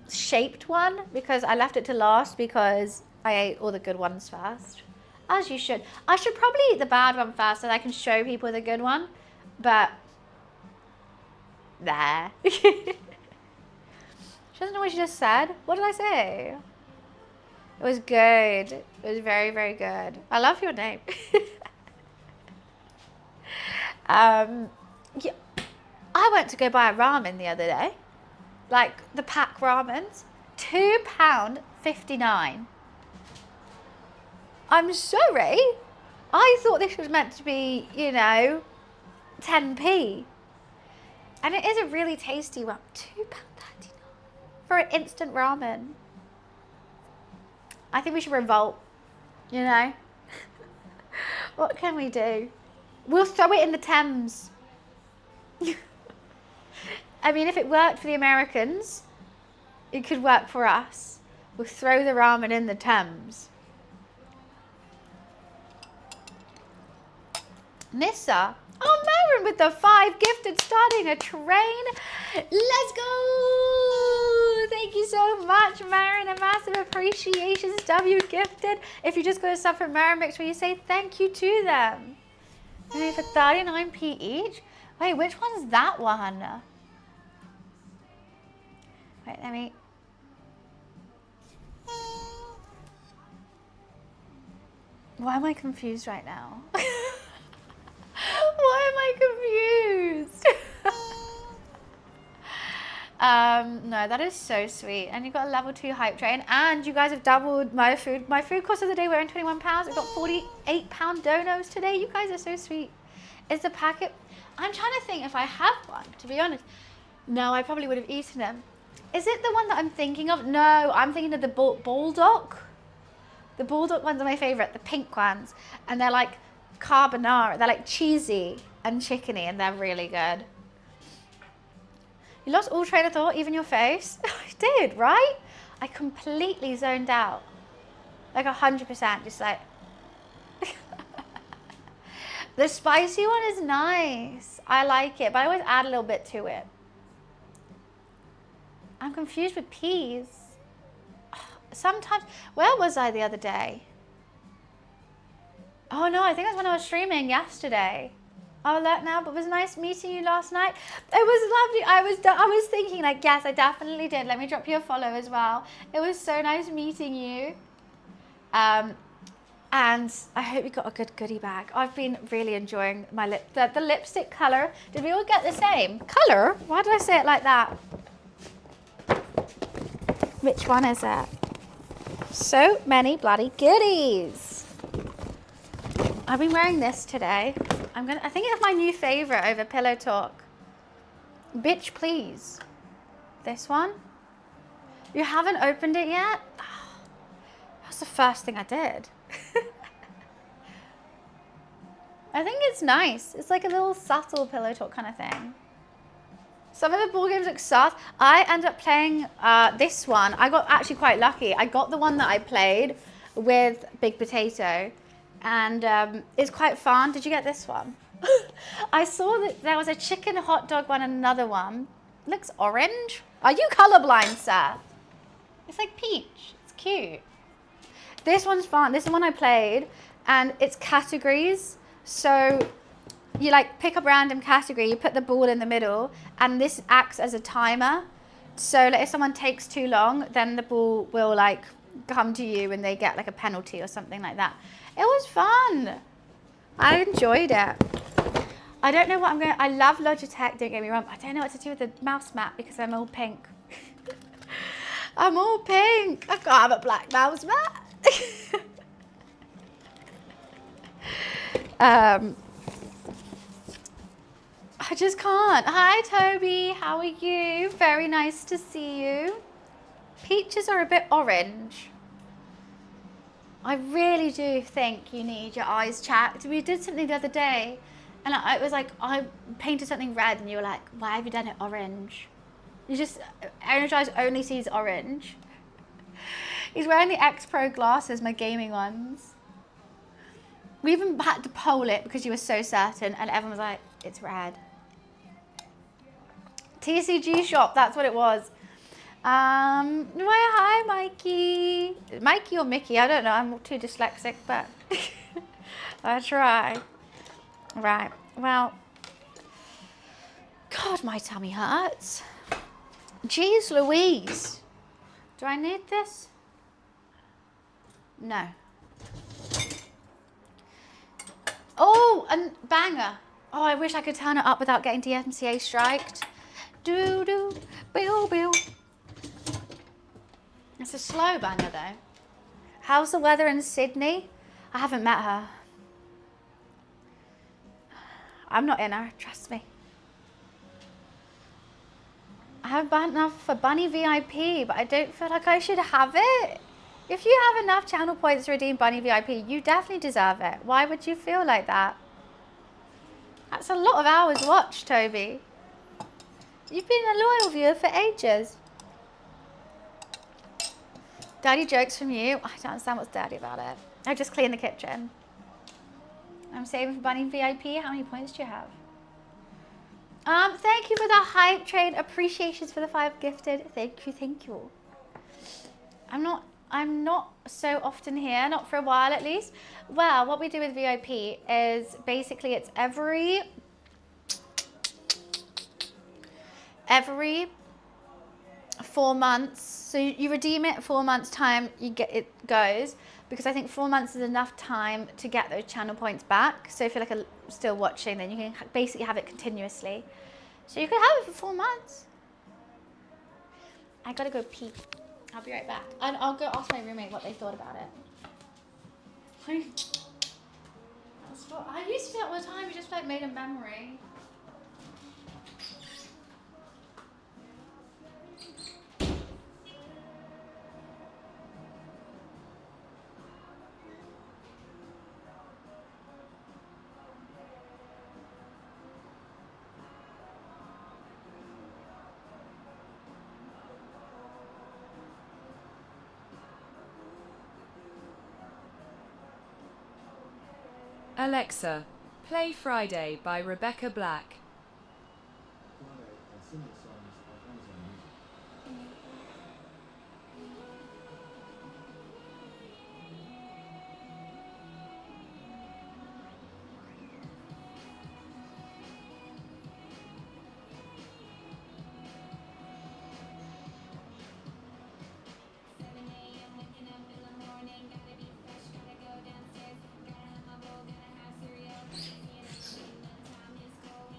shaped one because I left it to last because I ate all the good ones first. As you should. I should probably eat the bad one first so that I can show people the good one. But, there. She doesn't know what she just said. What did I say? It was good. It was very, very good. I love your name. Yeah, I went to go buy a ramen the other day. Like the pack ramens. £2.59. I'm sorry. I thought this was meant to be, 10p. And it is a really tasty one. £2.39 for an instant ramen. I think we should revolt, What can we do? We'll throw it in the Thames. I mean, if it worked for the Americans, it could work for us. We'll throw the ramen in the Thames. Nissa. Oh, Maron with the 5 gifted, starting a train. Let's go. Thank you so much, Maron. A massive appreciation. W gifted. If you just go to sub for Maron, make sure you say thank you to them. And for 39p each. Wait, which one's that one? Wait, let me... Why am I confused right now? Why am I confused? No, that is so sweet. And you got a level 2 hype train. And you guys have doubled my food. My food cost of the day were £21. I got £48 donos today. You guys are so sweet. Is the packet... I'm trying to think if I have one, to be honest. No, I probably would have eaten them. Is it the one that I'm thinking of? No, I'm thinking of the bulldog. The bulldog ones are my favorite, the pink ones. And they're like carbonara. They're like cheesy and chickeny, and they're really good. You lost all train of thought, even your face? I did, right? I completely zoned out. Like 100%, just like... The spicy one is nice. I like it, but I always add a little bit to it. I'm confused with peas. Sometimes, where was I the other day? Oh no, I think it was when I was streaming yesterday. I'll alert now, but it was nice meeting you last night. It was lovely. I was thinking like, yes, I definitely did. Let me drop you a follow as well. It was so nice meeting you. And I hope you got a good goodie bag. I've been really enjoying my the lipstick color. Did we all get the same color? Why did I say it like that? Which one is it? So many bloody goodies. I've been wearing this today. I think it's my new favorite over Pillow Talk. Bitch, please. This one. You haven't opened it yet? Oh, that's the first thing I did. I think it's nice. It's like a little subtle Pillow Talk kind of thing. Some of the board games look sus. I ended up playing this one. I got actually quite lucky. I got the one that I played with Big Potato. And it's quite fun. Did you get this one? I saw that there was a chicken hot dog one and another one. Looks orange. Are you colorblind, sir? It's like peach. It's cute. This one's fun. This is the one I played. And it's categories. So you like pick a random category, you put the ball in the middle, and this acts as a timer. So like, if someone takes too long, then the ball will like come to you and they get like a penalty or something like that. It was fun. I enjoyed it. I don't know what I'm going to... I love Logitech, don't get me wrong. I don't know what to do with the mouse mat because I'm all pink. I'm all pink. I can't have a black mouse mat. I just can't. Hi, Toby. How are you? Very nice to see you. Peaches are a bit orange. I really do think you need your eyes checked. We did something the other day and I was like, I painted something red and you were like, why have you done it orange? You just, Energize only sees orange. He's wearing the X Pro glasses, my gaming ones. We even had to poll it because you were so certain and everyone was like, it's red. TCG shop, that's what it was. Hi, Mikey. Mikey or Mickey, I don't know. I'm too dyslexic, but I try. Right, well, God, my tummy hurts. Jeez Louise. Do I need this? No. Oh, and banger. Oh, I wish I could turn it up without getting DMCA striked. Do do, bill bill. It's a slow banger though. How's the weather in Sydney? I haven't met her. I'm not in her, trust me. I have enough for Bunny VIP, but I don't feel like I should have it. If you have enough channel points to redeem Bunny VIP, you definitely deserve it. Why would you feel like that? That's a lot of hours watched, Toby. You've been a loyal viewer for ages. Dirty jokes from you. I don't understand what's dirty about it. I just clean the kitchen. I'm saving for Bunny VIP. How many points do you have? Thank you for the hype train. Appreciations for the 5 gifted. Thank you, thank you. I'm not so often here, not for a while at least. Well, what we do with VIP is basically it's every 4 months. So you redeem it 4 months time, you get it goes, because I think 4 months is enough time to get those channel points back. So if you're like still watching, then you can basically have it continuously. So you could have it for 4 months. I gotta go pee. I'll be right back. And I'll go ask my roommate what they thought about it. I used to do that all the time, you just like made a memory. Alexa, play Friday by Rebecca Black. Friday and similar songs on Amazon Music.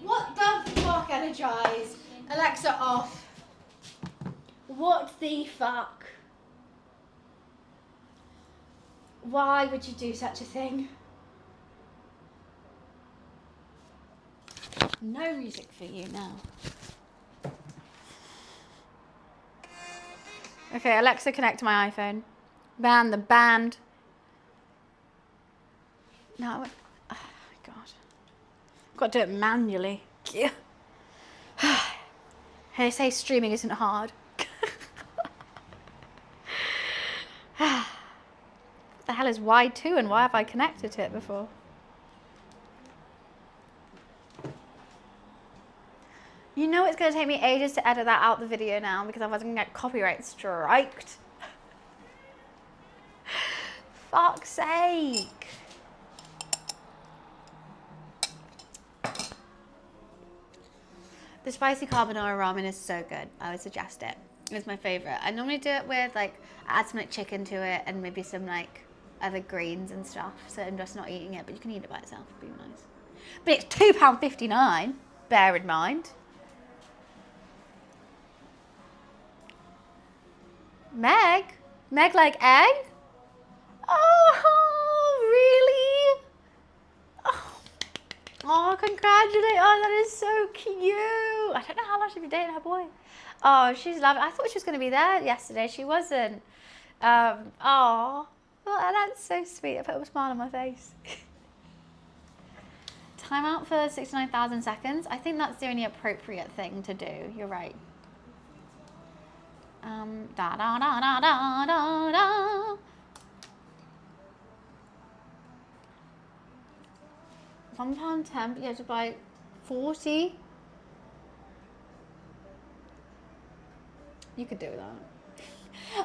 What the fuck, Energize? Alexa off. What the fuck? Why would you do such a thing? No music for you now. Okay, Alexa, connect to my iPhone. Ban the band. No, oh my god. I've got to do it manually. They say streaming isn't hard. What the hell is Y2 and why have I connected to it before? You know it's going to take me ages to edit that out the video now because otherwise I'm going to get copyright striked. Fuck's sake. The spicy carbonara ramen is so good. I would suggest it. It's my favorite. I normally do it with like, I add some like chicken to it and maybe some like other greens and stuff. So I'm just not eating it, but you can eat it by itself. It'd be nice. But it's £2.59. Bear in mind. Meg like egg? Oh, really? Oh, congratulate. Oh, that is so cute. I don't know how long she's been dating her boy. Oh, she's lovely. I thought she was going to be there yesterday. She wasn't. Oh, that's so sweet. I put a smile on my face. Time out for 69,000 seconds. I think that's the only appropriate thing to do. You're right. Da da da da da da da. £1.10, but you have to buy 40. You could do that.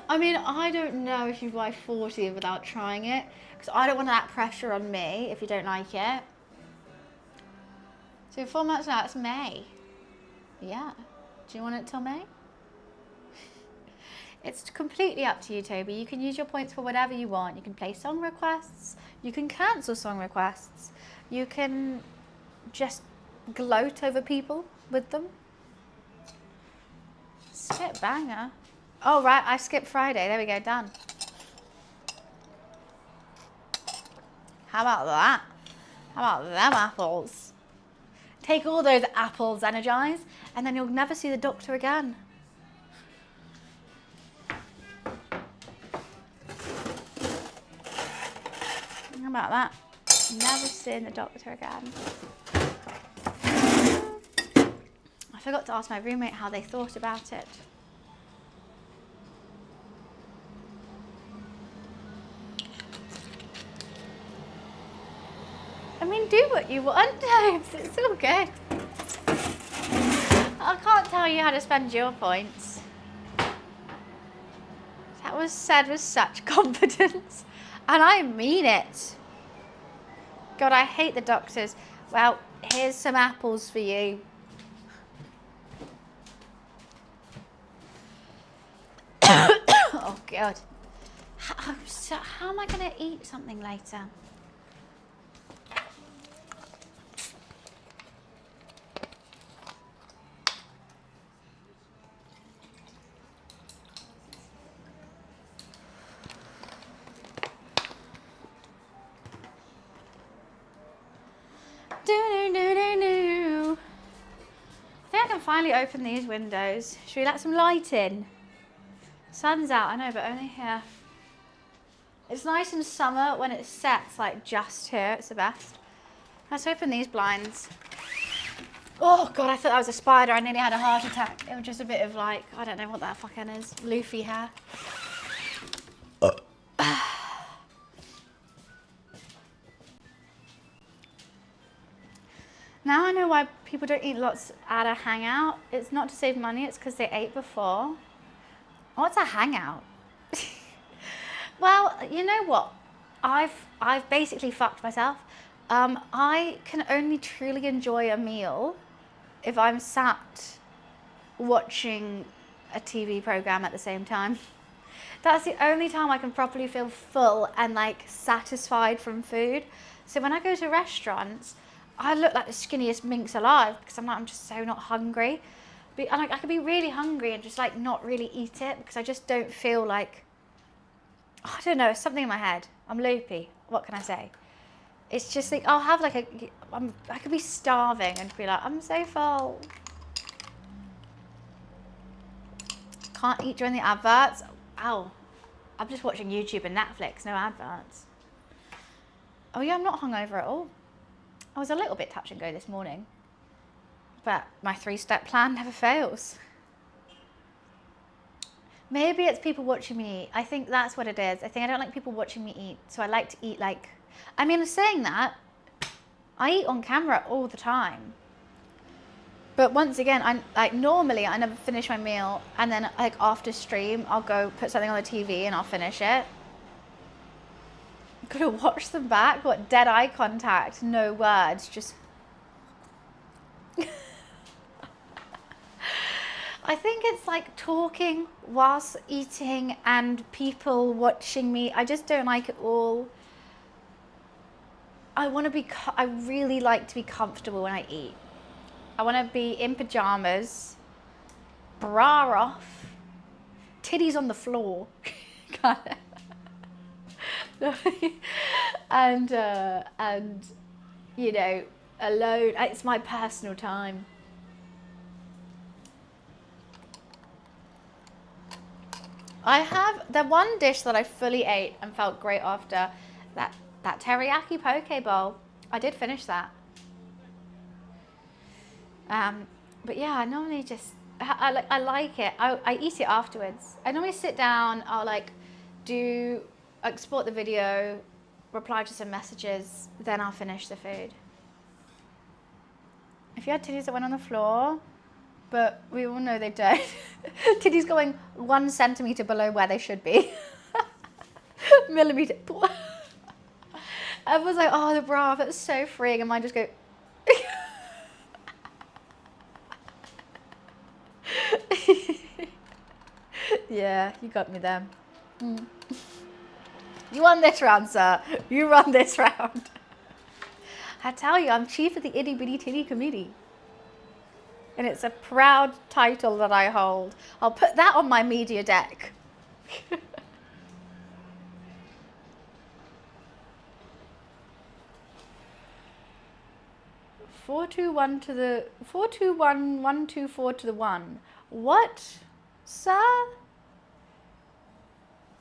I mean, I don't know if you buy 40 without trying it, because I don't want that pressure on me if you don't like it. So 4 months now, it's May. Yeah. Do you want it till May? It's completely up to you, Toby. You can use your points for whatever you want. You can play song requests. You can cancel song requests. You can just gloat over people with them. Skip banger. Oh, right. I skipped Friday. There we go. Done. How about that? How about them apples? Take all those apples, Energize, and then you'll never see the doctor again. How about that? Never seeing the doctor again. I forgot to ask my roommate how they thought about it. I mean, do what you want, Dave. It's all good. I can't tell you how to spend your points. That was said with such confidence. And I mean it. God, I hate the doctors. Well, here's some apples for you. Oh, God. How am I going to eat something later? I think I can finally open these windows. Should we let some light in? Sun's out, I know, but only here. It's nice in summer when it sets like just here. It's the best. Let's open these blinds. Oh God, I thought that was a spider. I nearly had a heart attack. It was just a bit of like, I don't know what that fucking is. Loofy hair. Now I know why people don't eat lots at a hangout. It's not to save money, it's because they ate before. What's a hangout? Well, you know what? I've basically fucked myself. I can only truly enjoy a meal if I'm sat watching a TV program at the same time. That's the only time I can properly feel full and like satisfied from food. So when I go to restaurants, I look like the skinniest minx alive because I'm just so not hungry. But I could be really hungry and just like not really eat it because I just don't feel like, I don't know, something in my head. I'm loopy. What can I say? It's just like, I'll have like I could be starving and be like, I'm so full. Can't eat during the adverts. Ow. I'm just watching YouTube and Netflix, no adverts. Oh yeah, I'm not hungover at all. I was a little bit touch and go this morning, but my 3-step plan never fails. Maybe it's people watching me eat. I think that's what it is. I think I don't like people watching me eat, so I like to eat like, I mean, saying that, I eat on camera all the time. But once again, normally I never finish my meal, and then like after stream, I'll go put something on the TV and I'll finish it. Gotta watch them back. What, dead eye contact, no words, just. I think it's like talking whilst eating and people watching me. I just don't like it all. I really like to be comfortable when I eat. I want to be in pajamas, bra off, titties on the floor, and you know, alone. It's my personal time. I have the one dish that I fully ate and felt great after, that teriyaki poke bowl. I did finish that. But yeah, I normally just, I like it. I eat it afterwards. I normally sit down, I'll like export the video, reply to some messages, then I'll finish the food. If you had titties that went on the floor, but we all know they don't. Titties going 1 centimetre below where they should be. Millimetre. Everyone's like, oh, the bra, that's so freeing. And mine just go. Yeah, you got me there. You won this round, sir. You run this round. I tell you, I'm chief of the itty bitty titty committee. And it's a proud title that I hold. I'll put that on my media deck. 421 to the 421124 to the 1. What, sir?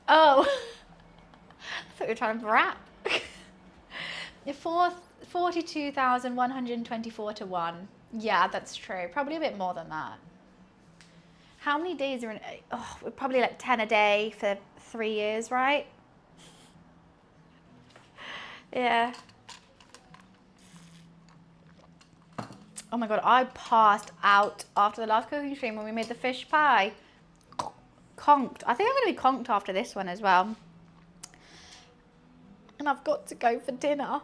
Oh, I thought you were trying to rap. 42,124 to 1. Yeah, that's true. Probably a bit more than that. How many days are in? Oh, probably like 10 a day for 3 years, right? Yeah. Oh my God, I passed out after the last cooking stream when we made the fish pie. Conked. I think I'm going to be conked after this one as well. And I've got to go for dinner.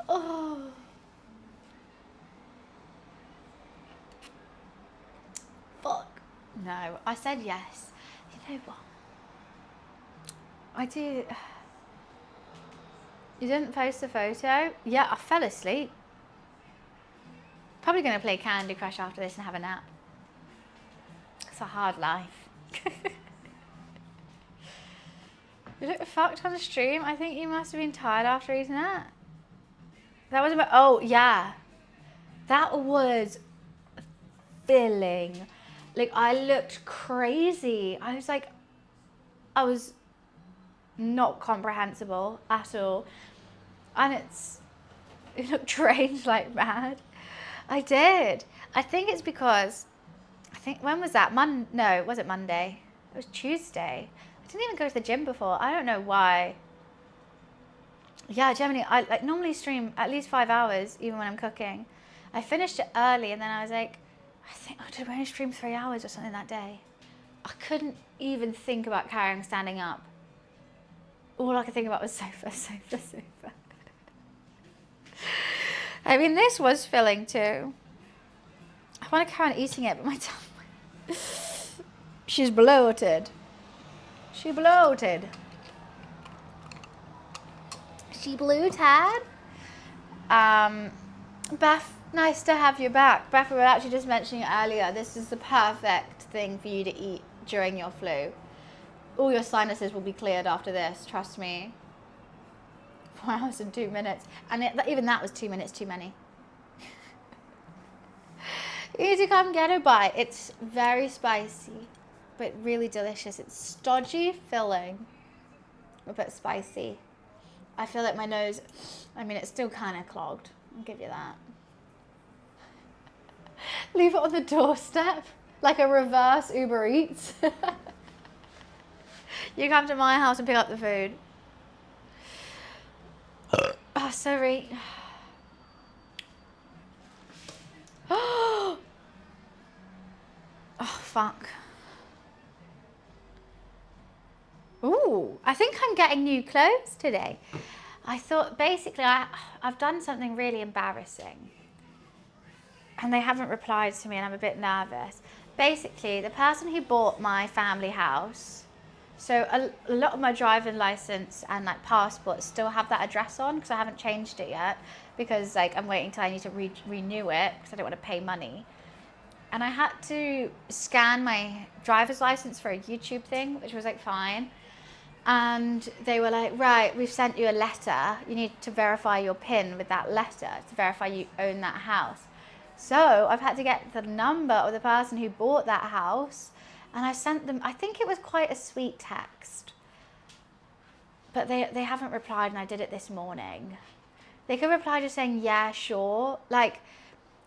Oh. Fuck. No, I said yes. You know what? I do. You didn't post a photo? Yeah, I fell asleep. Probably going to play Candy Crush after this and have a nap. It's a hard life. You look fucked on the stream. I think you must have been tired after eating that. That was about, oh yeah. That was filling. Like I looked crazy. I was not comprehensible at all. And it looked drained like mad. I did. I think it's because, when was that? No, was it Monday? It was Tuesday. I didn't even go to the gym before. I don't know why. Yeah, generally, I normally stream at least 5 hours, even when I'm cooking. I finished it early, and then I was like, did I only stream 3 hours or something that day? I couldn't even think about carrying standing up. All I could think about was sofa, sofa, sofa. I mean, this was filling too. I want to carry on eating it, but my tongue... She's bloated. She bloated. She bloated. Beth, nice to have you back. Beth, we were actually just mentioning it earlier. This is the perfect thing for you to eat during your flu. All your sinuses will be cleared after this, trust me. 4 hours and 2 minutes. And even that was 2 minutes too many. You need to come get a bite. It's very spicy, but really delicious. It's stodgy, filling, a bit spicy. I feel like my nose, it's still kind of clogged. I'll give you that. Leave it on the doorstep, like a reverse Uber Eats. You come to my house and pick up the food. Oh, sorry. Oh, fuck. Ooh, I think I'm getting new clothes today. I thought basically I've done something really embarrassing. and they haven't replied to me, and I'm a bit nervous. Basically, the person who bought my family house, so a lot of my driving license and like passport still have that address on because I haven't changed it yet, because like I'm waiting till I need to renew it because I don't want to pay money. And I had to scan my driver's license for a YouTube thing, which was like fine. And they were like, right, we've sent you a letter. You need to verify your PIN with that letter to verify you own that house. So I've had to get the number of the person who bought that house, and I sent them, I think it was quite a sweet text, but they haven't replied, and I did it this morning. They could reply just saying, yeah, sure. Like,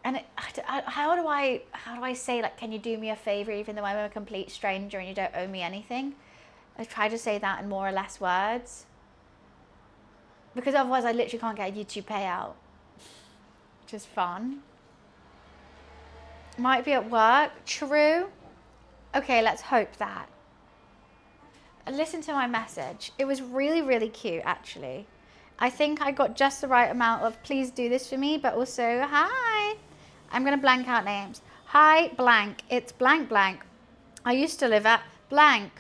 and how do I say, like, can you do me a favor even though I'm a complete stranger and you don't owe me anything? I try to say that in more or less words, because otherwise I literally can't get a YouTube payout, which is fun. Might be at work. True. Okay, let's hope that. Listen to my message. It was really, really cute, actually. I think I got just the right amount of please do this for me, but also, hi. I'm going to blank out names. Hi, blank. It's blank, blank. I used to live at blank.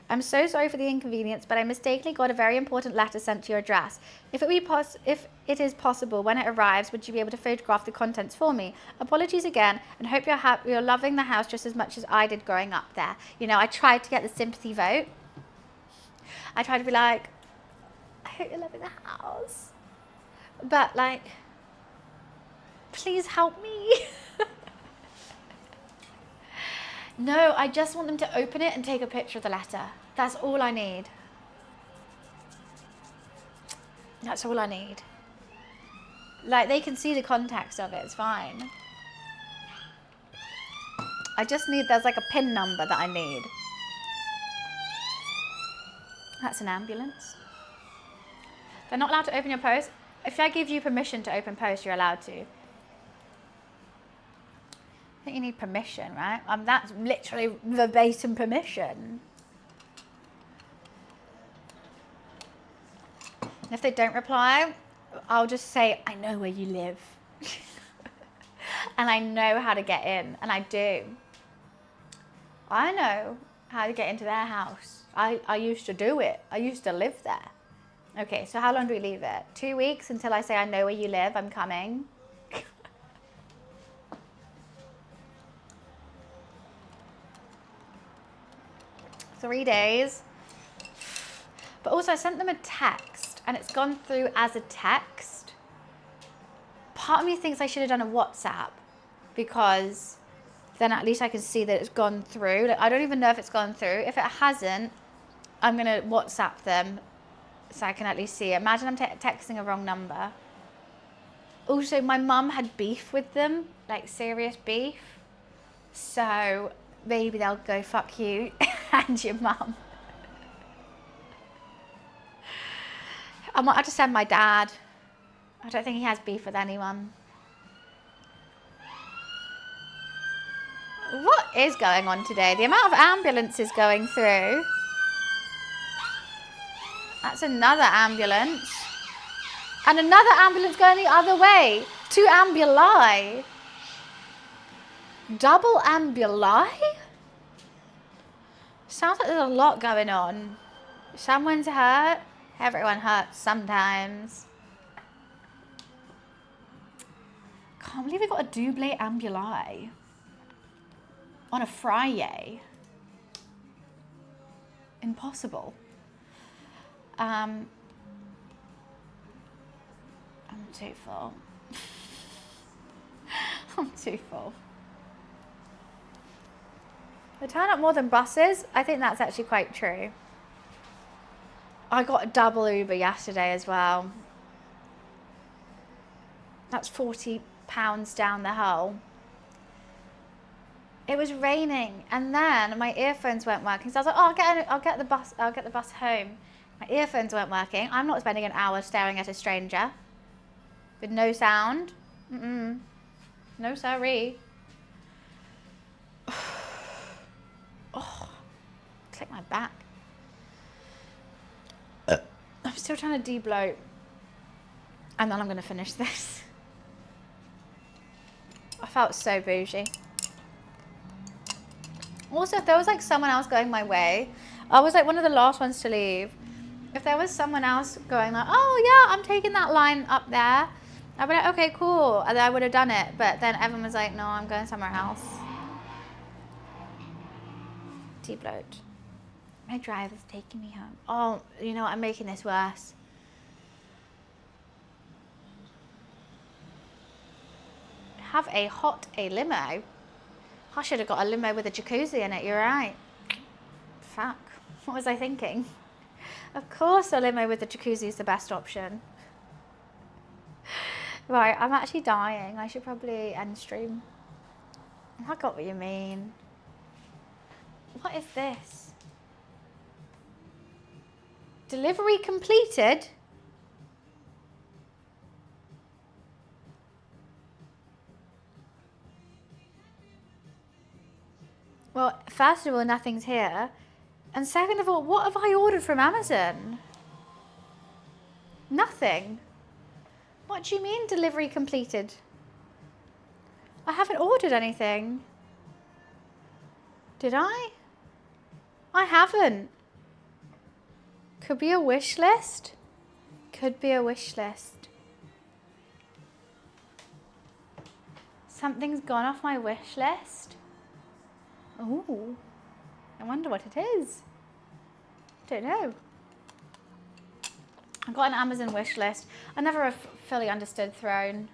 I'm so sorry for the inconvenience, but I mistakenly got a very important letter sent to your address. If it is possible, when it arrives, would you be able to photograph the contents for me? Apologies again, and hope you're loving the house just as much as I did growing up there. You know, I tried to get the sympathy vote. I tried to be like, I hope you're loving the house. But like, please help me. No, I just want them to open it and take a picture of the letter. That's all I need. That's all I need. Like, they can see the context of it, it's fine. I just need, there's like a PIN number that I need. That's an ambulance. They're not allowed to open your post. If I give you permission to open post, you're allowed to. I think you need permission, right? That's literally verbatim permission. And if they don't reply, I'll just say, I know where you live. And I know how to get in, and I do. I know how to get into their house. I used to do it. I used to live there. Okay, so how long do we leave it? 2 weeks until I say, I know where you live, I'm coming. 3 days. But also I sent them a text and it's gone through as a text. Part of me thinks I should have done a WhatsApp, because then at least I can see that it's gone through. Like, I don't even know if it's gone through. If it hasn't, I'm gonna WhatsApp them so I can at least see it. Imagine I'm texting a wrong number. Also, my mum had beef with them, like serious beef. So maybe they'll go, fuck you and your mum. I might have to send my dad. I don't think he has beef with anyone. What is going on today? The amount of ambulances going through. That's another ambulance. And another ambulance going the other way. 2 ambuli. Double ambuli? Sounds like there's a lot going on. Someone's hurt. Everyone hurts sometimes. Can't believe we got a double ambuli on a Friday. Impossible. I'm too full. I'm too full. They turn up more than buses. I think that's actually quite true. I got a double Uber yesterday as well. That's £40 down the hole. It was raining, and then my earphones weren't working. So I was like, oh, I'll get the bus home. My earphones weren't working. I'm not spending an hour staring at a stranger with no sound. No sorry. Oh, click my back. I'm still trying to de-bloat. And then I'm going to finish this. I felt so bougie. Also, if there was like someone else going my way, I was like one of the last ones to leave. If there was someone else going like, oh yeah, I'm taking that line up there, I'd be like, okay, cool. And then I would have done it. But then everyone was like, no, I'm going somewhere else. Tea bloat. My driver's taking me home. Oh, you know what? I'm making this worse. Have a limo. I should have got a limo with a jacuzzi in it. You're right. Fuck. What was I thinking? Of course a limo with a jacuzzi is the best option. Right, I'm actually dying. I should probably end stream. I got what you mean. What is this? Delivery completed? Well, first of all, nothing's here. And second of all, what have I ordered from Amazon? Nothing. What do you mean delivery completed? I haven't ordered anything. Did I? I haven't. Could be a wish list. Could be a wish list. Something's gone off my wish list. Ooh. I wonder what it is. Don't know. I've got an Amazon wish list. I never have fully understood Throne.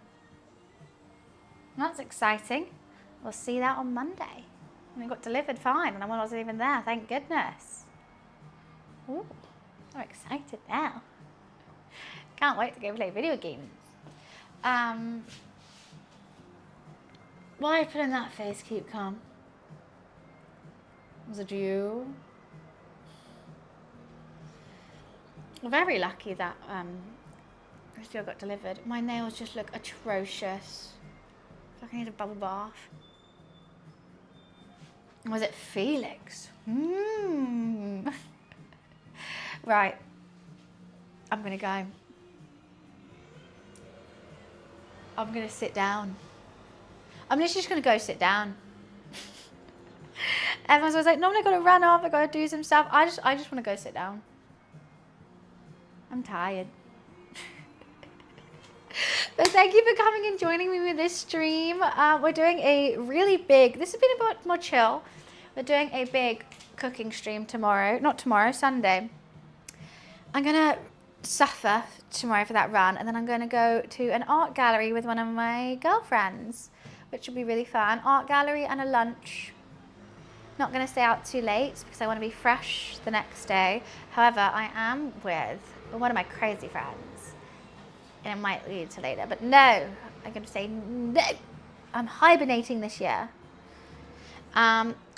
That's exciting. We'll see that on Monday. And it got delivered fine and I wasn't even there, thank goodness. Ooh, I'm excited now. Can't wait to go play video games. Why put in that face, keep calm? Was it you? Very lucky that it still got delivered. My nails just look atrocious. Like I need a bubble bath. Was it Felix? Right. I'm gonna go. I'm gonna sit down. I'm literally just gonna go sit down. Everyone's always like, no, I gotta run off, I gotta do some stuff. I just wanna go sit down. I'm tired. But thank you for coming and joining me with this stream. We're doing a really big, this has been a bit more chill. We're doing a big cooking stream tomorrow. Not tomorrow, Sunday. I'm gonna suffer tomorrow for that run. And then I'm gonna go to an art gallery with one of my girlfriends, which will be really fun. Art gallery and a lunch. Not gonna stay out too late because I wanna be fresh the next day. However, I am with one of my crazy friends. And it might lead to later, but no, I'm gonna say no. I'm hibernating this year.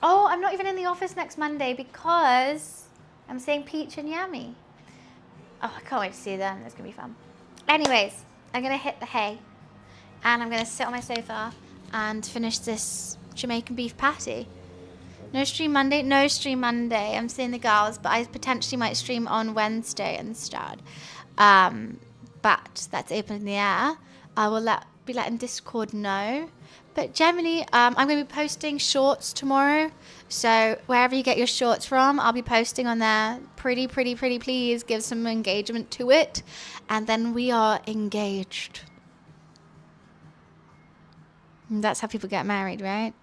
Oh, I'm not even in the office next Monday because I'm seeing Peach and Yummy. Oh, I can't wait to see them. It's gonna be fun. Anyways, I'm gonna hit the hay and I'm gonna sit on my sofa and finish this Jamaican beef patty. No stream Monday? No stream Monday. I'm seeing the girls, but I potentially might stream on Wednesday instead. But that's open in the air. I will be letting Discord know. But generally, I'm going to be posting shorts tomorrow. So wherever you get your shorts from, I'll be posting on there. Pretty please give some engagement to it. And then we are engaged. That's how people get married, right?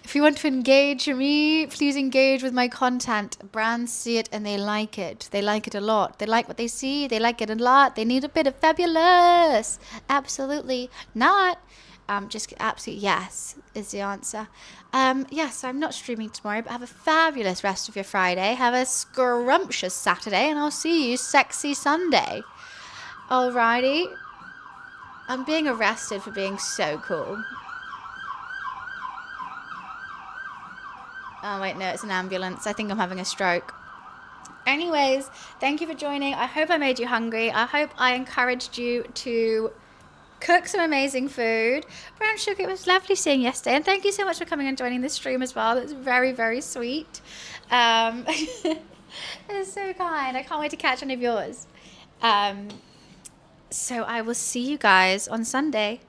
If you want to engage me, please engage with my content. Brands see it and they like it. They like it a lot. They like what they see. They like it a lot. They need a bit of fabulous. Absolutely not. Just absolutely yes is the answer. Yes, I'm not streaming tomorrow, but have a fabulous rest of your Friday. Have a scrumptious Saturday, and I'll see you sexy Sunday. Alrighty. I'm being arrested for being so cool. Oh, wait, no, it's an ambulance. I think I'm having a stroke. Anyways, thank you for joining. I hope I made you hungry. I hope I encouraged you to cook some amazing food. Brown sugar, it was lovely seeing you yesterday. And thank you so much for coming and joining this stream as well. It's very sweet. It's so kind. I can't wait to catch any of yours. So I will see you guys on Sunday.